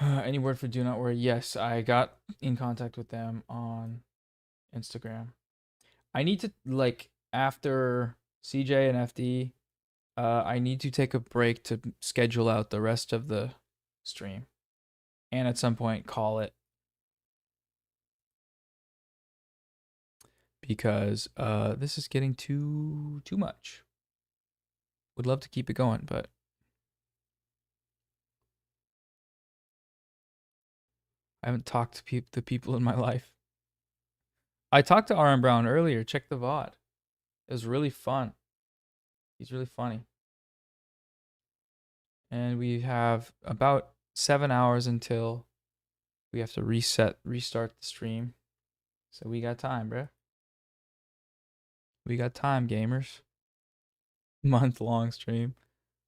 Any word for do not worry? Yes, I got in contact with them on Instagram. I need to after CJ and FD, I need to take a break to schedule out the rest of the stream, and at some point call it because this is getting too much. Would love to keep it going, but I haven't talked to the people in my life. I talked to RM Brown earlier. Check the VOD. It was really fun. He's really funny. And we have about 7 hours until we have to restart the stream. So we got time, bruh. We got time, gamers. Month-long stream.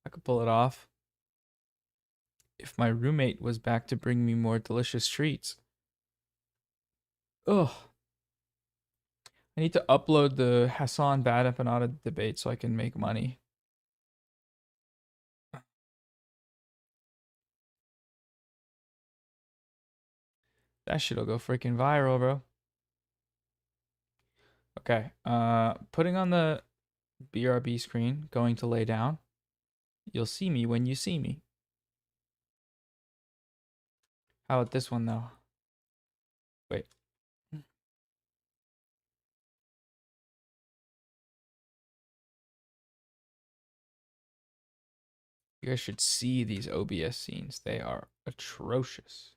I could pull it off. If my roommate was back to bring me more delicious treats. Ugh. I need to upload the Hasan BadEmpanada debate so I can make money. That shit'll go freaking viral, bro. Okay. Putting on the BRB screen, going to lay down. You'll see me when you see me. How about this one though? Wait. You guys should see these OBS scenes. They are atrocious.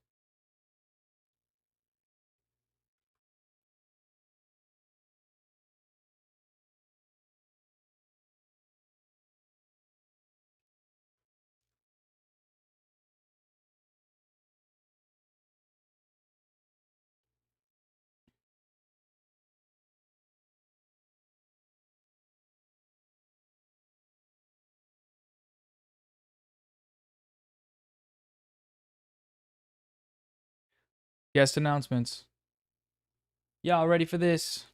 Guest announcements. Y'all ready for this?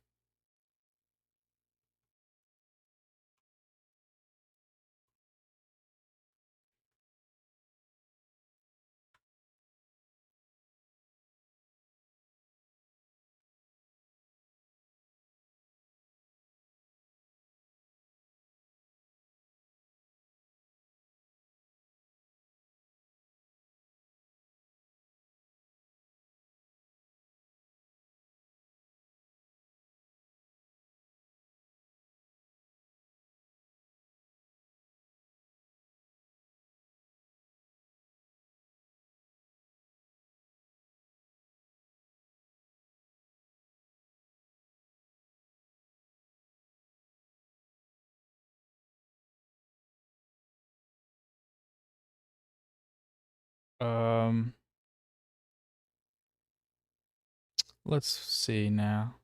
Let's see now.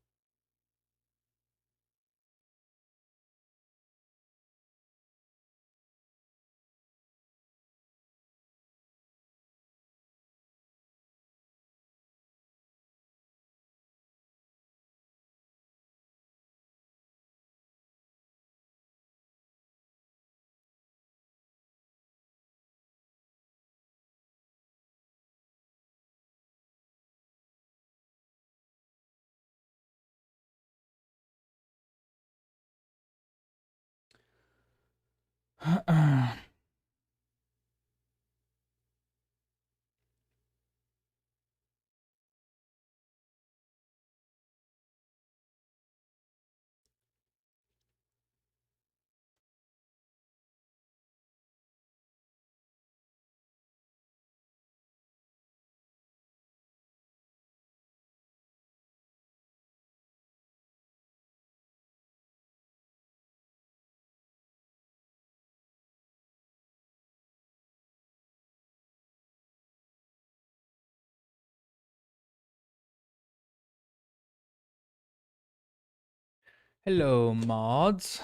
Hello, mods.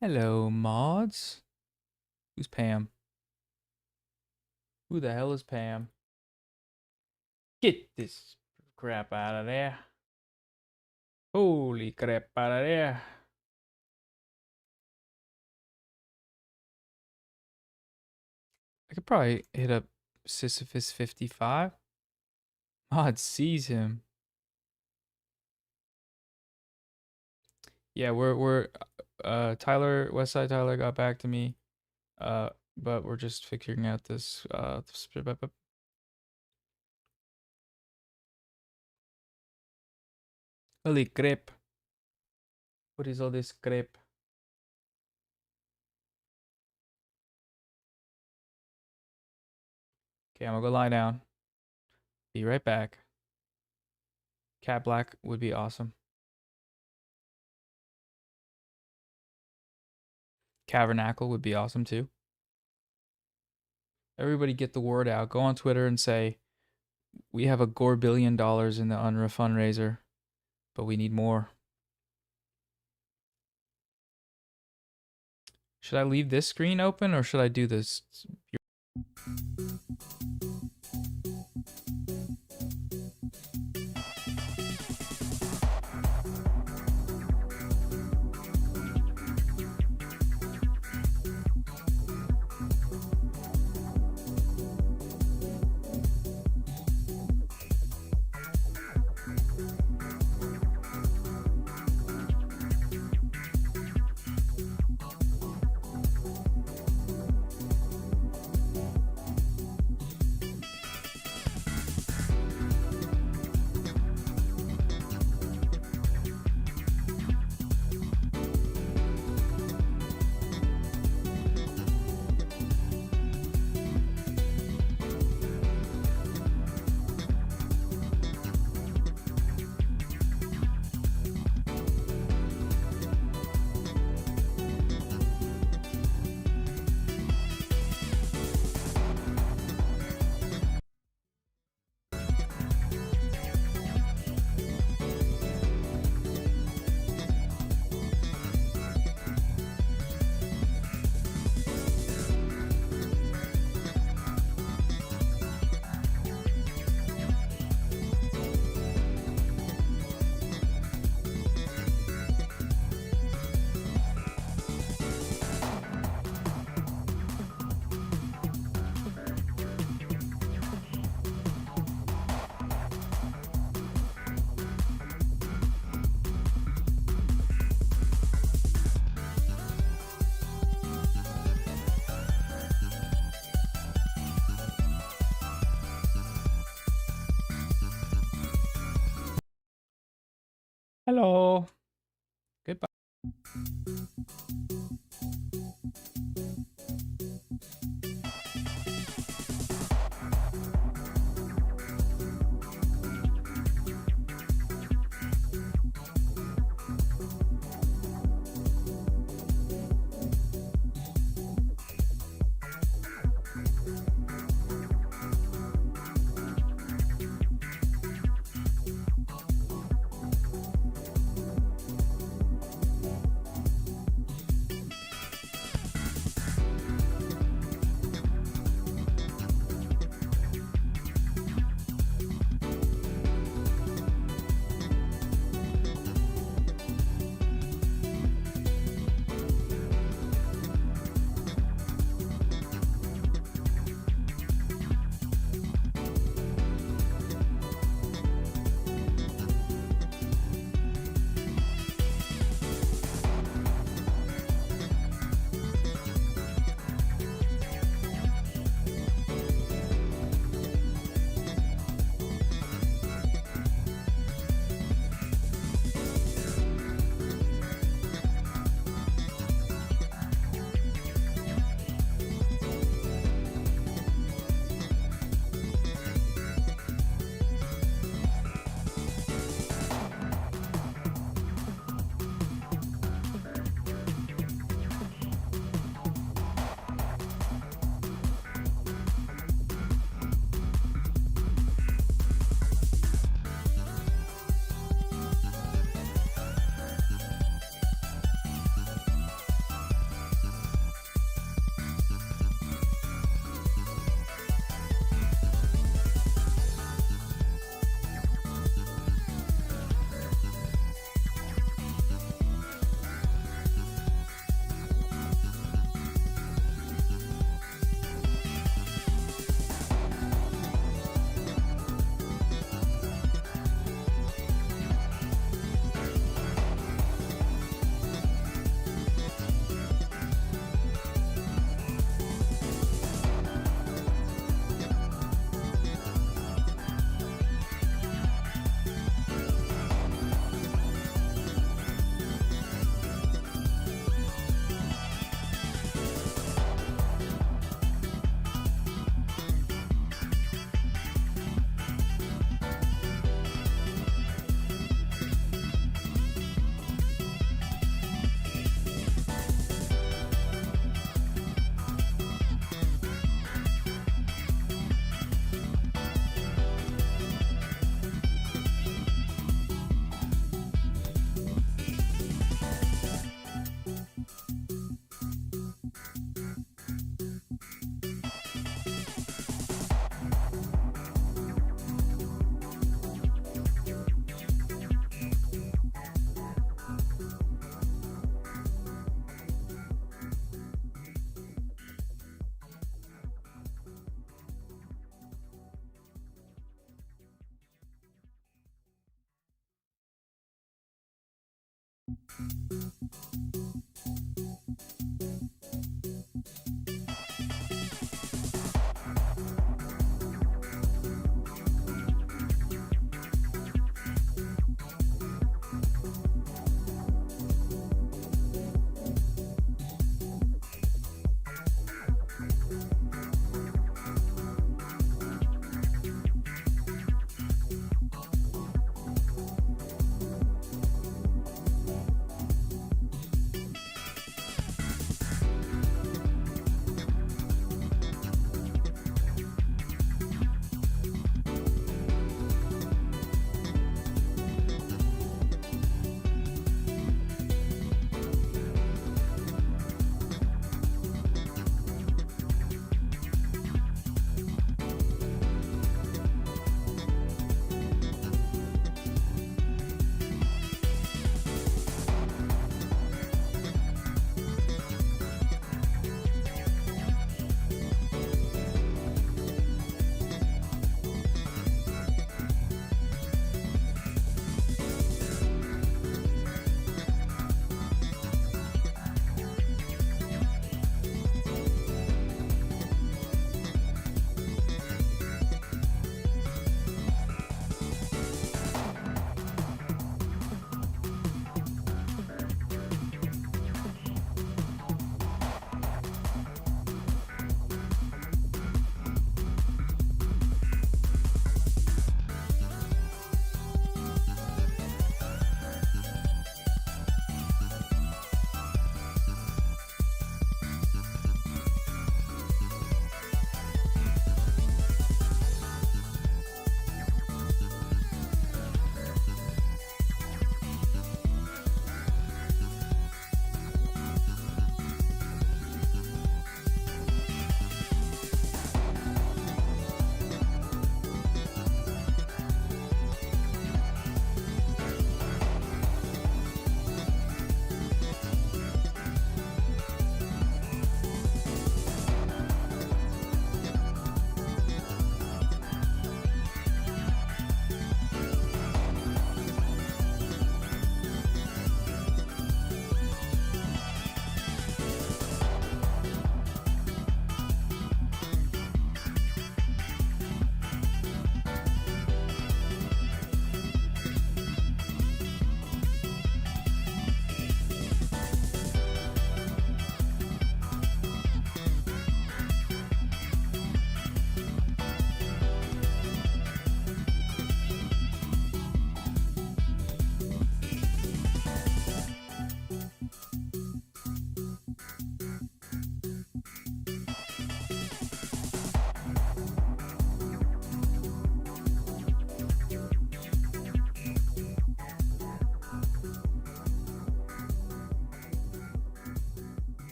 Hello, mods. Who's Pam? Who the hell is Pam? Get this crap out of there. Holy crap out of there. I could probably hit up Sisyphus 55. Mod sees him. Yeah, we're Tyler, Westside Tyler got back to me. But we're just figuring out this holy crap. What is all this crap? Okay, I'm gonna go lie down. Be right back. Cat black would be awesome. Cavernacle would be awesome too. Everybody get the word out. Go on Twitter and say, we have $1 billion in the Unrwa fundraiser, but we need more. Should I leave this screen open or should I do this? Hello. Goodbye.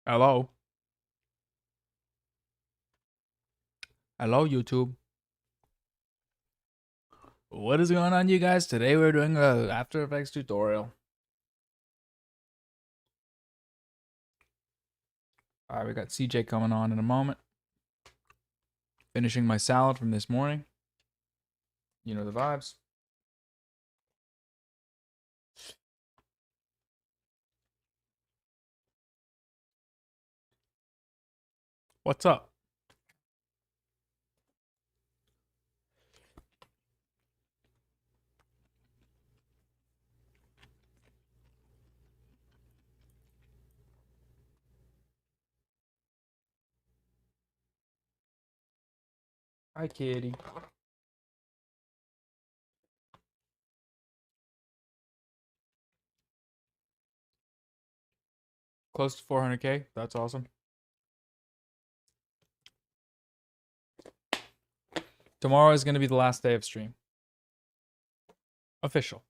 Hello. Hello, YouTube. What is going on, you guys? Today we're doing a After Effects tutorial. All right, we got CJ coming on in a moment. Finishing my salad from this morning. You know the vibes. What's up? Hi, kitty. Close to 400K. That's awesome. Tomorrow is going to be the last day of stream. Official.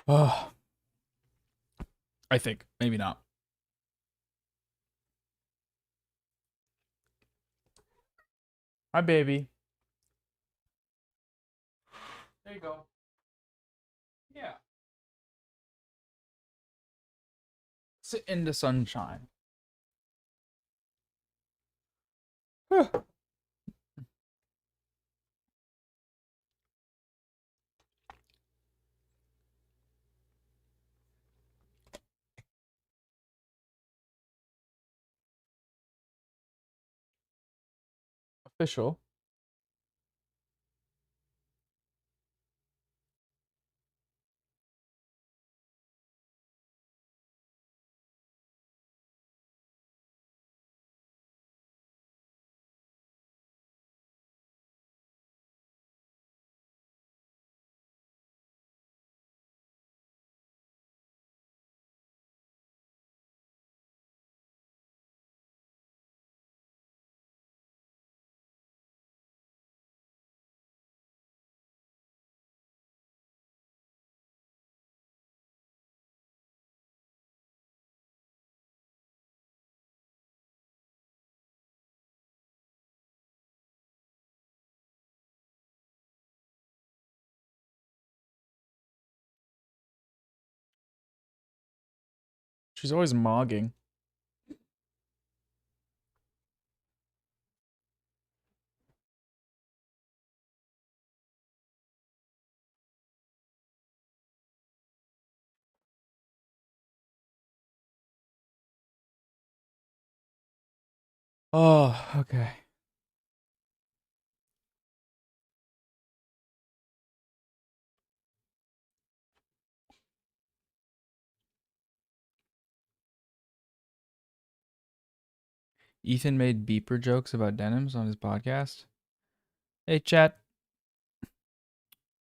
Oh, I think. Maybe not. Hi, baby. There you go. Yeah. Sit in the sunshine. Official. She's always mogging. Oh, okay. Ethan made beeper jokes about denims on his podcast. Hey, chat.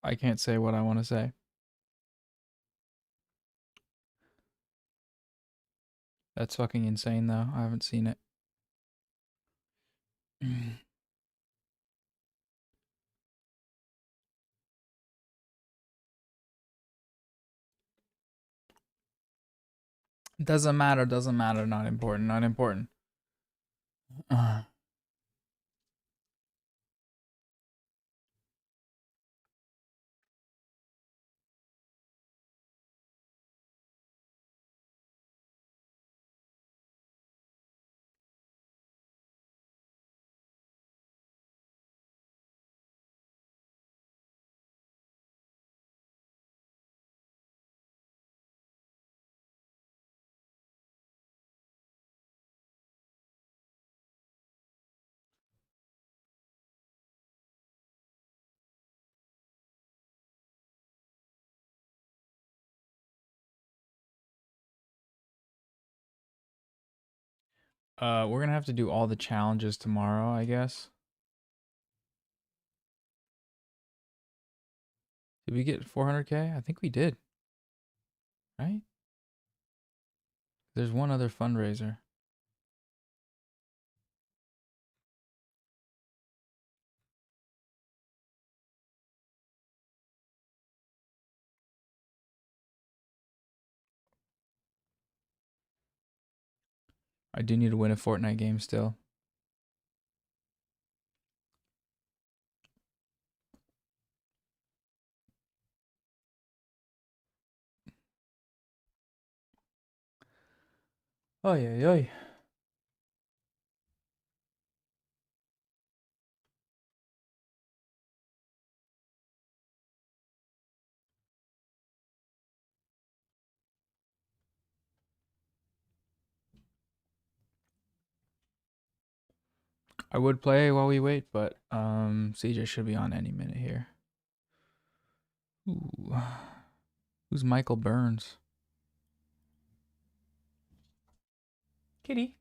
I can't say what I want to say. That's fucking insane, though. I haven't seen it. Doesn't matter. Doesn't matter. Not important. Not important. We're gonna have to do all the challenges tomorrow, I guess. Did we get 400k? I think we did. Right? There's one other fundraiser. I do need to win a Fortnite game still. Oy, oy, oy. I would play while we wait, but CJ should be on any minute here. Ooh. Who's Michael Burns? Kitty.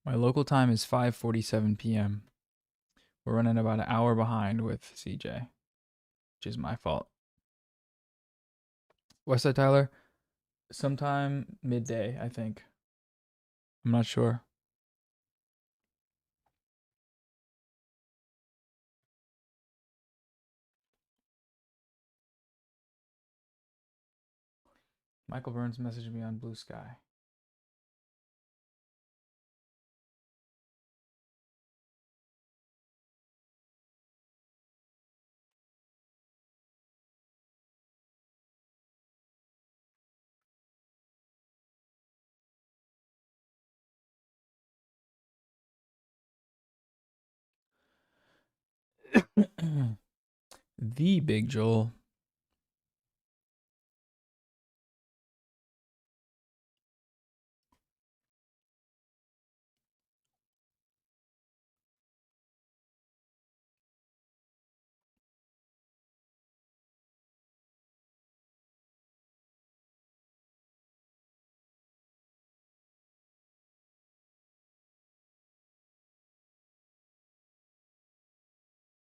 My local time is 5:47 p.m. We're running about an hour behind with CJ, which is my fault. Westside Tyler, sometime midday, I think. I'm not sure. Michael Burns messaged me on Blue Sky. The Big Joel.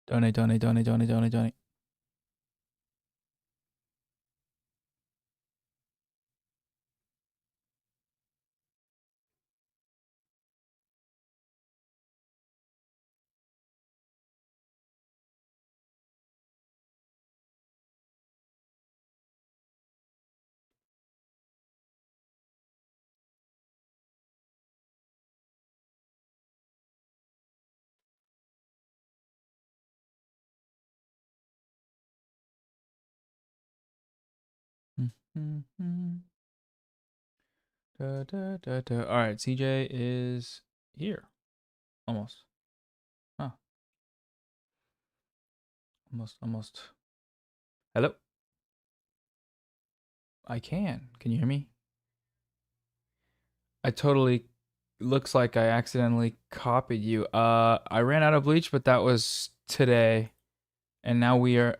Donate, donate, donate, donate, donate, donate. Da, da, da, da. All right, CJ is here. Almost. Huh. Almost. Hello? I can. Can you hear me? I totally looks like I accidentally copied you. I ran out of bleach, but that was today. And now we are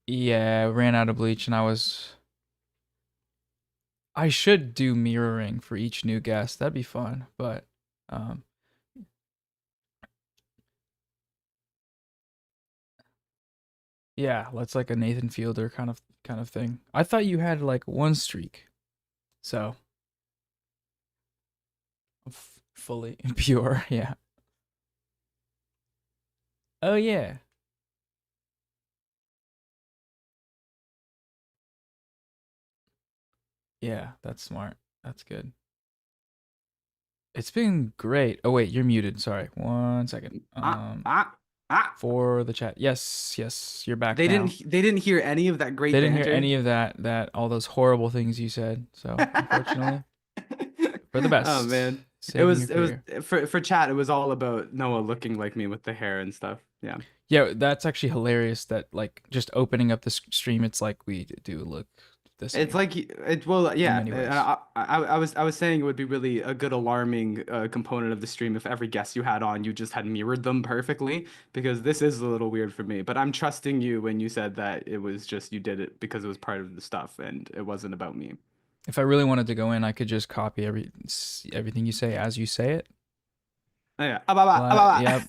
yeah, I ran out of bleach and I should do mirroring for each new guest. That'd be fun, but yeah, let's like a Nathan Fielder kind of thing. I thought you had like one streak. So fully pure, yeah. Oh yeah. Yeah, that's smart. That's good. It's been great. Oh wait, you're muted. Sorry. 1 second. For the chat. Yes, you're back They now. didn't hear any of that great They didn't banter. hear any of that all those horrible things you said. So unfortunately, for the best. Oh man, Saving it was for chat. It was all about Noah looking like me with the hair and stuff. Yeah. Yeah, that's actually hilarious. That like just opening up the stream, it's like we do look the same. It's like yeah. many ways. I was saying it would be really a good alarming component of the stream if every guest you had on you just had mirrored them perfectly, because this is a little weird for me. But I'm trusting you when you said that it was just you did it because it was part of the stuff and it wasn't about me. If I really wanted to go in, I could just copy everything you say as you say it. Oh, yeah. Yeah.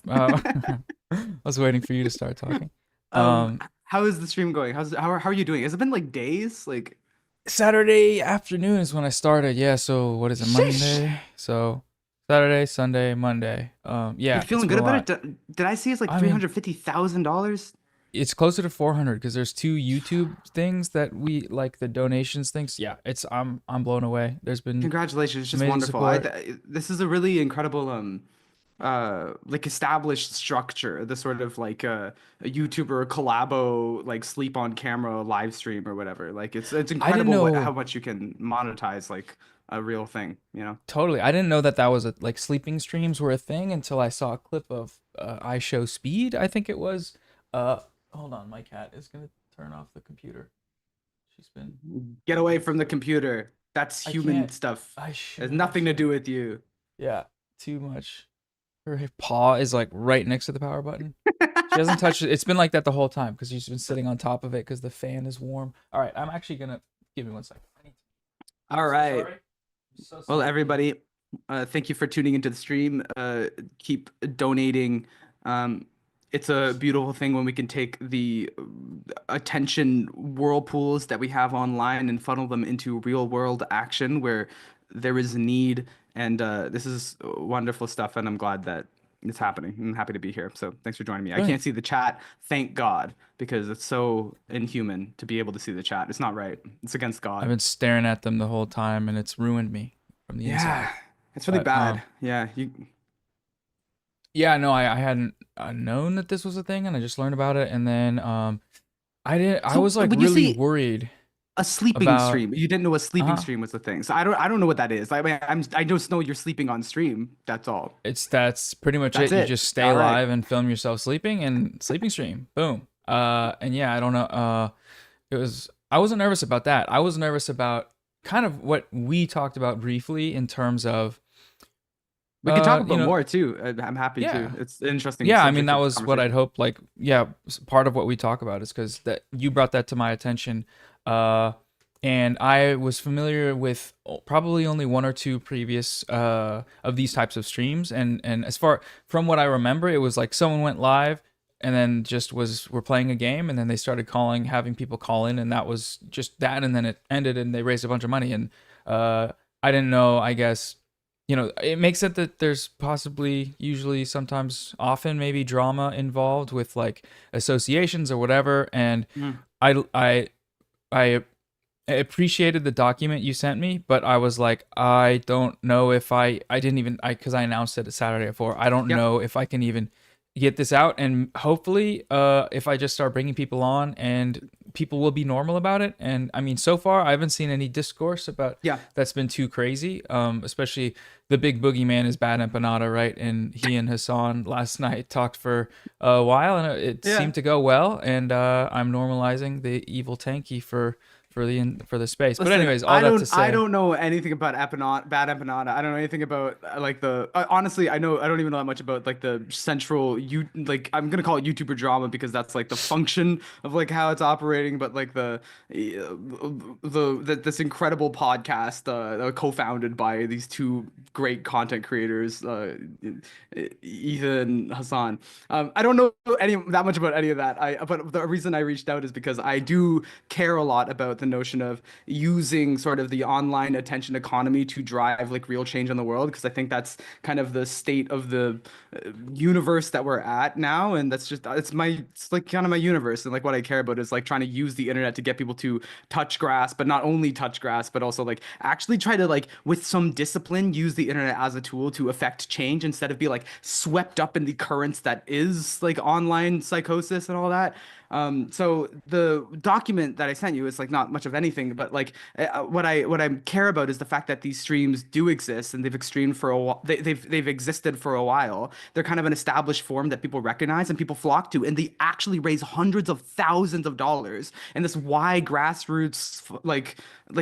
I was waiting for you to start talking. How is the stream going? How are you doing? Has it been like days? Like Saturday afternoon is when I started. Yeah. So what is it? Monday. So Saturday, Sunday, Monday. Yeah. You're feeling good about it? Did I see it's like $350,000? It's closer to 400 because there's 2 YouTube things that we like, the donations things. Yeah. I'm blown away. There's been Congratulations. It's just wonderful. This is a really incredible like established structure, the sort of like a YouTuber collabo, like sleep on camera live stream or whatever. Like it's incredible how much you can monetize like a real thing, you know? Totally. I didn't know that was like sleeping streams were a thing until I saw a clip of I Show Speed, I think it was. Hold on, my cat is gonna turn off the computer. She's been Get away from the computer. That's human stuff. It has nothing to do with you. Yeah, too much. Her paw is like right next to the power button. She hasn't touched it. It's been like that the whole time because she's been sitting on top of it because the fan is warm. All right, I'm actually gonna give me 1 second. All right. Well, everybody, thank you for tuning into the stream. Keep donating. It's a beautiful thing when we can take the attention whirlpools that we have online and funnel them into real world action where there is a need. And this is wonderful stuff, and I'm glad that it's happening. I'm happy to be here. So thanks for joining me. I can't see the chat, thank God, because it's so inhuman to be able to see the chat. It's not right. It's against God. I've been staring at them the whole time, and it's ruined me from the inside. Yeah, it's really bad. Yeah, Yeah, no, I hadn't known that this was a thing, and I just learned about it, and then I was like really worried. A sleeping stream. You didn't know a sleeping stream was a thing. So I don't know what that is. I mean, I just know you're sleeping on stream. That's all. That's pretty much it. You just stay live and film yourself sleeping and sleeping stream. Boom. And yeah, I don't know. I wasn't nervous about that. I was nervous about kind of what we talked about briefly in terms of we can talk about more too. I'm happy to. It's interesting. Yeah, I mean that was what I'd hoped. Like, yeah, part of what we talk about is because that you brought that to my attention. And I was familiar with probably only 1 or 2 previous of these types of streams, and as far from what I remember, it was like someone went live and then just we're playing a game, and then they started having people call in, and that was just that, and then it ended, and they raised a bunch of money, and I didn't know. I guess it makes sense that there's possibly, usually, sometimes, often maybe drama involved with like associations or whatever, and I appreciated the document you sent me, but I was like, I don't know if I didn't even, because I announced it Saturday at 4. I don't know if I can even get this out. And hopefully, if I just start bringing people on and people will be normal about it. And I mean, so far I haven't seen any discourse about that's been too crazy. Especially the big boogeyman is BadEmpanada, right? And he and Hasan last night talked for a while, and it seemed to go well. And I'm normalizing the evil tanky for the space. But anyways, all that to say, I don't know anything about BadEmpanada. I don't know anything about like the honestly, I don't even know that much about like the central like I'm gonna call it YouTuber drama because that's like the function of like how it's operating. But like this incredible podcast co-founded by these two great content creators, Ethan and Hasan. I don't know that much about any of that. But the reason I reached out is because I do care a lot about the notion of using sort of the online attention economy to drive like real change in the world, because I think that's kind of the state of the universe that we're at now, and that's just it's like kind of my universe, and like what I care about is like trying to use the internet to get people to touch grass, but not only touch grass, but also like actually try to like with some discipline use the internet as a tool to affect change instead of be like swept up in the currents that is like online psychosis and all that. So the document that I sent you is like not much of anything, but like what I care about is the fact that these streams do exist and they've extreme for a while. They've existed for a while. They're kind of an established form that people recognize and people flock to, and they actually raise hundreds of thousands of dollars in this wide grassroots like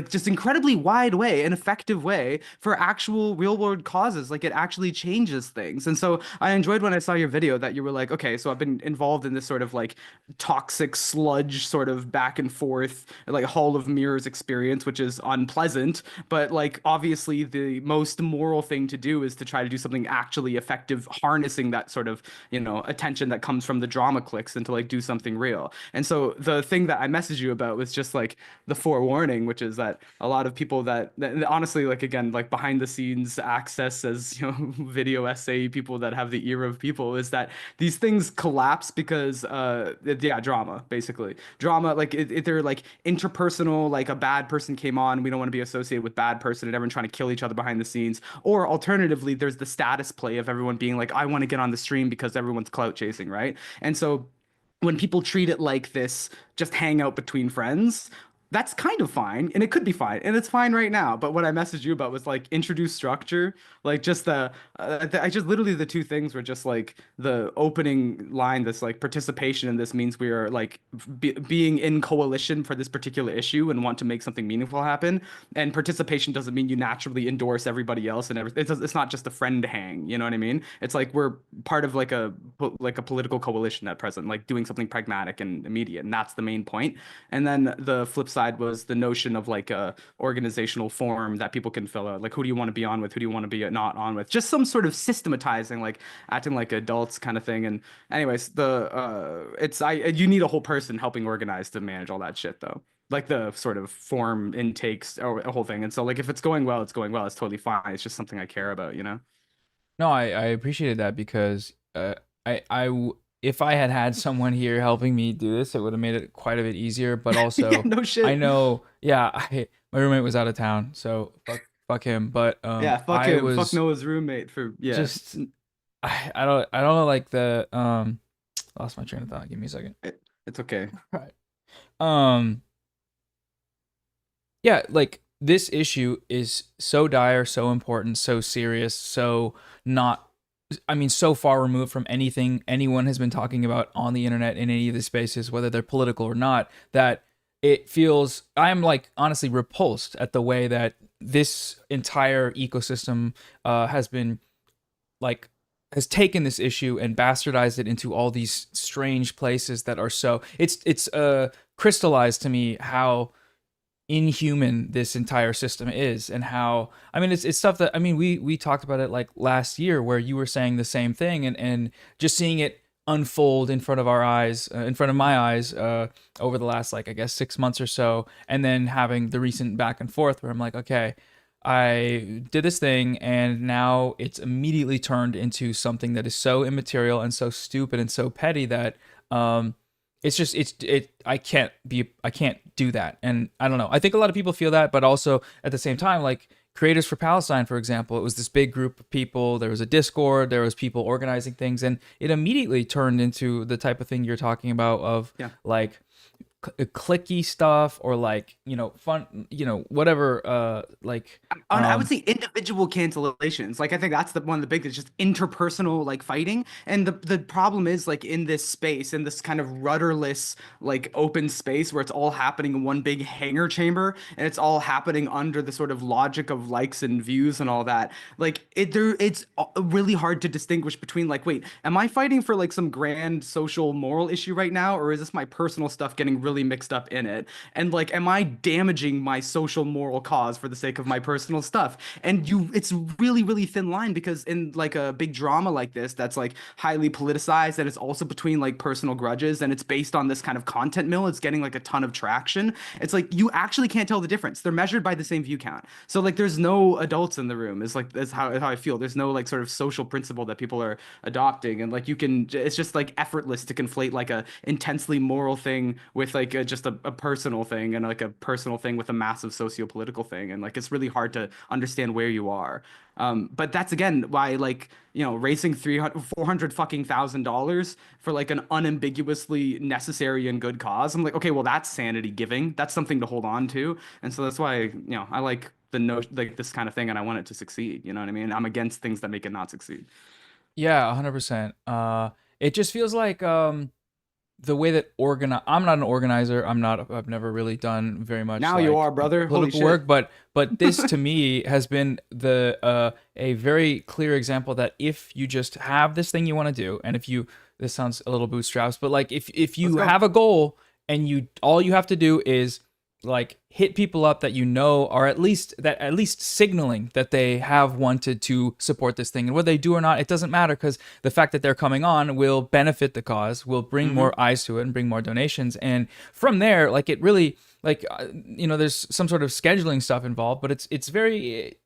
just incredibly wide way, an effective way for actual real world causes. Like it actually changes things. And so I enjoyed when I saw your video that you were like, okay, so I've been involved in this sort of like toxic sludge sort of back and forth, like hall of mirrors experience, which is unpleasant, but like obviously the most moral thing to do is to try to do something actually effective, harnessing that sort of, you know, attention that comes from the drama clicks and to like do something real. And so the thing that I messaged you about was just like the forewarning, which is that a lot of people that honestly, like again, like behind the scenes access as, you know, video essay people that have the ear of people, is that these things collapse because drama, basically drama, like they're like interpersonal, like a bad person came on, we don't want to be associated with bad person, and everyone trying to kill each other behind the scenes. Or alternatively, there's the status play of everyone being like, I want to get on the stream because everyone's clout chasing, right? And so when people treat it like this just hangout between friends, that's kind of fine, and it could be fine, and it's fine right now. But what I messaged you about was like introduce structure, like just I just literally the two things were just like the opening line, this like participation in this means we are like being in coalition for this particular issue and want to make something meaningful happen. And participation doesn't mean you naturally endorse everybody else and everything. It's not just a friend hang, you know what I mean? It's like we're part of like a political coalition at present, like doing something pragmatic and immediate, and that's the main point. And then the flip side was the notion of like a organizational form that people can fill out, like who do you want to be on with, who do you want to be not on with, just some sort of systematizing, like acting like adults kind of thing. And anyways, you need a whole person helping organize to manage all that shit though, like the sort of form intakes or a whole thing. And so like if it's going well, it's going well, it's totally fine. It's just something I care about, you know? No, I appreciated that because if I had someone here helping me do this, it would have made it quite a bit easier. But also, yeah, no shit. I know, my roommate was out of town, so fuck him. But fuck him. Fuck Noah's roommate for just I don't know, like the lost my train of thought. Give me a second. It's okay. Right. Yeah, like this issue is so dire, so important, so serious, so so far removed from anything anyone has been talking about on the internet in any of the spaces, whether they're political or not, that it feels, I'm like honestly repulsed at the way that this entire ecosystem has taken this issue and bastardized it into all these strange places that are so, it's crystallized to me how inhuman this entire system is, and how, I mean, it's stuff that, I mean, we talked about it like last year where you were saying the same thing, and just seeing it unfold in front of our eyes, in front of my eyes, over the last, like, I guess 6 months or so, and then having the recent back and forth where I'm like, okay, I did this thing and now it's immediately turned into something that is so immaterial and so stupid and so petty that I can't do that. And I don't know, I think a lot of people feel that, but also at the same time, like Creators for Palestine, for example, it was this big group of people, there was a Discord, there was people organizing things, and it immediately turned into the type of thing you're talking about of like clicky stuff or like, fun, whatever, like, I would say individual cancellations. Like I think that's one of the big things, just interpersonal like fighting. And the problem is like in this space, in this kind of rudderless like open space where it's all happening in one big hangar chamber and it's all happening under the sort of logic of likes and views and all that. Like it's really hard to distinguish between like, wait, am I fighting for like some grand social moral issue right now, or is this my personal stuff getting really mixed up in it? And like, am I damaging my social moral cause for the sake of my personal stuff? And it's really, really thin line, because in like a big drama like this, that's like highly politicized, and it's also between like personal grudges, and it's based on this kind of content mill, it's getting like a ton of traction. It's like, you actually can't tell the difference. They're measured by the same view count. So like, there's no adults in the room. It's like, that's how I feel. There's no like sort of social principle that people are adopting. And like, it's just like effortless to conflate like a intensely moral thing with like just a personal thing, and like a personal thing with a massive socio-political thing. And like, it's really hard to understand where you are. But that's again why, like, racing 400 fucking $1,000 for like an unambiguously necessary and good cause. I'm like, okay, well, that's sanity giving. That's something to hold on to. And so that's why, I like like this kind of thing, and I want it to succeed. You know what I mean? I'm against things that make it not succeed. Yeah, 100%. It just feels like the way that I'm not an organizer. I've never really done very much Now you like, are, brother. Holy political shit. work, but this to me has been a very clear example that if you just have this thing you want to do, and this sounds a little bootstraps, but like if you have a goal and all you have to do is like hit people up that are at least signaling that they have wanted to support this thing, and whether they do or not, it doesn't matter, because the fact that they're coming on will benefit the cause, will bring more eyes to it and bring more donations. And from there, like, it really, like, there's some sort of scheduling stuff involved, but it's very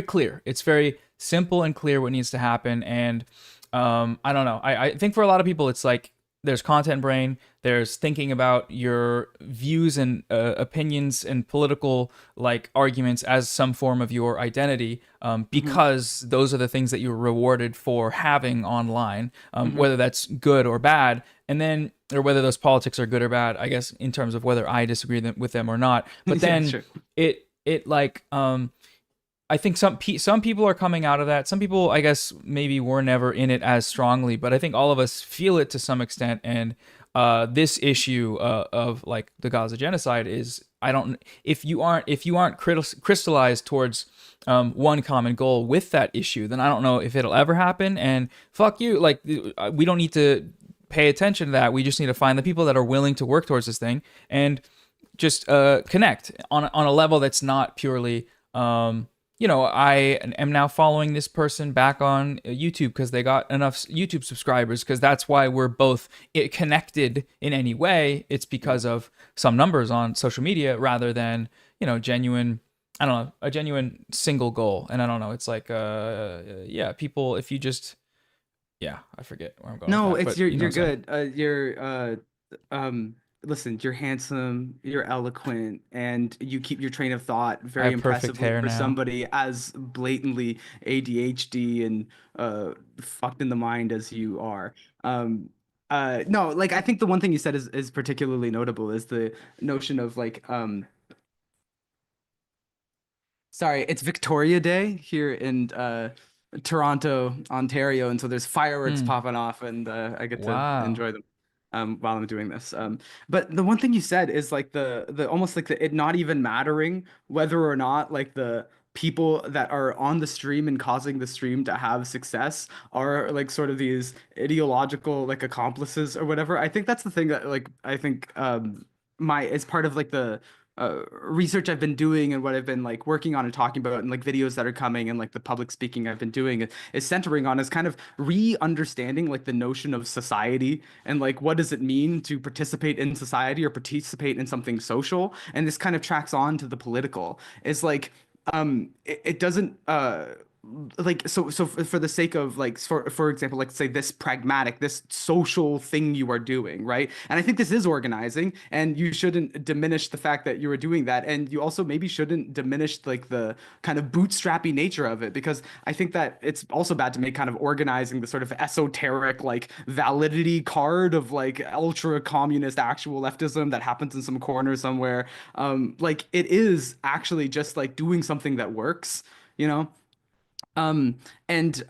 clear, it's very simple and clear what needs to happen. And I don't know, I think for a lot of people it's like, there's content brain, there's thinking about your views and opinions and political like arguments as some form of your identity, because those are the things that you're rewarded for having online, whether that's good or bad, and then, or whether those politics are good or bad, I guess, in terms of whether I disagree with them or not. But then Sure. it like, I think some people are coming out of that. Some people, I guess, maybe were never in it as strongly, but I think all of us feel it to some extent. And this issue of like the Gaza genocide is, if you aren't crystallized towards one common goal with that issue, then I don't know if it'll ever happen. And fuck you, like, we don't need to pay attention to that. We just need to find the people that are willing to work towards this thing and just connect on a level that's not purely. I am now following this person back on YouTube because they got enough YouTube subscribers, because that's why we're both connected in any way. It's because of some numbers on social media rather than, genuine, I don't know, a genuine single goal. And I don't know, it's like, people, if you just, I forget where I'm going. No, with that, it's but you're so. good. Listen, you're handsome, you're eloquent, and you keep your train of thought very have perfect impressively hair for now. somebody as blatantly ADHD and fucked in the mind as you are. No, like, I think the one thing you said is particularly notable, is the notion of like sorry, it's Victoria Day here in Toronto, Ontario, and so there's fireworks popping off, and I get to enjoy them while I'm doing this. But the one thing you said is like the almost like it not even mattering whether or not like the people that are on the stream and causing the stream to have success are like sort of these ideological like accomplices or whatever. I think that's the thing that like I think as part of like the research I've been doing and what I've been like working on and talking about, and like videos that are coming, and like the public speaking I've been doing is centering on is kind of re-understanding like the notion of society, and like what does it mean to participate in society or participate in something social. And this kind of tracks on to the political. It's like it doesn't like so for the sake of like for example, like say this pragmatic, this social thing you are doing, right? And I think this is organizing, and you shouldn't diminish the fact that you are doing that, and you also maybe shouldn't diminish like the kind of bootstrappy nature of it, because I think that it's also bad to make kind of organizing the sort of esoteric like validity card of like ultra communist actual leftism that happens in some corner somewhere. Like it is actually just like doing something that works, you know? Um, and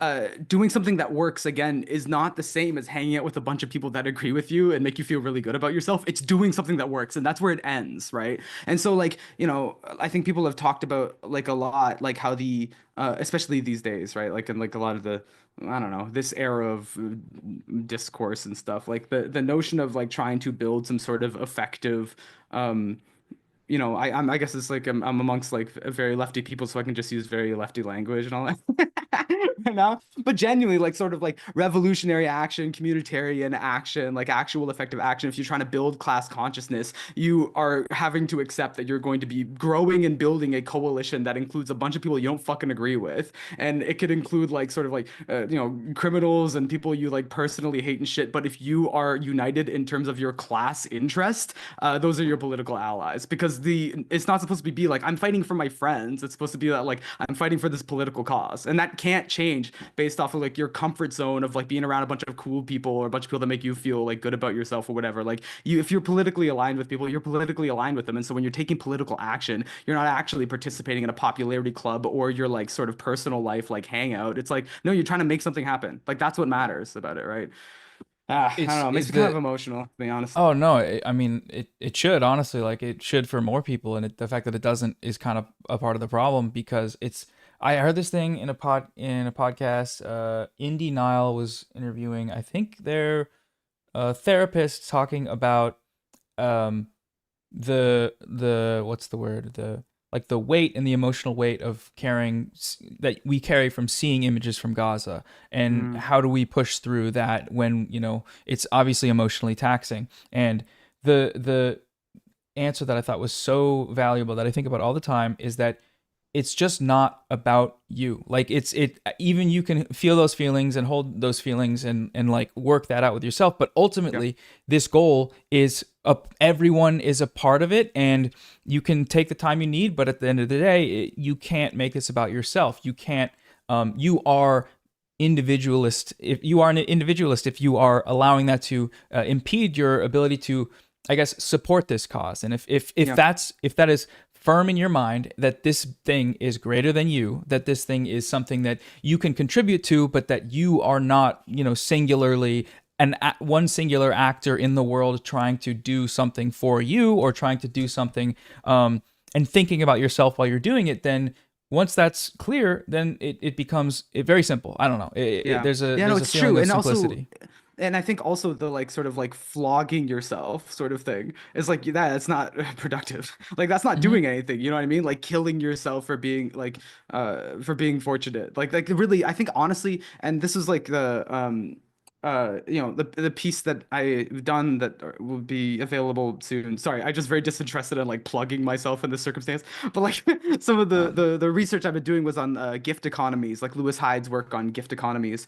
doing something that works again is not the same as hanging out with a bunch of people that agree with you and make you feel really good about yourself. It's doing something that works, and that's where it ends, right? And so, like, you know, I think people have talked about like a lot, like how the especially these days, right? Like in like a lot of the I don't know, this era of discourse and stuff, like the notion of like trying to build some sort of effective you know, I guess it's like I'm amongst like very lefty people, so I can just use very lefty language and all that. You know? But genuinely, like sort of like revolutionary action, communitarian action, like actual effective action. If you're trying to build class consciousness, you are having to accept that you're going to be growing and building a coalition that includes a bunch of people you don't fucking agree with, and it could include like sort of like you know, criminals and people you like personally hate and shit. But if you are united in terms of your class interest, those are your political allies, because it's not supposed to be like I'm fighting for my friends. It's supposed to be that like I'm fighting for this political cause, and that can't change based off of like your comfort zone of like being around a bunch of cool people or a bunch of people that make you feel like good about yourself or whatever. Like you, if you're politically aligned with people, you're politically aligned with them, and so when you're taking political action, you're not actually participating in a popularity club or your like sort of personal life like hangout. It's like no, you're trying to make something happen. Like that's what matters about it, right? I don't know. It makes Is me kind the of emotional, to be honest. Oh no, I mean it should honestly, like it should for more people, and the fact that it doesn't is kind of a part of the problem, because it's I heard this thing in a podcast. Indie Nile was interviewing, I think their therapist, talking about um the what's the word, the like the weight and the emotional weight of that we carry from seeing images from Gaza, and Mm. how do we push through that when, you know, it's obviously emotionally taxing. And the answer that I thought was so valuable, that I think about all the time, is that it's just not about you. Like it even you can feel those feelings and hold those feelings and like work that out with yourself, but ultimately this goal is everyone is a part of it, and you can take the time you need, but at the end of the day, you can't make this about yourself. You can't you are individualist if you are an individualist, if you are allowing that to impede your ability to, I guess, support this cause. And if that is firm in your mind, that this thing is greater than you, that this thing is something that you can contribute to, but that you are not, you know, singularly one singular actor in the world trying to do something for you, or trying to do something and thinking about yourself while you're doing it, then once that's clear, then it becomes very simple. I don't know. There's a no, there's a it's feeling true. of And simplicity. also, and I think also the like sort of like flogging yourself sort of thing is like that's not productive. Like that's not Mhm. doing anything. You know what I mean? Like killing yourself for being fortunate. Like really, I think honestly, and this is like the you know, the piece that I've done that will be available soon. Sorry, I just very disinterested in like plugging myself in this circumstance. But like some of the research I've been doing was on gift economies, like Lewis Hyde's work on gift economies.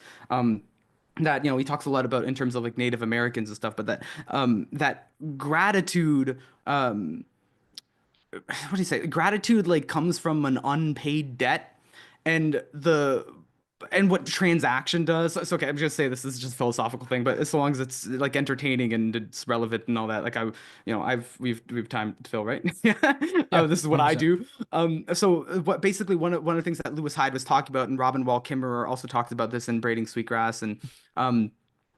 That, you know, he talks a lot about in terms of like Native Americans and stuff, but that gratitude what do you say, gratitude like comes from an unpaid debt, and what transaction does. So, okay, I'm just gonna say this is just a philosophical thing, but as long as it's like entertaining and it's relevant and all that, like you know, we've time to fill, right? Yeah, This is what I 100%. do. So what basically one of the things that Lewis Hyde was talking about, and Robin Wall Kimmerer also talked about this in Braiding Sweetgrass, and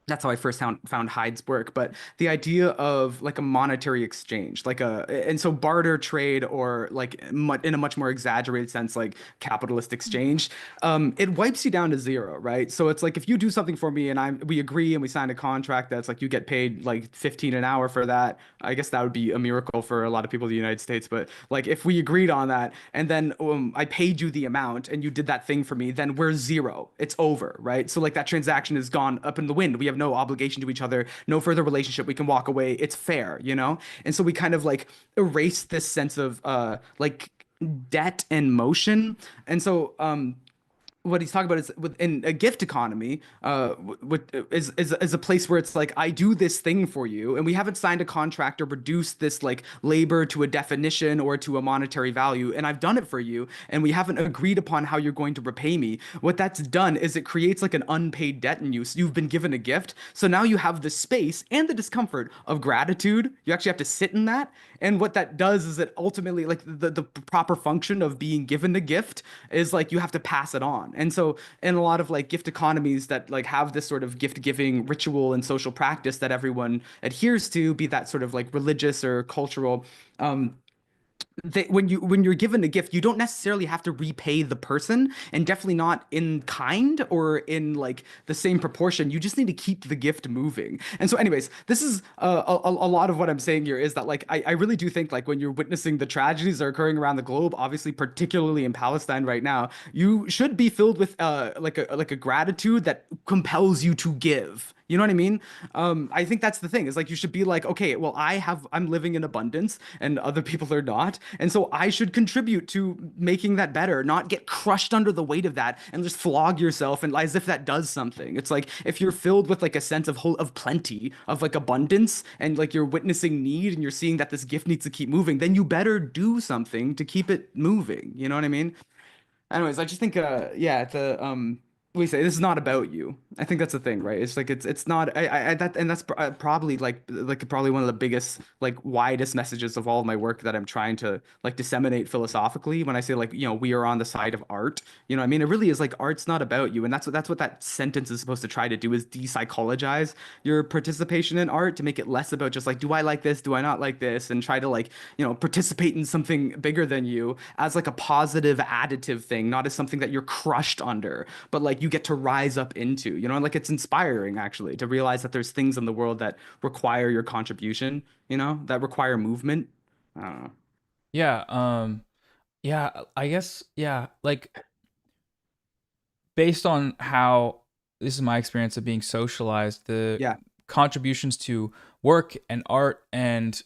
that's how I first found Hyde's work. But the idea of like a monetary exchange, and so barter trade, or like in a much more exaggerated sense, like capitalist exchange, it wipes you down to zero, right? So it's like if you do something for me and we agree and we sign a contract that's like you get paid like 15 an hour for that. I guess that would be a miracle for a lot of people in the United States, but like if we agreed on that, and then I paid you the amount and you did that thing for me, then we're zero. It's over, right? So like that transaction is gone up in the wind. We have no obligation to each other, no further relationship. We can walk away. It's fair, you know? And so we kind of like erase this sense of like debt and motion. And so what he's talking about is within a gift economy, is a place where it's like, I do this thing for you, and we haven't signed a contract or reduced this like labor to a definition or to a monetary value, and I've done it for you, and we haven't agreed upon how you're going to repay me. What that's done is it creates like an unpaid debt in you. So you've been given a gift, so now you have the space and the discomfort of gratitude. You actually have to sit in that, and what that does is it ultimately, like, the proper function of being given the gift is like you have to pass it on. And so in a lot of like gift economies that like have this sort of gift giving ritual and social practice that everyone adheres to, be that sort of like religious or cultural, when you're given a gift, you don't necessarily have to repay the person, and definitely not in kind or in like the same proportion. You just need to keep the gift moving. And so, anyways, this is a lot of what I'm saying here is that like I really do think like when you're witnessing the tragedies that are occurring around the globe, obviously particularly in Palestine right now, you should be filled with like a gratitude that compels you to give. You know what I mean? I think that's the thing, is like you should be like, okay, well, I'm living in abundance and other people are not. And so I should contribute to making that better, not get crushed under the weight of that and just flog yourself and as if that does something. It's like if you're filled with like a sense of plenty, of like abundance, and like you're witnessing need and you're seeing that this gift needs to keep moving, then you better do something to keep it moving. You know what I mean? Anyways, I just think yeah, we say this is not about you. I think that's the thing, right? It's like it's not I that, and that's probably like probably one of the biggest, like, widest messages of all of my work that I'm trying to like disseminate philosophically when I say, like, we are on the side of art. You know what I mean? It really is like art's not about you, and that's what that sentence is supposed to try to do, is de-psychologize your participation in art to make it less about just like, do I like this, do I not like this, and try to like, participate in something bigger than you as like a positive additive thing, not as something that you're crushed under, but like you get to rise up into, and like it's inspiring actually to realize that there's things in the world that require your contribution, that require movement. I don't know. Yeah, I guess, yeah, like based on how this is my experience of being socialized, the contributions to work and art and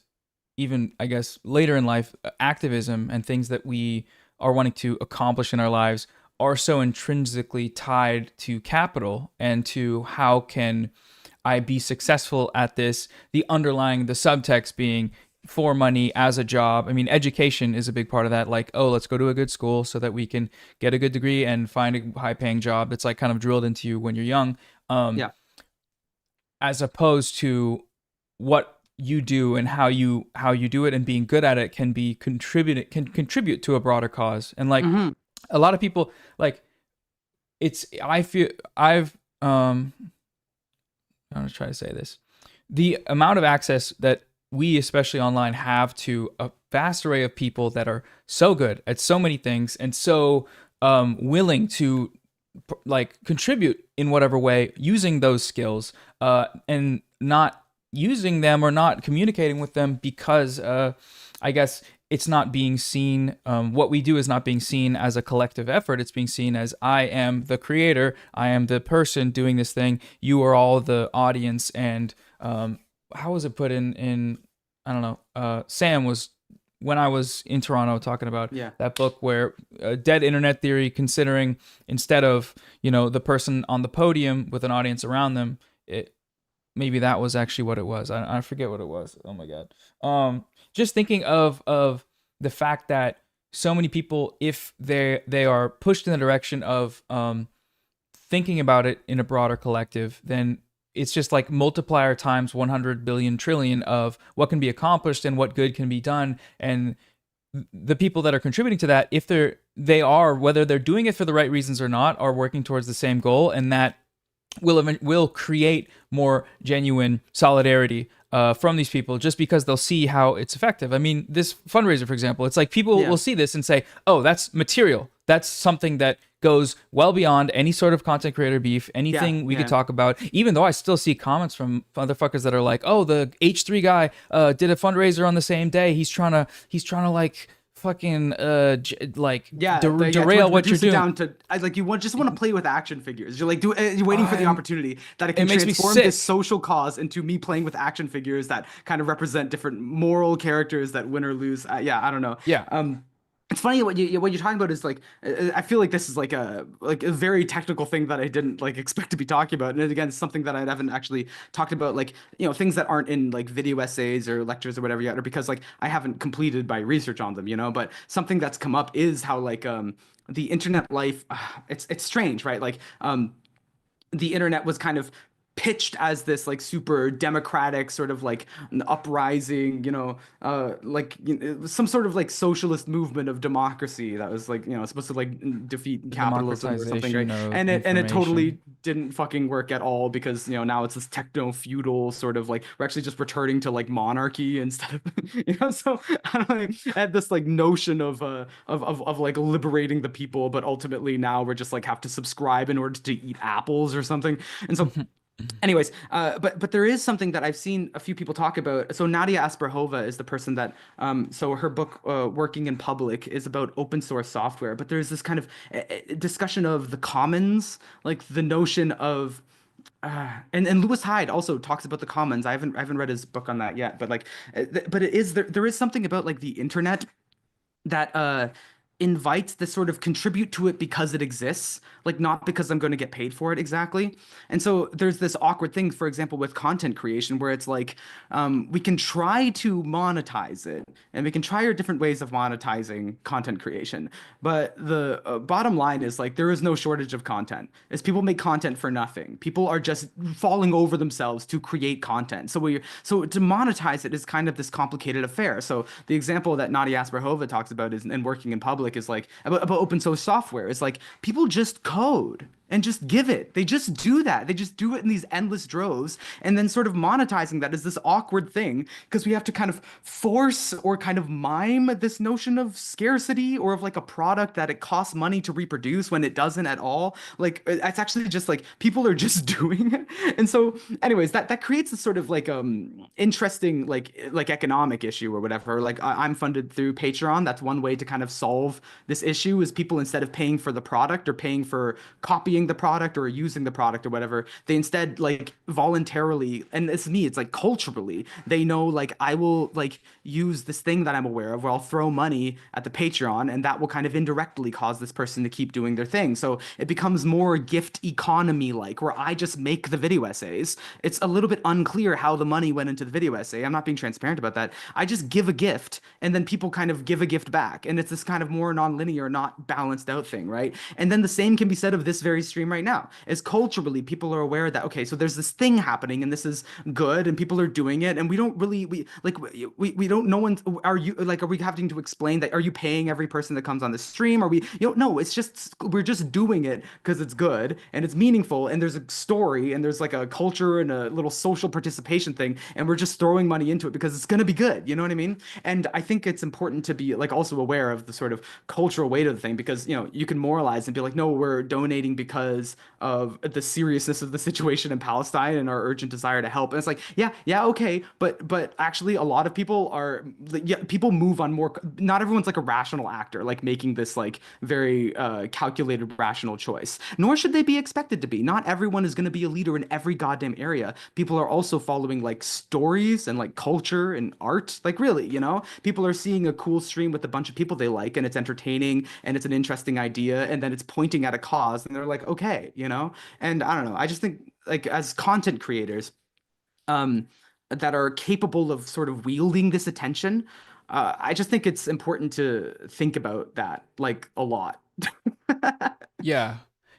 even, I guess, later in life, activism and things that we are wanting to accomplish in our lives are so intrinsically tied to capital and to how can I be successful at this, the subtext being for money as a job. I mean, education is a big part of that. Like, oh, let's go to a good school so that we can get a good degree and find a high paying job. It's like kind of drilled into you when you're young. As opposed to what you do and how you do it, and being good at it can contribute to a broader cause. And like, a lot of people, like, I'm going to try to say this. The amount of access that we, especially online, have to a vast array of people that are so good at so many things and so willing to like contribute in whatever way using those skills, and not using them or not communicating with them because I guess it's not being seen, what we do is not being seen as a collective effort. It's being seen as, I am the creator, I am the person doing this thing, you are all the audience. And how was it put in I don't know, Sam was, when I was in Toronto talking about that book where Dead Internet Theory, considering instead of, the person on the podium with an audience around them, maybe that was actually what it was. I forget what it was. Oh my God. Just thinking of the fact that so many people, if they are pushed in the direction of thinking about it in a broader collective, then it's just like multiplier times 100 billion trillion of what can be accomplished and what good can be done. And the people that are contributing to that, if they are, whether they're doing it for the right reasons or not, are working towards the same goal, and that will create more genuine solidarity from these people, just because they'll see how it's effective. I mean, this fundraiser, for example, it's like people will see this and say, oh, that's material. That's something that goes well beyond any sort of content creator beef, anything we could talk about, even though I still see comments from motherfuckers that are like, oh, the H3 guy did a fundraiser on the same day. He's trying to like fucking derail what you're doing. Down to, like, you just want to play with action figures. You're like, you're waiting for the opportunity that it can makes transform this social cause into me playing with action figures that kind of represent different moral characters that win or lose. I don't know. It's funny what you're talking about is like I feel like this is like a very technical thing that I didn't like expect to be talking about, and again, it's something that I haven't actually talked about, like things that aren't in like video essays or lectures or whatever yet, or because like I haven't completed my research on them, but something that's come up is how like the internet life, it's strange, right? Like the internet was kind of pitched as this like super democratic sort of like an uprising, some sort of like socialist movement of democracy that was like, supposed to like defeat The capitalism or something, right? democratization of And it totally information. didn't fucking work at all because now it's this techno feudal sort of like we're actually just returning to like monarchy instead of so I don't know, I had this like notion of like liberating the people, but ultimately now we're just like have to subscribe in order to eat apples or something. And so anyways, but there is something that I've seen a few people talk about. So Nadia Asperhova is the person that, so her book, Working in Public, is about open source software. But there's this kind of discussion of the commons, like the notion of, and Lewis Hyde also talks about the commons. I haven't read his book on that yet, but like, but it is there is something about like the internet that invites this sort of contribute to it because it exists, like not because I'm going to get paid for it exactly. And so there's this awkward thing, for example, with content creation, where it's like we can try to monetize it, and we can try our different ways of monetizing content creation. But the bottom line is like there is no shortage of content. As people make content for nothing, people are just falling over themselves to create content. So to monetize it is kind of this complicated affair. So the example that Nadia Asperhova talks about is and working in public is like about open source software. It's like people just code and just give it. They just do that. They just do it in these endless droves. And then sort of monetizing that is this awkward thing because we have to kind of force or kind of mime this notion of scarcity or of like a product that it costs money to reproduce when it doesn't at all. Like it's actually just like people are just doing it. And so anyways, that creates a sort of like interesting like economic issue or whatever. Like I'm funded through Patreon. That's one way to kind of solve this issue is people instead of paying for the product or paying for copying the product or using the product or whatever, they instead like voluntarily, and it's me, it's like culturally, they know like I will like use this thing that I'm aware of where I'll throw money at the Patreon and that will kind of indirectly cause this person to keep doing their thing. So it becomes more gift economy like where I just make the video essays. It's a little bit unclear how the money went into the video essay. I'm not being transparent about that. I just give a gift and then people kind of give a gift back. And it's this kind of more non-linear, not balanced out thing, right? And then the same can be said of this very stream right now. As culturally, people are aware that, okay, so there's this thing happening and this is good and people are doing it. And we don't really, we don't, no one, are we having to explain that? Are you paying every person that comes on the stream? Are we, no, it's just, we're just doing it because it's good and it's meaningful and there's a story and there's like a culture and a little social participation thing. And we're just throwing money into it because it's going to be good. You know what I mean? And I think it's important to be like also aware of the sort of cultural weight of the thing because, you can moralize and be like, no, we're donating because of the seriousness of the situation in Palestine and our urgent desire to help. And it's like, yeah, okay. But actually a lot of people are, people move on more, not everyone's like a rational actor, like making this like very calculated, rational choice, nor should they be expected to be. Not everyone is going to be a leader in every goddamn area. People are also following like stories and like culture and art. Like really, people are seeing a cool stream with a bunch of people they like and it's entertaining and it's an interesting idea and then it's pointing at a cause and they're like, okay, and I don't know. I just think like as content creators, that are capable of sort of wielding this attention, I just think it's important to think about that like a lot. Yeah.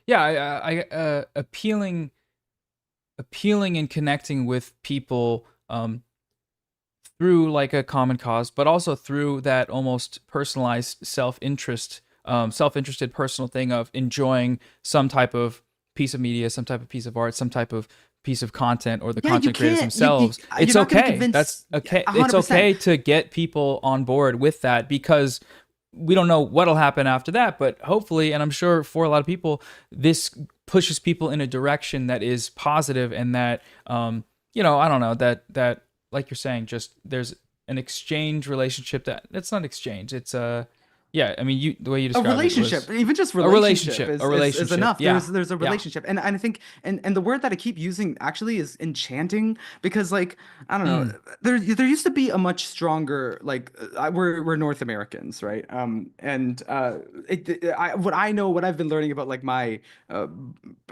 I appealing and connecting with people through like a common cause, but also through that almost personalized self-interested personal thing of enjoying some type of piece of media, some type of piece of art, some type of piece of content, or the content creators themselves. It's okay. That's okay. 100%. It's okay to get people on board with that because we don't know what'll happen after that, but hopefully, and I'm sure for a lot of people, this pushes people in a direction that is positive and that, I don't know, that like you're saying, just there's an exchange relationship it's not exchange. It's Yeah, I mean, the way you A described relationship, it was even just a relationship, relationship, is enough. Yeah, There's a yeah. relationship, and I think and the word that I keep using actually is enchanting, because like I don't know, Mm, there used to be a much stronger like we're North Americans, right? And what I know, what I've been learning about like my uh,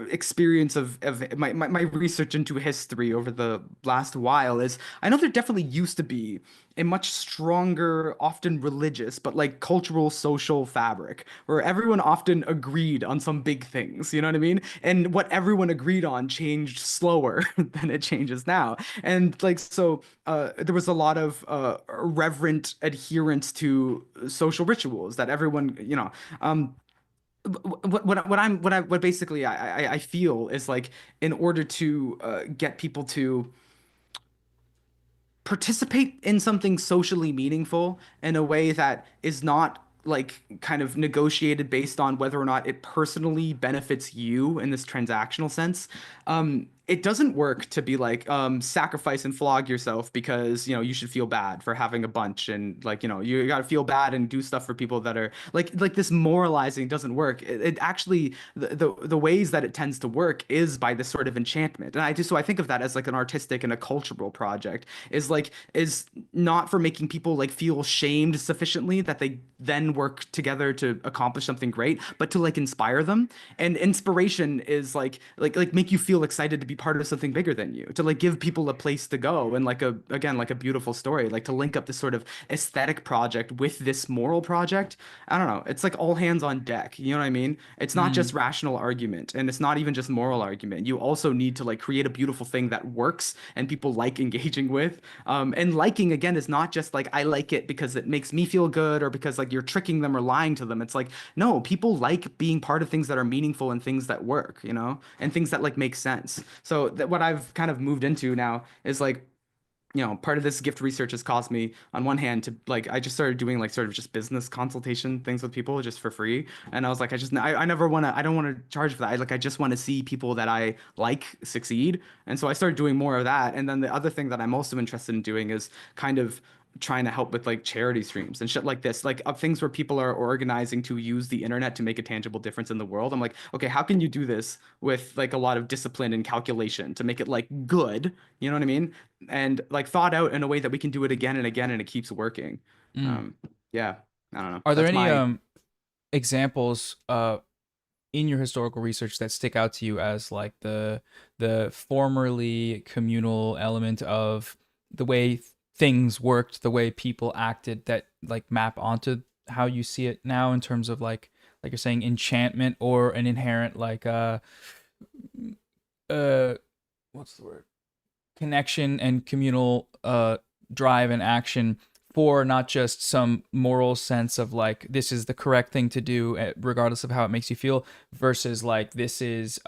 experience of my research into history over the last while is I know there definitely used to be a much stronger, often religious, but like cultural, social fabric where everyone often agreed on some big things. You know what I mean? And what everyone agreed on changed slower than it changes now. And like, so there was a lot of reverent adherence to social rituals that everyone, what basically I feel is like in order to get people to participate in something socially meaningful in a way that is not like kind of negotiated based on whether or not it personally benefits you in this transactional sense. It doesn't work to be like sacrifice and flog yourself because you should feel bad for having a bunch, and like you got to feel bad and do stuff for people that are like this moralizing doesn't work. It actually the ways that it tends to work is by this sort of enchantment, and I think of that as like an artistic and a cultural project is not for making people like feel shamed sufficiently that they then work together to accomplish something great, but to like inspire them. And inspiration is like make you feel excited to be part of something bigger than you, to like give people a place to go, and like a beautiful story, like to link up this sort of aesthetic project with this moral project. I don't know, it's like all hands on deck, you know what I mean? It's not just mm, rational argument, and it's not even just moral argument. You also need to like create a beautiful thing that works and people like engaging with. And liking again is not just like I like it because it makes me feel good or because like you're tricking them or lying to them. It's like no, people like being part of things that are meaningful and things that work, and things that like make sense. So that what I've kind of moved into now is like part of this gift research has caused me on one hand to like I just started doing like sort of just business consultation things with people just for free. And I was like I never want to, I don't want to charge for that. I just want to see people that I like succeed. And so I started doing more of that. And then the other thing that I'm also interested in doing is kind of trying to help with like charity streams and shit like this, like things where people are organizing to use the internet to make a tangible difference in the world. I'm like, okay, how can you do this with like a lot of discipline and calculation to make it like good, you know what I mean? And like thought out in a way that we can do it again and again and it keeps working. mm. Yeah, I don't know. Are there That's any my examples in your historical research that stick out to you as like the formerly communal element of the way things worked, the way people acted, that like map onto how you see it now in terms of like you're saying enchantment or an inherent like uh what's the word, connection and communal drive and action for not just some moral sense of like this is the correct thing to do regardless of how it makes you feel, versus like this is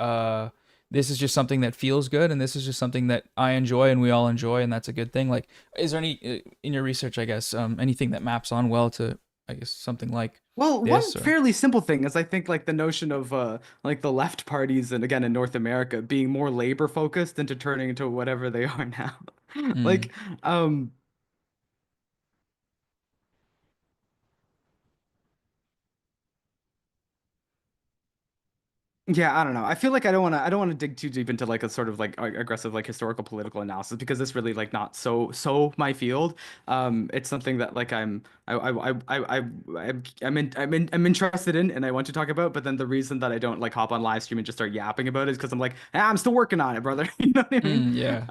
just something that feels good and this is just something that I enjoy and we all enjoy and that's a good thing. Like is there any in your research, I guess, anything that maps on well to, I guess, something like well, one this or fairly simple thing is I think like the notion of like the left parties and again in North America being more labor focused into turning into whatever they are now. mm, Like um Yeah, I don't know. I feel like I don't want to dig too deep into like a sort of like aggressive like historical political analysis because it's really like not so my field. It's something that like I'm interested in and I want to talk about, but then the reason that I don't like hop on live stream and just start yapping about it is because I'm like, I'm still working on it, brother. You know what I mean? yeah.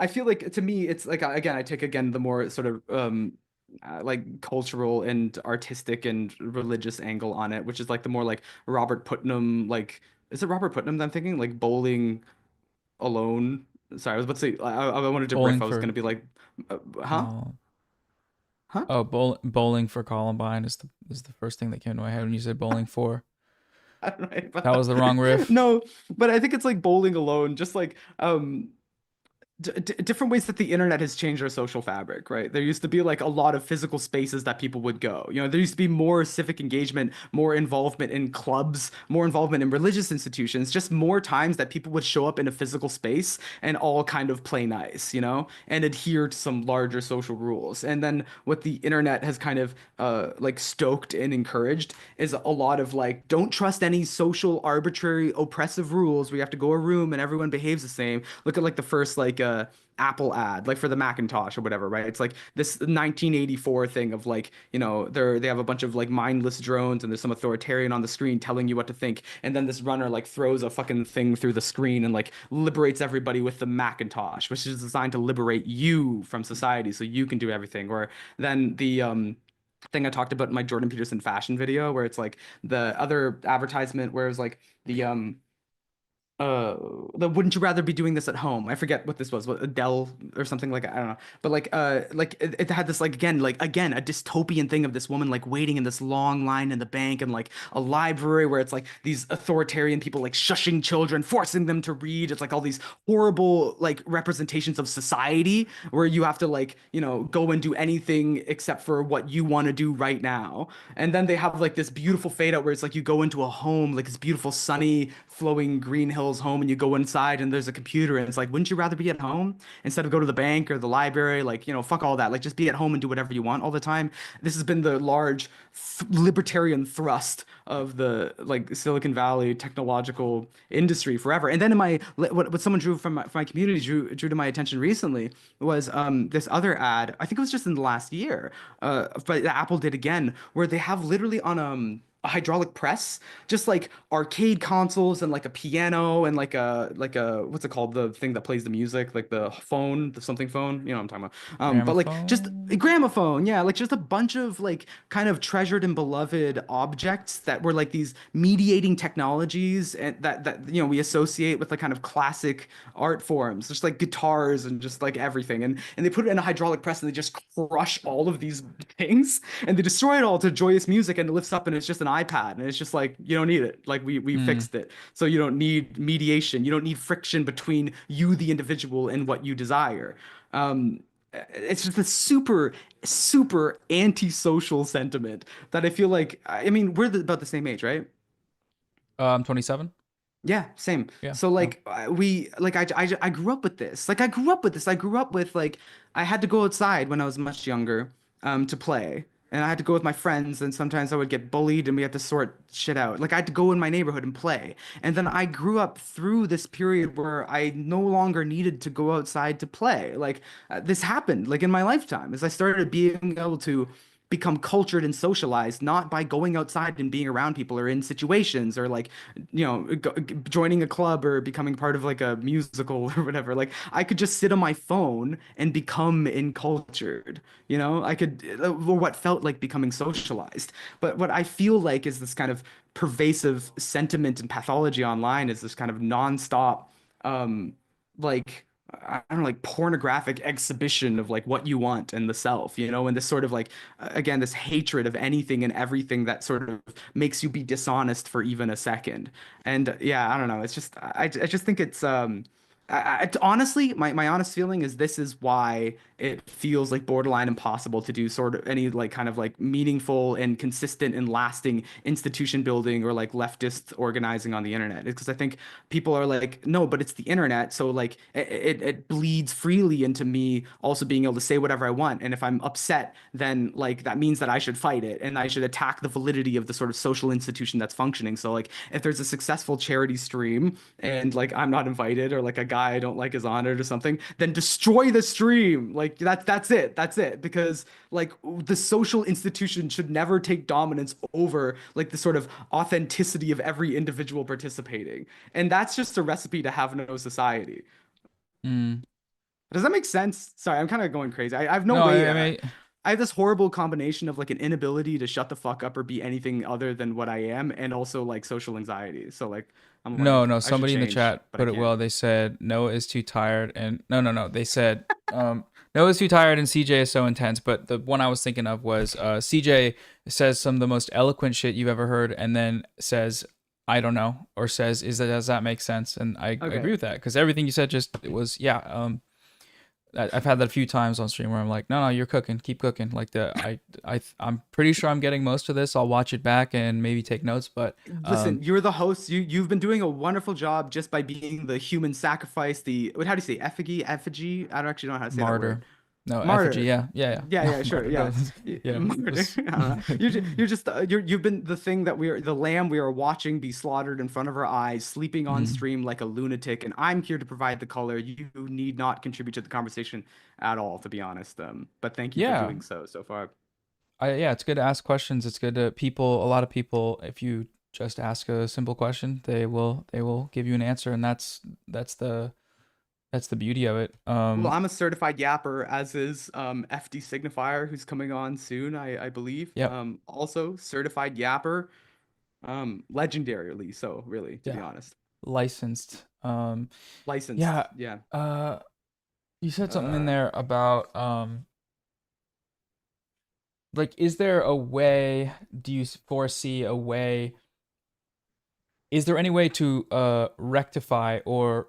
I feel like to me it's like again I take again the more sort of like cultural and artistic and religious angle on it, which is like the more like Robert Putnam, like is it Robert Putnam that I'm thinking? Like Bowling Alone. Sorry, I was about to say I wanted to riff. Bowling I was for gonna be like, huh? Col- Huh? oh, bowling for Columbine is the first thing that came to my head when you said bowling for. I don't know That was the wrong riff. No, but I think it's like Bowling Alone, just like different ways that the internet has changed our social fabric, right? There used to be like a lot of physical spaces that people would go. You know, there used to be more civic engagement, more involvement in clubs, more involvement in religious institutions, just more times that people would show up in a physical space and all kind of play nice, you know, and adhere to some larger social rules. And then what the internet has kind of like stoked and encouraged is a lot of like, don't trust any social arbitrary oppressive rules where you have to go a room and everyone behaves the same. Look at like the first like Apple ad, like for the Macintosh or whatever, right? It's like this 1984 thing of like, you know, they have a bunch of like mindless drones and there's some authoritarian on the screen telling you what to think, and then this runner like throws a fucking thing through the screen and like liberates everybody with the Macintosh, which is designed to liberate you from society so you can do everything. Or then the thing I talked about in my Jordan Peterson fashion video, where it's like the other advertisement where it's like uh the wouldn't you rather be doing this at home? I forget what this was, what Adele or something, like I don't know, but like it had this like again a dystopian thing of this woman like waiting in this long line in the bank and like a library where it's like these authoritarian people like shushing children, forcing them to read. It's like all these horrible like representations of society where you have to like, you know, go and do anything except for what you want to do right now. And then they have like this beautiful fade out where it's like you go into a home, like this beautiful sunny flowing green hills home, and you go inside and there's a computer, and it's like, wouldn't you rather be at home instead of go to the bank or the library? Like, you know, fuck all that, like just be at home and do whatever you want all the time. This has been the large libertarian thrust of the like Silicon Valley technological industry forever. And then in my what someone drew from my community drew to my attention recently was this other ad. I think it was just in the last year, but Apple did again, where they have literally on a hydraulic press, just like arcade consoles and like a piano and like a what's it called, the thing that plays the music, like the phone, the something phone, you know what I'm talking about. But like just a gramophone, yeah, like just a bunch of like kind of treasured and beloved objects that were like these mediating technologies, and that you know we associate with like kind of classic art forms, just like guitars and just like everything. And they put it in a hydraulic press and they just crush all of these things and they destroy it all to joyous music, and it lifts up and it's just an iPad, and it's just like, you don't need it. Like we fixed it. So you don't need mediation. You don't need friction between you, the individual, and what you desire. It's just a super antisocial sentiment that I feel like, I mean, we're about the same age, right? I'm 27. Yeah, same. Yeah. So like we like I grew up with this. Like I grew up with this. I grew up with like I had to go outside when I was much younger to play. And I had to go with my friends, and sometimes I would get bullied and we had to sort shit out. Like I had to go in my neighborhood and play. And then I grew up through this period where I no longer needed to go outside to play. Like this happened like in my lifetime as I started being able to become cultured and socialized, not by going outside and being around people or in situations or like, you know, joining a club or becoming part of like a musical or whatever. Like I could just sit on my phone and become encultured, you know, I could, or what felt like becoming socialized. But what I feel like is this kind of pervasive sentiment and pathology online is this kind of nonstop, like, I don't know, like pornographic exhibition of like what you want and the self, you know, and this sort of like, again, this hatred of anything and everything that sort of makes you be dishonest for even a second. And yeah, I don't know. It's just, I just think it's, honestly, my honest feeling is this is why it feels like borderline impossible to do sort of any like kind of like meaningful and consistent and lasting institution building or like leftist organizing on the internet. It's because I think people are like, no, but it's the internet, so like it bleeds freely into me also being able to say whatever I want. And if I'm upset, then like that means that I should fight it and I should attack the validity of the sort of social institution that's functioning. So like if there's a successful charity stream and like I'm not invited, or like a guy I don't like is honored or something, then destroy the stream. Like that's it. Because like the social institution should never take dominance over like the sort of authenticity of every individual participating. And that's just a recipe to have no society. Does that make sense? Sorry, I'm kind of going crazy. I have no way. I mean, I have this horrible combination of like an inability to shut the fuck up or be anything other than what I am, and also like social anxiety. So like I'm no, like, no. I should Somebody in the change, chat but I put it can't. well. They said Noah is too tired, and no. They said Noah is too tired, and CJ is so intense. But the one I was thinking of was CJ says some of the most eloquent shit you've ever heard, and then says, "I don't know," or says, does that make sense?" And I agree with that, because everything you said just it was I've had that a few times on stream where I'm like, no, you're cooking, keep cooking. Like I'm pretty sure I'm getting most of this. I'll watch it back and maybe take notes. But Listen, you're the host. You've been doing a wonderful job just by being the human sacrifice. How do you say effigy? I don't actually know how to say that martyr. word. No, Martyr. effigy. Yeah. Yeah, sure. Martyr. Yeah. Martyr. I don't know. You've been the thing that the lamb we are watching be slaughtered in front of our eyes, sleeping on stream like a lunatic, and I'm here to provide the color. You need not contribute to the conversation at all, to be honest. But thank you for doing so far. Yeah, it's good to ask questions. It's good to a lot of people, if you just ask a simple question, they will give you an answer, and that's the beauty of it. Well, I'm a certified yapper, as is FD Signifier, who's coming on soon, I believe. Yep. Also certified yapper, legendarily so, really, to be honest. Licensed. Licensed. Yeah. You said something in there about like, is there a way? Do you foresee a way? Is there any way to rectify, or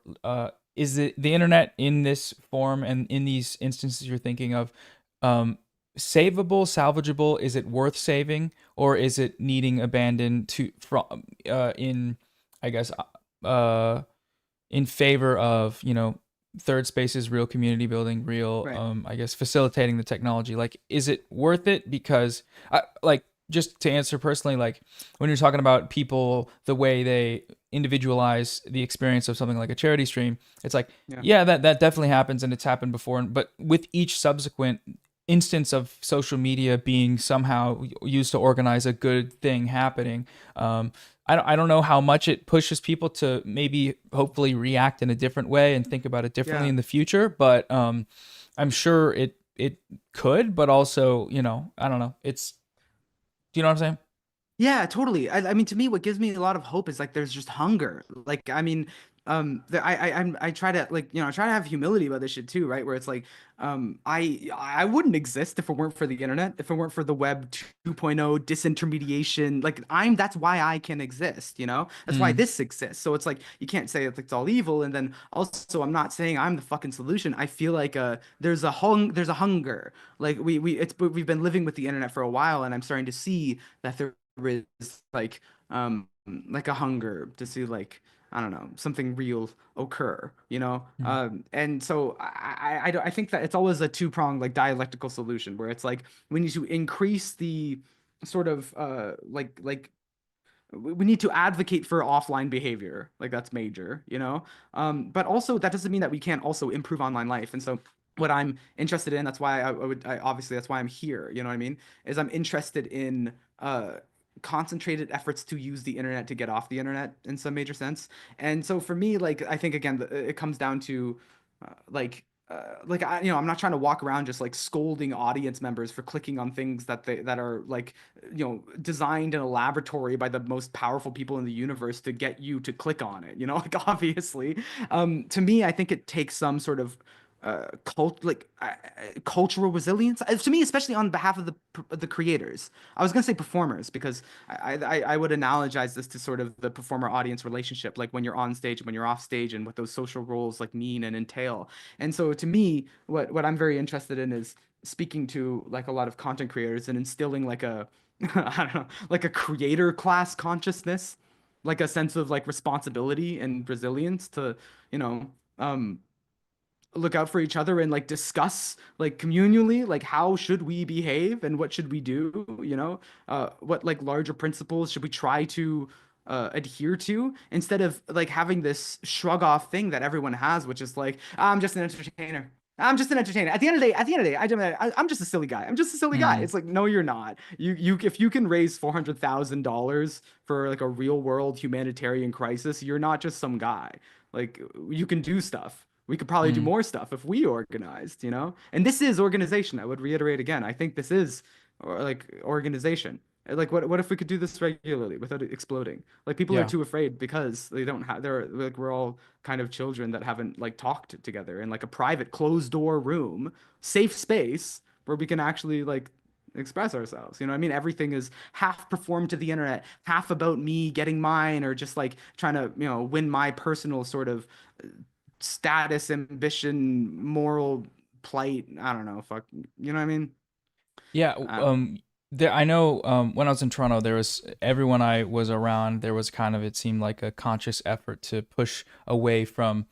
is it the internet in this form and in these instances you're thinking of savable, salvageable? Is it worth saving, or is it needing abandoned in, I guess, in favor of, third spaces, real community building, real Right. I guess facilitating the technology? Like, is it worth it? Because just to answer personally, like when you're talking about people, the way they individualize the experience of something like a charity stream, it's like, yeah, that definitely happens, and it's happened before. But with each subsequent instance of social media being somehow used to organize a good thing happening, I don't know how much it pushes people to maybe hopefully react in a different way and think about it differently in the future. But I'm sure it could, but also, I don't know. Do you know what I'm saying? Yeah, totally. I mean, to me, what gives me a lot of hope is like there's just hunger. Like, I mean, I try to I try to have humility about this shit too, right? Where it's like, I wouldn't exist if it weren't for the internet, if it weren't for the web 2.0 disintermediation. Like, that's why I can exist, That's why this exists. So it's like you can't say it's all evil, and then also I'm not saying I'm the fucking solution. I feel like there's a hunger. Like we've been living with the internet for a while, and I'm starting to see that there is like a hunger to see, like, I don't know, something real occur, and so I think that it's always a two-pronged, like, dialectical solution, where it's like we need to increase the sort of we need to advocate for offline behavior, like that's major, but also that doesn't mean that we can't also improve online life. And so what I'm interested in, that's why obviously that's why I'm here, you know what I mean, is I'm interested in concentrated efforts to use the internet to get off the internet in some major sense. And so for me, like, I think again it comes down to I'm not trying to walk around just like scolding audience members for clicking on things that are like, designed in a laboratory by the most powerful people in the universe to get you to click on it, like, obviously. To me, I think it takes some sort of cultural resilience, to me, especially on behalf of the creators. I was gonna say performers, because I would analogize this to sort of the performer audience relationship, like when you're on stage and when you're off stage, and what those social roles like mean and entail. And so to me, what I'm very interested in is speaking to like a lot of content creators and instilling like a I don't know, like a creator class consciousness, like a sense of like responsibility and resilience to, look out for each other and like discuss like communally, like how should we behave and what should we do, what like larger principles should we try to adhere to, instead of like having this shrug off thing that everyone has, which is like, I'm just an entertainer. I'm just an entertainer. At the end of the day, I'm just a silly guy. I'm just a silly guy. It's like, no, you're not. You if you can raise $400,000 for like a real world humanitarian crisis, you're not just some guy. Like, you can do stuff. We could probably do more stuff if we organized, And this is organization. I would reiterate again. I think this is like organization. Like, what if we could do this regularly without it exploding? Like, people are too afraid because they don't have. They're like, we're all kind of children that haven't like talked together in like a private closed door room, safe space where we can actually like express ourselves. You know what I mean? Everything is half performed to the internet, half about me getting mine, or just like trying to, win my personal sort of status, ambition, moral plight. I don't know, fuck, you know what I mean? Yeah, Uh, I know when I was in Toronto, there was everyone I was around. There was kind of, it seemed like, a conscious effort to push away from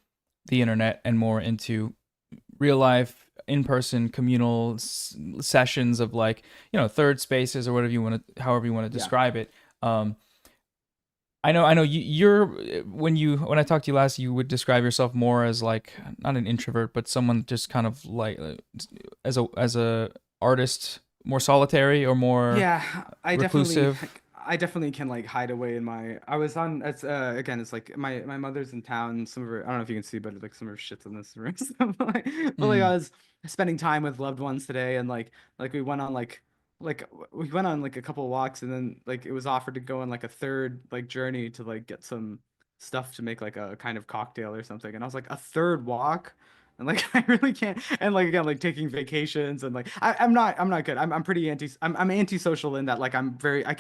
the internet and more into real life, in person, communal sessions of, like, third spaces or whatever you want to, however you want to Yeah. describe it. I know you're when I talked to you last, you would describe yourself more as, like, not an introvert, but someone just kind of like, as a artist, more solitary or more Yeah, reclusive. I definitely can like hide away in my. I was on. It's again. It's like my mother's in town. Some of her. I don't know if you can see, but like some of her shit's in this room. But like I Mm, was spending time with loved ones today, and like we went on we went on like a couple of walks, and then like it was offered to go on like a third like journey to like get some stuff to make like a kind of cocktail or something, and I was like, a third walk. And like I really can't, and like again like taking vacations, and like I'm not good. I'm pretty I'm antisocial in that, like I'm very we're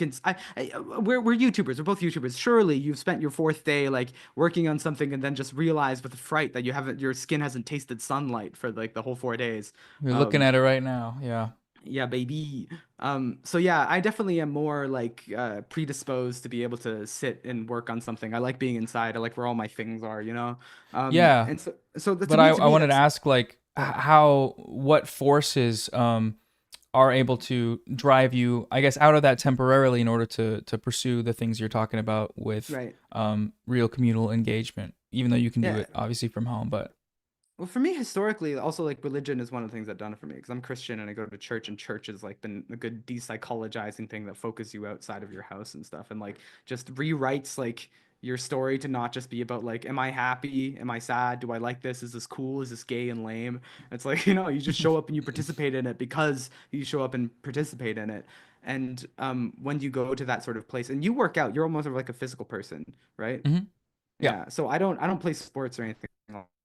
YouTubers, we're both YouTubers. Surely you've spent your fourth day like working on something and then just realize with fright that your skin hasn't tasted sunlight for like the whole 4 days. you're looking um at it right now. Yeah. yeah, baby. So yeah, I definitely am more like predisposed to be able to sit and work on something. I like being inside. I like where all my things are, you know. Yeah. And so But to I me wanted to that's ask, like, yeah. what forces are able to drive you, I guess, out of that temporarily in order to pursue the things you're talking about with Right. real communal engagement, even though you can do Yeah. it obviously from home. But Well, for me, historically, also like religion is one of the things that done it for me because I'm Christian and I go to church, and church has like been a good de-psychologizing thing that focuses you outside of your house and stuff, and like just rewrites like your story to not just be about like, am I happy? Am I sad? Do I like this? Is this cool? Is this gay and lame? It's like, you just show up and you participate in it because you show up and participate in it. And when you go to that sort of place and you work out, you're almost like a physical person, right? Mhm. Yeah. Yeah, so I don't play sports or anything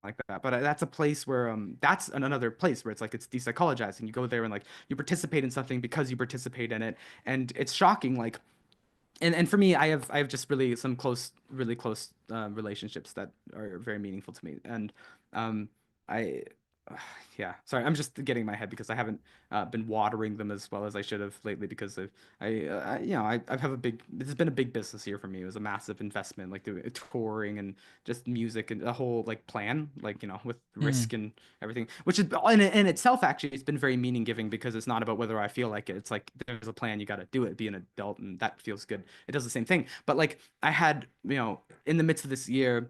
like that, but that's a place where that's another place where it's like it's de-psychologized, and you go there and like you participate in something because you participate in it, and it's shocking. Like, and for me, I have just really some really close relationships that are very meaningful to me, and I yeah, sorry, I'm just getting in my head because I haven't been watering them as well as I should have lately because I have a big, this has been a big business year for me. It was a massive investment, like doing touring and just music and a whole like plan, like with Mm. risk and everything, which is in itself actually it's been very meaning giving because it's not about whether I feel like it. It's like there's a plan, you got to do it, be an adult, and that feels good. It does the same thing, but like I had in the midst of this year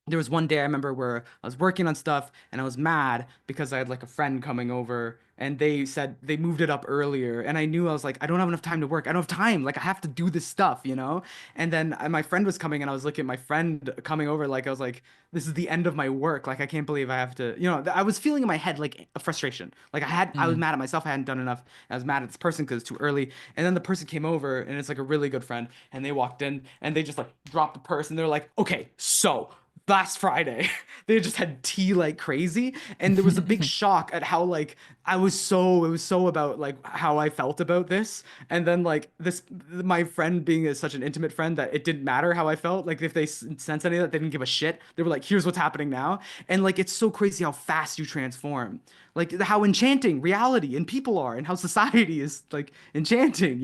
there was one day I remember where I was working on stuff and I was mad because I had like a friend coming over and they said they moved it up earlier, and I knew I was like, I don't have enough time to work. I don't have time. Like I have to do this stuff. And then my friend was coming and I was looking at my friend coming over, like I was like, this is the end of my work. Like I can't believe I have to, I was feeling in my head like a frustration. Like I was Mm. mad at myself. I hadn't done enough. I was mad at this person because it's too early. And then the person came over and it's like a really good friend, and they walked in and they just like dropped the purse and they're like, okay, so last Friday. They just had tea like crazy, and there was a big shock at how like it was so about like how I felt about this, and then like this my friend being such an intimate friend that it didn't matter how I felt. Like if they sensed any of that, they didn't give a shit. They were like, "Here's what's happening now," and like it's so crazy how fast you transform, like how enchanting reality and people are, and how society is like enchanting.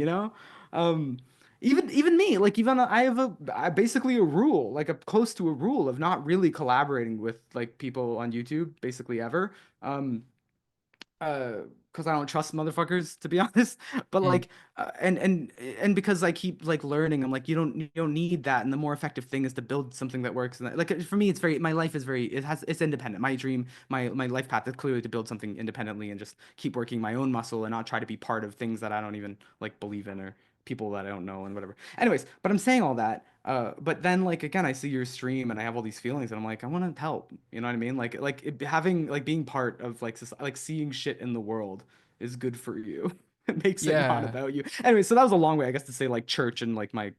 Um, even me, like even I have basically a rule, like a close to a rule of not really collaborating with like people on YouTube basically ever. Um, because I don't trust motherfuckers to be honest. But Mm. like, and because I keep like learning, I'm like, you don't need that, and the more effective thing is to build something that works. And like for me, my life is it's independent. My dream, my life path is clearly to build something independently and just keep working my own muscle and not try to be part of things that I don't even like believe in or people that I don't know and whatever. Anyways, but I'm saying all that. But then like again, I see your stream and I have all these feelings and I'm like, I want to help. You know what I mean? Like having like being part of like like seeing shit in the world is good for you. It makes it not Yeah. about you. Anyway, so that was a long way, I guess, to say like church and like my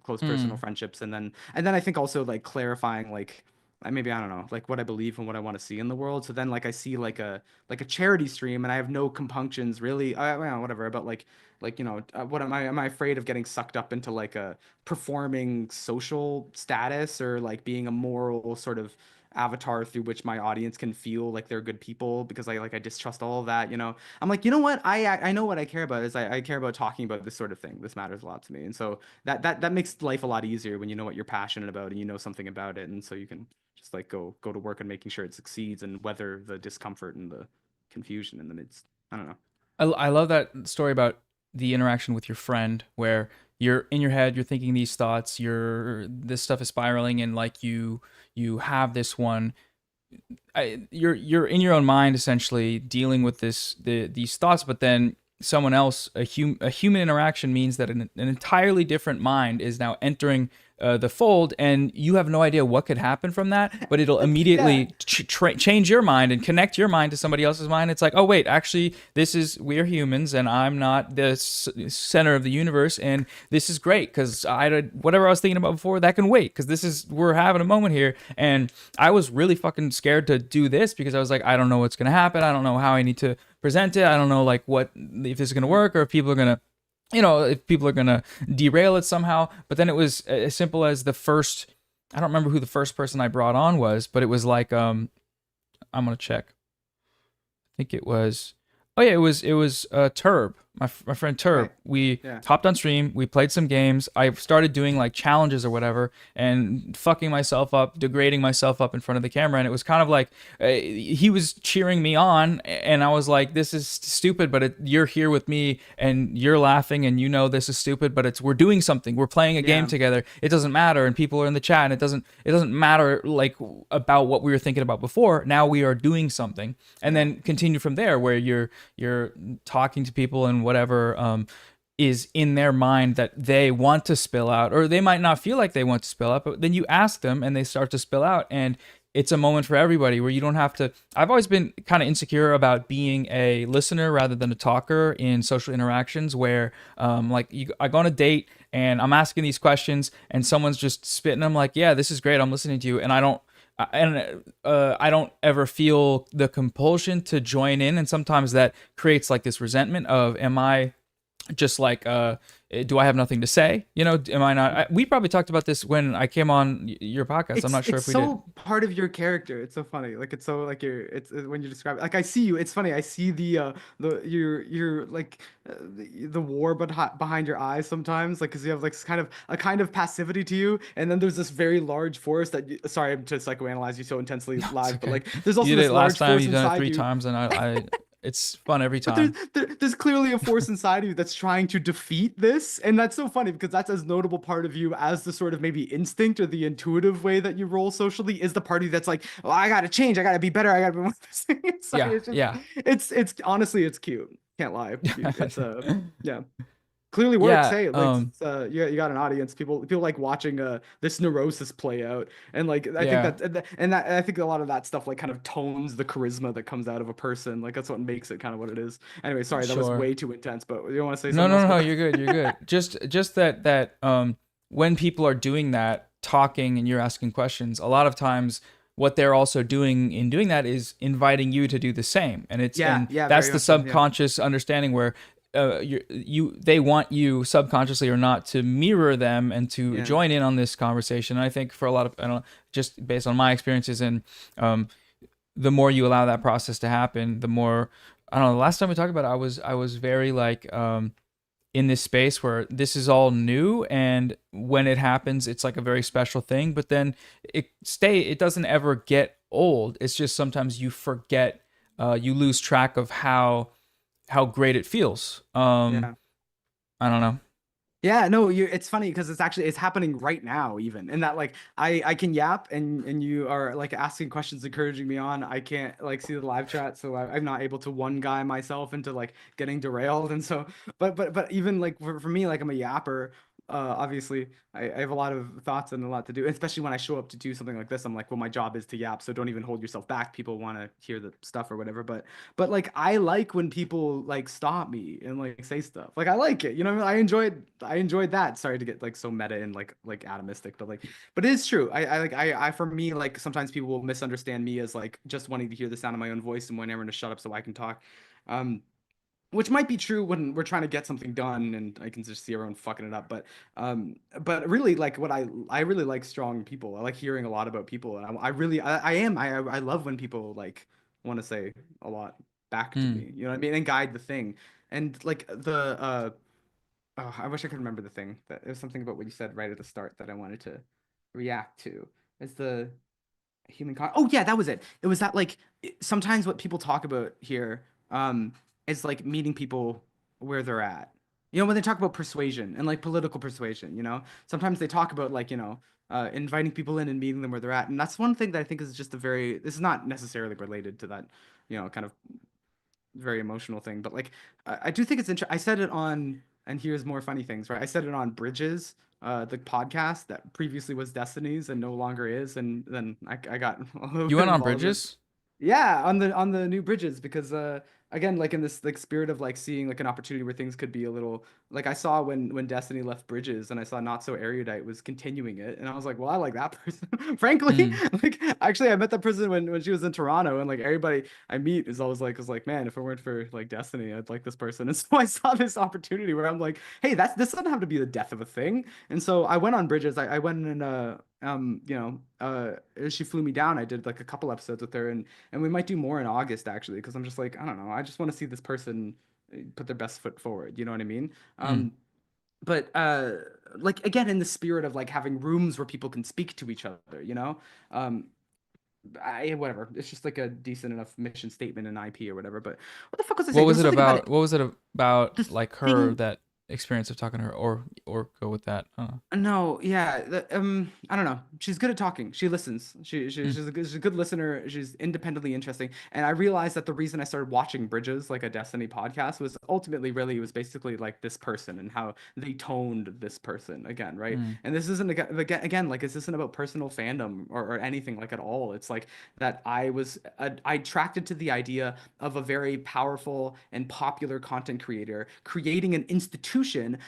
close personal Mm. friendships, and then I think also like clarifying like maybe I don't know like what I believe and what I want to see in the world. So then like I see like a charity stream and I have no compunctions really. Well, whatever about like what am I afraid of getting sucked up into like a performing social status or like being a moral sort of avatar through which my audience can feel like they're good people, because I distrust all of that, you know. I'm like, you know what, I know what I care about is I care about talking about this sort of thing. This matters a lot to me, and so that makes life a lot easier when you know what you're passionate about and you know something about it, and so you can just like go to work and making sure it succeeds and weather the discomfort and the confusion in the midst. I don't know. I love that story about the interaction with your friend where you're in your head, you're thinking these thoughts, this stuff is spiraling, and like you have this one. You're in your own mind essentially dealing with these thoughts, but then someone else, a human interaction means that an entirely different mind is now entering the fold, and you have no idea what could happen from that, but it'll immediately change your mind and connect your mind to somebody else's mind. It's like, oh wait, actually we're humans and I'm not the center of the universe, and this is great because whatever I was thinking about before, that can wait, because we're having a moment here. And I was really fucking scared to do this because I was like, I don't know what's gonna happen, I don't know how I need to present it, I don't know like if this is gonna work, or if people are gonna if people are going to derail it somehow. But then it was as simple as I don't remember who the first person I brought on was, but it was like, I'm going to check. I think it was, it was Tirrrb, my friend Tirrrb. Right. We Yeah. hopped on stream, we played some games. I started doing like challenges or whatever and fucking myself up, degrading myself up in front of the camera. And it was kind of like, he was cheering me on, and I was like, this is stupid, but you're here with me and you're laughing, and you know this is stupid, but we're doing something. We're playing a game together. It doesn't matter, and people are in the chat, and it doesn't matter like about what we were thinking about before. Now we are doing something, and then continue from there where you're talking to people and whatever is in their mind that they want to spill out, or they might not feel like they want to spill out, but then you ask them and they start to spill out, and it's a moment for everybody where you don't have to. I've always been kind of insecure about being a listener rather than a talker in social interactions where I go on a date and I'm asking these questions and someone's just spitting. I'm like, yeah, this is great, I'm listening to you, and I don't ever feel the compulsion to join in, and sometimes that creates like this resentment of, am I just like do I have nothing to say? Am I not? We probably talked about this when I came on your podcast. I'm not sure if we did. It's so part of your character. It's so funny. Like it's so like it's when you describe it. Like I see you. It's funny. I see you're like the war behind your eyes sometimes. Like because you have like a kind of passivity to you, and then there's this very large force that. Sorry, I'm to psychoanalyze you so intensely live, okay. But like there's also you did this it large last time. force You've done it inside 3 you. times, and I it's fun every time. But there's clearly a force inside of you that's trying to defeat this, and that's so funny because that's as notable part of you as the sort of maybe instinct or the intuitive way that you roll socially is the part of you that's like, oh, I gotta change, I gotta be better, I gotta be more this thing. It's honestly, it's cute. Can't lie. It's yeah. Clearly works. Hey, like you got an audience. People like watching this neurosis play out, and like I think I think a lot of that stuff like kind of tones the charisma that comes out of a person. Like that's what makes it kind of what it is. Anyway, sorry, that was way too intense. But you want to say something? No, you're good. You're good. just that when people are doing that, talking, and you're asking questions, a lot of times what they're also doing in doing that is inviting you to do the same, and that's the subconscious understanding where. They want you subconsciously or not to mirror them and to join in on this conversation. And I think for a lot of, just based on my experiences, and the more you allow that process to happen, the more, the last time we talked about it, I was very like in this space where this is all new, and when it happens, it's like a very special thing. But then it doesn't ever get old. It's just sometimes you forget, you lose track of how great it feels. I don't know. Yeah, no, it's funny because it's happening right now, even, and that like I can yap and you are like asking questions, encouraging me on. I can't like see the live chat, so I'm not able to one guy myself into like getting derailed, and so but even like for me, like I'm a yapper. Obviously, I have a lot of thoughts and a lot to do, especially when I show up to do something like this. I'm like, well, my job is to yap, so don't even hold yourself back. People want to hear the stuff or whatever, but like I like when people like stop me and like say stuff. Like I like it, I enjoyed that. Sorry to get like so meta and like atomistic, but it is true. I for me, like sometimes people will misunderstand me as like just wanting to hear the sound of my own voice and wanting everyone to shut up so I can talk. which might be true when we're trying to get something done, and I can just see everyone fucking it up. But really, like what I really like strong people. I like hearing a lot about people, and I love when people like want to say a lot back to Mm. me. You know what I mean? And guide the thing. And like oh, I wish I could remember the thing. That it was something about what you said right at the start that I wanted to react to. It's the oh yeah, that was it. It was that like sometimes what people talk about here is like meeting people where they're at. You know, when they talk about persuasion and like political persuasion, you know, sometimes they talk about like, inviting people in and meeting them where they're at. And that's one thing that I think is just this is not necessarily related to that, kind of very emotional thing, but like I do think it's interesting. I said it on, and here's more funny things, right? I said it on Bridges, the podcast that previously was Destiny's and no longer is, and then I got a little You bit went on involved with. Bridges? Yeah, on the new Bridges, because again, like in this like spirit of like seeing like an opportunity where things could be a little like I saw when Destiny left Bridges, and I saw Not So Erudite was continuing it, and I was like, well, I like that person. Frankly, Mm. like actually I met that person when she was in Toronto, and like everybody I meet is always like, man, if it weren't for like Destiny, I'd like this person. And so I saw this opportunity where I'm like, hey, this doesn't have to be the death of a thing. And so I went on Bridges. I went and she flew me down. I did like a couple episodes with her, and we might do more in August actually, because I'm just like, I don't know, I just want to see this person put their best foot forward. You know what I mean? Mm. But like again, in the spirit of like having rooms where people can speak to each other, um, whatever. It's just like a decent enough mission statement in IP or whatever. But what the fuck was I saying? What There was was it something about about? What was it about? this Like her, thing. that experience of talking to her, or go with that. No, yeah, I don't know. She's good at talking. She listens. Mm. She's a good listener. She's independently interesting. And I realized that the reason I started watching Bridges, like a Destiny podcast, was ultimately really it was basically like this person and how they toned this person again, right? Mm. And this isn't again like this isn't about personal fandom or anything like at all. It's like that I attracted to the idea of a very powerful and popular content creator creating an institution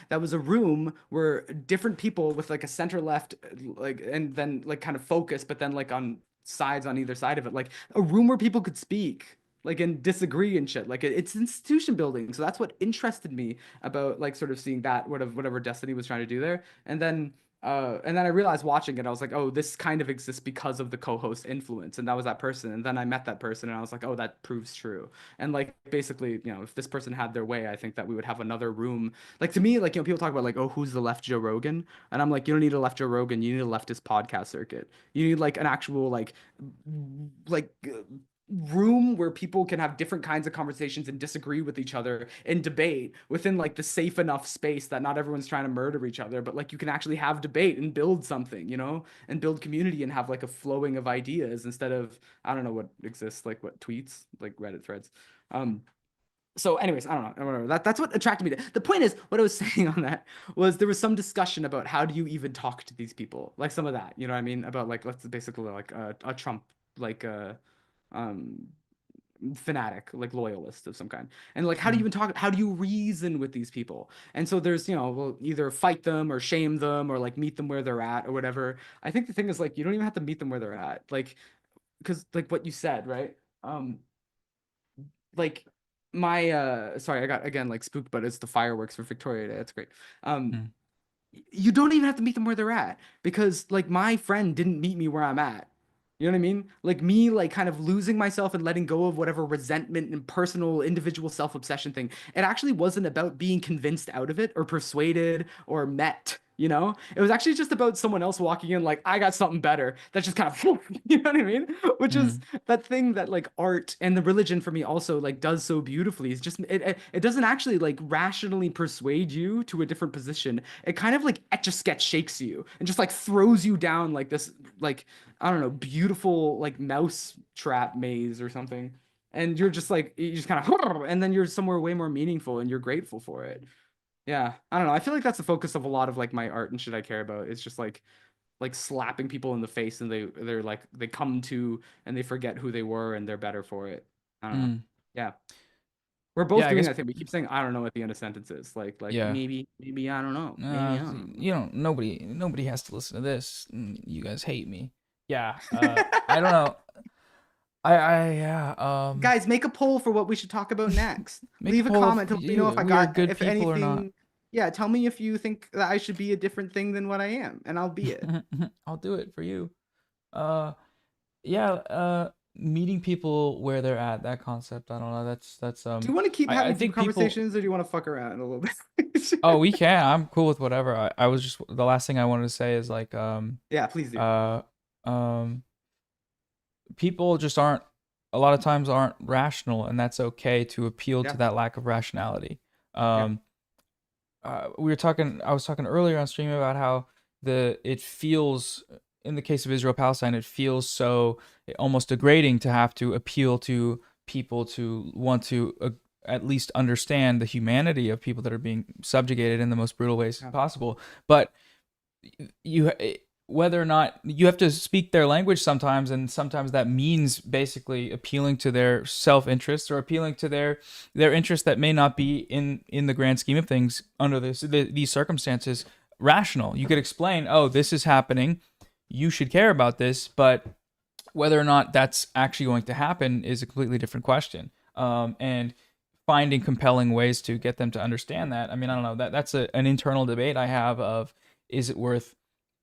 that was a room where different people with like a center left like and then like kind of focus, but then like on sides on either side of it, like a room where people could speak like and disagree and shit. Like it's institution building. So that's what interested me about like sort of seeing that whatever Destiny was trying to do there. And then I realized watching it, I was like, oh, this kind of exists because of the co-host influence. And that was that person. And then I met that person and I was like, oh, that proves true. And like basically, if this person had their way, I think that we would have another room. Like to me, like, people talk about like, oh, who's the left Joe Rogan? And I'm like, you don't need a left Joe Rogan, you need a leftist podcast circuit. You need like an actual like room where people can have different kinds of conversations and disagree with each other and debate within like the safe enough space that not everyone's trying to murder each other, but like you can actually have debate and build something, and build community and have like a flowing of ideas instead of I don't know what exists, like what tweets, like Reddit threads. So anyways, I don't know, whatever. That's what attracted me to the point. Is what I was saying on that was there was some discussion about how do you even talk to these people, like some of that, you know what I mean, about like let's basically like a Trump like um fanatic, like loyalist of some kind, and like how do you Mm. even talk, how do you reason with these people? And so there's we'll either fight them or shame them or like meet them where they're at or whatever. I think the thing is like you don't even have to meet them where they're at, like because like what you said, right? Like my sorry, I got again like spooked, but it's the fireworks for Victoria Day. That's great. um Mm. you don't even have to meet them where they're at, because like my friend didn't meet me where I'm at. You know what I mean? Like me, like kind of losing myself and letting go of whatever resentment and personal individual self-obsession thing. It actually wasn't about being convinced out of it or persuaded or met. It was actually just about someone else walking in like, I got something better. That's just kind of, you know what I mean? Which is Mm. that thing that like art and the religion for me also like does so beautifully. It's just it doesn't actually like rationally persuade you to a different position. It kind of like etch-a-sketch shakes you and just like throws you down like this like I don't know, beautiful like mouse trap maze or something. And you're just like you just kind of and then you're somewhere way more meaningful and you're grateful for it. Yeah. I don't know. I feel like that's the focus of a lot of like my art and shit I care about. It's just like slapping people in the face and they're like they come to and they forget who they were and they're better for it. I don't know. Mm. Yeah. We're both Yeah, I doing guess. that thing. We keep saying I don't know at the end of sentences. Like Yeah. maybe I don't know. Maybe I don't know. Nobody has to listen to this. You guys hate me. Yeah. I don't know. Yeah. Guys, make a poll for what we should talk about next. Make Leave a poll comment to let me know if I we are got good if people or not. anything. Yeah, tell me if you think that I should be a different thing than what I am, and I'll be it. I'll do it for you. Yeah. Meeting people where they're at. That concept. I don't know. That's Do you want to keep I having think deep conversations, or do you want to fuck around a little bit? Oh, we can. I'm cool with whatever. I was just the last thing I wanted to say is like Yeah, please do. People just aren't a lot of times aren't rational, and that's okay to appeal Yeah. to that lack of rationality. I was talking earlier on stream about how it feels, in the case of Israel Palestine, it feels so almost degrading to have to appeal to people to want to at least understand the humanity of people that are being subjugated in the most brutal ways Yeah. possible. But whether or not you have to speak their language sometimes, and sometimes that means basically appealing to their self-interest or appealing to their interest that may not be in the grand scheme of things under these circumstances rational. You could explain, oh, this is happening, you should care about this, but whether or not that's actually going to happen is a completely different question. And finding compelling ways to get them to understand that. I mean, I don't know, that's an internal debate I have of, is it worth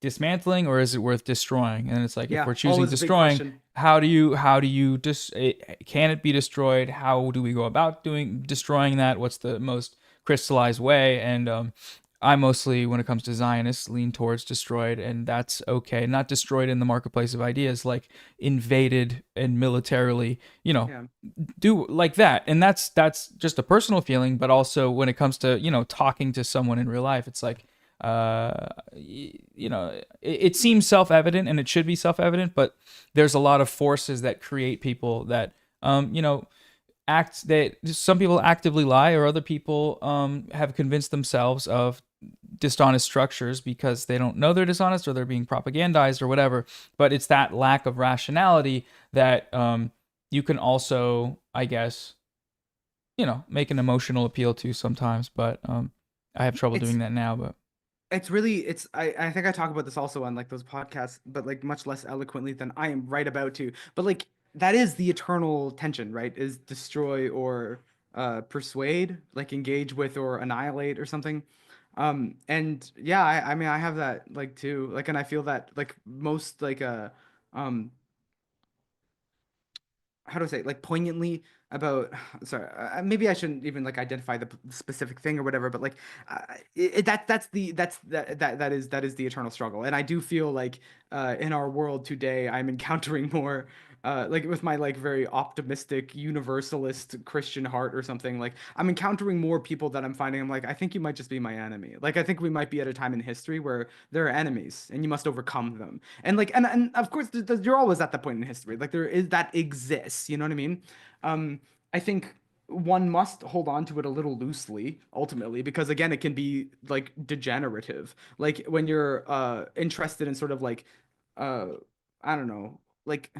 dismantling or is it worth destroying? And it's like, Yeah, if we're choosing always a big destroying, question. how do you can it be destroyed? How do we go about destroying that? What's the most crystallized way? And I mostly, when it comes to Zionists, lean towards destroyed, and that's okay. Not destroyed in the marketplace of ideas, like invaded and militarily, Yeah. do like that. And that's just a personal feeling, but also when it comes to, talking to someone in real life, it's like, it seems self-evident, and it should be self-evident, but there's a lot of forces that create people that, some people actively lie, or other people have convinced themselves of dishonest structures because they don't know they're dishonest, or they're being propagandized or whatever. But it's that lack of rationality that you can also, I guess, make an emotional appeal to sometimes. But I have trouble doing that now. But I think I talk about this also on like those podcasts, but like much less eloquently than I am right about to. But like that is the eternal tension, right? Is destroy or persuade, like engage with or annihilate or something. And yeah, I mean I have that like too. Like, and I feel that like most like um how do I say, like poignantly about, sorry, maybe I shouldn't even like identify the specific thing or whatever, but like that is the eternal struggle. And I do feel like in our world today I'm encountering more like with my like very optimistic universalist Christian heart or something, like I'm encountering more people that I'm finding I'm like, I think you might just be my enemy. Like I think we might be at a time in history where there are enemies and you must overcome them. And like and of course you're always at that point in history, like there is that exists, you know what I mean? I think one must hold on to it a little loosely ultimately, because again it can be like degenerative, like when you're interested in sort of like uh I don't know, like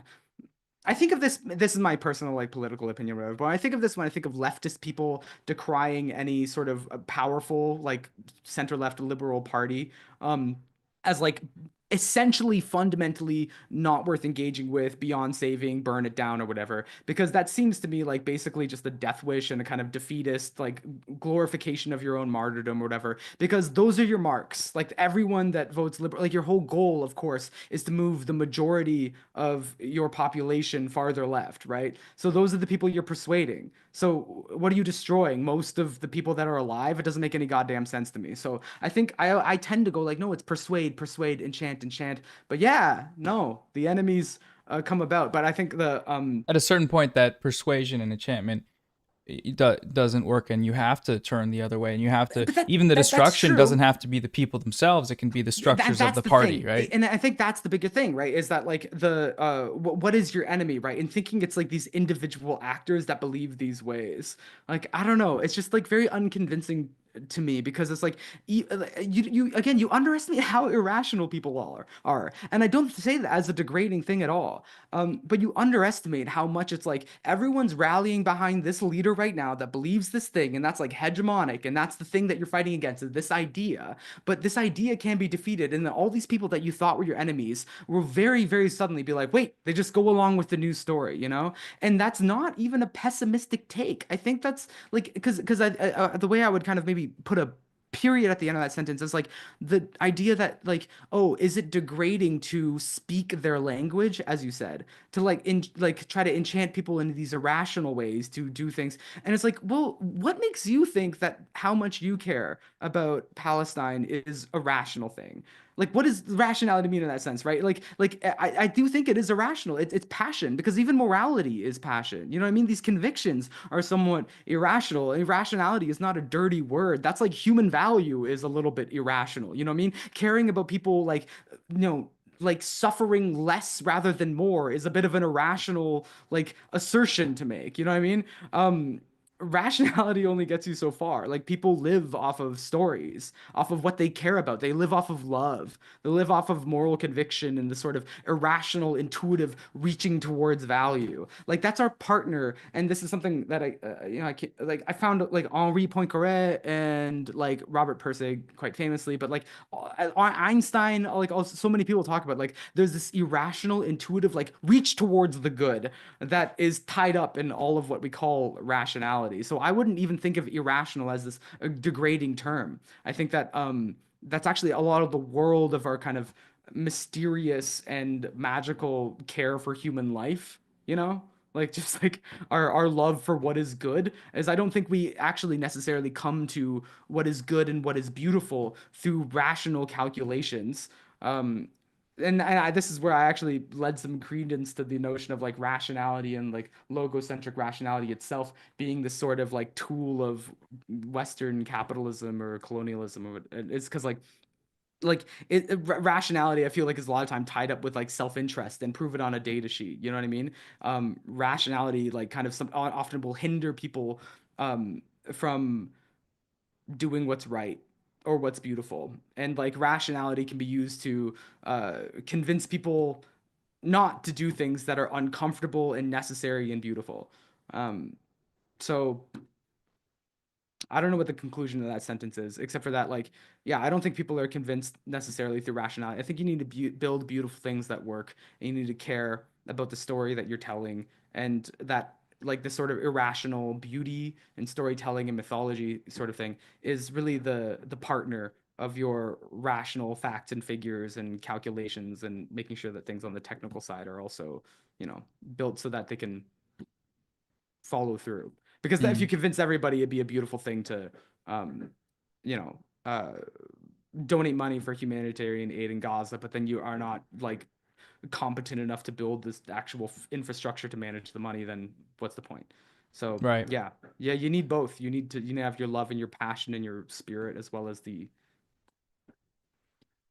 I think of this is my personal like political opinion or whatever, but I think of this when I think of leftist people decrying any sort of powerful like center left liberal party as like essentially fundamentally not worth engaging with, beyond saving, burn it down or whatever, because that seems to me like basically just a death wish and a kind of defeatist like glorification of your own martyrdom or whatever, because those are your marks. Like everyone that votes liberal, like your whole goal of course is to move the majority of your population farther left, right? So those are the people you're persuading. So what are you destroying? Most of the people that are alive? It doesn't make any goddamn sense to me. So I think I tend to go like, no, it's persuade, enchant. But yeah, no, the enemies come about. But I think the at a certain point, that persuasion and enchantment doesn't work, and you have to turn the other way, and you have to, even the destruction doesn't have to be the people themselves, it can be the structures of the party, thing. right? And I think that's the bigger thing, right? Is that like the what is your enemy, right? And thinking it's like these individual actors that believe these ways, like I don't know, it's just like very unconvincing to me, because it's like you underestimate how irrational people are, and I don't say that as a degrading thing at all. But you underestimate how much it's like everyone's rallying behind this leader right now that believes this thing, and that's like hegemonic, and that's the thing that you're fighting against, is this idea. But this idea can be defeated, and then all these people that you thought were your enemies will very, very suddenly be like, wait, they just go along with the new story, you know? And that's not even a pessimistic take. I think that's like, because the way I would kind of maybe put a period at the end of that sentence is like the idea that like, oh, is it degrading to speak their language, as you said, to like try to enchant people in these irrational ways to do things? And it's like, well, what makes you think that how much you care about Palestine is a rational thing? Like, what does rationality mean in that sense, right? I do think it is irrational. It's passion, because even morality is passion. You know what I mean? These convictions are somewhat irrational. Irrationality is not a dirty word. That's like human value is a little bit irrational. You know what I mean? Caring about people like, like suffering less rather than more is a bit of an irrational like assertion to make. You know what I mean? Rationality only gets you so far. Like, people live off of stories, off of what they care about. They live off of love. They live off of moral conviction and the sort of irrational, intuitive reaching towards value. Like, that's our partner. And this is something that I can't, like, I found like Henri Poincaré and like Robert Pirsig quite famously, but like Einstein, like also so many people talk about, like, there's this irrational, intuitive, like reach towards the good that is tied up in all of what we call rationality. So I wouldn't even think of irrational as this degrading term. I think that that's actually a lot of the world of our kind of mysterious and magical care for human life, you know? Like, just like our love for what is good, is I don't think we actually necessarily come to what is good and what is beautiful through rational calculations. This is where I actually led some credence to the notion of like rationality and like logocentric rationality itself being this sort of like tool of Western capitalism or colonialism. Or it's because rationality, I feel like, is a lot of time tied up with like self-interest and prove it on a data sheet. You know what I mean? Rationality like kind of often will hinder people from doing what's right or what's beautiful. And like rationality can be used to convince people not to do things that are uncomfortable and necessary and beautiful. So I don't know what the conclusion of that sentence is, except for that, like, yeah, I don't think people are convinced necessarily through rationality. I think you need to build beautiful things that work, and you need to care about the story that you're telling, and that like this sort of irrational beauty and storytelling and mythology sort of thing is really the partner of your rational facts and figures and calculations, and making sure that things on the technical side are also, built so that they can follow through. Because if you convince everybody, it'd be a beautiful thing to, donate money for humanitarian aid in Gaza, but then you are not like competent enough to build this actual infrastructure to manage the money, then what's the point? So Right. yeah, you need both. You need to have your love and your passion and your spirit, as well as the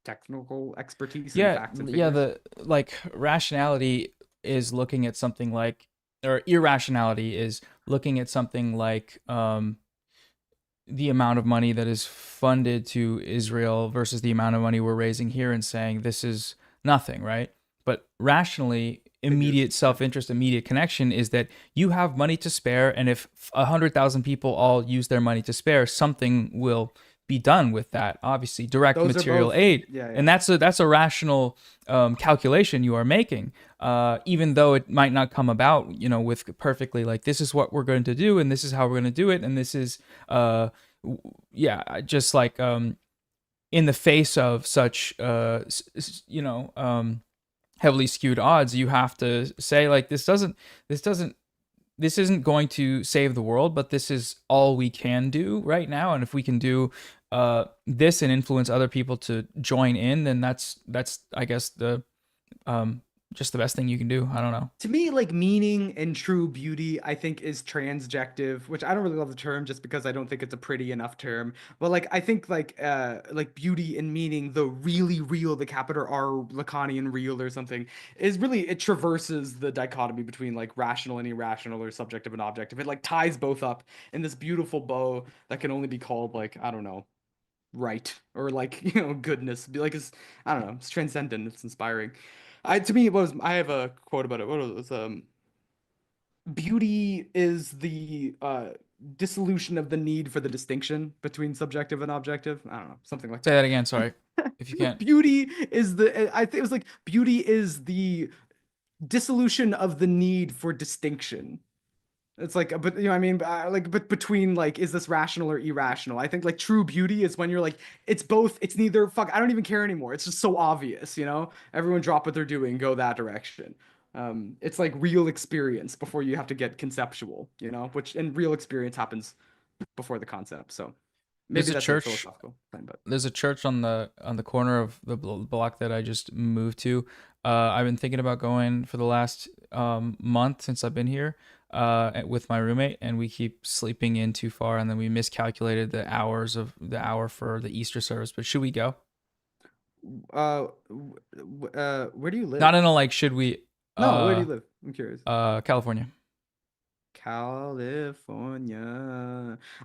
technical expertise and facts and figures. The like rationality is looking at something like, or irrationality is looking at something like the amount of money that is funded to Israel versus the amount of money we're raising here, and saying this is nothing, right? But rationally, immediate self-interest, immediate connection is that you have money to spare, and if 100,000 people all use their money to spare, something will be done with that. Obviously, direct material aid, and that's a rational calculation you are making, even though it might not come about, with perfectly like, this is what we're going to do, and this is how we're going to do it, and this is, just like in the face of such, heavily skewed odds, you have to say like, this isn't going to save the world, but this is all we can do right now, and if we can do this and influence other people to join in, then that's I guess the just the best thing you can do. I don't know. To me, like meaning and true beauty, I think is transjective, which I don't really love the term just because I don't think it's a pretty enough term. But like I think like beauty and meaning, the really real, the capital R Lacanian real or something, is really it traverses the dichotomy between like rational and irrational or subjective and objective. It like ties both up in this beautiful bow that can only be called like, I don't know, right or like, you know, goodness. Be like it's I don't know, it's transcendent, it's inspiring. To me it was I have a quote about it. What was beauty is the dissolution of the need for the distinction between subjective and objective. I don't know, something like Say that. that again. Sorry, if you can't. Beauty is the I think it was like beauty is the dissolution of the need for distinction. It's like, but you know, what I mean, but between like, is this rational or irrational? I think like true beauty is when you're like, it's both. It's neither. Fuck, I don't even care anymore. It's just so obvious, you know. Everyone drop what they're doing, go that direction. It's like real experience before you have to get conceptual, you know. Which and real experience happens before the concept. So There's maybe a that's a church. philosophical thing, but There's a church on the corner of the block that I just moved to. I've been thinking about going for the last month since I've been here with my roommate, and we keep sleeping in too far, and then we miscalculated the hour for the Easter service. But should we go? where do you live? Not in a like, should we? No, where do you live? I'm curious. California. California.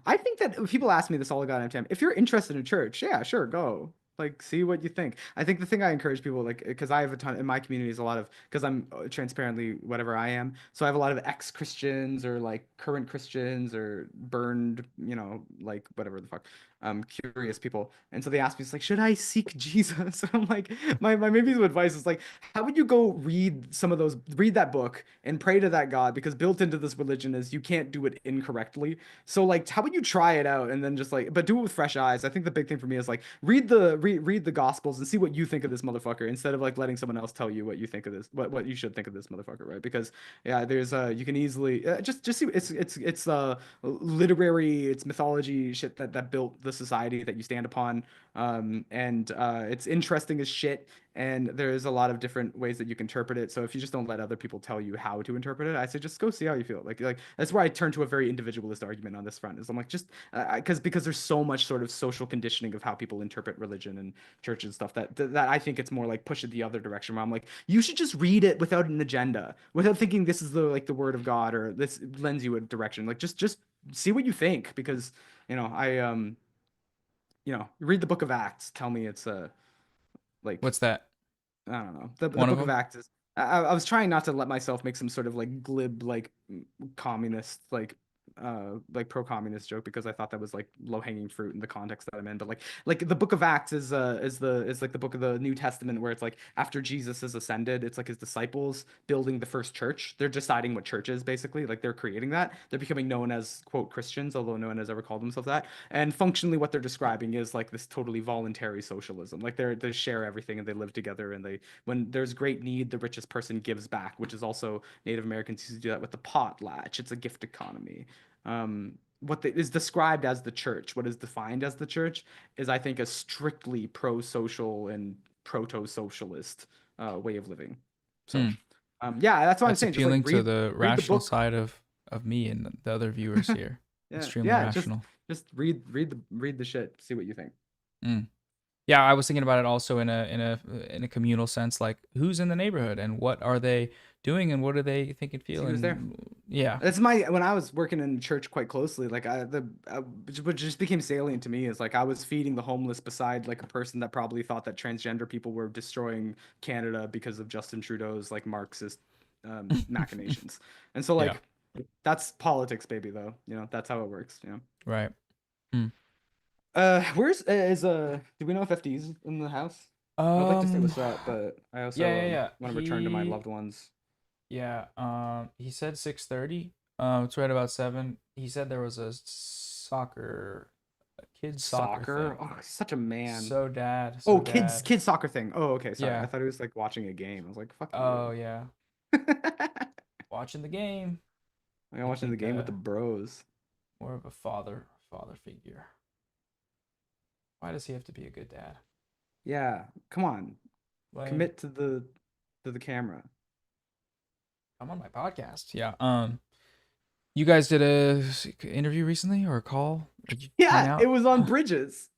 I think that if people ask me this all the goddamn time, if you're interested in church, yeah, sure, go. Like, see what you think. I think the thing I encourage people, like, because I have a ton in my community is a lot of, because I'm transparently whatever I am. So I have a lot of ex-Christians or like current Christians or burned, you know, like whatever the fuck, curious people. And so they ask me, it's like, should I seek Jesus? I'm like, my maybe some advice is like, how would you go read that book and pray to that God? Because built into this religion is you can't do it incorrectly. So like, how would you try it out and then just like, but do it with fresh eyes? I think the big thing for me is like, read the Gospels and see what you think of this motherfucker instead of like letting someone else tell you what you think of this, what you should think of this motherfucker, right? Because yeah, there's you can easily just see it's literary, it's mythology shit that built the society that you stand upon, and it's interesting as shit, and there's a lot of different ways that you can interpret it. So if you just don't let other people tell you how to interpret it, I say just go see how you feel. Like that's where I turn to a very individualist argument on this front. Is I'm like just because there's so much sort of social conditioning of how people interpret religion and church and stuff that I think it's more like push it the other direction where I'm like you should just read it without an agenda, without thinking this is the word of God or this lends you a direction. Like just see what you think because you know read the Book of Acts. Tell me it's like What's that? I don't know. The One of Book of them? Acts is. I was trying not to let myself make some sort of like glib like communist like pro-communist joke because I thought that was like low-hanging fruit in the context that I'm in. But like the Book of Acts is like the book of the New Testament where it's like after Jesus has ascended, it's like his disciples building the first church. They're deciding what church is basically. Like they're creating that. They're becoming known as quote Christians, although no one has ever called themselves that. And functionally, what they're describing is like this totally voluntary socialism. Like they share everything and they live together and they when there's great need, the richest person gives back, which is also Native Americans used to do that with the potlatch. It's a gift economy. Is described as the church, what is defined as the church, is I think a strictly pro-social and proto-socialist way of living. So, yeah, that's what I'm saying. Just Appealing like to the read the rational book. side of me and the other viewers here. Extremely Yeah, rational. just read the shit. See what you think. Yeah, I was thinking about it also in a communal sense, like who's in the neighborhood and what are they doing and what do they think and feel. See who's there. Yeah, That's when I was working in church quite closely. Like what just became salient to me is like I was feeding the homeless beside like a person that probably thought that transgender people were destroying Canada because of Justin Trudeau's like Marxist machinations. And so like that's politics, baby. Though you know that's how it works. You know. Right. Where's do we know if FD's in the house? I'd like to stay with that, but I also yeah. want to return to my loved ones. Yeah. He said 6:30. It's right about 7. He said there was a kids soccer thing. Oh, he's such a man. So dad. Kids soccer thing. Oh, okay. Sorry, Yeah. I thought he was like watching a game. I was like, fuck you. Oh yeah. Watching the game. I'm watching the game with the bros. More of a father figure. Why does he have to be a good dad? Yeah, come on. Like, Commit to the to the camera. I'm on my podcast. Yeah. You guys did a interview recently or a call? Did you hang Yeah, out? it was on Bridges.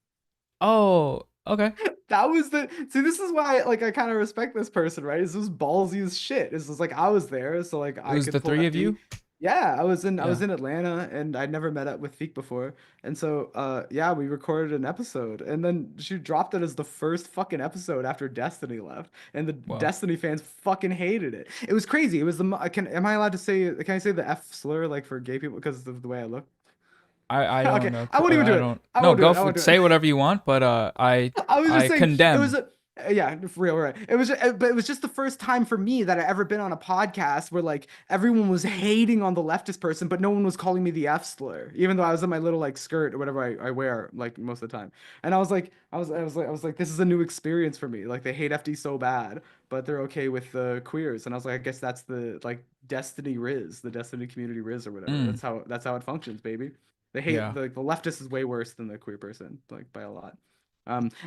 Oh, okay. That was the see. This is why, like, I kind of respect this person, right? This was ballsy as shit. This was like I was there, so like It I was could the pull three of FD. you? Yeah, I was in Yeah. Atlanta, and I'd never met up with Feek before, and so yeah, we recorded an episode, and then she dropped it as the first fucking episode after Destiny left, and the Wow. Destiny fans fucking hated it. It was crazy. It was am I allowed to say, can I say the F slur like for gay people because of the way I look? I don't Okay, know. I won't even do I it. don't. I No, won't do go it. I for won't do say it. whatever you want, but I was just I saying condemn. it was yeah, for real, right? It was, but it was just the first time for me that I ever been on a podcast where like everyone was hating on the leftist person, but no one was calling me the F slur, even though I was in my little like skirt or whatever I wear like most of the time. And I was like, I was like, this is a new experience for me. Like they hate FD so bad, but they're okay with the queers. And I was like, I guess that's the like Destiny Riz, the Destiny community Riz or whatever. That's how it functions, baby. They hate Yeah. the leftist is way worse than the queer person, like by a lot.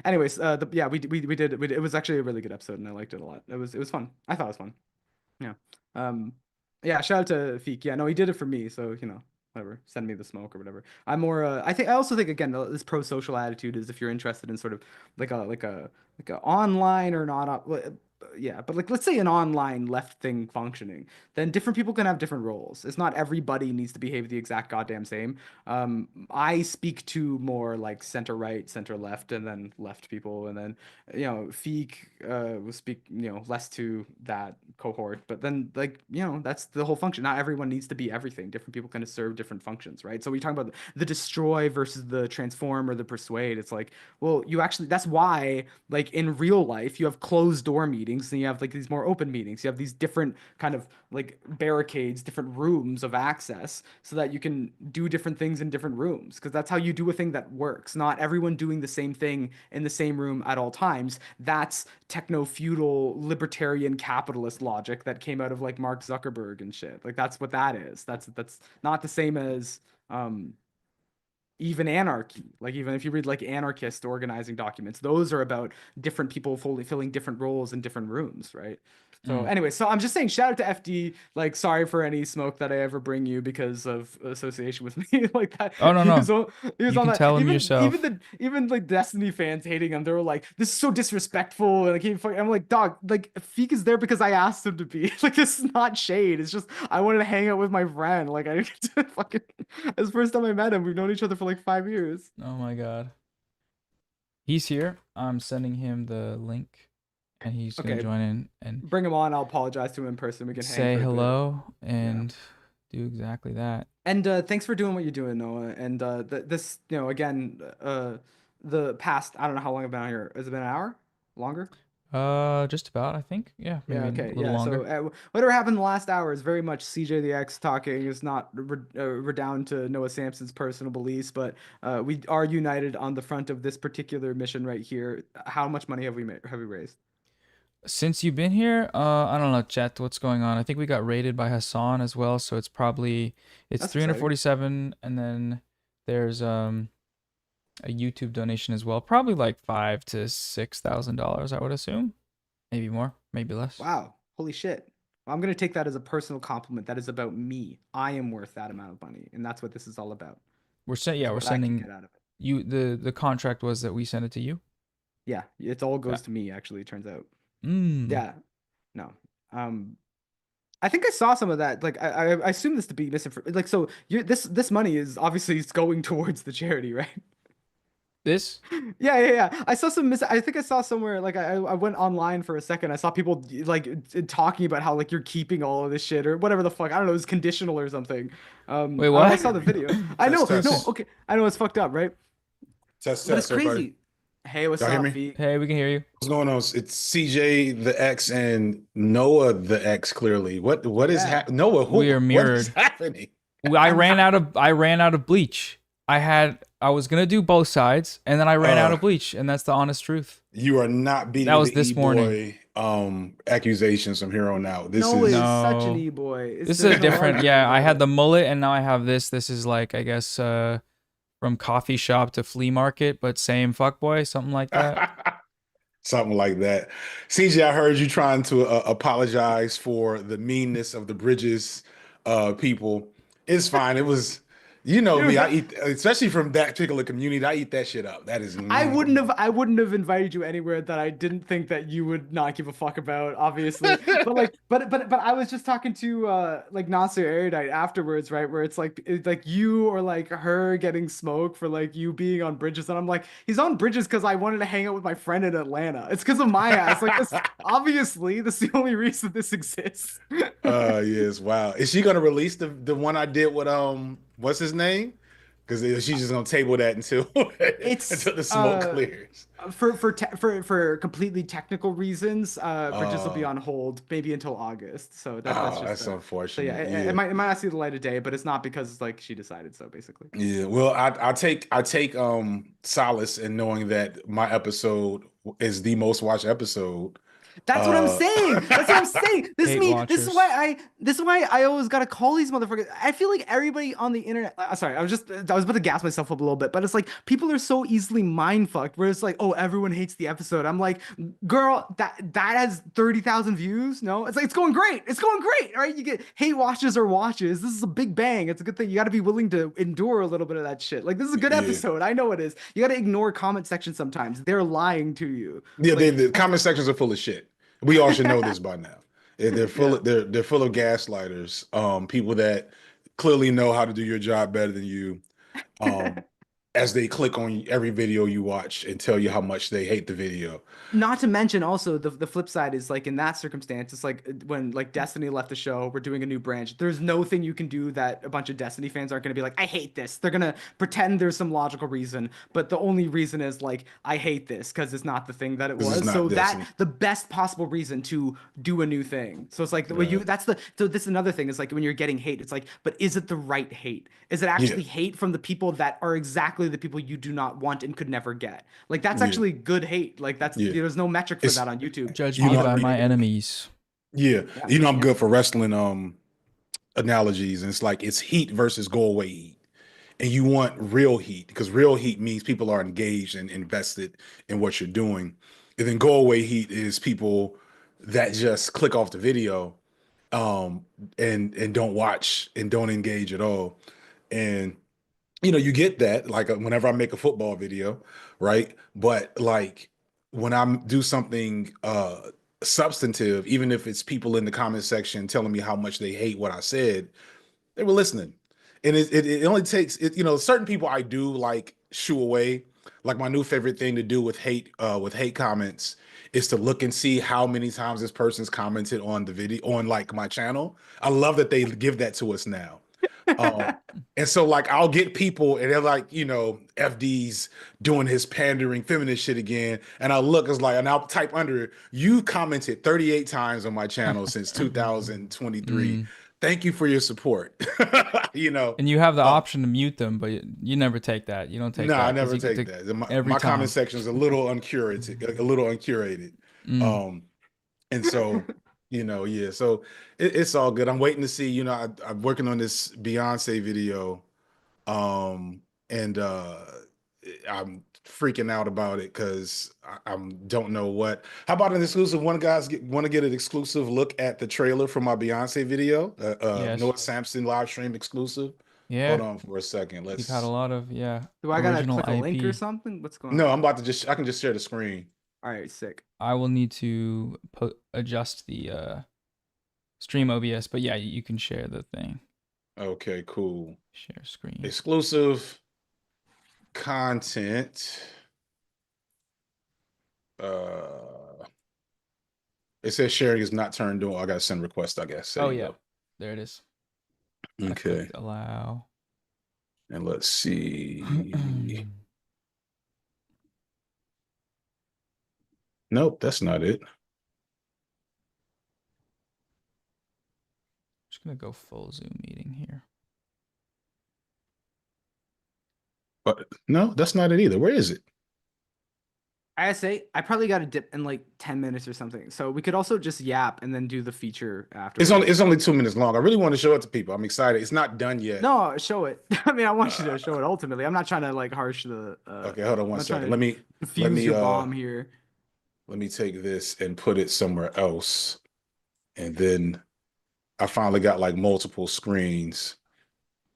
Anyways, yeah, we did it was actually a really good episode and I liked it a lot. It was fun. I thought it was fun. Yeah. Yeah, shout out to Feek. Yeah, no, he did it for me, so you know, whatever. Send me the smoke or whatever. I'm more I also think again this pro-social attitude is if you're interested in sort of like a online or not yeah, but like let's say an online left thing functioning, then different people can have different roles. It's not everybody needs to behave the exact goddamn same. I speak to more like center right, center left, and then left people, and then you know, Feek will speak, you know, less to that cohort. But then like, you know, that's the whole function. Not everyone needs to be everything. Different people kind of serve different functions, right? So we talk about the destroy versus the transform or the persuade. It's like, well, you actually that's why like in real life you have closed door meetings and you have like these more open meetings. You have these different kind of like barricades, different rooms of access so that you can do different things in different rooms because that's how you do a thing that works. Not everyone doing the same thing in the same room at all times. That's techno-feudal libertarian capitalist logic that came out of like Mark Zuckerberg and shit. Like that's what that is. That's not the same as even anarchy. Like even if you read like anarchist organizing documents, those are about different people fully filling different roles in different rooms, right? So anyway, so I'm just saying shout out to FD. Like sorry for any smoke that I ever bring you because of association with me like that. Oh no, no. He was You on can that. tell him yourself. Even like Destiny fans hating him. They were like, "This is so disrespectful." And like, I'm like, "Dog, like Feek is there because I asked him to be. Like, this is not shade. It's just I wanted to hang out with my friend. Like, I fucking. It's the first time I met him. We've known each other for like 5 years. Oh my god. He's here. I'm sending him the link, and he's gonna join in and bring him on. I'll apologize to him in person. We can say hello and do exactly that. And thanks for doing what you're doing, Noah. And this, you know, again, the past, I don't know how long I've been out here. Has it been an hour? Longer? Just about, I think. Yeah, maybe okay. a little longer. So whatever happened the last hour is very much CJ the X talking. It's not redound to Noah Sampson's personal beliefs, but we are united on the front of this particular mission right here. How much money have we raised? Since you've been here, I don't know, chat, what's going on? I think we got raided by Hasan as well, so it's 347, and then there's a YouTube donation as well, probably like $5,000 to $6,000, I would assume, maybe more, maybe less. Wow, holy shit! Well, I'm gonna take that as a personal compliment. That is about me. I am worth that amount of money, and that's what this is all about. We're sending you the contract was that we sent it to you. Yeah, it all goes to me. Actually, it turns out. Yeah. No. I think I saw some of that. Like, I assume this to be misinformation. Like, so this money is obviously going towards the charity, right? This? Yeah. I saw I think I saw somewhere, like, I went online for a second. I saw people, like, talking about how, like, you're keeping all of this shit or whatever the fuck. I don't know. It was conditional or something. Wait, what? I saw the video. I know. No, okay. I know it's fucked up, right? But it's crazy. Everybody. Hey, what's Y'all up, hear me? Hey, we can hear you. What's going on? It's CJ the X and Noah the X. Clearly, what is happening? Noah, we are mirrored. What is happening? I ran out of Bleach. I was gonna do both sides, and then I ran out of Bleach, and that's the honest truth. You are not beating that was the this morning. Accusations from here on out. This is such an e-boy. This is a different. Yeah, I had the mullet, and now I have this. This is like, I guess, from coffee shop to flea market, but same fuckboy, something like that. Something like that. CJ, I heard you trying to apologize for the meanness of the Bridges people. It's fine. It was, you know me, I eat, especially from that particular community, I eat that shit up. That is I wouldn't have invited you anywhere that I didn't think that you would not give a fuck about, obviously. But like, but I was just talking to like Nasser Erudite afterwards, right? Where it's like you or like her getting smoke for like you being on Bridges, and I'm like, he's on Bridges because I wanted to hang out with my friend in Atlanta. It's because of my ass. Like this, obviously, that's the only reason this exists. Yes, wow. Is she gonna release the one I did with what's his name? Because she's just gonna table that until until the smoke clears. For completely technical reasons, Bridges will be on hold maybe until August. So that's just unfortunate. So yeah, it might not see the light of day, but it's not because like she decided so, basically. Yeah, well, I take solace in knowing that my episode is the most watched episode. That's what I'm saying. That's what I'm saying. This is why I always gotta call these motherfuckers. I feel like everybody on the internet. Sorry, I was about to gas myself up a little bit, but it's like people are so easily mind fucked. Where it's like, oh, everyone hates the episode. I'm like, girl, that has 30,000 views. No, it's like it's going great. It's going great. All right, you get hate watches or watches. This is a big bang. It's a good thing. You got to be willing to endure a little bit of that shit. Like this is a good episode. I know it is. You got to ignore comment section sometimes. They're lying to you. Yeah, the comment sections are full of shit. We all should know this by now. They're full of they're full of gaslighters, people that clearly know how to do your job better than you. As they click on every video you watch and tell you how much they hate the video. Not to mention also the flip side is like in that circumstance, it's like when like Destiny left the show, we're doing a new branch. There's no thing you can do that a bunch of Destiny fans aren't going to be like, I hate this. They're going to pretend there's some logical reason, but the only reason is like, I hate this because it's not the thing that it was. So the best possible reason to do a new thing. So it's like the way so this is another thing is like when you're getting hate, it's like, but is it the right hate? Is it actually hate from the people that are exactly the people you do not want and could never get? Like that's actually good hate. Like that's there's no metric for that on YouTube. Judge me by my enemies. Yeah. You know I'm good for wrestling analogies, and it's like it's heat versus go away heat. And you want real heat because real heat means people are engaged and invested in what you're doing. And then go away heat is people that just click off the video and don't watch and don't engage at all. And you know, you get that like whenever I make a football video, right? But like when I do something substantive, even if it's people in the comment section telling me how much they hate what I said, they were listening. And it only takes you know, certain people I do like shoo away. Like my new favorite thing to do with hate comments is to look and see how many times this person's commented on the video on like my channel. I love that they give that to us now. And so like I'll get people and they're like, you know, FD's doing his pandering feminist shit again. And I'll look, it's like, and I'll type under it, you commented 38 times on my channel since 2023. Thank you for your support. You know, and you have the option to mute them, but you never take that. You don't take that. No, I never take that. My comment section is a little uncurated, and so you know, yeah, so it's all good. I'm waiting to see, you know, I'm working on this Beyonce video, and I'm freaking out about it because I don't know what. How about an exclusive? One guys want to get an exclusive look at the trailer for my Beyonce video, yes. Noah Sampson live stream exclusive. Yeah. Hold on for a second. We've had a lot of Do I gotta click a link or something? What's going on? No, I'm about to I can just share the screen. All right, sick. I will need to adjust the stream OBS, but yeah, you can share the thing. Okay, cool. Share screen. Exclusive content. It says sharing is not turned on. I gotta send request, I guess. Oh yeah, there it is. Okay. Allow. And let's see. Nope, that's not it. Just gonna go full Zoom meeting here. But no, that's not it either. Where is it? I say I probably got to dip in like 10 minutes or something. So we could also just yap and then do the feature after. It's only 2 minutes long. I really want to show it to people. I'm excited. It's not done yet. No, show it. I mean, I want you to show it ultimately. I'm not trying to like harsh the okay, hold on one second. Let me your bomb here. let me take this and put it somewhere else. And then I finally got like multiple screens.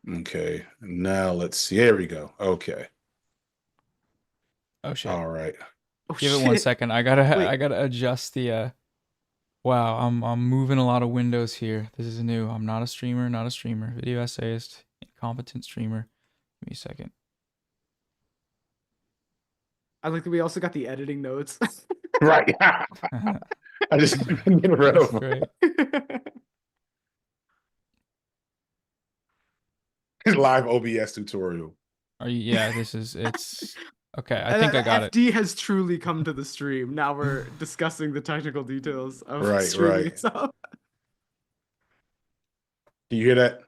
Okay, now let's see. There we go. Okay. Oh shit. All right. Oh, Give it 1 shit. second. I Wait. gotta adjust the wow, I'm moving a lot of windows here. This is new. I'm not a streamer, video essayist, incompetent streamer. Give me a second. I like that we also got the editing notes. Right. I just get rid That's of great. live OBS tutorial. Are you it's okay, I think I got it. FD has truly come to the stream. Now we're discussing the technical details of Right, streaming right. itself. Do you hear that?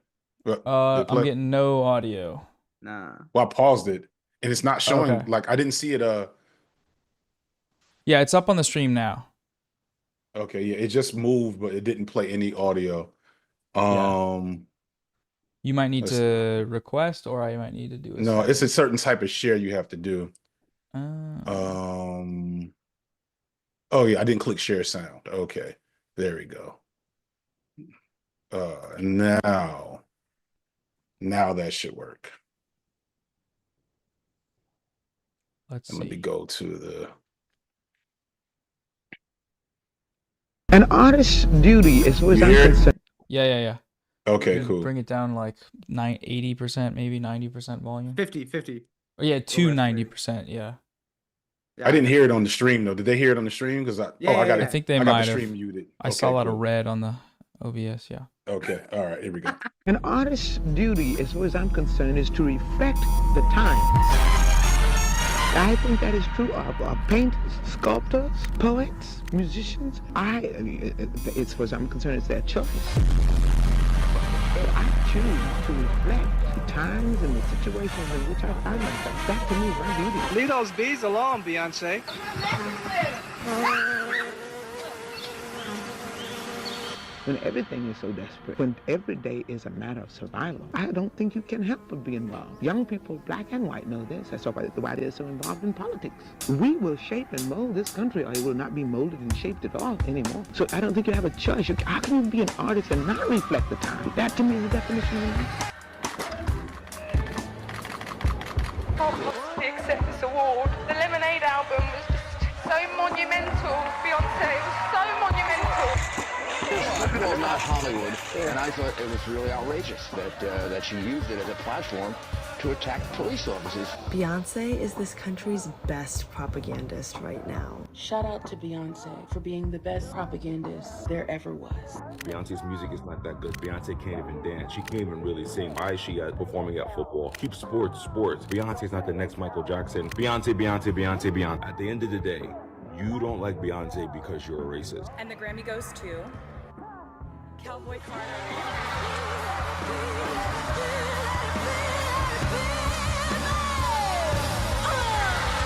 Did it I'm play? getting no audio. Nah. Well, I paused it and it's not showing. Okay. Like I didn't see it. Yeah, it's up on the stream now. Okay, yeah, it just moved, but it didn't play any audio. You might need Let's to request, or I might need to do a No, it's a setting. certain type of share you have to do. Oh yeah, I didn't click share sound. Okay, there we go. Now that should work. Let's And let me see. go to the. An artist's duty, as far as I'm concerned. Yeah. Okay, You can cool. Bring it down like 80%, maybe 90% volume. 50. Oh, yeah, to Lower 90%. Yeah. I didn't hear it on the stream though. Did they hear it on the stream? Because I got I it. think they I got might the have. stream muted. I saw a lot of cool. red on the OBS. Yeah. Okay, all right, here we go. An artist's duty, as far as I'm concerned, is to reflect the times. I think that is true of painters, sculptors, poets, musicians. As far as I'm concerned, it's their choice. I choose to reflect the times and the situations in which I find myself. That to me is my duty. Leave those bees alone, Beyonce. When everything is so desperate, when every day is a matter of survival, I don't think you can help but be involved. Young people, black and white, know this. That's why they're so involved in politics. We will shape and mold this country, or it will not be molded and shaped at all anymore. So I don't think you have a choice. How can you be an artist and not reflect the time? That to me is the definition of life. To accept this award. The Lemonade album was just so monumental. Beyonce, it was so monumental. Well, not Hollywood, and I thought it was really outrageous that she used it as a platform to attack police officers. Beyonce is this country's best propagandist right now. Shout out to Beyonce for being the best propagandist there ever was. Beyonce's music is not that good. Beyonce can't even dance. She can't even really sing. Why is she performing at football? Keep sports. Beyonce's not the next Michael Jackson. Beyonce. At the end of the day, you don't like Beyonce because you're a racist. And the Grammy goes to Cowboy Carter.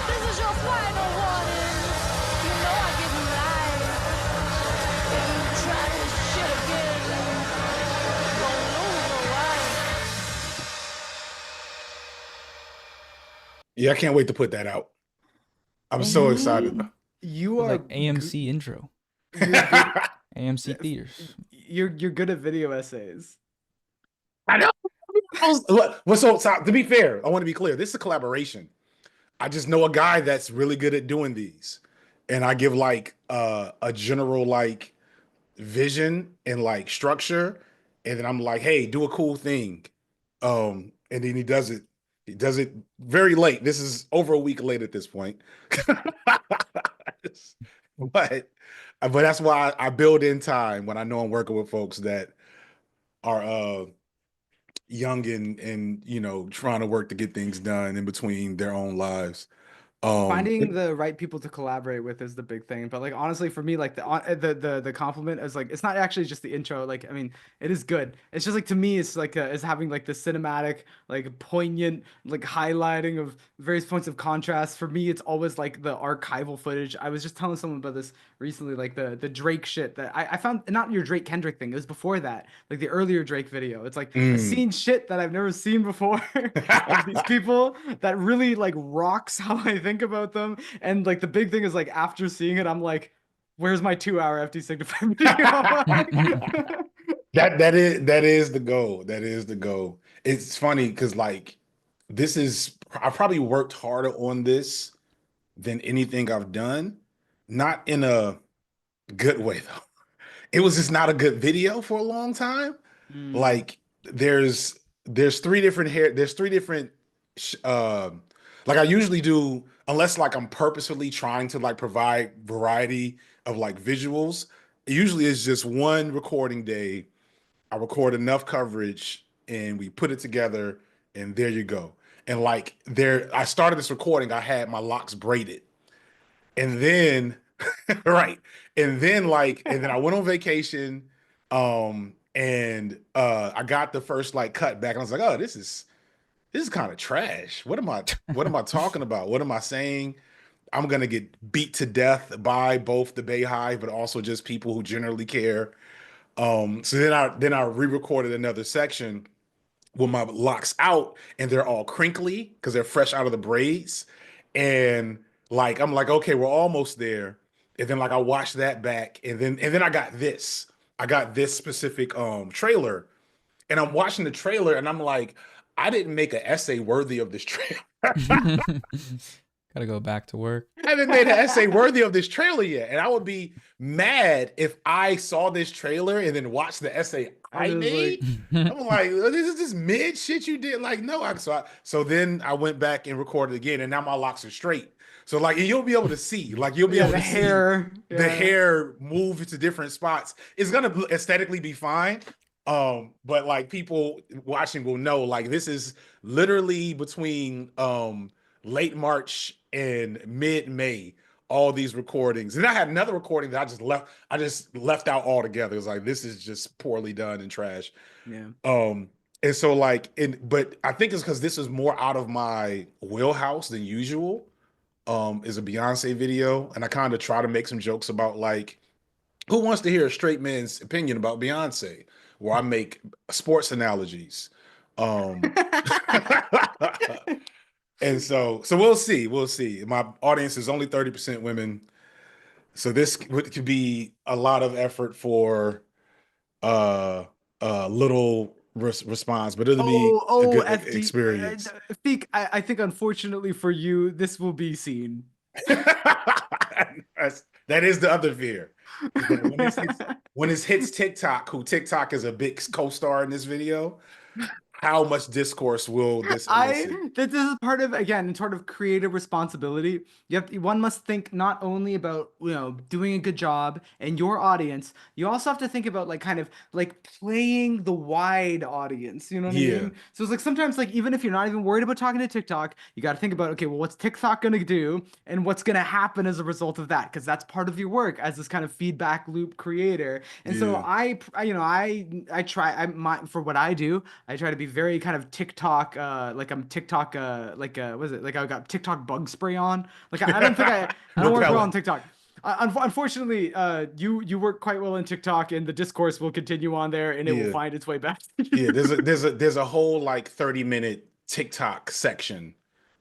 This is your final warning. You know I give you life. If you try this shit again, you're gonna lose your life. Yeah, I can't wait to put that out. I'm so excited. You are like AMC intro. AMC theaters. You're good at video essays. I know. To be fair, I want to be clear. This is a collaboration. I just know a guy that's really good at doing these, and I give like a general like vision and like structure, and then I'm like, hey, do a cool thing, and then he does it. He does it very late. This is over a week late at this point, but that's why I build in time when I know I'm working with folks that are young and you know trying to work to get things done in between their own lives. Finding the right people to collaborate with is the big thing. But like honestly, for me, like the compliment is like it's not actually just the intro. Like I mean, it is good. It's just like to me, it's like it's having like the cinematic, like poignant, like highlighting of various points of contrast. For me, it's always like the archival footage. I was just telling someone about this recently, like the Drake shit that I found, not your Drake Kendrick thing. It was before that, like the earlier Drake video. It's like I've seen shit that I've never seen before of these people that really like rocks how I think. think about them. And like the big thing is like after seeing it, I'm like, where's my 2-hour FD Signifier video? That is the goal. That is the goal. It's funny because like I probably worked harder on this than anything I've done. Not in a good way though. It was just not a good video for a long time. Like there's three different like I usually do, unless like I'm purposefully trying to like provide variety of like visuals. It usually is just one recording day. I record enough coverage and we put it together and there you go. And like I started this recording, I had my locks braided. And then right. And then I went on vacation. I got the first like cut back and I was like, oh, this is kind of trash. What am I talking about? What am I saying? I'm gonna get beat to death by both the Bay Hive, but also just people who generally care. So then I re-recorded another section with my locks out and they're all crinkly because they're fresh out of the braids. And like I'm like, okay, we're almost there. And then like I watched that back, and then I got this. I got this specific trailer, and I'm watching the trailer, and I'm like, I didn't make an essay worthy of this trailer. Gotta go back to work. I haven't made an essay worthy of this trailer yet, and I would be mad if I saw this trailer and then watched the essay I made. I'm like, this is just mid shit you did. Like, no, so then I went back and recorded again, and now my locks are straight. So like you'll be able to see, like you'll be able to see the hair move to different spots. It's gonna aesthetically be fine. But like people watching will know, like this is literally between late March and mid-May, all these recordings. And I had another recording that I just left out altogether. It was like, this is just poorly done and trash. Yeah. And so like, but I think it's because this is more out of my wheelhouse than usual. Is a Beyonce video. And I kind of try to make some jokes about like, who wants to hear a straight man's opinion about Beyonce? Where I make sports analogies. And so we'll see. We'll see. My audience is only 30% women. So this could be a lot of effort for little response, but it'll be a good FD, experience. I think unfortunately for you, this will be seen. That is the other fear. When it hits TikTok, who TikTok is a big co-star in this video, how much discourse will this elicit? This is part of, again, sort of creative responsibility. One must think not only about, doing a good job and your audience, you also have to think about like kind of like playing the wide audience, you know what I mean? So it's like sometimes like even if you're not even worried about talking to TikTok, you got to think about, okay, well, what's TikTok going to do and what's going to happen as a result of that? Because that's part of your work as this kind of feedback loop creator. And so I try, for what I do, I try to be very kind of TikTok, like I'm TikTok, what is it? Like I got TikTok bug spray on. Like I don't think I don't work well on TikTok. Unfortunately, you work quite well in TikTok, and the discourse will continue on there, and it will find its way back. There's a whole like 30-minute TikTok section.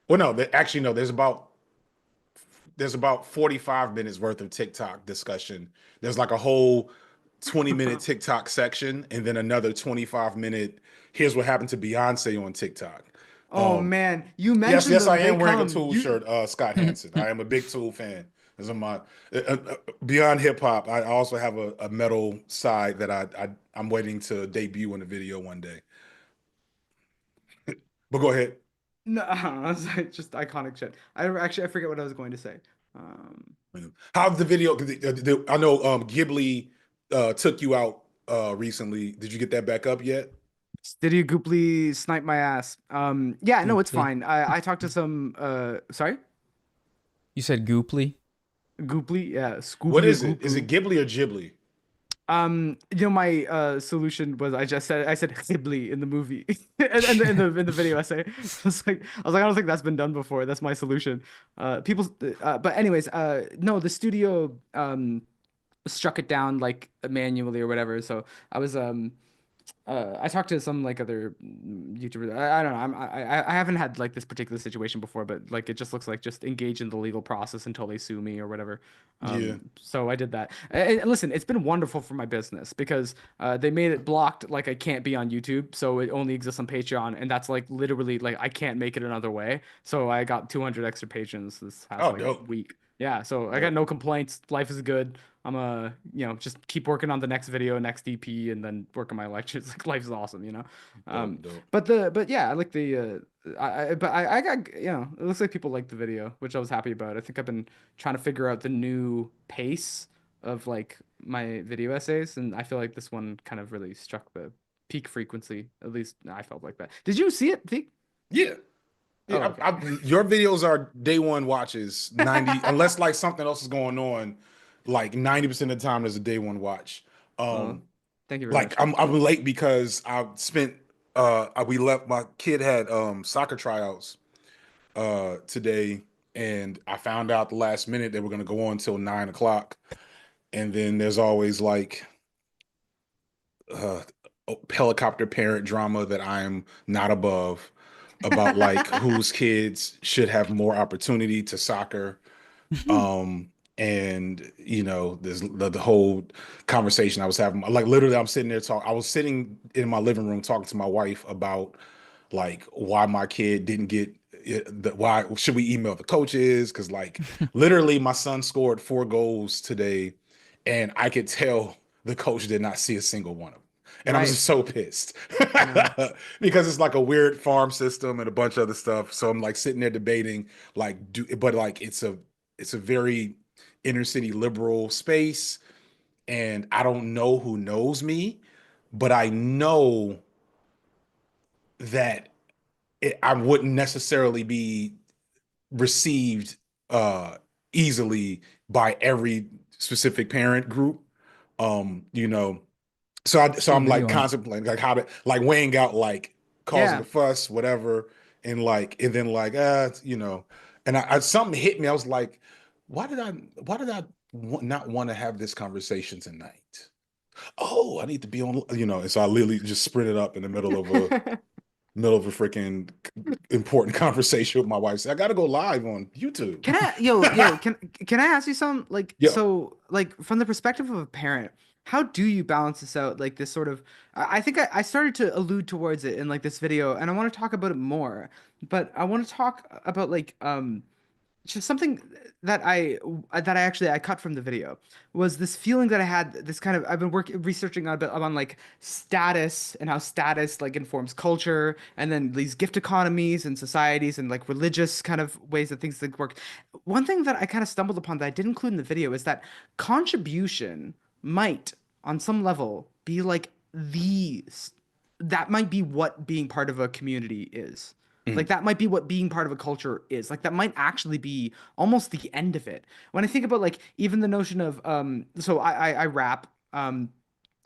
Well, no, there's about 45 minutes worth of TikTok discussion. There's like a whole 20-minute TikTok section, and then another 25-minute. Here's what happened to Beyonce on TikTok. Oh man, you mentioned yes, I am wearing a Tool shirt. Scott Hansen. I am a big Tool fan. As my beyond hip hop, I also have a metal side that I'm waiting to debut in a video one day. But go ahead. No, it's just iconic shit. I forget what I was going to say. How's the video? I know Ghibli took you out recently. Did you get that back up yet? Did you Gooply snipe my ass? Yeah, no, it's fine. I talked to some. Sorry. You said Gooply. Gooply, yeah. Scooply, what is it? Is it Ghibli or Ghibli? My solution was I said Ghibli in the movie and in the video essay. I was like, I don't think that's been done before. That's my solution. But anyways, no, the studio struck it down like manually or whatever. So I was I talked to some like other YouTubers. I don't know. I haven't had like this particular situation before, but like it just looks like just engage in the legal process until they sue me or whatever. Yeah. So I did that. And listen, it's been wonderful for my business because they made it blocked like I can't be on YouTube, so it only exists on Patreon, and that's like literally like I can't make it another way. So I got 200 extra patrons this past dope. week. Yeah, so I got no complaints. Life is good. I'm just keep working on the next video, next EP, and then work on my lectures. Like life's awesome, you know. But yeah, I like the I got it looks like people like the video, which I was happy about. I think I've been trying to figure out the new pace of like my video essays, and I feel like this one kind of really struck the peak frequency. At least I felt like that. Did you see it, Peak? Yeah. Yeah, your videos are day one watches 90 unless like something else is going on, like 90% of the time there's a day one watch. Thank you very like much. I'm late because I spent we left, my kid had soccer tryouts today, and I found out the last minute they were going to go on until 9 o'clock, and then there's always like helicopter parent drama that I'm not above, about like whose kids should have more opportunity to soccer. And there's the whole conversation I was having. Like literally, I'm sitting there I was sitting in my living room talking to my wife about like why my kid didn't get why should we email the coaches? Because like literally, my son scored 4 goals today, and I could tell the coach did not see a single one of them. And I was just so pissed because it's like a weird farm system and a bunch of other stuff. So I'm like sitting there debating, like, but like it's a very inner city liberal space, and I don't know who knows me, but I know that I wouldn't necessarily be received easily by every specific parent group. So I'm like contemplating like how to like weighing out like causing a fuss, whatever, and then and I something hit me. I was like, why did I not want to have this conversation tonight? Oh, I need to be on, and so I literally just sprinted up in the middle of a freaking important conversation with my wife. Said, I gotta go live on YouTube. Can I ask you something? Like, so like from the perspective of a parent, how do you balance this out? Like this sort of, I think I started to allude towards it in like this video, and I want to talk about it more, but I want to talk about like, just something that I cut from the video was this feeling that I had, this kind of, I've been researching a bit on like status and how status like informs culture, and then these gift economies and societies and like religious kind of ways that things like work. One thing that I kind of stumbled upon that I didn't include in the video is that contribution might on some level be like that might be what being part of a community is. Like that might be what being part of a culture is. Like that might actually be almost the end of it. When I think about like even the notion of so I rap,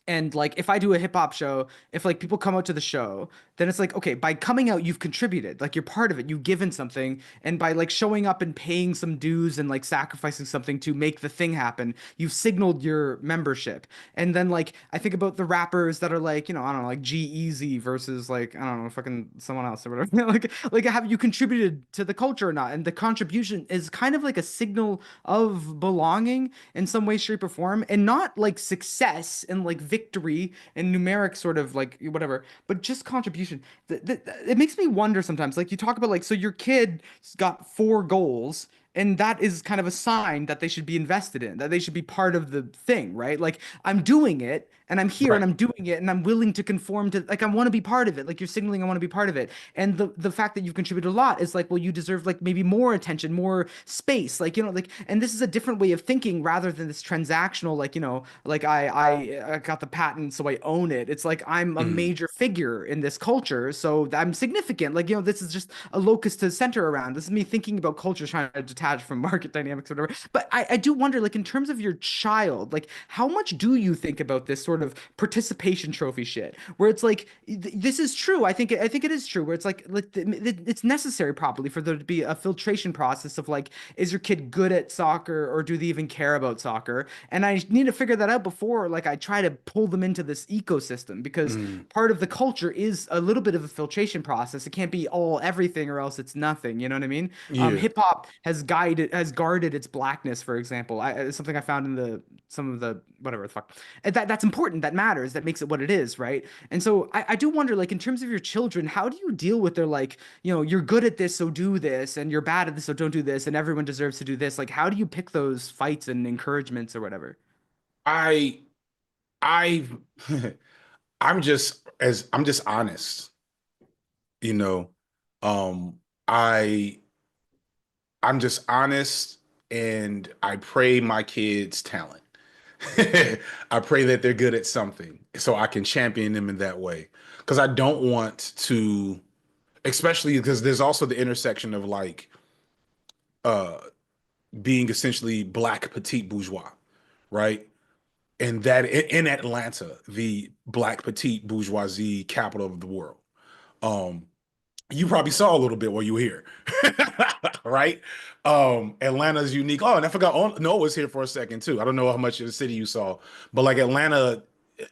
and like if I do a hip hop show, if like people come out to the show, then it's like, okay, by coming out, you've contributed, like you're part of it, you've given something. And by like showing up and paying some dues and like sacrificing something to make the thing happen, you've signaled your membership. And then like I think about the rappers that are like, I don't know, like G-Eazy versus like, I don't know, fucking someone else or whatever. like have you contributed to the culture or not? And the contribution is kind of like a signal of belonging in some way, shape, or form, and not like success and like victory and numeric sort of like whatever, but just contribution. It makes me wonder sometimes, like you talk about like, so your kid got 4 goals, and that is kind of a sign that they should be invested in, that they should be part of the thing, right? Like I'm doing it and I'm here and I'm doing it and I'm willing to conform to, like I want to be part of it. Like you're signaling I want to be part of it. And the fact that you've contributed a lot is like, well, you deserve like maybe more attention, more space, like, like, and this is a different way of thinking rather than this transactional, like, like I got the patent, so I own it. It's like I'm a major figure in this culture, so I'm significant. Like, this is just a locus to center around. This is me thinking about culture, trying to detach from market dynamics or whatever. But I do wonder, like in terms of your child, like how much do you think about this sort of participation trophy shit, where it's like this is true. I think it is true. Where it's like it's necessary probably for there to be a filtration process of like, is your kid good at soccer or do they even care about soccer? And I need to figure that out before like I try to pull them into this ecosystem, because part of the culture is a little bit of a filtration process. It can't be all everything or else it's nothing. You know what I mean? Yeah. Hip hop has guarded its blackness, for example. It's something I found in some of the whatever the fuck. And that's important. That matters. That makes it what it is, right? And so I do wonder, like, in terms of your children, how do you deal with their like, you're good at this, so do this, and you're bad at this, so don't do this, and everyone deserves to do this. Like, how do you pick those fights and encouragements or whatever? I I'm just honest, you know. Um I I'm just honest, and I pray my kids' talent. I pray that they're good at something so I can champion them in that way. Because I don't want to, especially because there's also the intersection of like uh being essentially black petite bourgeois, right? And that in Atlanta, the black petite bourgeoisie capital of the world. Um, you probably saw a little bit while you were here, right? Atlanta's unique. Oh, and I forgot, Noah was here for a second too. I don't know how much of the city you saw, but like Atlanta,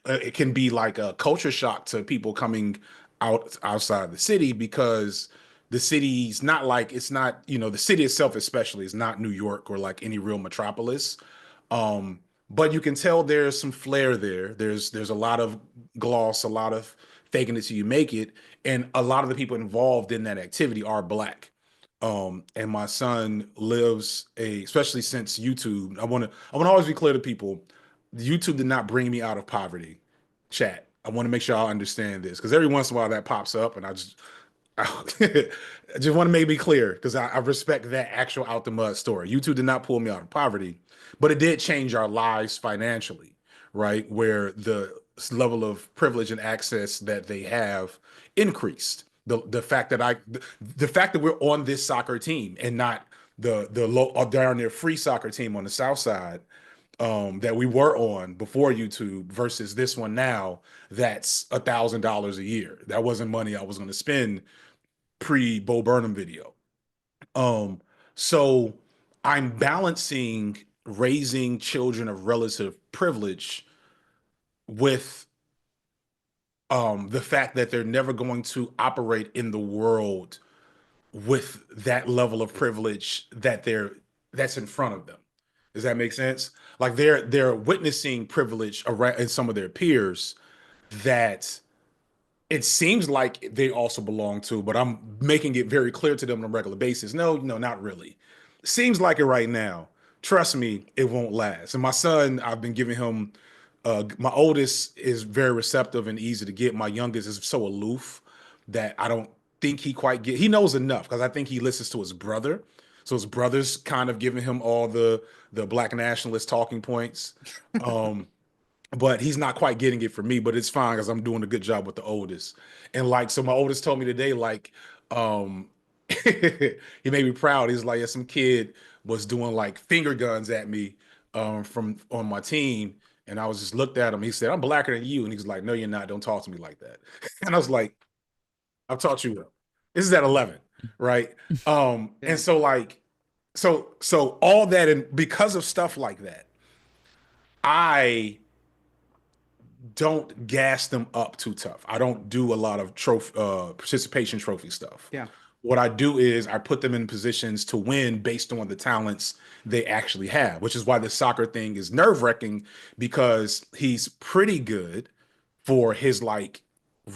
it can be like a culture shock to people coming outside the city, because the city's not like, it's not, the city itself especially is not New York or like any real metropolis. Um, but you can tell there's some flair there. There's a lot of gloss, a lot of faking it till you make it, and a lot of the people involved in that activity are black. And my son lives especially since YouTube. I want to always be clear to people, YouTube did not bring me out of poverty. Chat. I want to make sure I understand this, because every once in a while that pops up, and I just want to make me clear, because I respect that actual out the mud story. YouTube did not pull me out of poverty, but it did change our lives financially, right? Where the level of privilege and access that they have increased. The fact that we're on this soccer team and not the low or down there free soccer team on the south side, that we were on before YouTube versus this one now, that's $1,000 a year. That wasn't money I was going to spend pre Bo Burnham video. So I'm balancing raising children of relative privilege with the fact that they're never going to operate in the world with that level of privilege that's in front of them. Does that make sense? Like they're witnessing privilege around in some of their peers that it seems like they also belong to, but I'm making it very clear to them on a regular basis. No, not really. Seems like it right now. Trust me, it won't last. And my son, I've been giving him, my oldest is very receptive and easy to get. My youngest is so aloof that I don't think he knows enough, because I think he listens to his brother. So his brother's kind of giving him all the black nationalist talking points. But he's not quite getting it from me, but it's fine because I'm doing a good job with the oldest. And like, so my oldest told me today, like, he made me proud. He's like, yeah, some kid was doing like finger guns at me from on my team. And I was just looked at him. He said, I'm blacker than you. And he's like, no, you're not. Don't talk to me like that. And I was like, I've taught you well. This is at 11, right? And so like, so all that, and because of stuff like that, I don't gas them up too tough. I don't do a lot of participation trophy stuff. Yeah. What I do is I put them in positions to win based on the talents they actually have, which is why the soccer thing is nerve-wracking, because he's pretty good for his like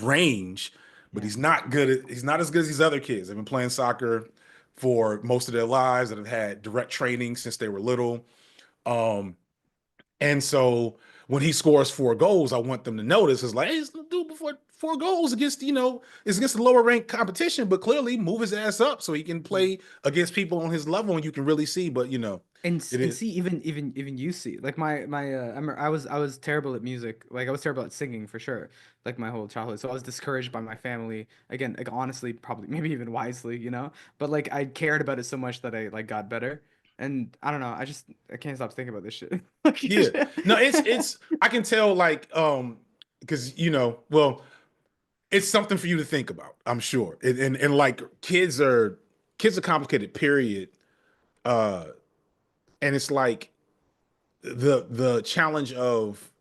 range, but he's not as good as these other kids. They've been playing soccer for most of their lives, that have had direct training since they were little. And so when he scores 4 goals, I want them to notice, it's like, hey, he's gonna do before 4 goals against, it's against the lower ranked competition, but clearly move his ass up so he can play against people on his level, and you can really see. But and see, even you see, like I was terrible at music. Like I was terrible at singing for sure, like my whole childhood. So I was discouraged by my family, again, like honestly, probably maybe even wisely, but like I cared about it so much that I like got better. And I don't know, I can't stop thinking about this shit. Yeah. No, it's I can tell like because well, it's something for you to think about, I'm sure. And like kids are complicated, period. And it's like the challenge of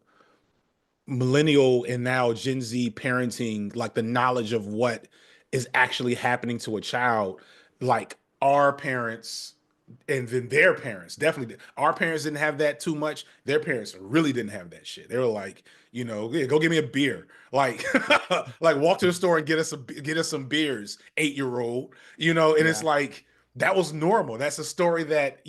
millennial and now Gen Z parenting, like the knowledge of what is actually happening to a child, like our parents and then their parents definitely did. Our parents didn't have that too much. Their parents really didn't have that shit. They were like, yeah, go get me a beer. Like, like walk to the store and get us some beers, 8-year-old. And it's Yeah. like that was normal. That's a story that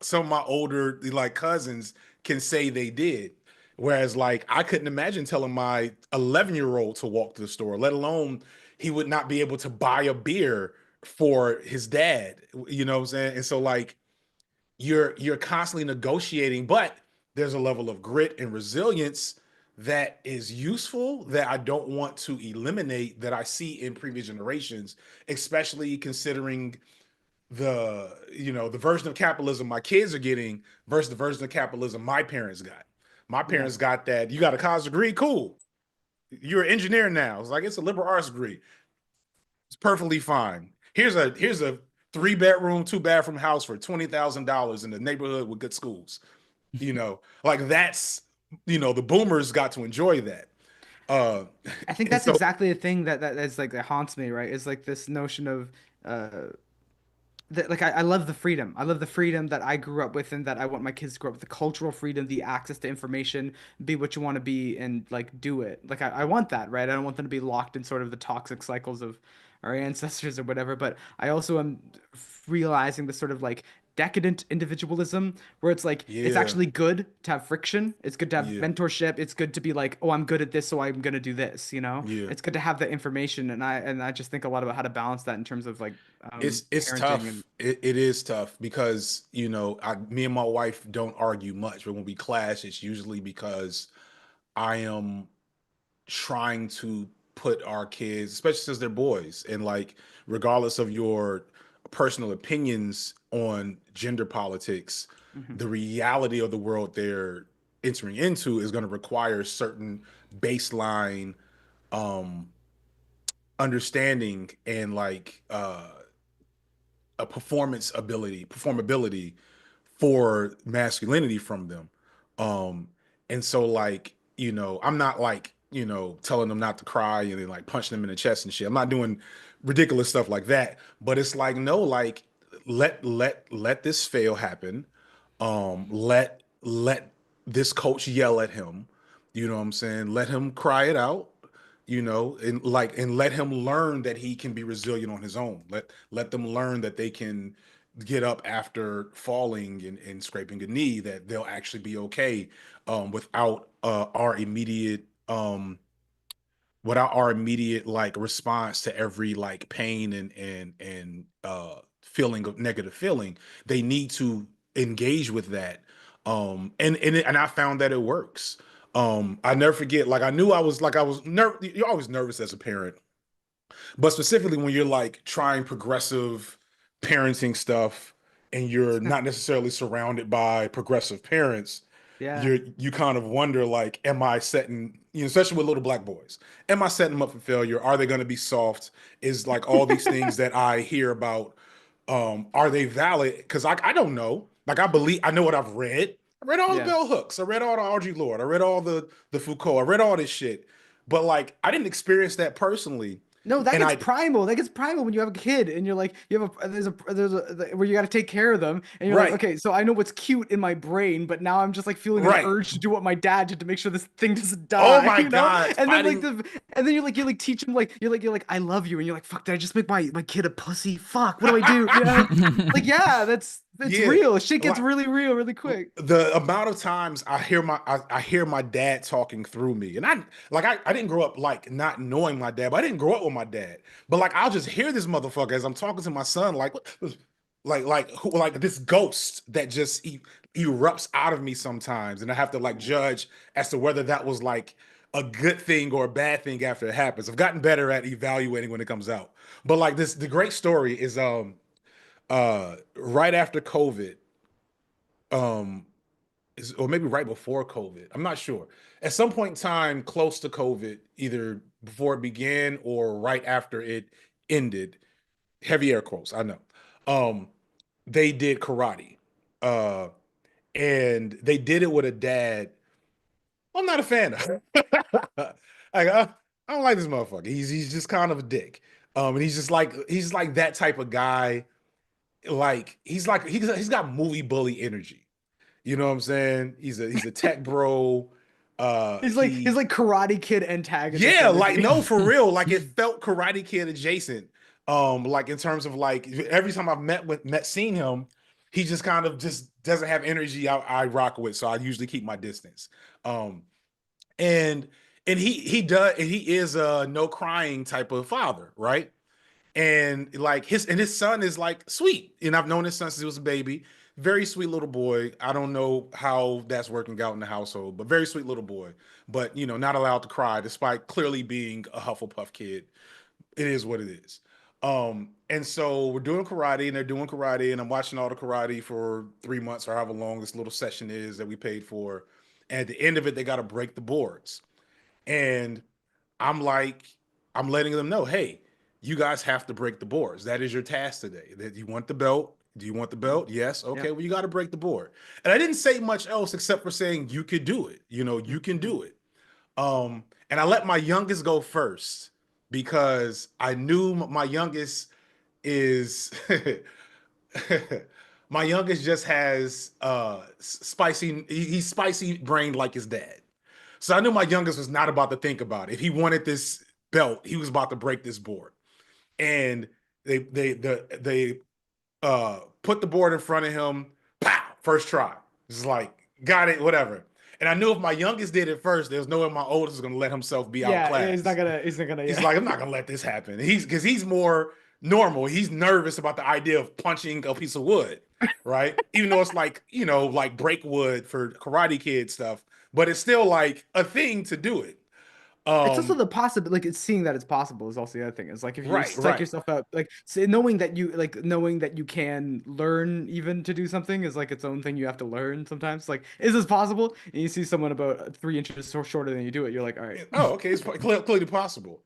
some of my older like cousins can say they did. Whereas, like, I couldn't imagine telling my 11-year-old to walk to the store, let alone he would not be able to buy a beer for his dad. You know what I'm saying? And so, like, you're constantly negotiating, but there's a level of grit and resilience that is useful that I don't want to eliminate that I see in previous generations, especially considering the version of capitalism my kids are getting versus the version of capitalism my parents got. My parents got that. You got a college degree, cool. You're an engineer now. It's like it's a liberal arts degree. It's perfectly fine. Here's a 3-bedroom, 2-bathroom house for $20,000 in the neighborhood with good schools. Like that's the boomers got to enjoy that. I think that's exactly the thing that's like that haunts me, right? Is like this notion of like I love the freedom. I love the freedom that I grew up with and that I want my kids to grow up with, the cultural freedom, the access to information, be what you want to be and like do it. Like I want that, right? I don't want them to be locked in sort of the toxic cycles of our ancestors or whatever, but I also am realizing the sort of like decadent individualism where it's like it's Yeah. actually good to have friction. It's good to have Yeah. mentorship. It's good to be like, oh, I'm good at this, so I'm gonna do this. Yeah. It's good to have the information, and I just think a lot about how to balance that in terms of like It's parenting tough. and It is tough because me and my wife don't argue much, but when we clash, it's usually because I am trying to put our kids, especially since they're boys, and like regardless of your personal opinions on gender politics, Mhm. the reality of the world they're entering into is going to require certain baseline understanding and like a performability for masculinity from them. And so like, I'm not like, telling them not to cry and then like punching them in the chest and shit. I'm not doing ridiculous stuff like that. But it's like, no, like let this fail happen. Let this coach yell at him. You know what I'm saying? Let him cry it out, and let him learn that he can be resilient on his own. Let them learn that they can get up after falling and scraping a knee, that they'll actually be okay without our immediate like response to every like pain and feeling of negative feeling. They need to engage with that. And I found that it works. I never forget, like I knew I was you're always nervous as a parent, but specifically when you're like trying progressive parenting stuff and you're not necessarily surrounded by progressive parents, Yeah. you kind of wonder like, am I setting, especially with little black boys, am I setting them up for failure? Are they going to be soft? Is like all these things that I hear about, are they valid? Because I don't know. Like I know what I've read. I read all the Yeah. bell hooks. I read all the Audre Lorde. I read all the Foucault. I read all this shit. But like I didn't experience that personally. No, that And gets I primal. That gets primal when you have a kid and you're like, you have there's a where you got to take care of them, and you're Right. like, okay, so I know what's cute in my brain, but now I'm just like feeling Right. an urge to do what my dad did to make sure this thing doesn't die. Oh my you know? God, And then like fighting- and then you like teach him like you're like I love you, and you're like, fuck, did I just make my kid a pussy? Fuck, what do I do? You know? Like yeah, it's Yeah. real. Shit gets Like- really real really quick. The amount of times I hear my dad talking through me, and I didn't grow up like not knowing my dad, but I didn't grow up with my dad. But like I'll just hear this motherfucker as I'm talking to my son, like like this ghost that just erupts out of me sometimes, and I have to like judge as to whether that was like a good thing or a bad thing after it happens. I've gotten better at evaluating when it comes out. But like the great story is right after COVID, or maybe right before COVID. I'm not sure. At some point in time, close to COVID, either before it began or right after it ended. Heavy air quotes, I know. They did karate, uh, and they did it with a dad I'm not a fan of. Like, I don't like this motherfucker. He's just kind of a dick. And he's like that type of guy. Like he's got movie bully energy. You know what I'm saying? He's a tech bro. He's like Karate Kid antagonist. Yeah, like energy. no, for real. Like it felt Karate Kid adjacent. Like in terms of like every time I've seen him, he just kind of just doesn't have energy I rock with. So I usually keep my distance. And he is a no crying type of father, right? And like his son is like sweet. And I've known his son since he was a baby. Very sweet little boy. I don't know how that's working out in the household, but very sweet little boy. But not allowed to cry despite clearly being a Hufflepuff kid. It is what it is. And so we're doing karate and they're doing karate, and I'm watching all the karate for 3 months or however long this little session is that we paid for. And at the end of it, they got to break the boards. And I'm letting them know, hey, you guys have to break the boards. That is your task today. That you want the belt. Do you want the belt? Yes. Okay. Well, you got to break the board. And I didn't say much else except for saying you could do it. You can do it. And I let my youngest go first because I knew my youngest is my youngest just has spicy. He's spicy brained like his dad. So I knew my youngest was not about to think about it. If he wanted this belt, he was about to break this board. And they put the board in front of him. Pow! First try. It's like, got it, whatever. And I knew if my youngest did it first, there's no way my oldest is gonna let himself be outclassed. Yeah, he's not gonna. He's like, I'm not gonna let this happen. He's more normal. He's nervous about the idea of punching a piece of wood, right? Even though it's like, like break wood for Karate Kid stuff, but it's still like a thing to do it. It's also the possible, like it's seeing that it's possible is also the other thing. It's like if you psych yourself out, like knowing that you can learn even to do something is like its own thing you have to learn sometimes. Like, is this possible? And you see someone about 3 inches shorter than you do it, you're like, all right. Oh, okay, it's clearly possible.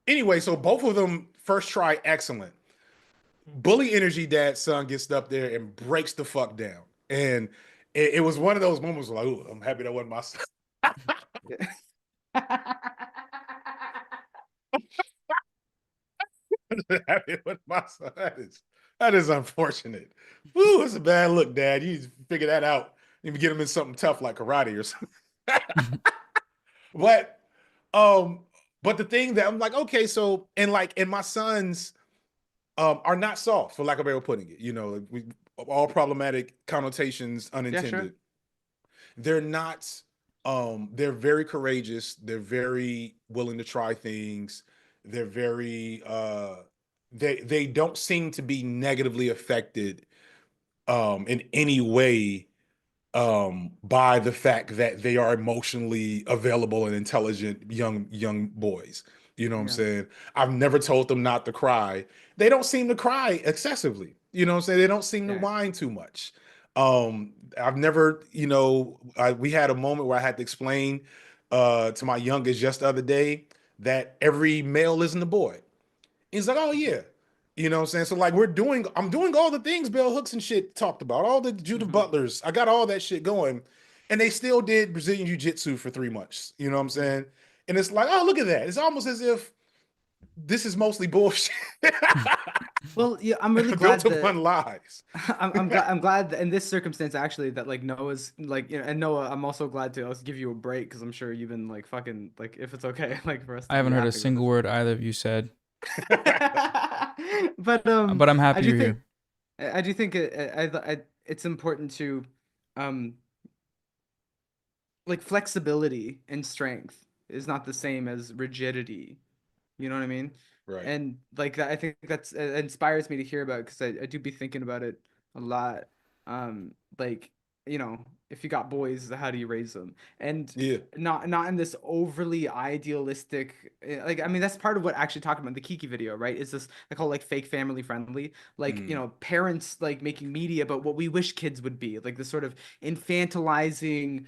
Anyway, so both of them first try excellent. Bully energy dad son gets up there and breaks the fuck down. And it was one of those moments like, ooh, I'm happy that wasn't my son. That is unfortunate. Ooh, it's a bad look, Dad. You need to figure that out. You need to get him in something tough like karate or something. But the thing that I'm like, okay, so and my sons are not soft, for lack of a better putting it. All problematic connotations unintended. Yeah, sure. They're not. They're very courageous. They're very willing to try things. They're very. They don't seem to be negatively affected in any way by the fact that they are emotionally available and intelligent young boys. You know what I'm saying? I've never told them not to cry. They don't seem to cry excessively. You know what I'm saying? They don't seem to whine too much. I've never, we had a moment where I had to explain to my youngest just the other day that every male isn't a boy. He's like, oh yeah. You know what I'm saying? So like I'm doing all the things Bell Hooks and shit talked about, all the Judith Butlers. I got all that shit going. And they still did Brazilian Jiu-Jitsu for 3 months. You know what I'm saying? And it's like, oh, look at that. It's almost as if this is mostly bullshit. Well, yeah, I'm really glad built upon lies. I'm glad that in this circumstance actually that like Noah's like and Noah, I'm also glad to also give you a break because I'm sure you've been like fucking like if it's okay like for us. I haven't heard a single word either of you said. But I'm happy you're here. I do think it's important to like flexibility and strength is not the same as rigidity. You know what I mean? Right. And like that, I think that's it inspires me to hear about because I do be thinking about it a lot. Like you know, if you got boys, how do you raise them? And Yeah. not in this overly idealistic, like, I mean, that's part of what actually talking about in the Kiki video, right? Is this, I call it like fake family friendly, like, you know, parents like making media about what we wish kids would be, like this sort of infantilizing,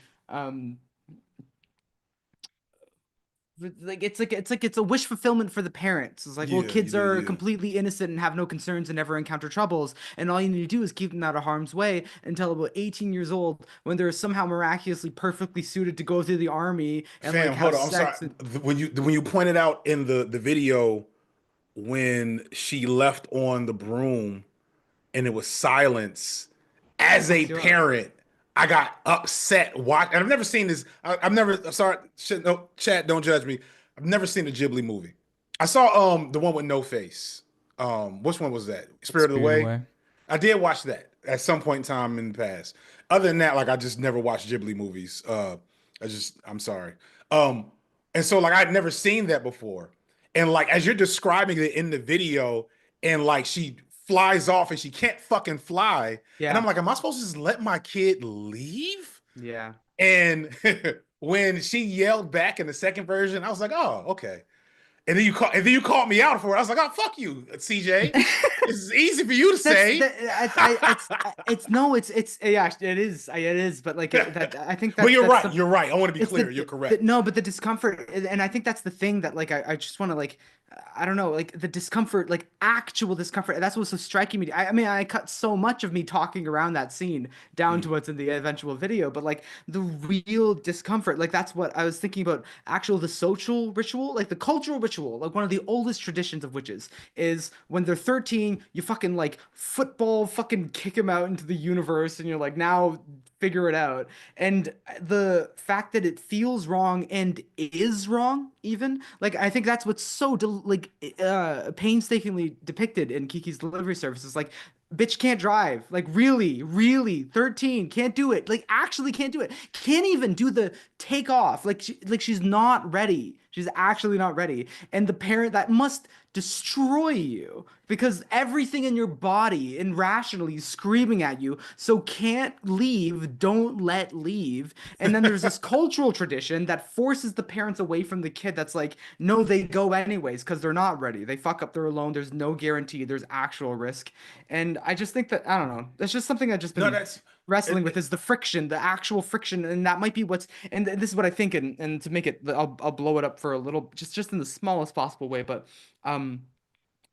like it's a wish fulfillment for the parents. It's like, well, kids are completely innocent and have no concerns and never encounter troubles, and all you need to do is keep them out of harm's way until about 18 years old, when they're somehow miraculously perfectly suited to go through the army and Fam, like have hold on. I'm sorry. sex. When you pointed out in the video when she left on the broom and it was silence, as a parent, I got upset. And I've never seen this. I've never. I'm sorry, shit, no, chat. Don't judge me. I've never seen a Ghibli movie. I saw the one with no face. Which one was that? Spirit of the Way. I did watch that at some point in time in the past. Other than that, like I just never watched Ghibli movies. I'm sorry. And so like I'd never seen that before. And like as you're describing it in the video, and like she flies off and she can't fucking fly. Yeah. And I'm like, am I supposed to just let my kid leave? Yeah. And when she yelled back in the second version, I was like, oh, okay. And then you called me out for it. I was like, oh, fuck you, CJ. This is easy for you to say. It is. But like I think that. Well, you're right. You're right. I want to be clear. You're correct. No, but the discomfort, and I think that's the thing that like I just want to like, I don't know, like the discomfort, like actual discomfort. That's what's so striking me. I mean, I cut so much of me talking around that scene down to what's in the eventual video, but like the real discomfort, like that's what I was thinking about. The social ritual, like the cultural ritual, like one of the oldest traditions of witches is when they're 13, you fucking like football, fucking kick them out into the universe, and you're like, now figure it out. And the fact that it feels wrong and is wrong, even, like I think that's what's so painstakingly depicted in Kiki's delivery services. Like, bitch can't drive, like really 13 can't do it, like actually can't do it, can't even do the takeoff, like she's not ready, she's actually not ready. And the parent that must destroy you because everything in your body irrationally is screaming at you, so can't leave, don't let leave. And then there's this cultural tradition that forces the parents away from the kid, that's like, no, they go anyways because they're not ready, they fuck up, they're alone, there's no guarantee, there's actual risk. And I just think that, I don't know, that's just something I've just been wrestling with, is the friction, the actual friction. And that might be what's, and this is what I think, and to make it, I'll blow it up for a little, just in the smallest possible way, but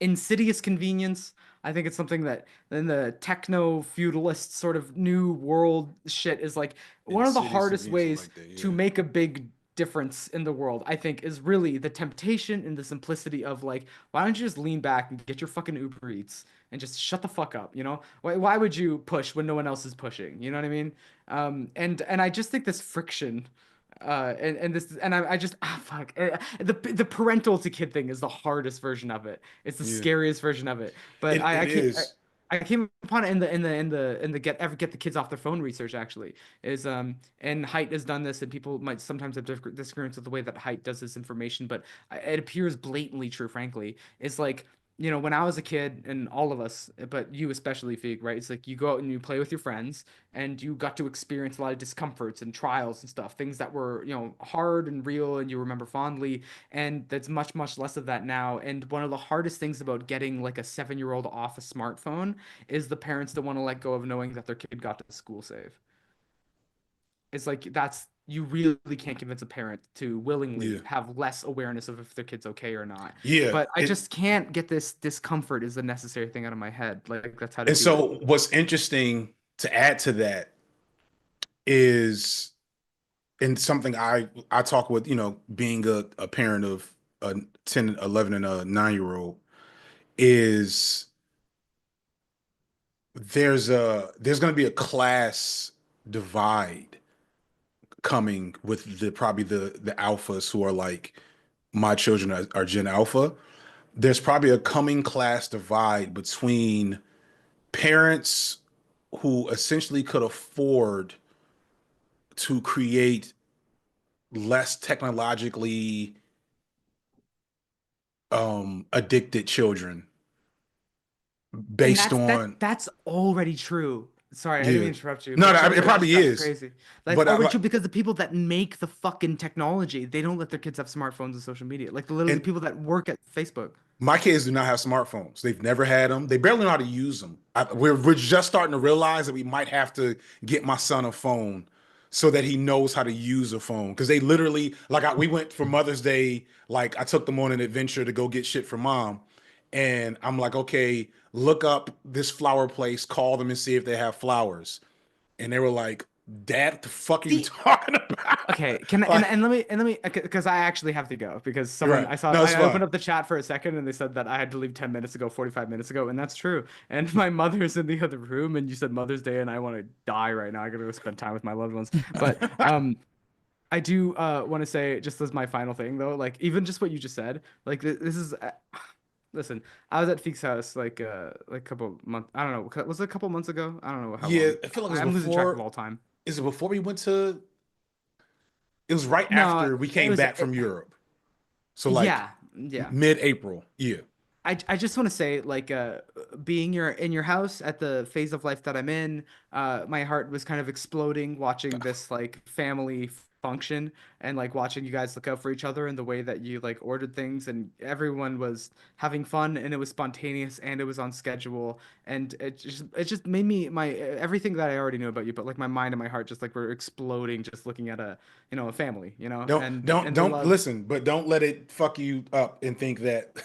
insidious convenience. I think it's something that in the techno feudalist sort of new world shit is like one of the hardest ways to make a big difference in the world, I think, is really the temptation and the simplicity of like, why don't you just lean back and get your fucking Uber Eats and just shut the fuck up, you know? Why would you push when no one else is pushing? You know what I mean? And I just think this friction, I just fuck, the parental to kid thing is the hardest version of it. It's the scariest version of it. But I came upon it in the get the kids off their phone research, actually, is and Height has done this, and people might sometimes have disagreements with the way that Height does this information, but it appears blatantly true, frankly. It's like, you know, when I was a kid, and all of us, but you especially, Fig, right? It's like you go out and you play with your friends, and you got to experience a lot of discomforts and trials and stuff, things that were, you know, hard and real, and you remember fondly. And that's much less of that now. And one of the hardest things about getting like a 7-year-old off a smartphone is the parents that want to let go of knowing that their kid got to school safe. It's like, that's, you really can't convince a parent to willingly have less awareness of if their kid's okay or not. Yeah. But I just can't get this discomfort is the necessary thing out of my head. Like, that's how to And so what's interesting to add to that is, and something I talk with, you know, being a parent of a 10, 11, and a 9-year-old, is there's going to be a class divide coming with probably the alphas who are like, my children are Gen Alpha. There's probably a coming class divide between parents who essentially could afford to create less technologically addicted children based on that's already true. Sorry, I didn't mean Yeah. to interrupt you. No, but no, children it are probably just is. crazy. Like, But Richard, because the people that make the fucking technology, they don't let their kids have smartphones and social media. Like literally the people that work at Facebook. my kids do not have smartphones. They've never had them. They barely know how to use them. We're just starting to realize that we might have to get my son a phone so that he knows how to use a phone. Because they literally, like, we went for Mother's Day. Like, I took them on an adventure to go get shit for mom, and I'm like, okay, look up this flower place, call them and see if they have flowers. And they were like, Dad, what the fuck are you talking about? Okay, can I, Like- and let me because I actually have to go because someone Right. I saw No, it's I fine. opened up the chat for a second and they said that I had to leave 10 minutes ago, 45 minutes ago, and that's true. And my mother's in the other room, and you said Mother's Day, and I want to die right now. I gotta go spend time with my loved ones. But I do want to say just as my final thing though, like even just what you just said, like this is. Listen, I was at Feek's house like a couple months. I don't know. Was it a couple months ago? I don't know how Yeah, long. I feel like it was I'm losing track before. of all time. Is it before we went to? It was right No, after we it came was- back from Europe. So like yeah. mid-April. Yeah. I just want to say like being in your house at the phase of life that I'm in, my heart was kind of exploding watching this like family function and like watching you guys look out for each other and the way that you like ordered things and everyone was having fun and it was spontaneous and it was on schedule and it just made me everything that I already knew about you, but like my mind and my heart just like were exploding just looking at a family, and Don't love. listen, but don't let it fuck you up and think that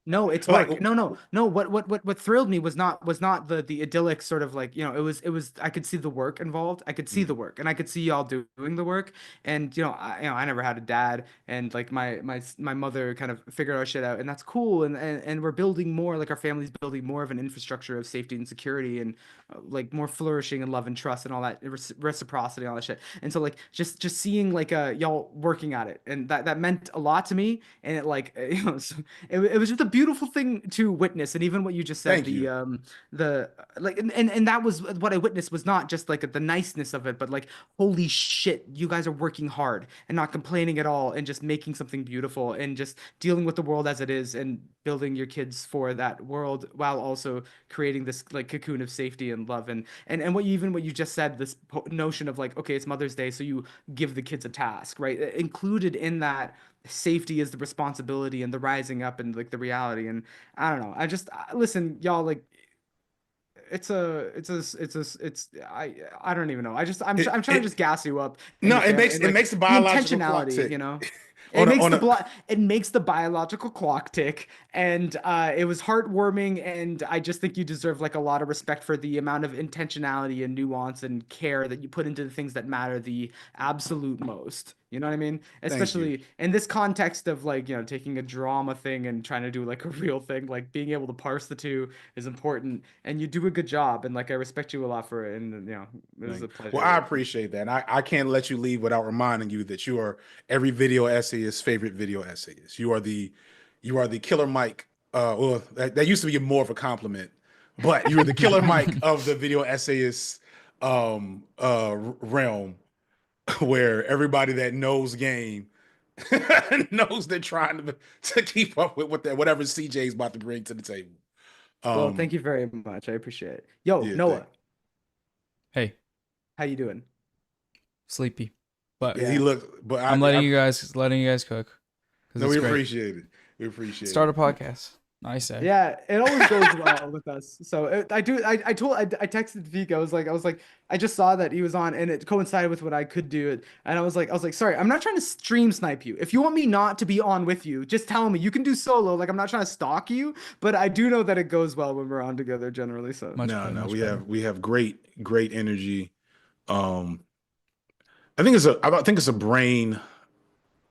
No, it's Like- work. No. What thrilled me was not the idyllic sort of like, it was I could see the work involved. I could see the work and I could see y'all doing the work. And I never had a dad and like my mother kind of figured our shit out and that's cool. And we're building more, like our family's building more of an infrastructure of safety and security and like more flourishing and love and trust and all that reciprocity and all that shit. And so like just seeing like y'all working at it and that meant a lot to me. And it like so it was just a beautiful thing to witness. And even what you just said, Thank you. the like and that was what I witnessed was not just like the niceness of it, but like holy shit, you guys are working hard and not complaining at all and just making something beautiful and just dealing with the world as it is and building your kids for that world while also creating this like cocoon of safety and love and what you just said, this notion of like, okay, it's Mother's Day, so you give the kids a task, right? Included in that safety is the responsibility and the rising up and like the reality. And I don't know, listen, y'all, like I don't even know. I'm trying to just gas you up. No, it makes the biological clock intentionality, tick. It makes the biological clock tick, and it was heartwarming, and I just think you deserve like a lot of respect for the amount of intentionality and nuance and care that you put into the things that matter the absolute most. You know what I mean? Especially in this context of like, taking a drama thing and trying to do like a real thing, like being able to parse the two is important, and you do a good job, and like I respect you a lot for it, and it was a pleasure. Well, I appreciate that. And I can't let you leave without reminding you that you are every video essayist's favorite video essayist. You are the Killer Mike. Well, that used to be more of a compliment, but you were the Killer Mike of the video essayist realm, where everybody that knows game knows they're trying to keep up with whatever CJ's about to bring to the table. Well, thank you very much. I appreciate it. Yo, Noah. Hey. How you doing? Sleepy. But But I'm letting you guys cook. No, we appreciate it. We appreciate Start it. a podcast. I say. Yeah, it always goes well with us. So I texted Vika. I was like, I just saw that he was on, and it coincided with what I could do. And I was like, sorry, I'm not trying to stream snipe you. If you want me not to be on with you, just tell me. You can do solo. Like I'm not trying to stalk you, but I do know that it goes well when we're on together generally. So we have great energy. I think it's a brain.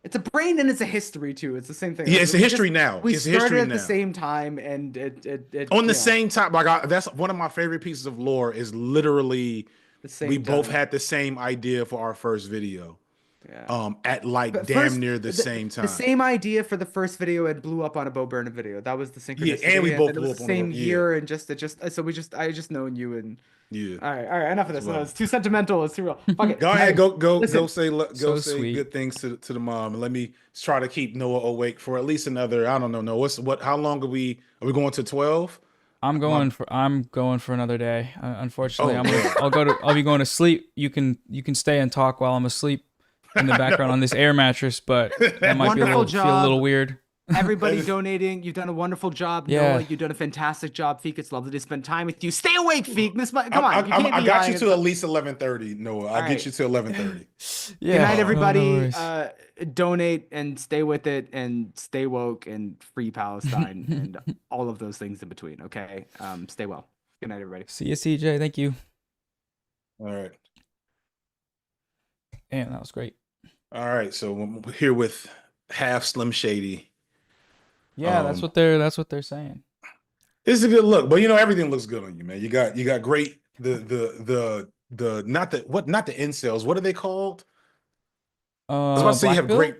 It's a brain and it's a history too. It's the same thing. Yeah, it's a history now. We It's a started history at now. the same time, and it On the same time. Like that's one of my favorite pieces of lore. Is literally we both had the same idea for our first video. Yeah. At like But damn near the same time. The same idea for the first video and blew up on a Bo Burnham video. That was the synchronicity. Yeah, and we both it blew was up the on a same Bo- year, and I just known you and. Yeah. All right. Enough of this. No, it's too sentimental. It's too real. Fuck it. Go ahead. Listen. Go say good things to the mom, and let me try to keep Noah awake for at least another. I don't know. How long are we going to 12? I'm going for another day. Unfortunately, Oh, I'll be going to sleep. You can stay and talk while I'm asleep in the background on this air mattress, but that might be Wonderful feel a little weird. Everybody donating. You've done a wonderful job. Yeah. Noah, you've done a fantastic job. Feek, it's lovely to spend time with you. Stay awake, Feek. Come I on. You can't I be got you lying. to at least 11:30, Noah. I'll get you to 11:30. Yeah. Good night, No everybody. worries. Donate and stay with it and stay woke and free Palestine and all of those things in between. Okay. Stay well. Good night, everybody. See you, CJ. Thank you. All right. Damn, that was great. All right. So we're here with half Slim Shady. Yeah, that's what they're saying. It's a good look, but you know everything looks good on you, man. You got great the not the incels. What are they called? I was about to say you have great,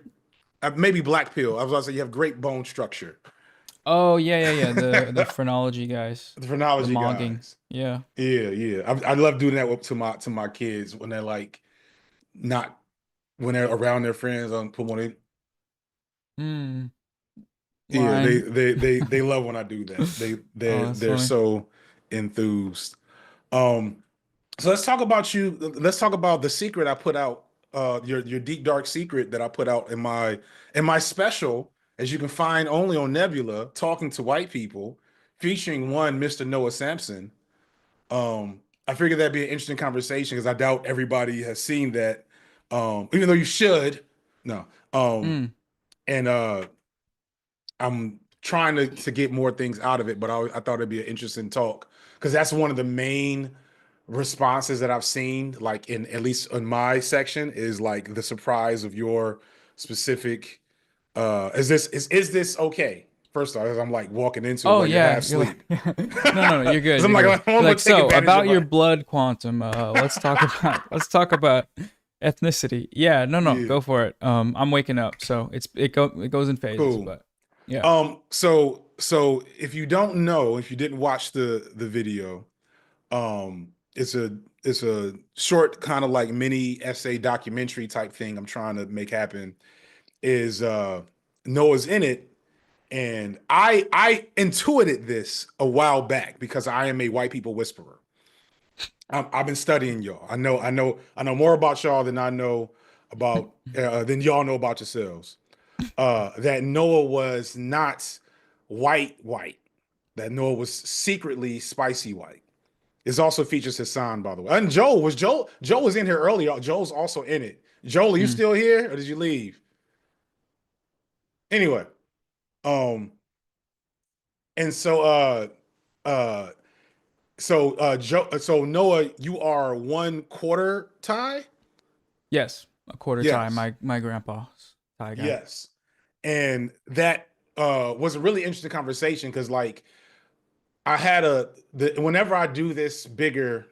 maybe black pill. I was about to say you have great bone structure. Oh yeah. The phrenology guys. The phrenology mogging. guys. Yeah. Yeah. I love doing that to my kids when they're like when they're around their friends on put one in. Yeah, they love when I do that. They're so enthused. So let's talk about you. Let's talk about the secret I put out. Your deep dark secret that I put out in my special, as you can find only on Nebula, talking to white people, featuring one Mr. Noah Sampson. I figured that'd be an interesting conversation because I doubt everybody has seen that. Even though you should. No. And I'm trying to get more things out of it, but I thought it'd be an interesting talk because that's one of the main responses that I've seen, like at least in my section, is like the surprise of your specific. Is this okay? First off, as I'm like walking into it while you're half asleep. No, you're good. I'm you're good. So about your blood. blood quantum. Let's talk about ethnicity. Yeah, no, go for it. I'm waking up, so it goes in phases. Cool. But yeah. So if you don't know, if you didn't watch the video, it's a short kind of like mini essay documentary type thing I'm trying to make happen. Is Noah's in it, and I intuited this a while back because I am a white people whisperer. I've been studying y'all. I know more about y'all than I know about than y'all know about yourselves. That Noah was not white, that Noah was secretly spicy white. This also features Hasan, by the way. And Joel was in here earlier. Joel's also in it. Joel, are you still here or did you leave? Anyway, and so so Noah, you are 1/4 Thai? Yes, a quarter Thai. My grandpa's Thai guy. Yes. And that was a really interesting conversation because like I had whenever I do this bigger,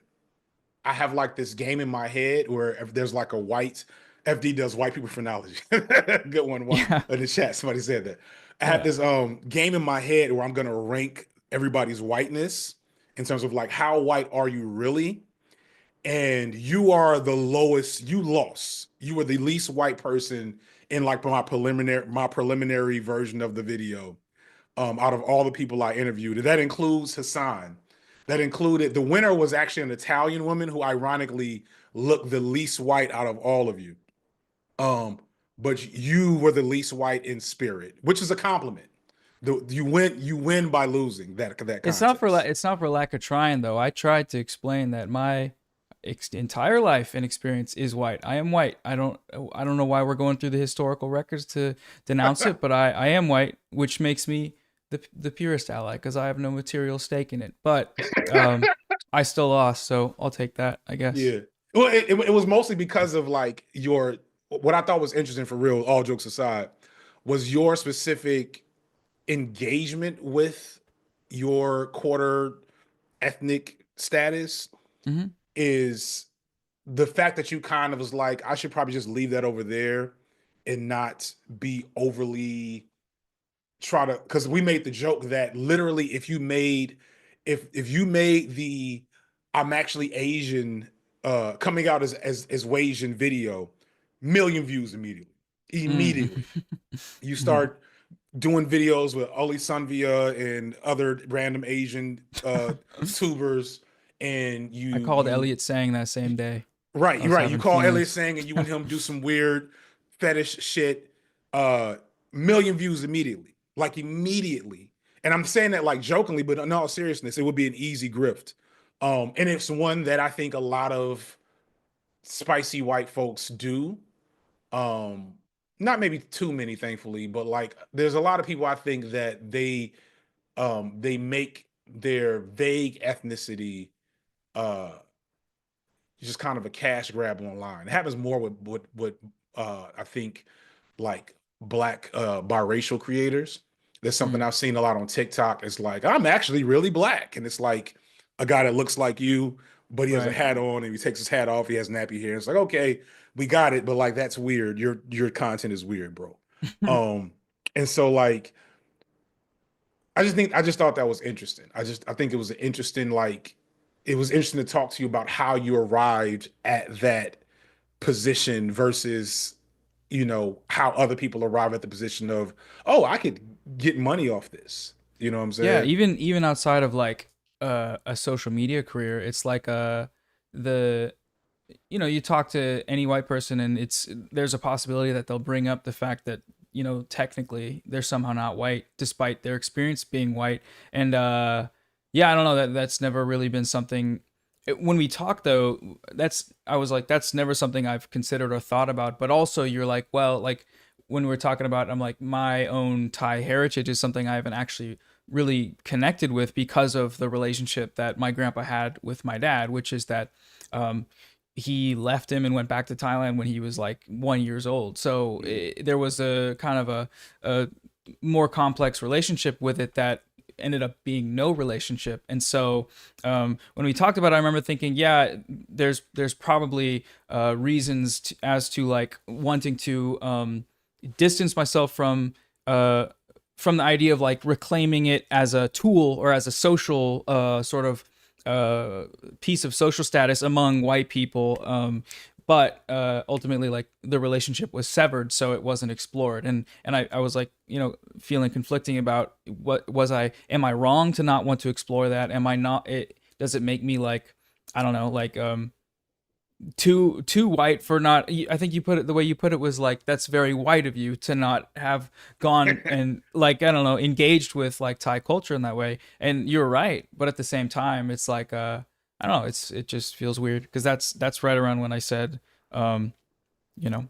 I have like this game in my head where if there's like a white FD does white people phrenology. Good one. In the chat, somebody said that. I have this game in my head where I'm gonna rank everybody's whiteness in terms of like how white are you really? And you are the lowest. You lost. You were the least white person in like my preliminary version of the video. Out of all the people I interviewed, that includes Hasan. That included the winner was actually an Italian woman who ironically looked the least white out of all of you. But you were the least white in spirit, which is a compliment. You win by losing that contest. It's not for lack of trying though. I tried to explain that my entire life and experience is white. I am white. I don't know why we're going through the historical records to denounce it, but I am white, which makes me the purest ally because I have no material stake in it. But I still lost, so I'll take that, I guess. Yeah. Well, it was mostly because of like what I thought was interesting for real, all jokes aside, was your specific engagement with your quarter ethnic status. Is the fact that you kind of was like, I should probably just leave that over there and not be overly because we made the joke that literally if you made the I'm actually Asian coming out as Wasian video, million views immediately. You start doing videos with Oli Sunvia and other random Asian tubers, and I called you Elliot saying that same day. right, I you're was right. You having call Elliot feelings. saying, and you and him do some weird fetish shit. Million views immediately, like immediately. And I'm saying that like jokingly, but in all seriousness, it would be an easy grift. And it's one that I think a lot of spicy white folks do. Not maybe too many, thankfully, but like there's a lot of people I think that they make their vague ethnicity just kind of a cash grab online. It happens more with I think like black biracial creators. There's something I've seen a lot on TikTok. It's like, I'm actually really black. And it's like a guy that looks like you, but he has a Right. hat on and he takes his hat off. He has nappy hair. It's like, okay, we got it, but like that's weird. Your content is weird, bro. And so like I just thought that was interesting. I think it was an interesting, like it was interesting to talk to you about how you arrived at that position versus how other people arrive at the position of, oh, I could get money off this. You know what I'm Yeah, saying? even outside of like a social media career, it's like the you talk to any white person and there's a possibility that they'll bring up the fact that technically they're somehow not white despite their experience being white. And yeah, I don't know, that's never really been something. When we talk though, I was like, that's never something I've considered or thought about. But also you're like, well, like when we're talking about, I'm like, my own Thai heritage is something I haven't actually really connected with because of the relationship that my grandpa had with my dad, which is that he left him and went back to Thailand when he was like 1 year old. So there was a kind of a more complex relationship with it that ended up being no relationship. And so when we talked about it, I remember thinking, yeah, there's probably reasons as to like wanting to distance myself from the idea of like reclaiming it as a tool or as a social sort of piece of social status among white people. But ultimately, like the relationship was severed, so it wasn't explored. And I was like, feeling conflicting about am I wrong to not want to explore that? Am I not? Does it make me like, I don't know, like too white for not? I think you put it the way you put it was like, that's very white of you to not have gone and like, I don't know, engaged with like Thai culture in that way. And you're right, but at the same time it's like I don't know, it just feels weird because that's right around when I said you know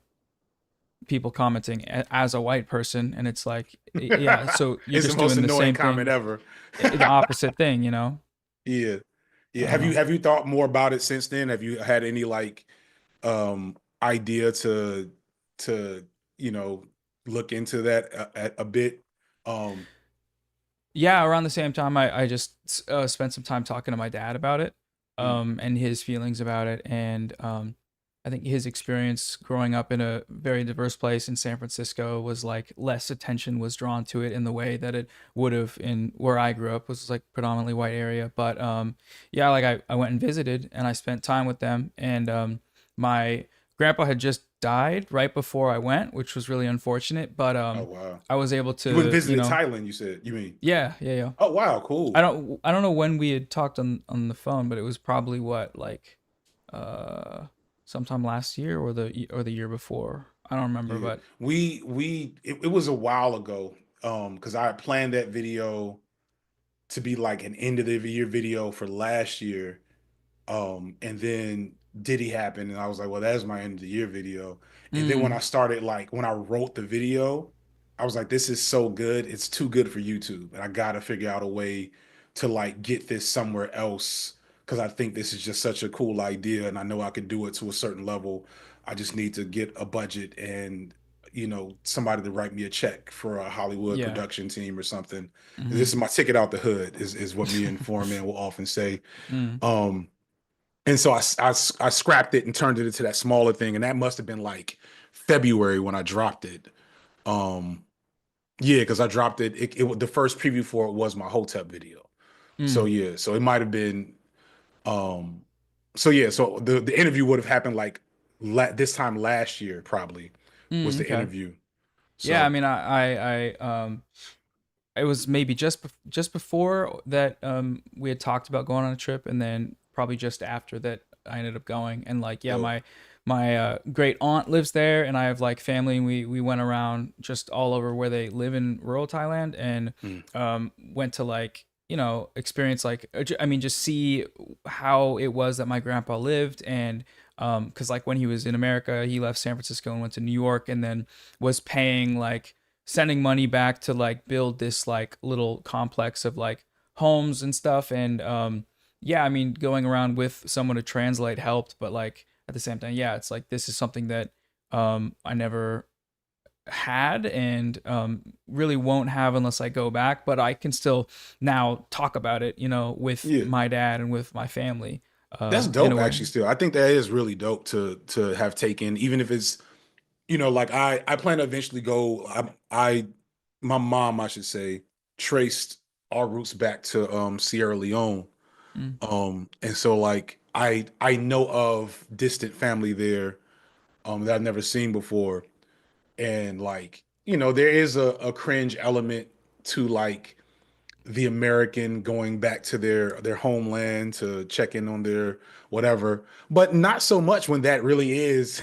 people commenting as a white person, and it's like, yeah, so you're It's just the most doing the annoying same comment thing, ever. the opposite thing, Yeah. I Yeah. don't know. Have you thought more about it since then? Have you had any like idea to look into that a bit? Yeah, around the same time, I just spent some time talking to my dad about it, and his feelings about it, and I think his experience growing up in a very diverse place in San Francisco was like less attention was drawn to it in the way that it would have in where I grew up, was like predominantly white area. But yeah, like I went and visited and I spent time with them, and my grandpa had just died right before I went, which was really unfortunate. But Oh wow. I was able You went to, visited Thailand, you said. You mean? yeah. Oh wow, cool. I don't know when we had talked on the phone, but it was probably what, like sometime last year or the year before. I don't remember, Yeah. but It was a while ago. Because I had planned that video to be like an end of the year video for last year. And then Diddy happened, and I was like, well, that's my end of the year video. And then when I started, like, when I wrote the video, I was like, this is so good. It's too good for YouTube. And I got to figure out a way to, like, get this somewhere else because I think this is just such a cool idea. And I know I can do it to a certain level. I just need to get a budget and, somebody to write me a check for a Hollywood yeah. production team or something. Mhm. This is my ticket out the hood, is what me and Foreman will often say. Mm. And so I scrapped it and turned it into that smaller thing. And that must have been like February when I dropped it. Yeah, because I dropped it. The first preview for it was my Hotep video. So Mm. yeah, so it might have been. So yeah, so the interview would have happened like this time last year, probably was the Okay. interview. Yeah, I So mean, it was maybe just before that we had talked about going on a trip, and then probably just after that I ended up going. And like, yeah, dope. my great aunt lives there, and I have like family, and we went around just all over where they live in rural Thailand, and went to like, experience like, I mean, just see how it was that my grandpa lived. And because like when he was in America, he left San Francisco and went to New York, and then was paying like sending money back to like build this like little complex of like homes and stuff. And yeah, I mean, going around with someone to translate helped, but like at the same time, yeah, it's like this is something that I never had, and really won't have unless I go back. But I can still now talk about it, with Yeah. my dad and with my family. That's In a dope, way. actually. Still, I think that is really dope to have taken, even if it's, like I plan to eventually go. My mom, I should say, traced our roots back to Sierra Leone, Mm. and so like I know of distant family there, that I've never seen before, and like there is a cringe element to like the American going back to their homeland to check in on their whatever, but not so much when that really is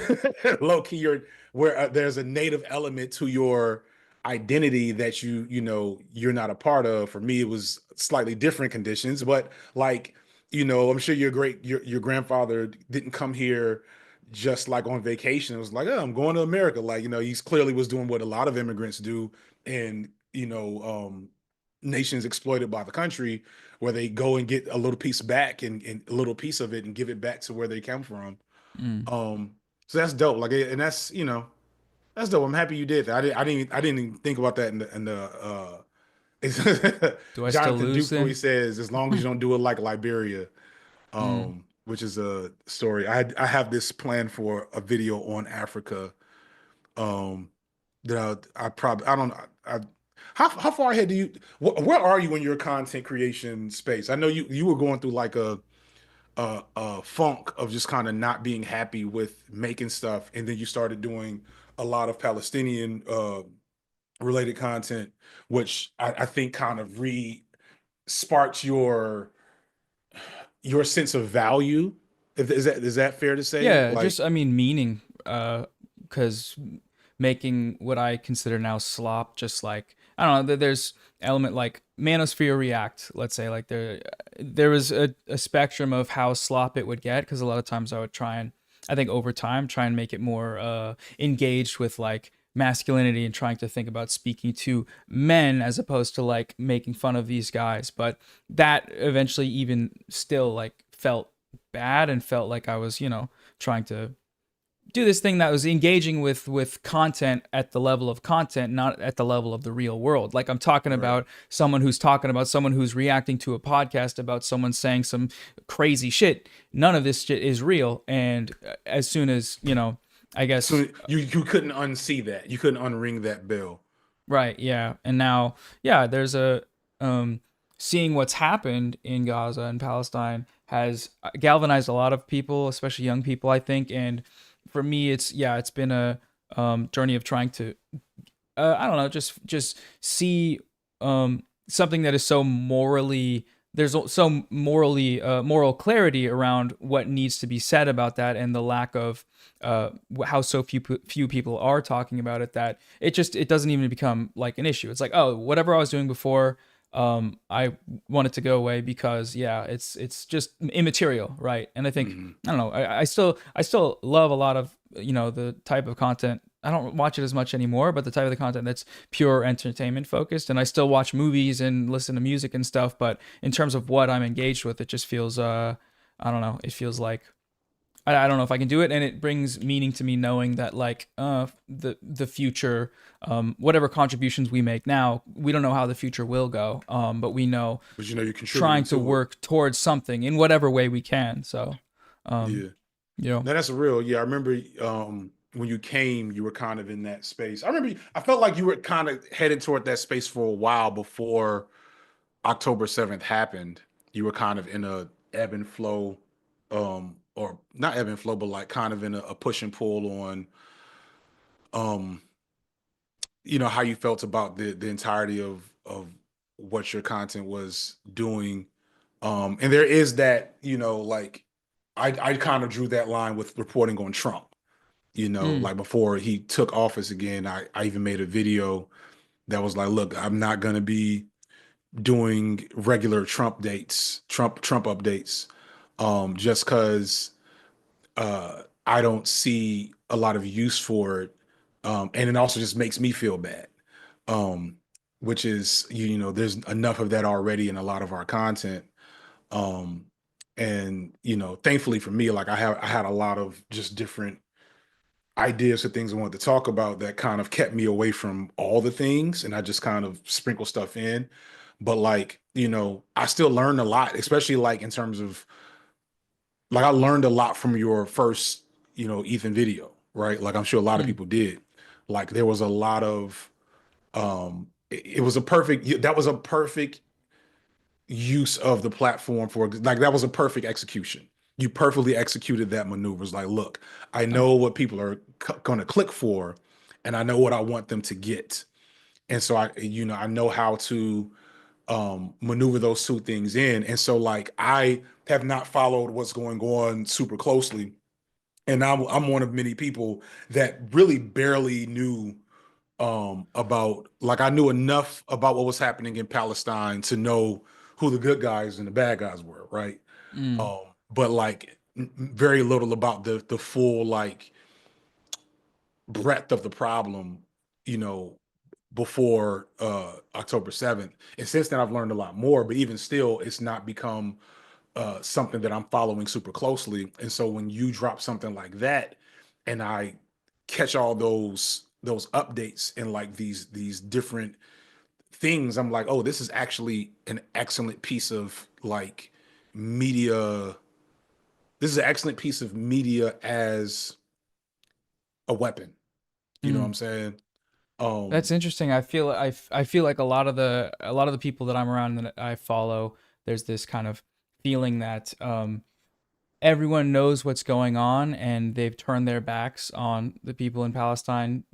low key where there's a native element to your identity that you're not a part of. For me, it was slightly different conditions, but like I'm sure your grandfather didn't come here just like on vacation. It was like, oh, I'm going to America. Like he's clearly was doing what a lot of immigrants do, and nations exploited by the country, where they go and get a little piece back and a little piece of it and give it back to where they come from. Mm. So that's dope. Like, and that's dope. I'm happy you did that. I didn't even think about that in the Do I still Jonathan lose Dupuy then? says, as long as you don't do it like Liberia, Mm. which is a story. I have this plan for a video on Africa. Um, that I probably I don't know. How far ahead do you where are you in your content creation space? I know you were going through like a funk of just kind of not being happy with making stuff, and then you started doing a lot of Palestinian related content, which I think kind of re sparked your sense of value. Is that fair to say? Yeah, Like, just I mean meaning, because making what I consider now slop, just like I don't know, there's element like Manosphere React, let's say, like there was a spectrum of how slop it would get, because a lot of times I would try and I think over time try and make it more engaged with like masculinity, and trying to think about speaking to men as opposed to like making fun of these guys. But that eventually even still like felt bad, and felt like I was, trying to do this thing that was engaging with content at the level of content, not at the level of the real world. Like I'm talking about someone who's talking about someone who's reacting to a podcast about someone saying some crazy shit. None of this shit is real. And as soon as, I guess. so you couldn't unsee that. You couldn't unring that bell. Right, yeah. And now, yeah, there's a seeing what's happened in Gaza and Palestine has galvanized a lot of people, especially young people, I think. And for me, it's been a journey of trying to I don't know, just see something that is so morally so morally moral clarity around what needs to be said about that, and the lack of how so few people are talking about it, that it doesn't even become like an issue. It's like, oh, whatever I was doing before, I want it to go away, because yeah, it's just immaterial, right? And I think I don't know, I still love a lot of the type of content. I don't watch it as much anymore, but the type of the content that's pure entertainment focused, and I still watch movies and listen to music and stuff. But in terms of what I'm engaged with, it just feels I don't know, it feels like I don't know if I can do it, and it brings meaning to me knowing that like the future, whatever contributions we make now, we don't know how the future will go, but we know, But you're trying to contributing to it. work towards something in whatever way we can. So Yeah. No, that's real. Yeah, I remember when you came, you were kind of in that space. I felt like you were kind of headed toward that space for a while before October 7th happened. You were kind of in a ebb and flow, or not ebb and flow, but like kind of in a push and pull on um how you felt about the entirety of what your content was doing. And there is that, like I kind of drew that line with reporting on Trump, like before he took office again. I even made a video that was like, look, I'm not gonna be doing regular Trump updates, just because I don't see a lot of use for it. And it also just makes me feel bad. Um, which is, there's enough of that already in a lot of our content. Um, and thankfully for me, like I had a lot of just different ideas for things I wanted to talk about that kind of kept me away from all the things, and I just kind of sprinkle stuff in. But like, I still learned a lot, especially like in terms of like I learned a lot from your first, Ethan video, right? Like I'm sure a lot of people did. Like there was a lot of it was a perfect that was a perfect use of the platform for, like, that was a perfect execution. You perfectly executed that maneuver. It's like, look, I know what people are going to click for, and I know what I want them to get. And so I know how to maneuver those two things in. And so like, I have not followed what's going on super closely. And I'm one of many people that really barely knew about, like, I knew enough about what was happening in Palestine to know who the good guys and the bad guys were, right? But like very little about the full like breadth of the problem, you know, before October 7th. And since then I've learned a lot more, but even still, it's not become something that I'm following super closely. And so when you drop something like that, and I catch all those updates and like these different things, I'm like, oh, this is actually an excellent piece of like media. This is an excellent piece of media as a weapon. You know what I'm saying? That's interesting. I feel like a lot of the people that I'm around and that I follow, there's this kind of feeling that everyone knows what's going on and they've turned their backs on the people in Palestine.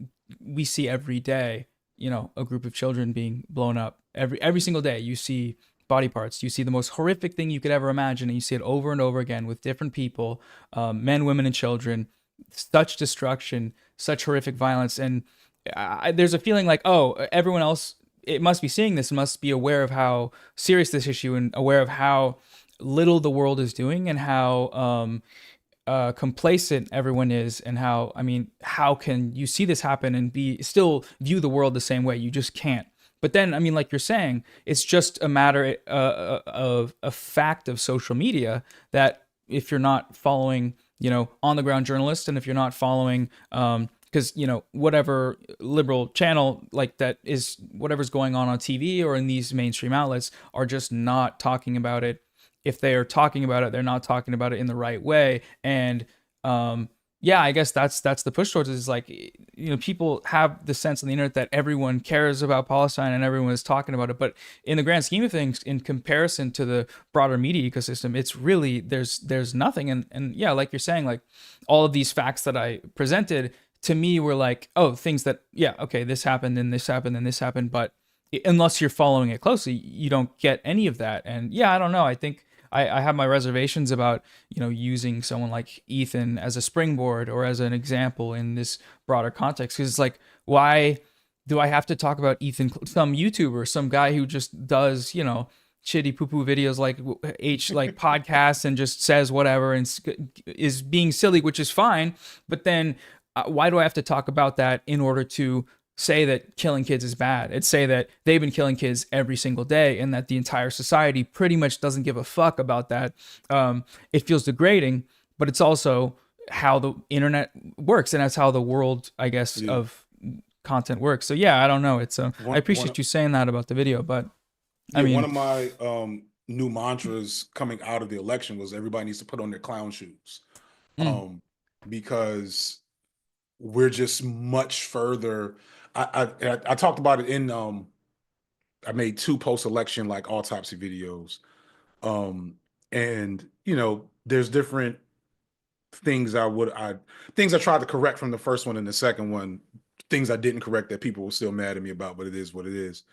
We see every day, a group of children being blown up. Every single day you see body parts. You see the most horrific thing you could ever imagine, and you see it over and over again with different people, men, women, and children. Such destruction, such horrific violence, and there's a feeling like, oh, everyone else, it must be seeing this, must be aware of how serious this issue and aware of how little the world is doing and how complacent everyone is, and how, I mean, how can you see this happen and be still view the world the same way? You just can't. But then, I mean, like you're saying, it's just a matter of a fact of social media that if you're not following, on the ground journalists, and if you're not following, because whatever liberal channel like that is, whatever's going on TV or in these mainstream outlets are just not talking about it. If they are talking about it, they're not talking about it in the right way. And yeah, I guess that's the push towards it, is like, people have the sense on the internet that everyone cares about Palestine and everyone is talking about it, but in the grand scheme of things, in comparison to the broader media ecosystem, it's really there's nothing. And yeah, like you're saying, like all of these facts that I presented to me were like, oh, things that, yeah, okay, this happened and this happened and this happened, but unless you're following it closely, you don't get any of that. And yeah, I don't know. I think I have my reservations about, using someone like Ethan as a springboard or as an example in this broader context. Because it's like, why do I have to talk about Ethan, some YouTuber, some guy who just does, shitty poo-poo videos like podcasts and just says whatever and is being silly, which is fine. But then why do I have to talk about that in order to say that killing kids is bad? It's say that they've been killing kids every single day and that the entire society pretty much doesn't give a fuck about that. It feels degrading, but it's also how the internet works, and that's how the world, I guess, of content works. So yeah, I don't know. It's I appreciate you saying that about the video, but I mean, one of my new mantras coming out of the election was everybody needs to put on their clown shoes, because we're just much further. I talked about it in I made 2 post-election like autopsy videos, and there's different things I tried to correct from the first one and the second one things I didn't correct that people were still mad at me about, but it is what it is.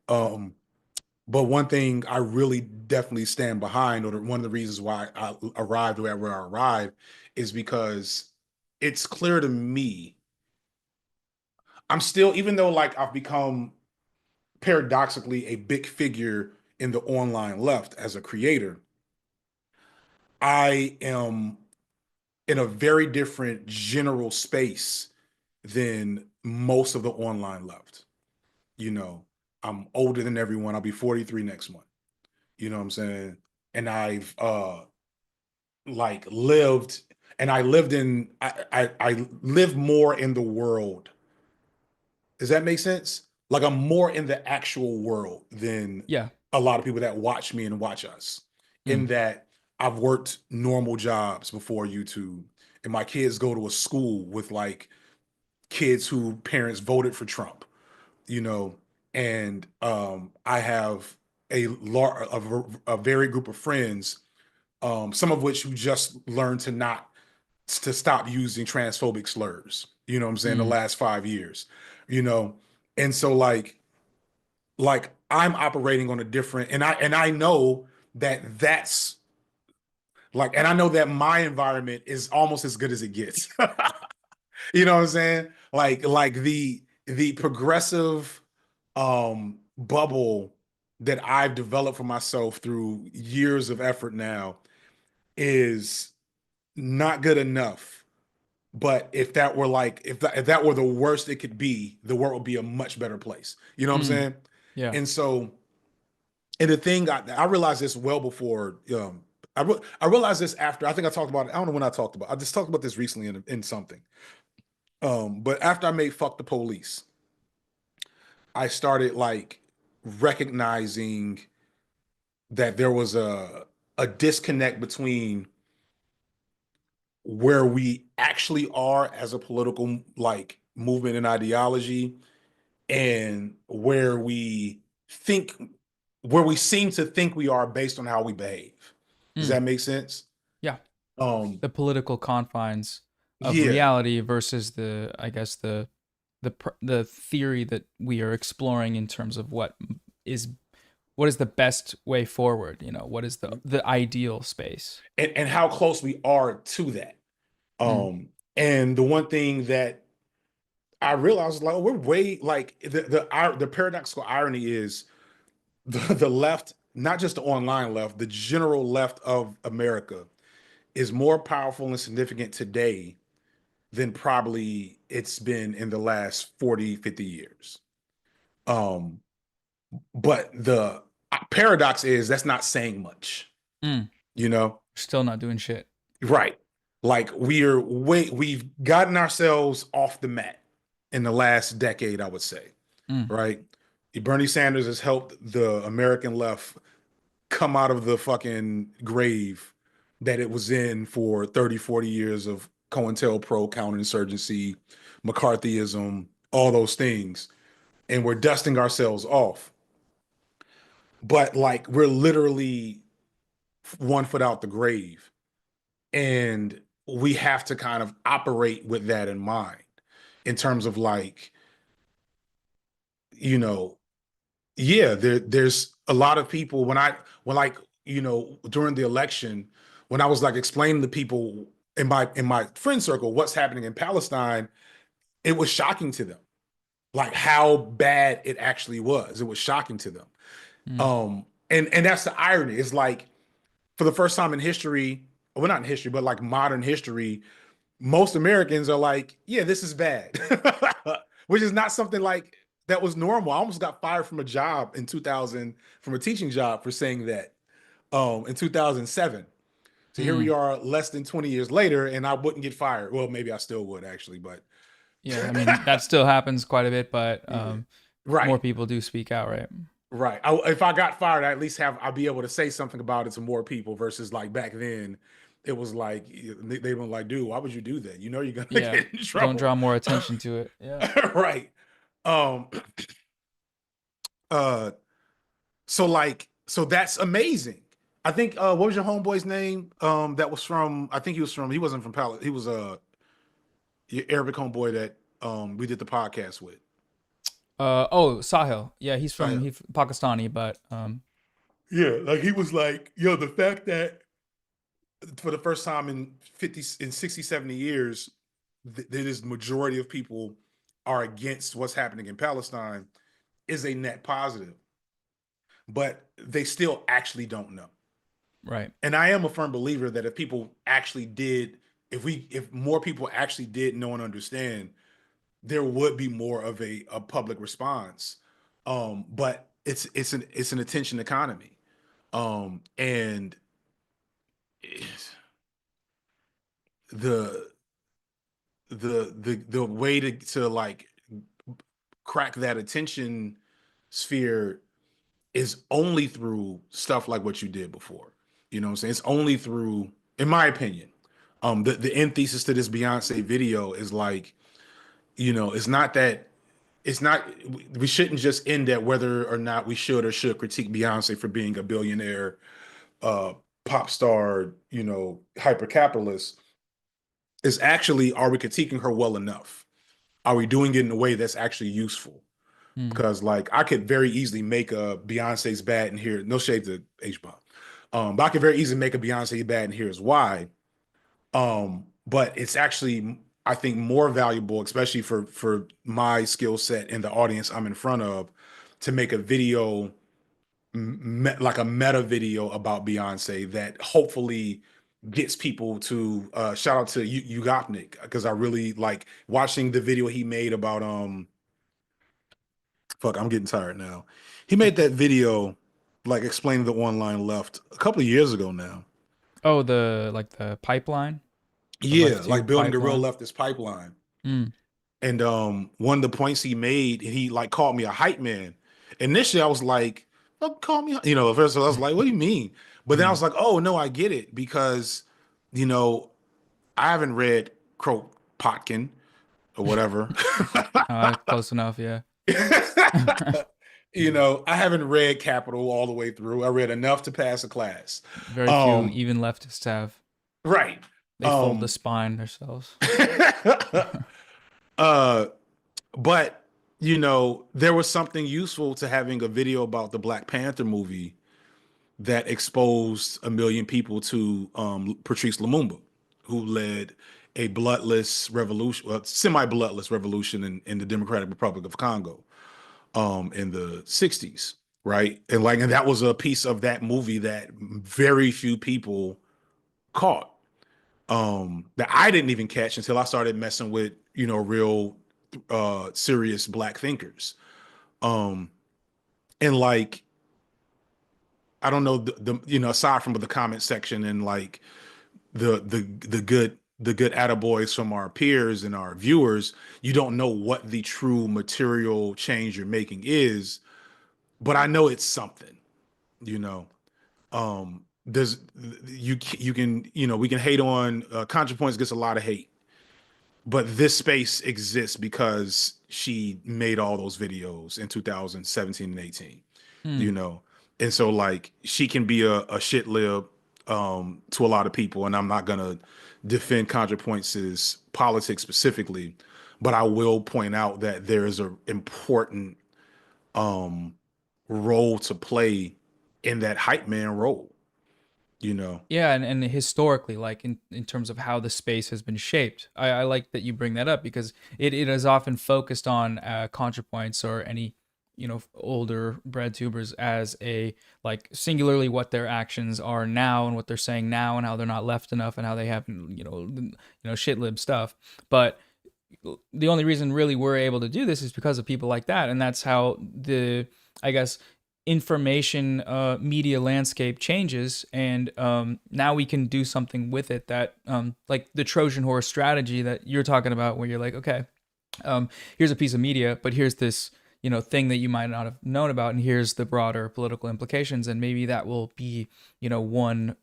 But one thing I really definitely stand behind, or one of the reasons why I arrived where I arrived, is because it's clear to me. I'm still, even though like I've become paradoxically a big figure in the online left as a creator, I am in a very different general space than most of the online left. You know, I'm older than everyone. I'll be 43 next month. You know what I'm saying? And I've like lived, and I lived in I live more in the world. Does that make sense? Like I'm more in the actual world than Yeah. a lot of people that watch me and watch us. In Mm. that I've worked normal jobs before YouTube, and my kids go to a school with like kids who parents voted for Trump, you know, and I have a very group of friends, some of which who just learned to stop using transphobic slurs, you know what I'm saying, the Mm. last 5 years, you know. And so like I'm operating on a different, and I know that that's like, and I know that my environment is almost as good as it gets. You know what I'm saying? Like the progressive bubble that I've developed for myself through years of effort now is not good enough. But if that were like, if that were the worst it could be, the world would be a much better place. You know what I'm Mm. saying? Yeah. And so, and the thing I realized this well before. I realized this after, I think I talked about it. I don't know when I talked about. I just talked about this recently in something. But after I made "Fuck the Police," I started like recognizing that there was a disconnect between where we actually are as a political like movement and ideology, and think where we seem to think we are based on how we behave. Does Mm. that make sense? Yeah. Um The political confines of yeah. reality versus I guess the theory that we are exploring in terms of is the best way forward. You know, what is the ideal space? And how close we are to that. Mm. And the one thing that I realized, like, we're way like the paradoxical irony is the left, not just the online left, the general left of America is more powerful and significant today than probably it's been in the last 40, 50 years. Um, but the paradox is that's not saying much, Mm. you know? Still not doing shit. Right. Like we've gotten ourselves off the mat in the last decade, I would say. Mm. Right. Bernie Sanders has helped the American left come out of the fucking grave that it was in for 30, 40 years of COINTELPRO, counterinsurgency, McCarthyism, all those things. And we're dusting ourselves off. But like we're literally one foot out the grave. And we have to kind of operate with that in mind in terms of like, you know, yeah, there's a lot of people when like, you know, during the election, when I was like explaining to people in my friend circle what's happening in Palestine, it was shocking to them, like how bad it actually was. It was shocking to them. And that's the irony. It's like for the first time in history, well, not in history, but like modern history, most Americans are like, yeah, this is bad, which is not something like that was normal. I almost got fired from a job in 2000, from a teaching job for saying that in 2007. So here we are less than 20 years later, and I wouldn't get fired. Well, maybe I still would actually, but yeah, I mean, that still happens quite a bit, but right. More people do speak out, right? Right. If I got fired, I at least I'll be able to say something about it to more people versus like back then. It was like they were like, dude, why would you do that? You know, you're gonna get in trouble. Don't draw more attention to it. Yeah. Right. So that's amazing. I think what was your homeboy's name? That was from, I think he wasn't from Palestine. He was your Arabic homeboy that we did the podcast with. Sahil. Yeah, he's from Sahil. Pakistani, but Yeah, like he was like, yo, the fact that for the first time in 60, 70 years, this majority of people are against what's happening in Palestine is a net positive. But they still actually don't know. right. And I am a firm believer that if people actually did, if more people actually did know and understand, there would be more of a public response. But it's an attention economy. And the way to like crack that attention sphere is only through stuff like what you did before. You know what I'm saying? It's only through, in my opinion, the end thesis to this Beyonce video is like, you know, it's not, we shouldn't just end at whether or not we should or should critique Beyonce for being a billionaire, pop star, you know, hyper capitalist. Is actually, are we critiquing her well enough? Are we doing it in a way that's actually useful? Because like I could very easily make a Beyonce's bad and here, no shade to H-Bomb. But I could very easily make a Beyonce bad and here's why. But it's actually, I think, more valuable, especially for my skill set and the audience I'm in front of, to make a video like a meta video about Beyonce that hopefully gets people to shout out to Ugopnik, because I really like watching the video he made about fuck, I'm getting tired now. He made that video like explaining the online left a couple of years ago now. Oh, the pipeline? Yeah, like building the real leftist pipeline. Mm. And one of the points he made, and he like called me a hype man. Initially, I was like, "Don't call me," you know. At first, I was like, "What do you mean?" But then I was like, "Oh no, I get it," because you know, I haven't read Kropotkin or whatever. Close enough, yeah. You know, I haven't read Capital all the way through. I read enough to pass a class. Very few even leftists have. Right. They fold the spine themselves. But you know, there was something useful to having a video about the Black Panther movie that exposed 1 million people to Patrice Lumumba, who led a bloodless revolution, semi-bloodless revolution in the Democratic Republic of Congo in the 60s, right? And that was a piece of that movie that very few people caught, that I didn't even catch until I started messing with, you know, real serious Black thinkers. And like, I don't know, the you know, aside from the comment section and like the good attaboys from our peers and our viewers, you don't know what the true material change you're making is, but I know it's something, you know. There's you can, you know, we can hate on ContraPoints gets a lot of hate, but this space exists because she made all those videos in 2017 and 18, you know. And so like she can be a shit lib to a lot of people, and I'm not gonna defend ContraPoints' politics specifically, but I will point out that there is an important role to play in that hype man role, you know. Yeah, and historically, like in terms of how the space has been shaped, I like that you bring that up, because it is often focused on ContraPoints or any, you know, older bread tubers as a like singularly what their actions are now and what they're saying now and how they're not left enough and how they have, you know, shit lib stuff. But the only reason really we're able to do this is because of people like that, and that's how the, I guess, information media landscape changes, and now we can do something with it that like the Trojan horse strategy that you're talking about, where you're like, okay, here's a piece of media, but here's this, you know, thing that you might not have known about, and here's the broader political implications, and maybe that will be, you know, one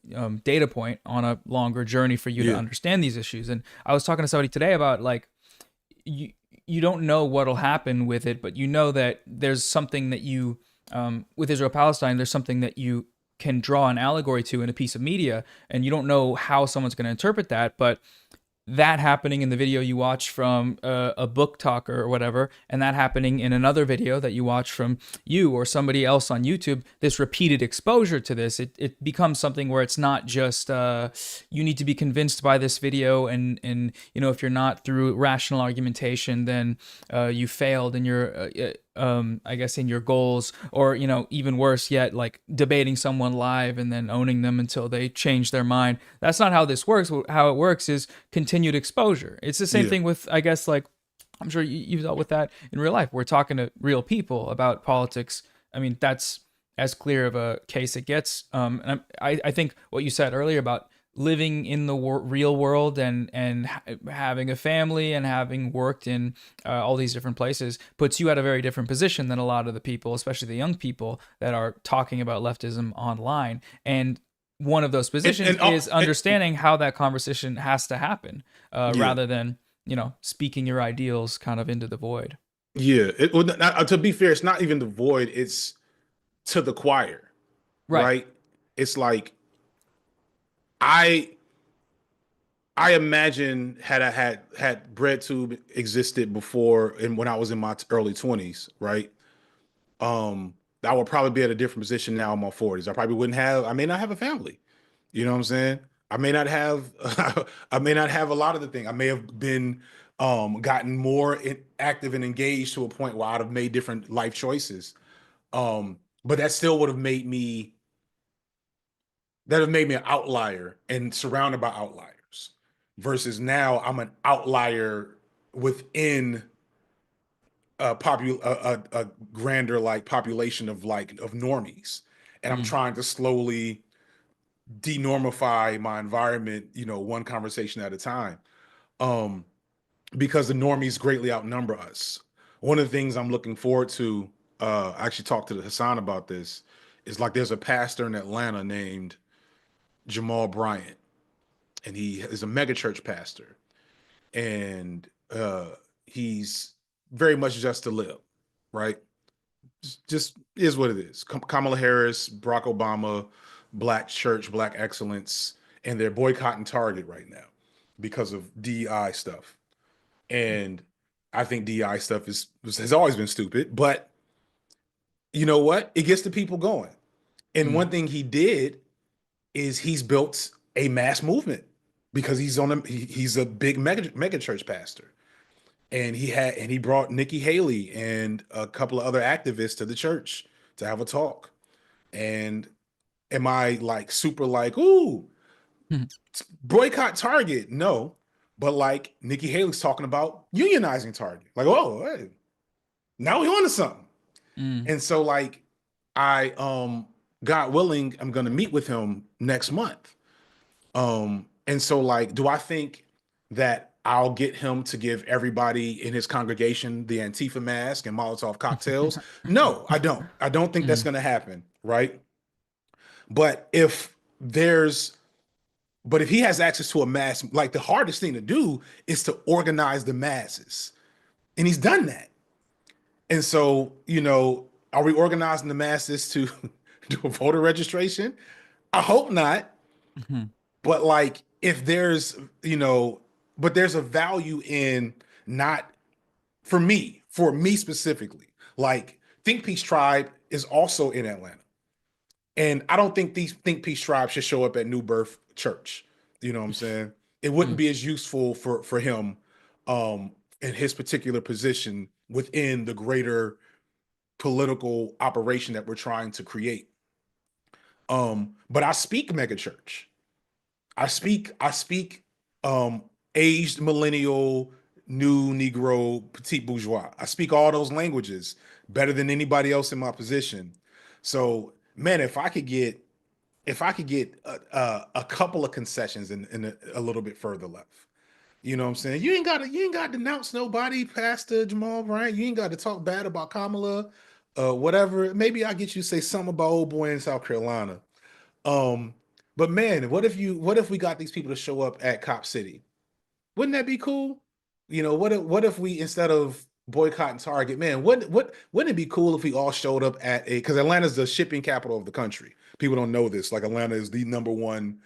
data point on a longer journey for you to understand these issues. And I was talking to somebody today about like, you don't know what'll happen with it, but you know that there's something that you with Israel-Palestine, there's something that you can draw an allegory to in a piece of media, and you don't know how someone's going to interpret that, but that happening in the video you watch from a book talker or whatever, and that happening in another video that you watch from you or somebody else on YouTube, this repeated exposure to this, it becomes something where it's not just you need to be convinced by this video, and you know, if you're not through rational argumentation, then you failed in your I guess in your goals, or, you know, even worse yet, like debating someone live and then owning them until they change their mind. That's not how this works. How it works is continued exposure. It's the same thing with, I guess, like, I'm sure you've dealt with that in real life. We're talking to real people about politics. I mean, that's as clear of a case it gets. And I think what you said earlier about living in the real world and having a family and having worked in all these different places puts you at a very different position than a lot of the people, especially the young people that are talking about leftism online. And one of those positions is understanding how that conversation has to happen, rather than, you know, speaking your ideals kind of into the void. Yeah. To be fair, it's not even the void, it's to the choir. Right? It's like, I imagine had I had BreadTube existed before, and when I was in my early 20s, right? I would probably be at a different position now in my 40s. I may not have a family. You know what I'm saying? I may not have I may not have a lot of the thing. I may have been gotten more active and engaged to a point where I'd have made different life choices. But that still would have made me an outlier and surrounded by outliers, versus now I'm an outlier within a grander like population of normies, and I'm trying to slowly denormify my environment, you know, one conversation at a time, because the normies greatly outnumber us. One of the things I'm looking forward to, I actually talked to Hasan about this, is like there's a pastor in Atlanta named Jamal Bryant, and he is a megachurch pastor, and he's very much just to live, right? Just is what it is. Kamala Harris, Barack Obama, black church, black excellence, and they're boycotting Target right now because of DEI stuff. And I think DEI stuff has always been stupid, but you know what? It gets the people going. And one thing he did is he's built a mass movement because he's a big mega church pastor. And he brought Nikki Haley and a couple of other activists to the church to have a talk. And am I like super like, ooh, boycott Target? No. But like Nikki Haley's talking about unionizing Target. Like, oh, hey, now we on to something. And so like I God willing, I'm gonna meet with him next month. And so like, do I think that I'll get him to give everybody in his congregation the Antifa mask and Molotov cocktails? No, I don't. I don't think that's gonna happen, right? But if he has access to a mass, like the hardest thing to do is to organize the masses. And he's done that. And so, you know, are we organizing the masses to do a voter registration? I hope not. But like, if there's, you know, but there's a value in not, for me specifically, like Think Peace Tribe is also in Atlanta. And I don't think these Think Peace Tribes should show up at New Birth Church. You know what I'm saying? It wouldn't be as useful for him in his particular position within the greater political operation that we're trying to create. But I speak megachurch. I speak aged millennial, new Negro, petite bourgeois. I speak all those languages better than anybody else in my position. So, man, if I could get a couple of concessions in a little bit further left, you know what I'm saying? You ain't got to denounce nobody, Pastor Jamal Bryant. You ain't got to talk bad about Kamala, whatever. Maybe I'll get you to say something about old boy in South Carolina. But man, what if we got these people to show up at Cop City? Wouldn't that be cool? You know, what if we, instead of boycotting Target, man, wouldn't it be cool if we all showed up at because Atlanta's the shipping capital of the country. People don't know this. Like Atlanta is the number one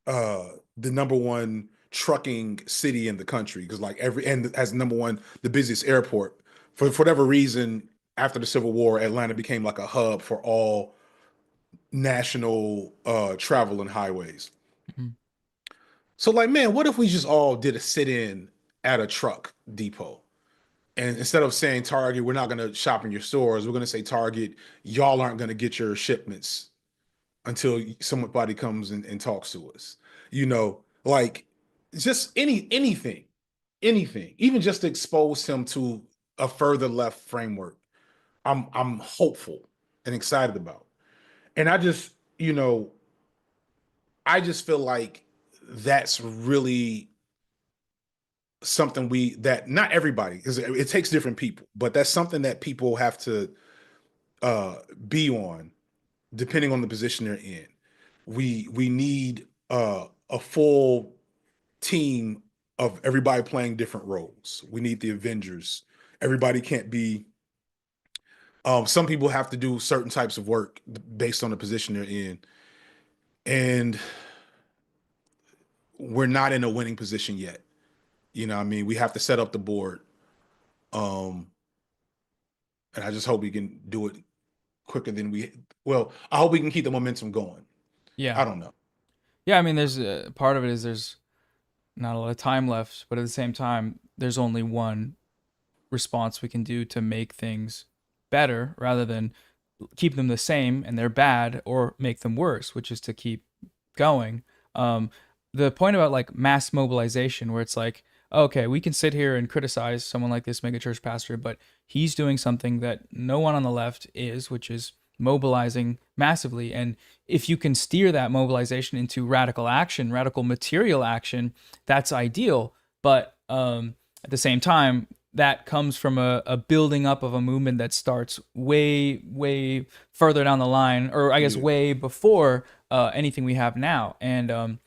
the number one trucking city in the country, because like and as number one, the busiest airport. For whatever reason, after the Civil War, Atlanta became like a hub for all national travel and highways. Mhm. So like, man, what if we just all did a sit-in at a truck depot? And instead of saying Target, we're not going to shop in your stores, we're going to say Target, y'all aren't going to get your shipments until somebody comes and talks to us. You know, like just anything, even just to expose him to a further left framework. I'm hopeful and excited about. And I just, I just feel like that's really something that not everybody, because it takes different people, but that's something that people have to be on depending on the position they're in. We need a full team of everybody playing different roles. We need the Avengers. Everybody can't be. Some people have to do certain types of work based on the position they're in, and we're not in a winning position yet. You know what I mean? We have to set up the board. And I just hope we can do it quicker than I hope we can keep the momentum going. Yeah. I don't know. Yeah, I mean, there's part of it is there's not a lot of time left, but at the same time, there's only one response we can do to make things better rather than keep them the same and they're bad, or make them worse, which is to keep going. The point about like mass mobilization, where it's like, okay, we can sit here and criticize someone like this megachurch pastor, but he's doing something that no one on the left is, which is mobilizing massively. And if you can steer that mobilization into radical action, radical material action, that's ideal. But at the same time, that comes from a building up of a movement that starts way, way further down the line, or I guess way before anything we have now. And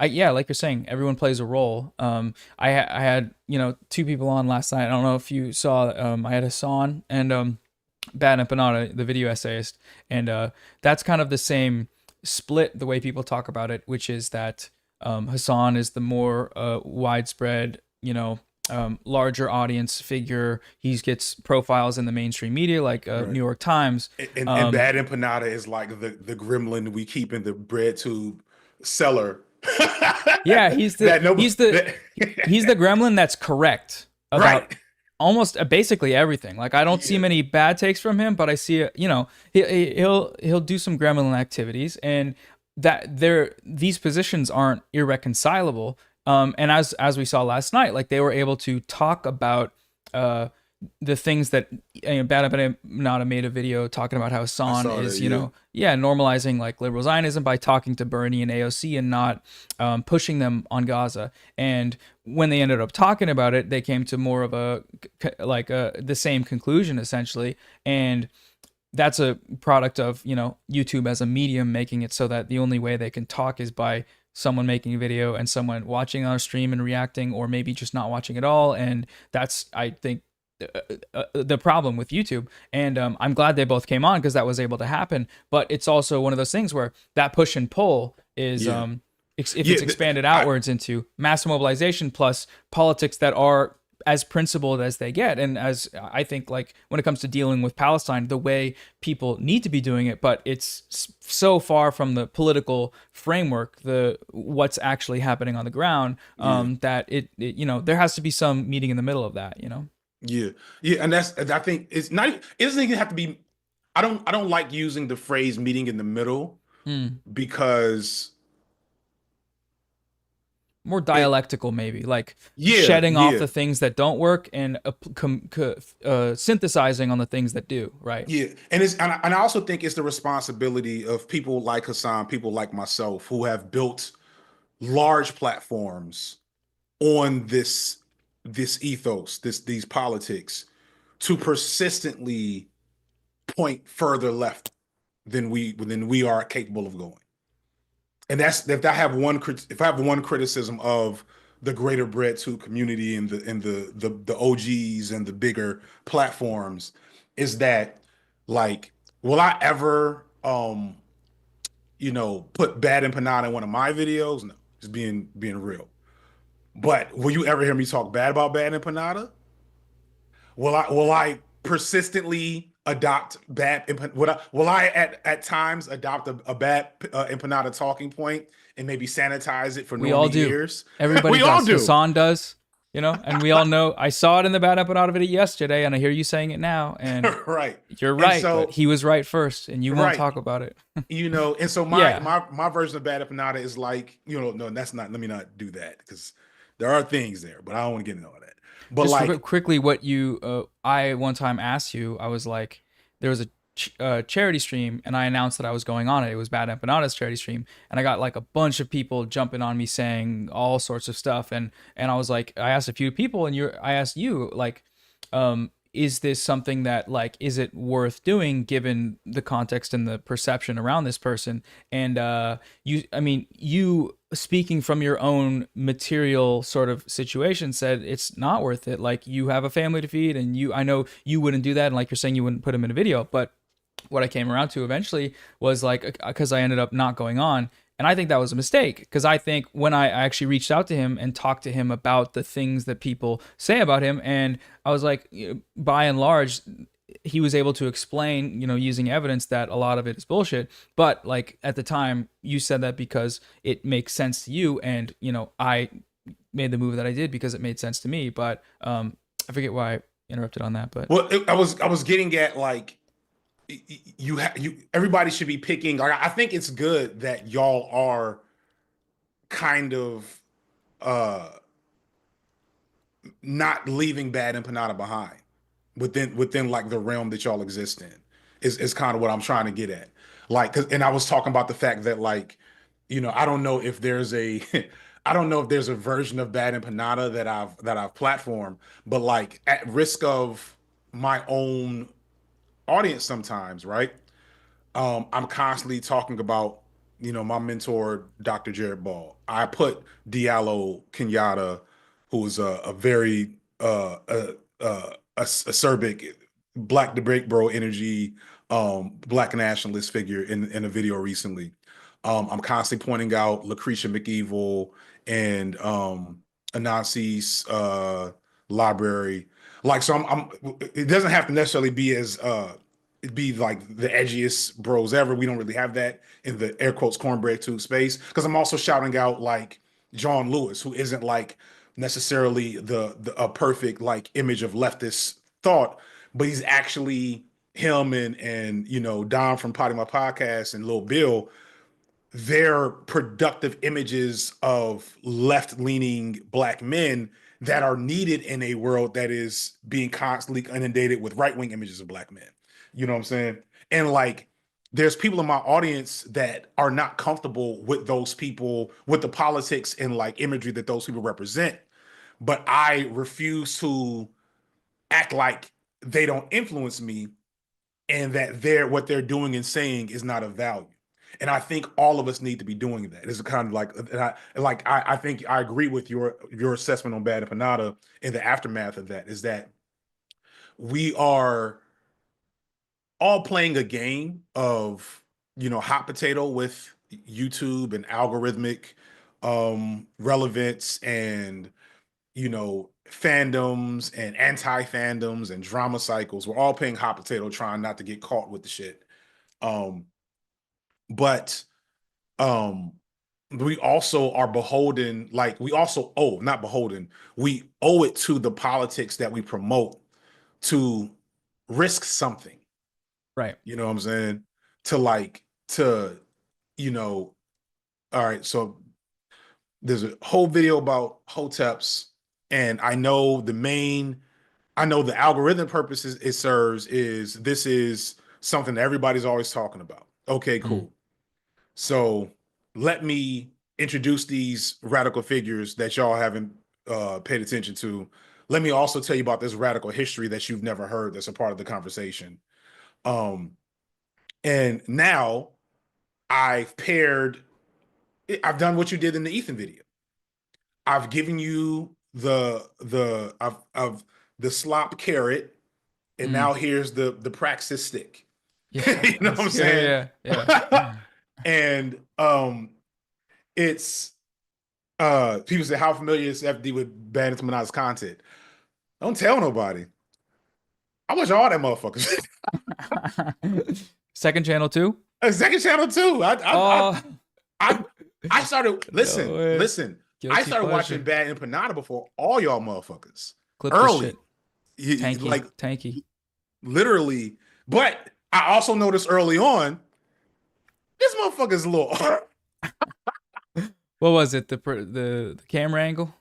yeah, like you're saying, everyone plays a role. I had two people on last night. I don't know if you saw. I had Hasan and BadEmpanada, the video essayist, and that's kind of the same split the way people talk about it, which is that Hasan is the more widespread, larger audience figure. He gets profiles in the mainstream media like New York Times. And BadEmpanada is like the gremlin we keep in the bread tube cellar. Yeah, he's the gremlin that's correct about almost basically everything. Like I don't see many bad takes from him, but I see he'll do some gremlin activities, and these positions aren't irreconcilable. And as we saw last night, like they were able to talk about the things that BadEmpanada made a video talking about how Hasan is, normalizing like liberal Zionism by talking to Bernie and AOC and not pushing them on Gaza. And when they ended up talking about it, they came to more of the same conclusion essentially. And that's a product of YouTube as a medium, making it so that the only way they can talk is by someone making a video and someone watching our stream and reacting, or maybe just not watching at all. And that's, I think, the problem with YouTube. And I'm glad they both came on because that was able to happen. But it's also one of those things where that push and pull is if it's expanded outwards into mass mobilization plus politics that are as principled as they get. And as I think, like when it comes to dealing with Palestine, the way people need to be doing it, but it's so far from the political framework, what's actually happening on the ground, that it there has to be some meeting in the middle of that, Yeah, and I think it doesn't even have to be. I don't like using the phrase "meeting in the middle" because more dialectical, maybe like shedding off the things that don't work and synthesizing on the things that do. Right. Yeah, and I also think it's the responsibility of people like Hasan, people like myself, who have built large platforms on this ethos, these politics, to persistently point further left than we are capable of going. And that's if I have one criticism of the greater breadtube community and the OGs and the bigger platforms, is that like, will I ever put BadEmpanada in one of my videos? No. Just being real. But will you ever hear me talk bad about BadEmpanada? Will I persistently adopt will I at times adopt a bad empanada talking point and maybe sanitize it for We all normie do. ears? Everybody We all does. do. Hasan does. You know, and we all know. I saw it in the BadEmpanada video yesterday, and I hear you saying it now, and Right. you're And right. so- but he was right first, and you won't Right. talk about it. You know, and so Yeah. my version of BadEmpanada is like, you know, no, that's not. Let me not do that because there are things there, but I don't want to get into all that. But Just like, quickly, what you, I one time asked you, I was like, there was a charity stream, and I announced that I was going on it. It was BadEmpanada's charity stream, and I got like a bunch of people jumping on me saying all sorts of stuff, and I was like, I asked a few people, and I asked you like, is this something that like, is it worth doing given the context and the perception around this person? And you speaking from your own material sort of situation said it's not worth it. Like, you have a family to feed, and I know you wouldn't do that, and like you're saying, you wouldn't put him in a video. But what I came around to eventually was like, because I ended up not going on. And I think that was a mistake, because I think when I actually reached out to him and talked to him about the things that people say about him, and I was like, by and large, he was able to explain, you know, using evidence that a lot of it is bullshit. But like at the time, you said that because it makes sense to you, and you know, I made the move that I did because it made sense to me. But I forget why I interrupted on that. But well, I was getting at like, everybody should be picking. Like, I think it's good that y'all are kind of not leaving BadEmpanada behind within like the realm that y'all exist in is kind of what I'm trying to get at. Like, and I was talking about the fact that like, you know, I don't know if there's a I don't know if there's a version of BadEmpanada that I've platformed, but like at risk of my own audience sometimes, right? I'm constantly talking about, you know, my mentor, Dr. Jared Ball. I put Diallo Kenyatta, who is a very acerbic black debate bro energy, black nationalist figure in a video recently. I'm constantly pointing out Lucretia McEvil and Anansi's library. Like, so it doesn't have to necessarily be as be like the edgiest bros ever. We don't really have that in the air quotes cornbread tube space, because I'm also shouting out like John Lewis, who isn't like necessarily the a perfect like image of leftist thought, but he's actually him and you know, Don from Potty My Podcast and Lil Bill. They're productive images of left-leaning black men that are needed in a world that is being constantly inundated with right-wing images of black men. You know what I'm saying? And like, there's people in my audience that are not comfortable with those people, with the politics and like imagery that those people represent. But I refuse to act like they don't influence me, and that what they're doing and saying is not of value. And I think all of us need to be doing that. It's kind of like, I think I agree with your assessment on BadEmpanada in the aftermath of that, is that we are all playing a game of, you know, hot potato with YouTube and algorithmic relevance and, you know, fandoms and anti-fandoms and drama cycles. We're all playing hot potato, trying not to get caught with the shit. But we also are beholden, like we also not beholden, we owe it to the politics that we promote to risk something. Right. You know what I'm saying? You know, all right, so there's a whole video about hoteps, and I know the algorithm purposes it serves is this is something that everybody's always talking about. Okay, cool. So let me introduce these radical figures that y'all haven't paid attention to. Let me also tell you about this radical history that you've never heard that's a part of the conversation. And now I've done what you did in the Ethan video. I've given you the slop carrot, and now here's the praxis stick. Yeah. You know what I'm saying? Yeah. And it's People say, how familiar is FD with BadEmpanada's content? Don't tell nobody. I watch all that motherfuckers. Second channel too? Second channel too. I started listen. Guilty I started pleasure. watching BadEmpanada before all y'all motherfuckers. Clip this Early. shit. Tanky, tanky. Literally. But I also noticed early on, this motherfucker's a little. What was it? The camera angle?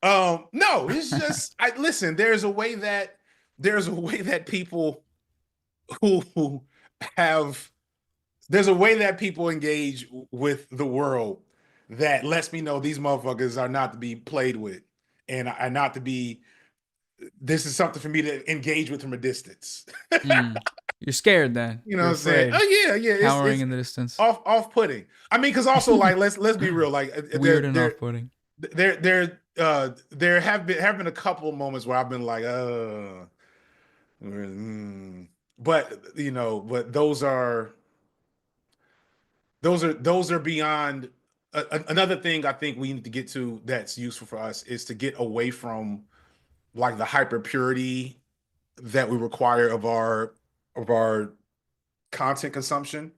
No, it's just I listen. There's a way that people who have there's a way that people engage with the world that lets me know these motherfuckers are not to be played with and are not to be. This is something for me to engage with from a distance. You're scared then. You know what I'm saying? Oh yeah. Cowering in the distance. Off-putting. I mean, because also like let's be real. Like weird and off-putting. There have been a couple of moments where I've been like, but you know, but those are beyond. Another thing I think we need to get to that's useful for us is to get away from like the hyper purity that we require of our content consumption.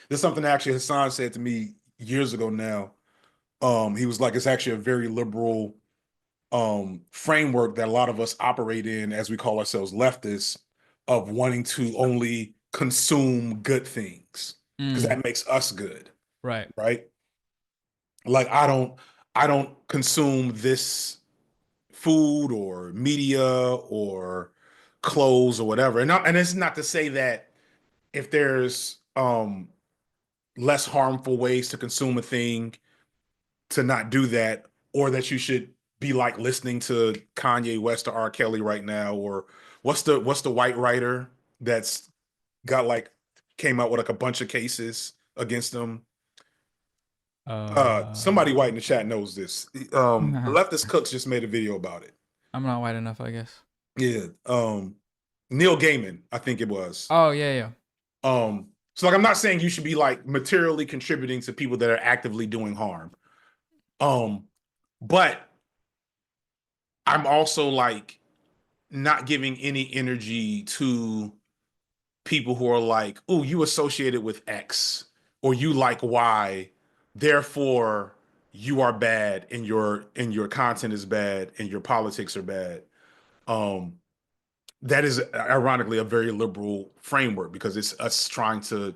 There's something that actually Hasan said to me years ago now. He was like, it's actually a very liberal framework that a lot of us operate in as we call ourselves leftists, of wanting to only consume good things because that makes us good. Right. Like I don't consume this food or media or clothes or whatever. And it's not to say that if there's less harmful ways to consume a thing, to not do that, or that you should be like listening to Kanye West or R. Kelly right now, or what's the white writer that's got like came out with like a bunch of cases against them. Somebody white in the chat knows this. Leftist Cooks just made a video about it. I'm not white enough, I guess. Yeah. Neil Gaiman, I think it was. Oh yeah. So like I'm not saying you should be like materially contributing to people that are actively doing harm. But I'm also like not giving any energy to people who are like, oh, you associated with X or you like Y, therefore you are bad and your content is bad and your politics are bad. That is ironically a very liberal framework because it's us trying to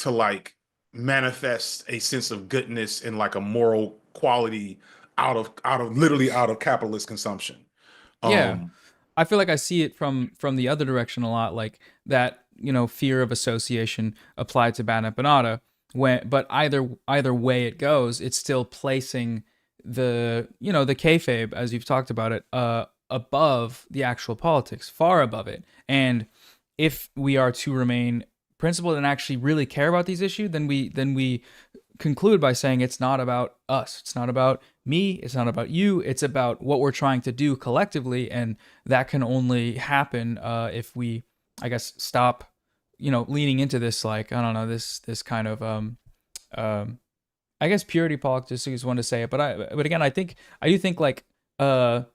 like manifest a sense of goodness and like a moral quality out of capitalist consumption. Yeah. I feel like I see it from the other direction a lot, like that, you know, fear of association applied to BadEmpanada. But either way it goes, it's still placing the, you know, the kayfabe, as you've talked about it, above the actual politics, far above it. And if we are to remain principled and actually really care about these issues, then we conclude by saying it's not about us, it's not about me, it's not about you, it's about what we're trying to do collectively, and that can only happen if we, I guess, stop, you know, leaning into this, like, I don't know, this kind of I guess purity politics is one to say it, but again, I do think like what's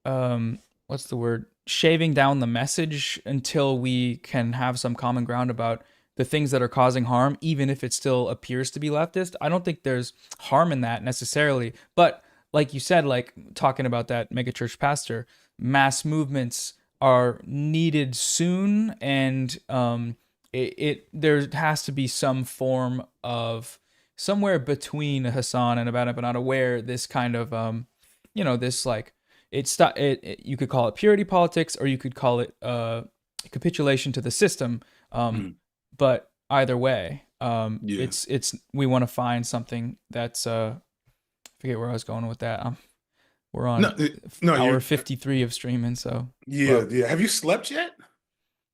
the word, shaving down the message until we can have some common ground about the things that are causing harm, even if it still appears to be leftist. I don't think there's harm in that necessarily. But like you said, like talking about that megachurch pastor, mass movements are needed soon. And there has to be some form of somewhere between Hasan and BadEmpanada where this kind of, you know, this like, you could call it purity politics, or you could call it capitulation to the system. But either way, it's we want to find something that's I forget where I was going with that. We're on hour 53 of streaming, so yeah. Have you slept yet?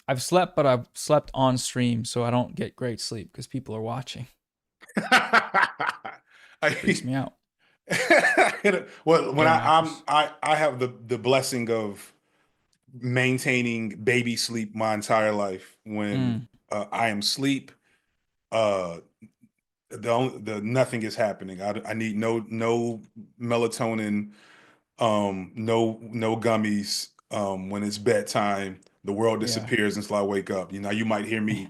I've slept, but I've slept on stream, so I don't get great sleep because people are watching. Freaks me out. Well, when I have the blessing of maintaining baby sleep my entire life. When I am asleep, the nothing is happening. I need no melatonin, no gummies. When it's bedtime, the world Yeah. disappears until I wake up. You know, you might hear me,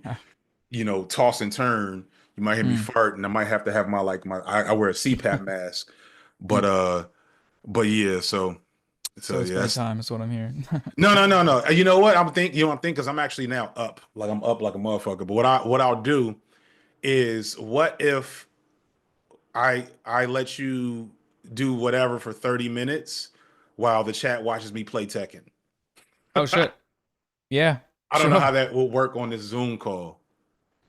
toss and turn. You might hear me fart, and I might have to have I wear a CPAP mask. But yeah, so So it's yeah, bedtime is what I'm hearing. no. You know what I'm thinking? Because I'm actually now up. Like I'm up like a motherfucker. But what I'll do is, what if I let you do whatever for 30 minutes while the chat watches me play Tekken? Oh shit. Yeah. I don't know sure. how that will work on this Zoom call.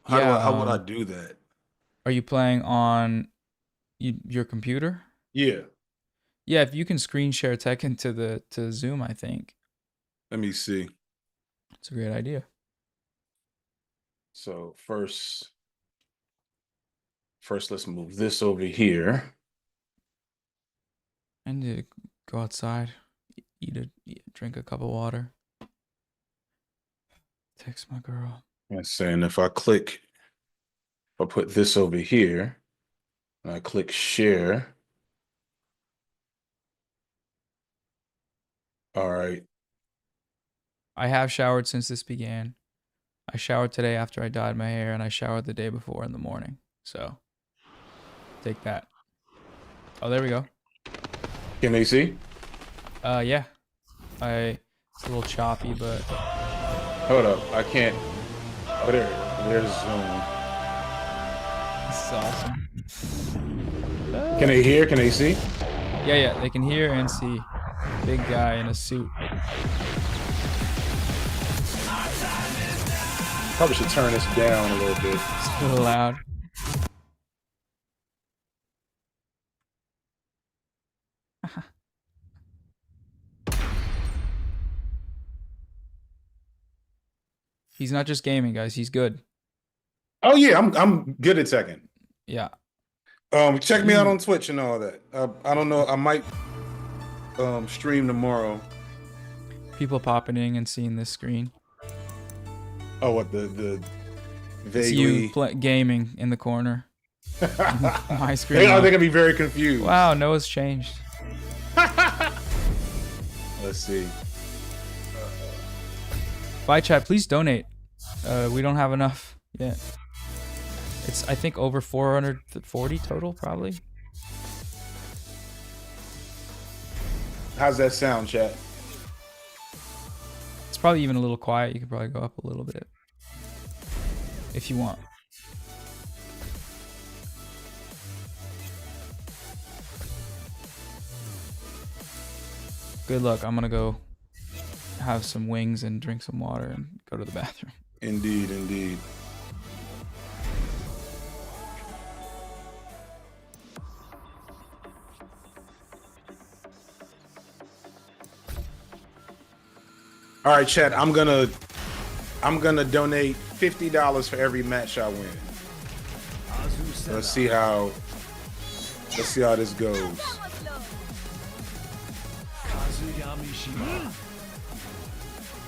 How would I do that? Are you playing on your computer? Yeah. Yeah, if you can screen share Tekken to Zoom, I think. Let me see. It's a great idea. So first let's move this over here. I need to go outside, drink a cup of water. Text my girl. Let's say, and if I put this over here, and I click share. All right. I have showered since this began. I showered today after I dyed my hair, and I showered the day before in the morning. So, take that. Oh, there we go. Can they see? Yeah. It's a little choppy, but... Hold up, I can't... Oh, there's Zoom. This is awesome. Can they hear? Can they see? Yeah, they can hear and see. Big guy in a suit. Probably should turn this down a little bit. It's a little loud. He's not just gaming, guys. He's good. Oh yeah, I'm good at Tekken. Yeah. Check me out on Twitch and all that. I don't know. I might stream tomorrow. People popping in and seeing this screen. Oh, what the vaguely... It's you gaming in the corner. My screen. They're gonna be very confused. Wow, Noah's changed. Let's see. Bye, chat. Please donate. We don't have enough yet. It's, I think, over 440 total, probably. How's that sound, chat? It's probably even a little quiet. You could probably go up a little bit if you want. Good luck. I'm gonna go have some wings and drink some water and go to the bathroom. Indeed, indeed. All right, chat. I'm gonna donate $50 for every match I win. Let's see how this goes.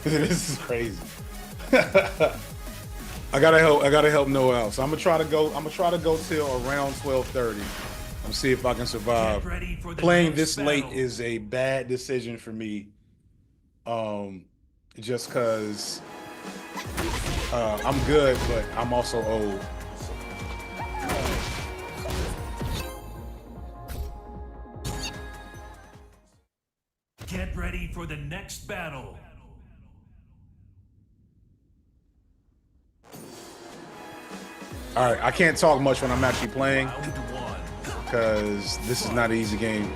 This is crazy. I gotta help Noah out. So I'm gonna try to go till around 12:30. I'm gonna see if I can survive. Playing this late is a bad decision for me. Just cause I'm good, but I'm also old. Get ready for the next battle. All right, I can't talk much when I'm actually playing because this is not an easy game.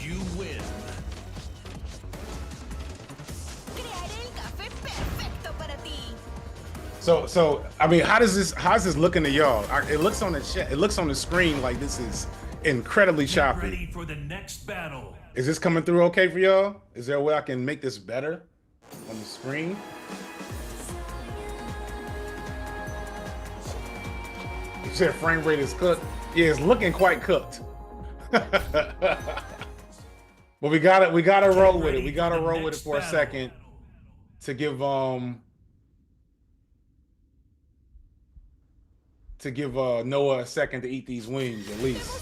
You win. So I mean, how's this looking to y'all? It looks on the screen like this is incredibly Get choppy. ready for the next battle. Is this coming through okay for y'all? Is there a way I can make this better on the screen? You said frame rate is cooked. Yeah, it's looking quite cooked. But we gotta roll with it. We gotta roll with it for a second to give Noah a second to eat these wings at least.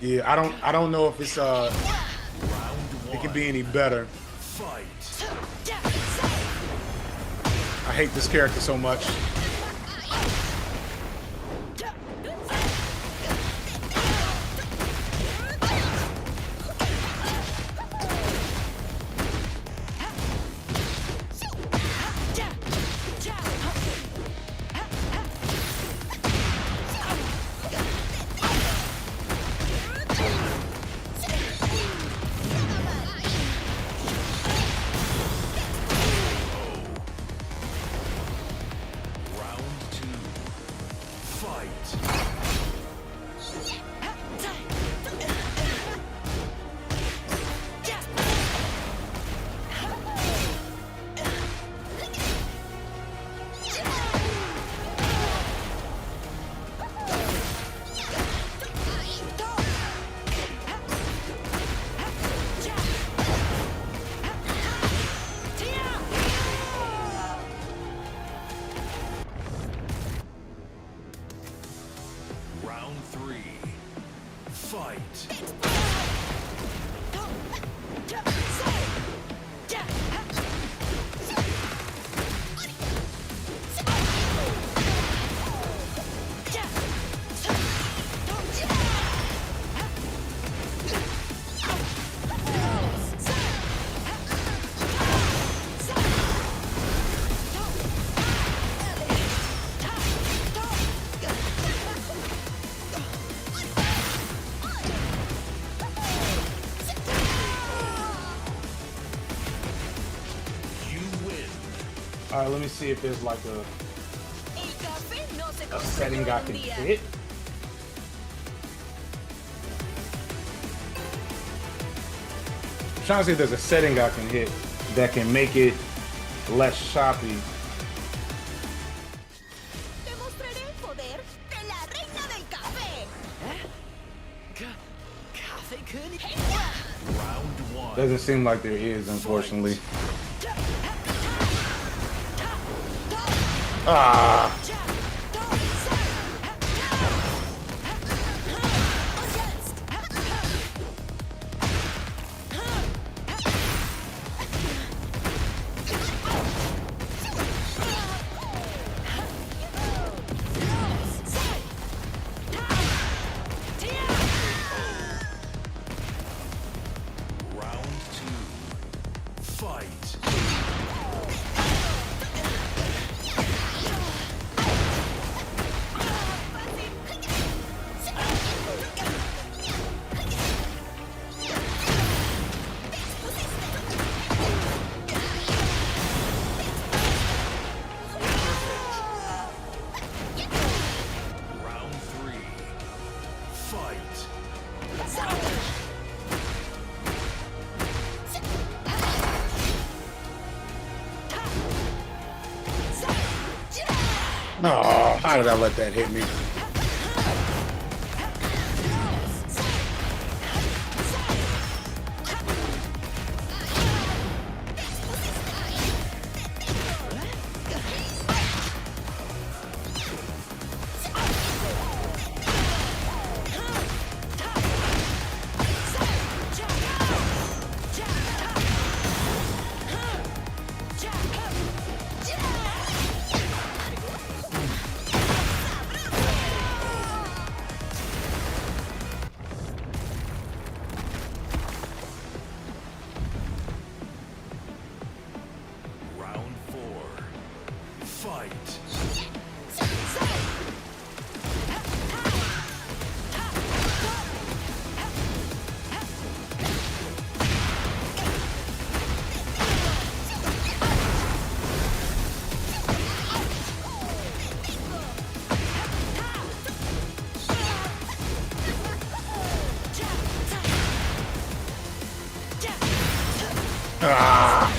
Yeah, I don't know if it's it can be any better. I hate this character so much. All right, let me see if there's like a setting I can hit. I'm trying to see if there's a setting I can hit that can make it less choppy. Doesn't seem like there is, unfortunately. Ah. Oh, how did I let that hit me? Ah.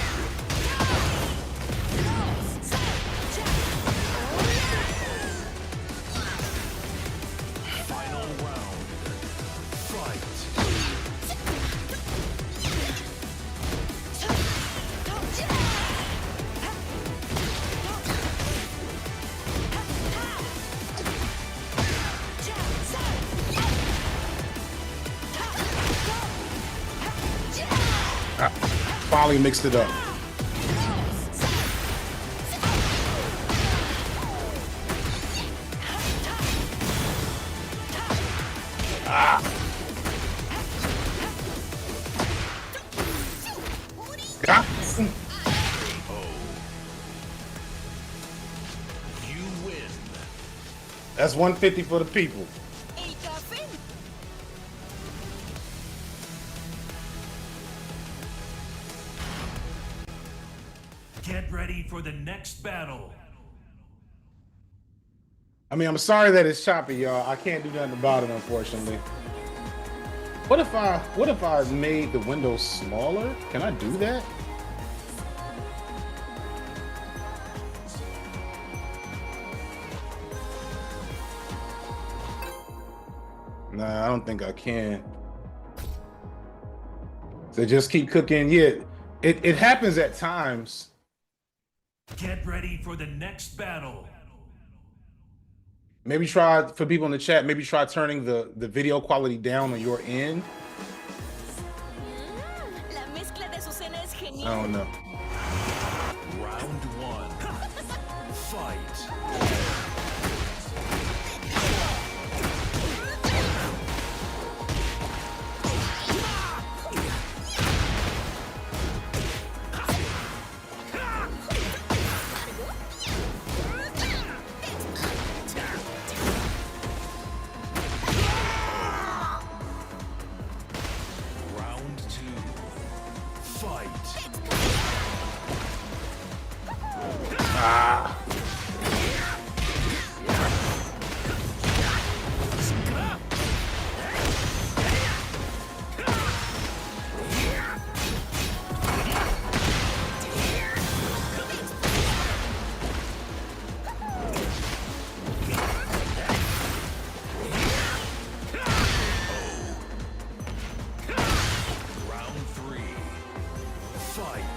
Final round. Fight. Finally mixed it up. Ah. Got him. You win. That's 150 for the people. Get ready for the next battle. I mean, I'm sorry that it's choppy, y'all. I can't do nothing about it, unfortunately. What if I made the window smaller? Can I do that? Nah, I don't think I can. So just keep cooking. Yeah, it happens at times. Get ready for the next battle. Maybe try, for people in the chat, maybe try turning the video quality down on your end. I don't know. Round one. Fight. Round two. Fight. Ah. Round three. Fight.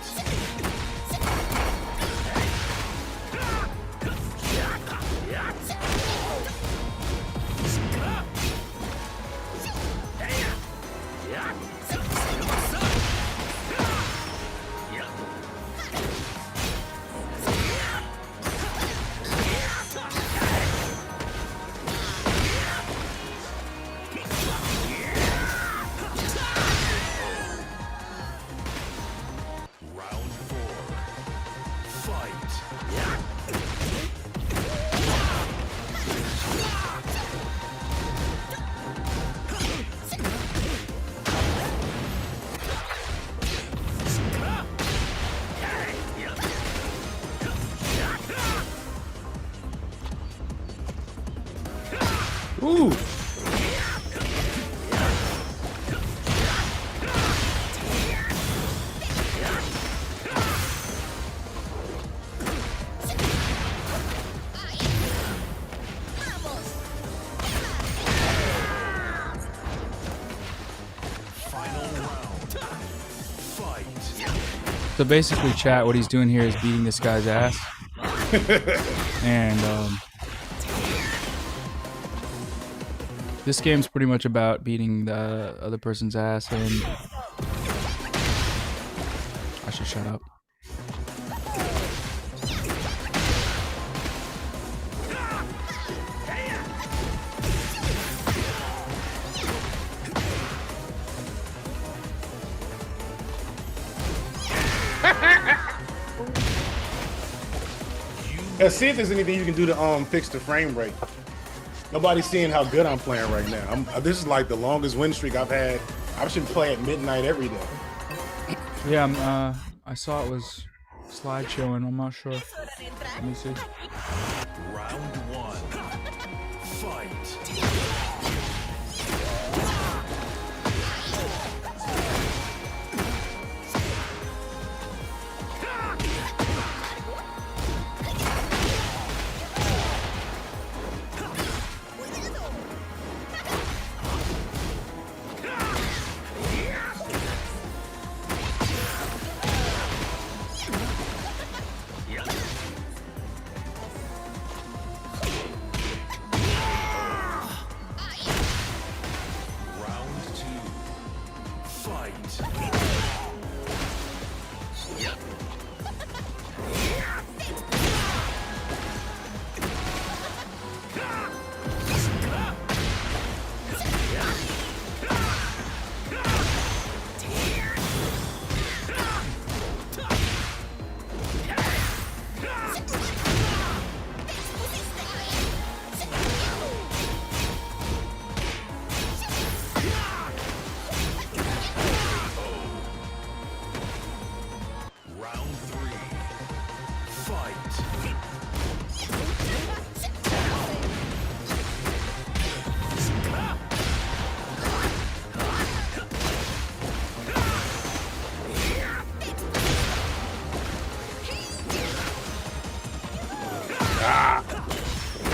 Round four. Fight. Ooh. Final round. Fight. So basically, chat, what he's doing here is beating this guy's ass. And this game's pretty much about beating the other person's ass, and I should shut up. Let's see if there's anything you can do to fix the frame rate. Nobody's seeing how good I'm playing right now. This is like the longest win streak I've had. I should play at midnight every day. Yeah, I saw it was slideshowing. I'm not sure. Let me see. Round one. Fight.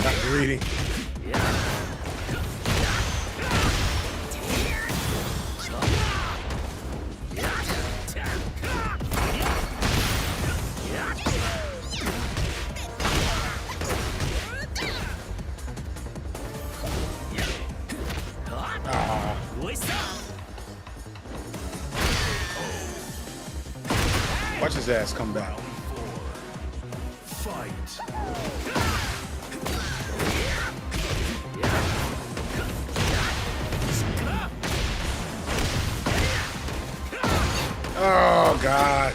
Not greedy. Watch his ass come back. Oh, God.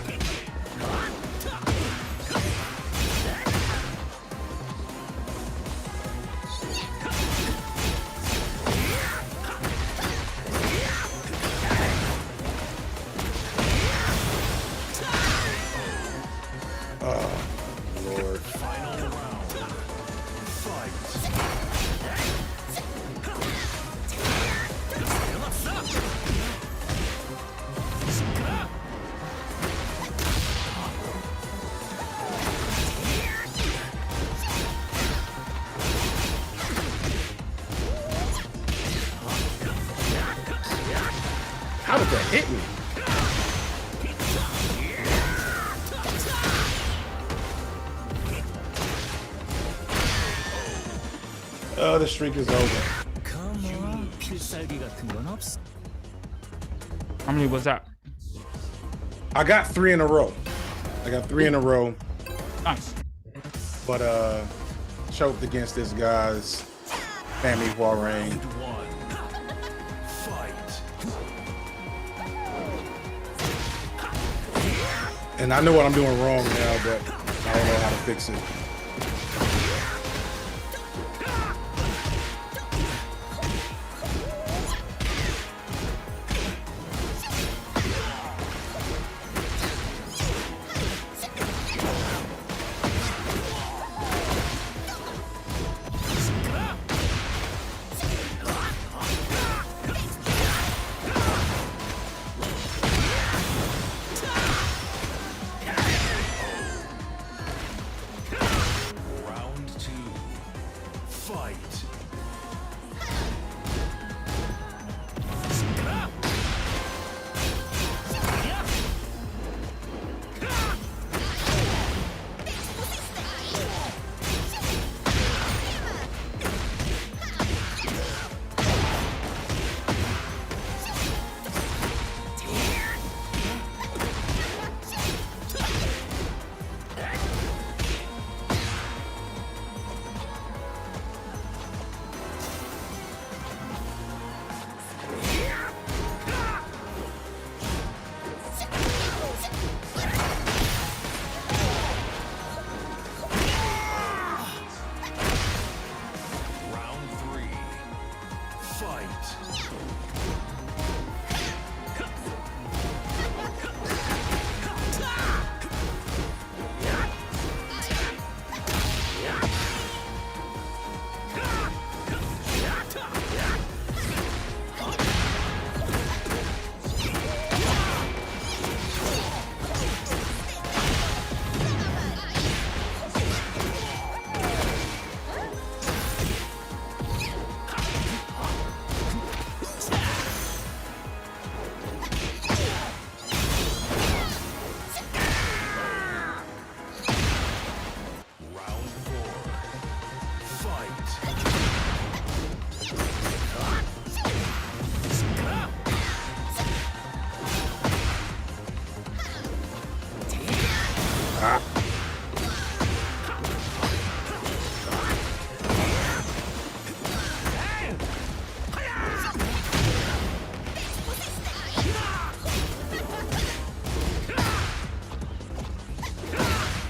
Oh, Lord. Final round. Fight. How did that hit me? Oh, the streak is over. How many was that? I got 3 in a row. Nice. But choked against this guy's family warring. And I know what I'm doing wrong now, but I don't know how to fix it.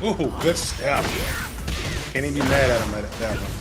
Ooh, good step. Can't even be mad at him at that one.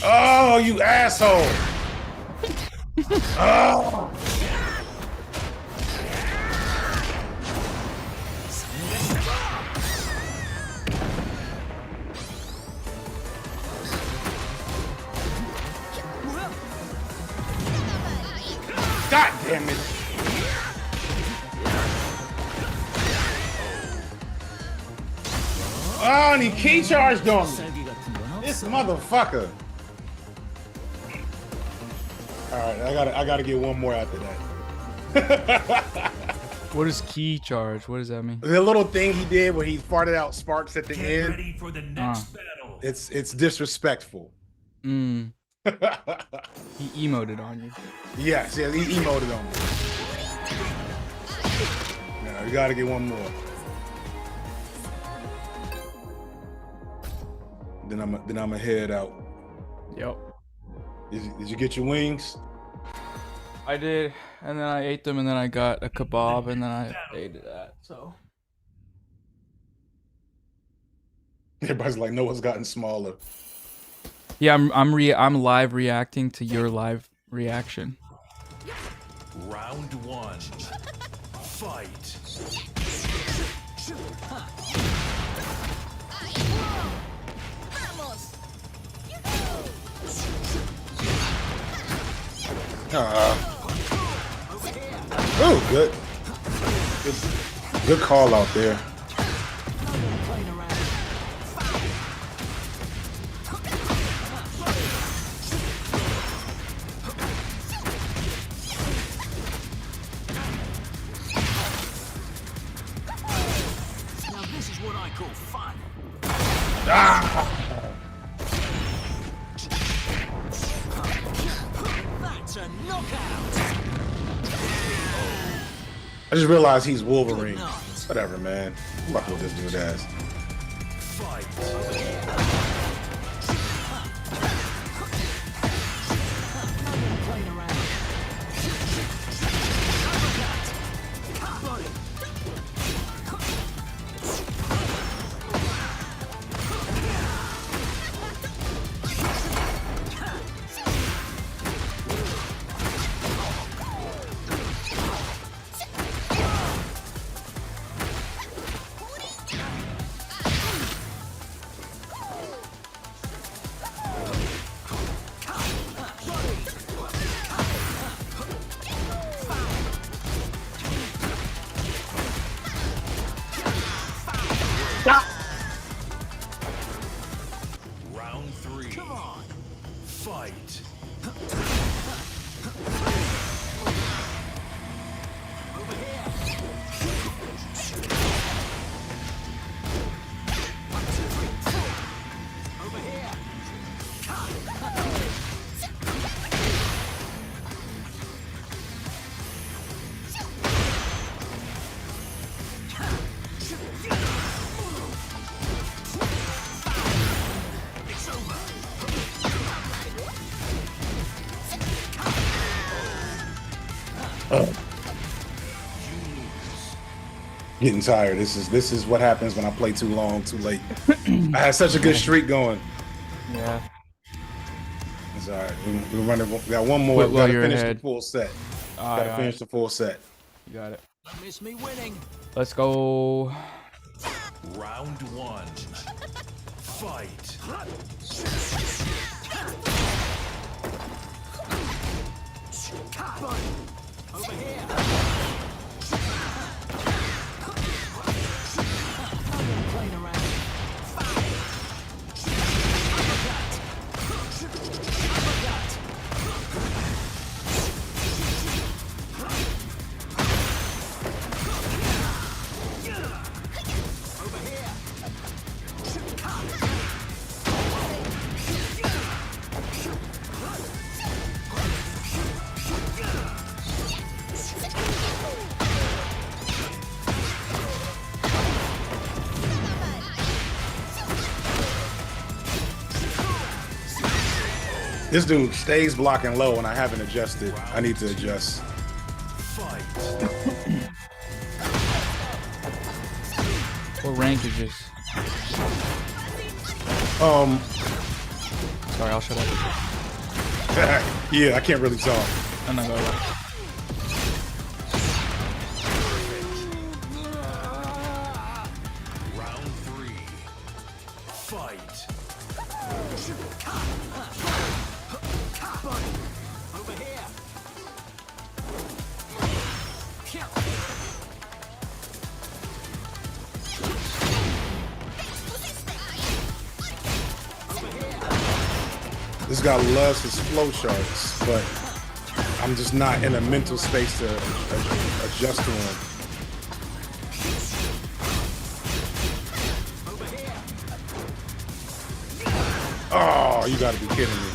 Oh, you asshole! Oh! God damn it! Oh, and he key charged on me. This motherfucker. All right, I gotta get one more after that. What is key charge? What does that mean? The little thing he did where he farted out sparks at the Get end. ready for the next battle. It's disrespectful. Mm. He emoted on you. Yes, he emoted on me. No, we gotta get one more. Then I'ma head out. Yep. Did you get your wings? I did, and then I ate them, and then I got a kebab, and then I ate that. So Everybody's like, Noah's gotten smaller. yeah, I'm live reacting to your live reaction. Round 1. Fight. Oh, good call out there. Now this is what I call fun. That's a knockout. I just realized he's Wolverine. Whatever, man. Fuck with this dude ass. Round 3. Come on. Fight. Getting tired. This is what happens when I play too long, too late. I had such a good streak going. Yeah. It's all right. We're running. We got one more. Well, We gotta you're finish ahead. the full set. Alright, Gotta finish the full set. You got it. Miss me winning. Let's go. Round 1. Fight. Over here. Playing around. Over here. This dude stays blocking low, and I haven't adjusted. I need to adjust. What rank is this? Sorry, I'll shut up. Yeah, I can't really talk. I'm not gonna lie. Round 3. Fight. Over here. This guy loves his flow charts, but I'm just not in a mental space to adjust to him. Oh, you gotta be kidding me.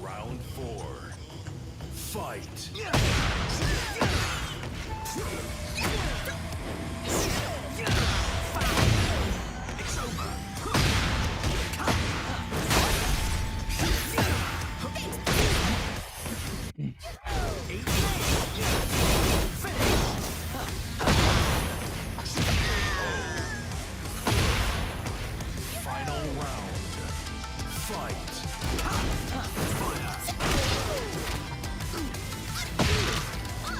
Round 4. Fight. It's over. Final round. Fight.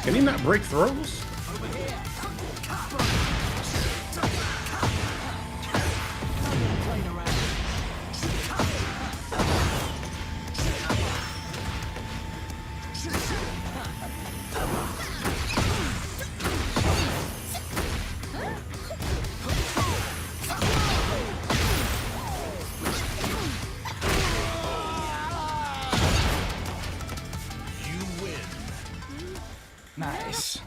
Can he not break throws? Nice.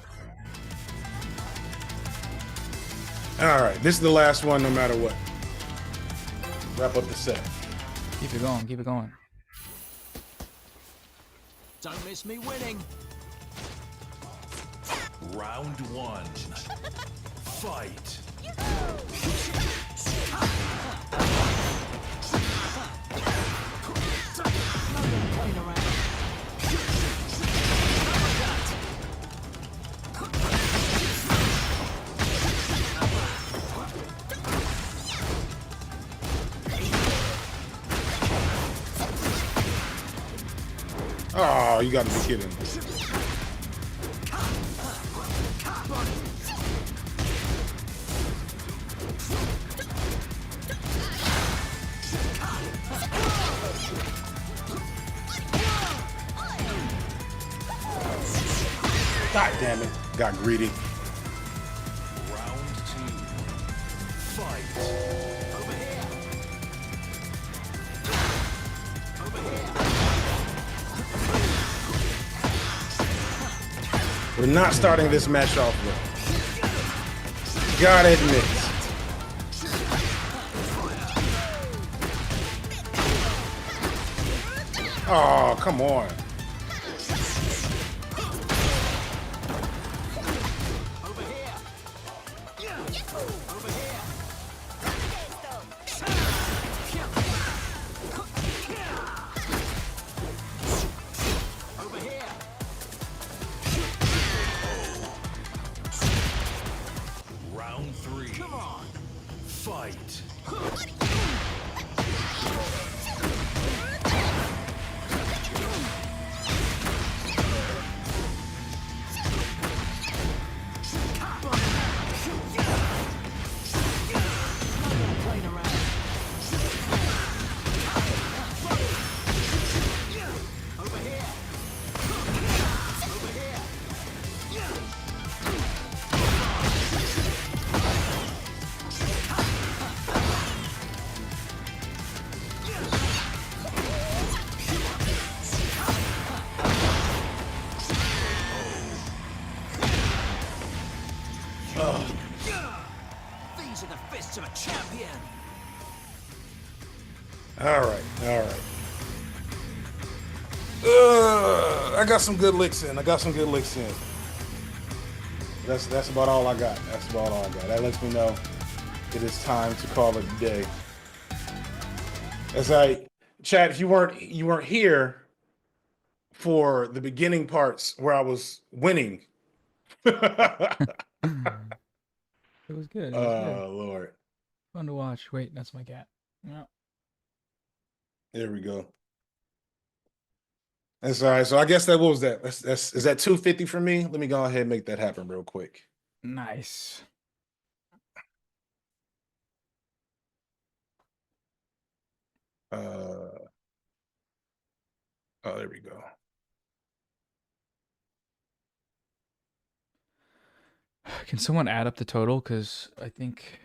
All right, this is the last one no matter what. Wrap up the set. Keep it going, keep it going. Don't miss me winning. Round 1. Fight. Oh, you gotta be kidding me. God damn it. Got greedy. Round 2. Fight. Over here. Over here. We're not starting this match off well. Gotta admit. Oh, come on. Over here. Over here. Over here. Round 3. Come on. Fight. These are the fists of a champion. All right, all right. I got some good licks in. That's about all I got. That's about all I got. That lets me know it is time to call it a day. As I, Chad, if you weren't here for the beginning parts where I was winning. It was good. It was good. Oh Lord. Fun to watch. Wait, that's my cat. Yeah. There we go. That's all right. So I guess what was that? Is that 250 for me? Let me go ahead and make that happen real quick. Nice. Oh, there we go. Can someone add up the total? Because I think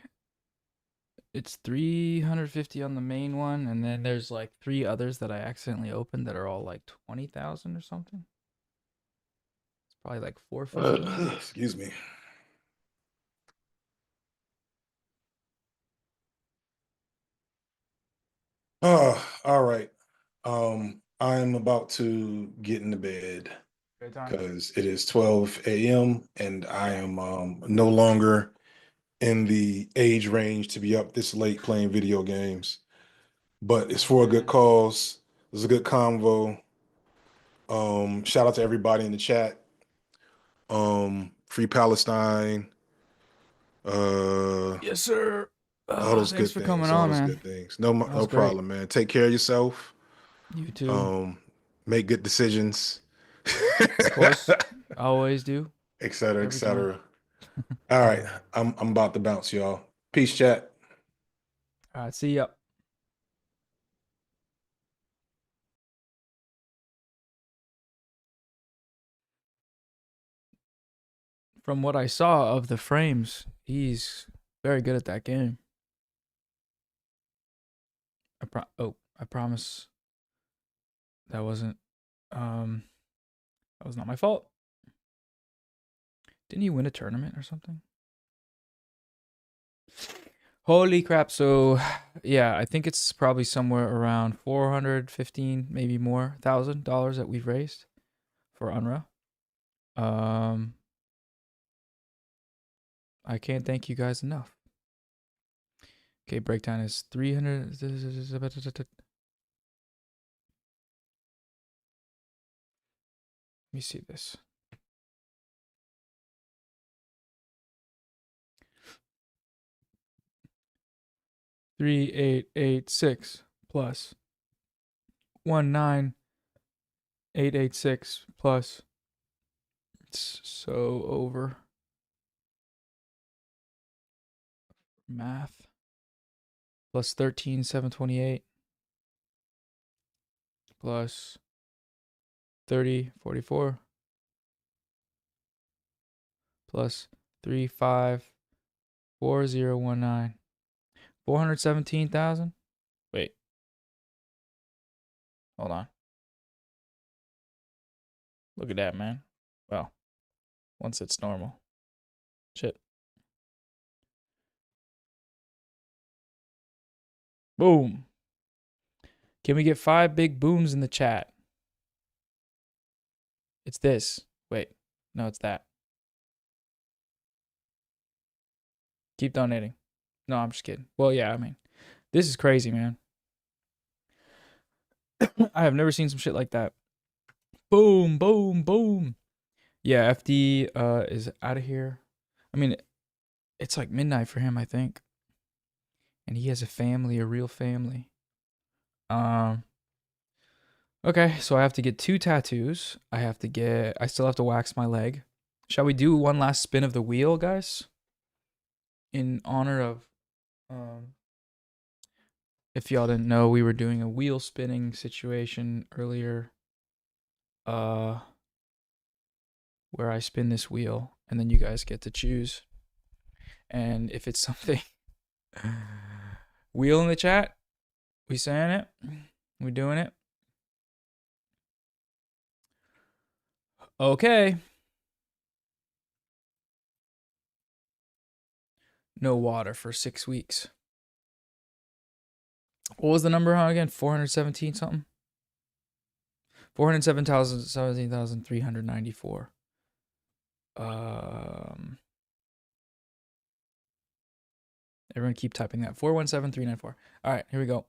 it's 350 on the main one, and then there's like 3 others that I accidentally opened that are all like 20,000 or something. It's probably like 450. Excuse me. Oh, all right. I'm about to get into bed because it is 12 a.m. and I am no longer in the age range to be up this late playing video games. But it's for a good cause. It's a good convo. Shout out to everybody in the chat. Free Palestine. Yes, sir. All those Thanks good for coming things. All on, those man. good things. No, That no was great. problem, man. Take care of yourself. You too. Make good decisions. Of course. Always do. Et cetera, et Every time. cetera. All right. I'm about to bounce, y'all. Peace, chat. All right. See ya. From what I saw of the frames, he's very good at that game. I promise that wasn't that was not my fault. Didn't he win a tournament or something? Holy crap. So yeah, I think it's probably somewhere around $415, maybe more, $1,000 that we've raised for Unrwa. I can't thank you guys enough. Okay, breakdown is 300. Let me see this. $3,886 plus 19,886 plus. It's so over. Math. Plus 13,728 plus 30,44 plus 354019. 417,000. Wait. Hold on. Look at that, man. Well, once it's normal. Shit. Boom. Can we get 5 big booms in the chat? It's this. Wait. No, it's that. Keep donating. No, I'm just kidding. Well, yeah, I mean, this is crazy, man. I have never seen some shit like that. Boom, boom, boom. Yeah, FD is out of here. I mean, it's like midnight for him, I think. And he has a family, a real family. Okay, so I have to get 2 tattoos. I still have to wax my leg. Shall we do one last spin of the wheel, guys? In honor of, if y'all didn't know, we were doing a wheel spinning situation earlier. Where I spin this wheel and then you guys get to choose. And if it's something, wheel in the chat. We saying it? We doing it? Okay. No water for 6 weeks. What was the number again? 417 something? 417,394. Everyone keep typing that. 417394. All right, here we go.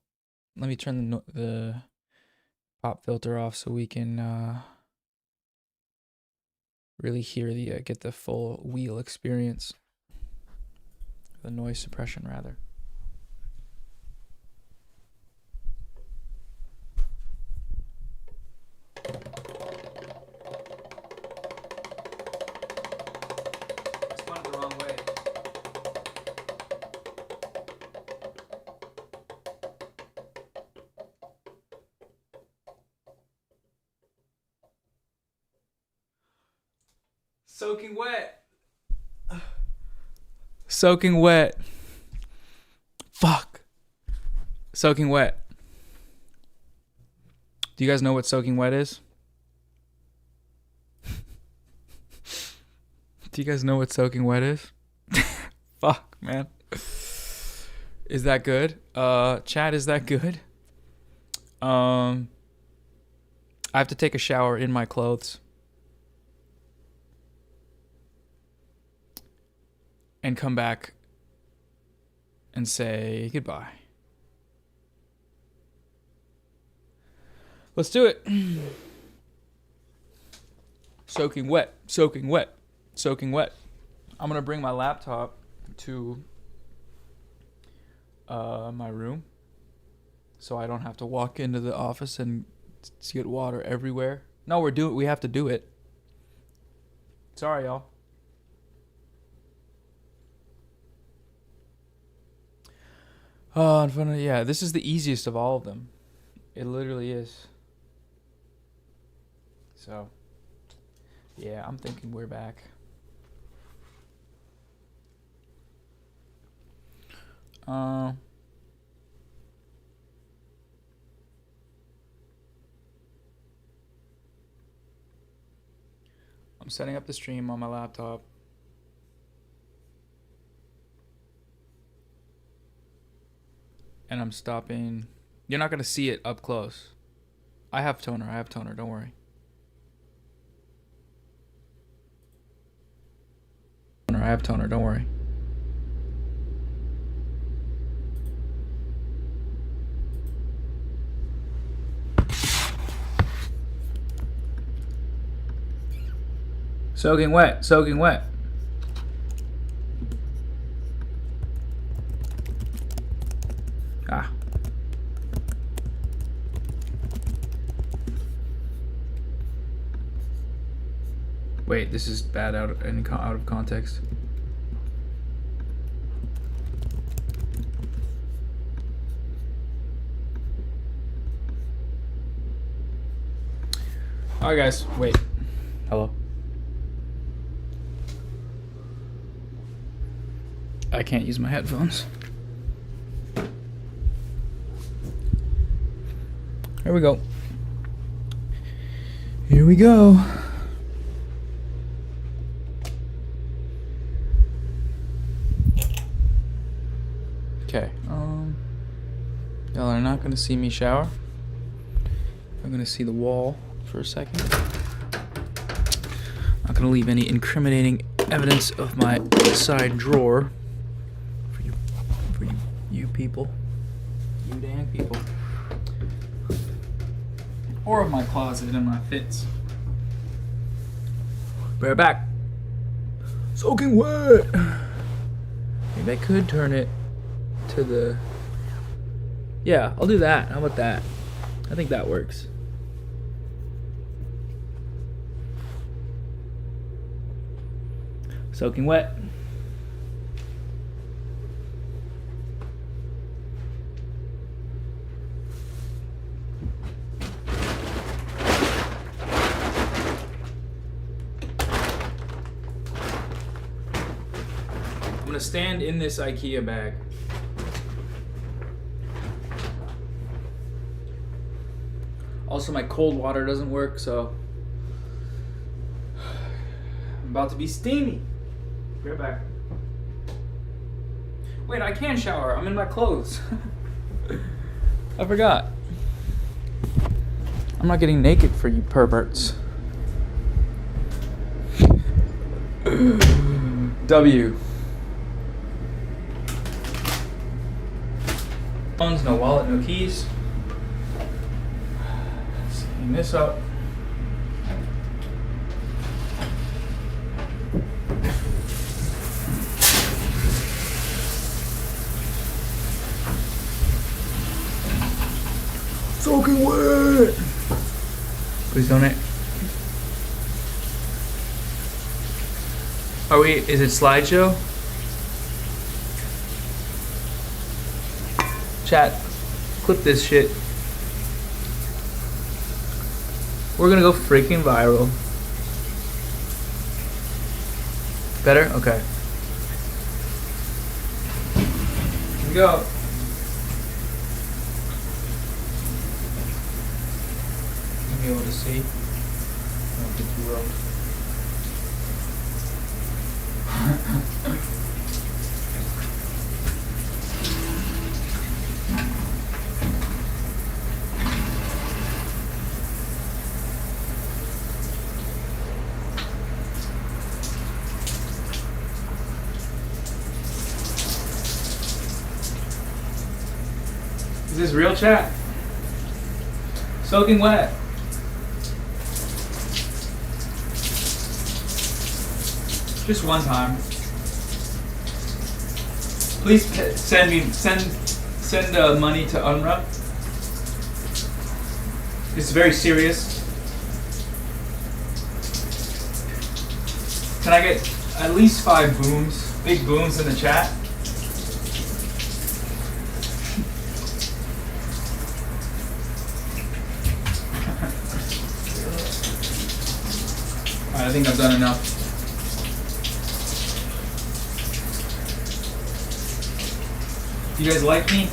Let me turn the pop filter off so we can really hear the get the full wheel experience. The noise suppression, rather. I spun it the wrong way. Soaking wet. Soaking wet. Fuck. Soaking wet. Do you guys know what soaking wet is? Do you guys know what soaking wet is? Fuck, man. Is that good? Chat, is that good? I have to take a shower in my clothes. And come back and say goodbye. Let's do it. Soaking wet, soaking wet, soaking wet. I'm gonna bring my laptop to my room so I don't have to walk into the office and get water everywhere. No, we have to do it. Sorry, y'all. Oh, in front of, yeah, this is the easiest of all of them. It literally is. So, yeah, I'm thinking we're back. I'm setting up the stream on my laptop. And I'm stopping. You're not going to see it up close. I have toner, don't worry. I have toner, don't worry. Soaking wet, soaking wet. Ah. Wait, this is bad out of context. Alright guys, wait. Hello. I can't use my headphones. Here we go. Here we go. Okay. Y'all are not gonna see me shower. I'm gonna see the wall for a second. Not gonna leave any incriminating evidence of my side drawer for you people. You dang people. Or of my closet and my fits. We're back. Soaking wet. Maybe I could turn it to the... Yeah, I'll do that. How about that? I think that works. Soaking wet. I'm gonna stand in this IKEA bag. Also, my cold water doesn't work, so I'm about to be steamy. Be right back. Wait, I can shower. I'm in my clothes. I forgot. I'm not getting naked for you perverts. W. phones, no wallet, no keys. Let's clean this up. Soaking wet. Please donate. Are we? Is it slideshow? Chat, clip this shit. We're gonna go freaking viral. Better? Okay. Here we go. You'll be able to see. I don't think you will. Is this real, chat? Soaking wet. Just one time. Please send money to Unrwa. It's very serious. Can I get at least 5 booms, big booms in the chat? I think I've done enough. Do you guys like me?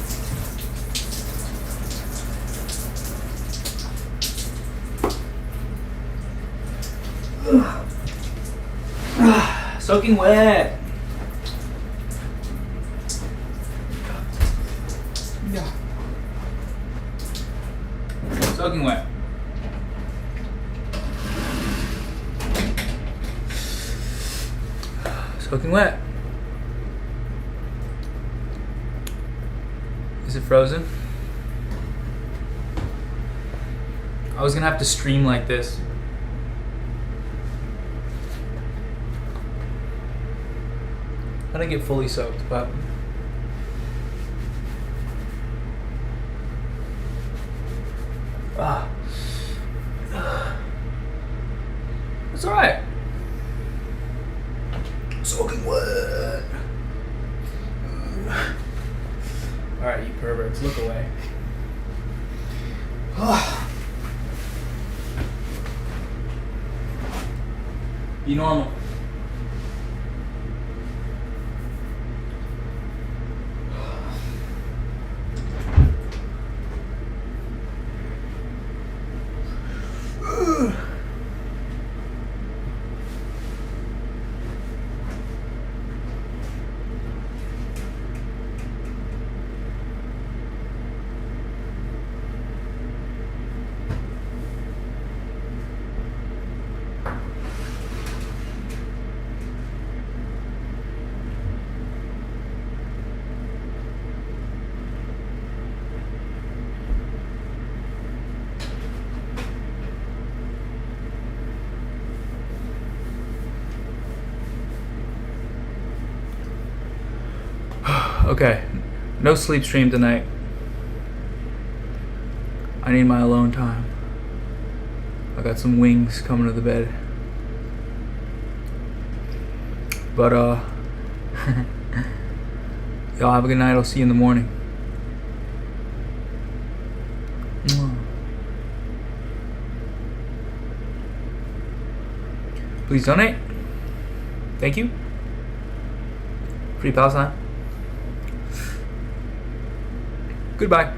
Soaking wet. Yeah. Soaking wet. Soaking wet. Is it frozen? I was gonna have to stream like this. I didn't get fully soaked, but it's all right. Soaking wet. All right, you perverts, look away. Be normal. Okay, no sleep stream tonight. I need my alone time. I got some wings coming to the bed. But y'all have a good night. I'll see you in the morning. Please donate. Thank you. Free Palestine. Goodbye.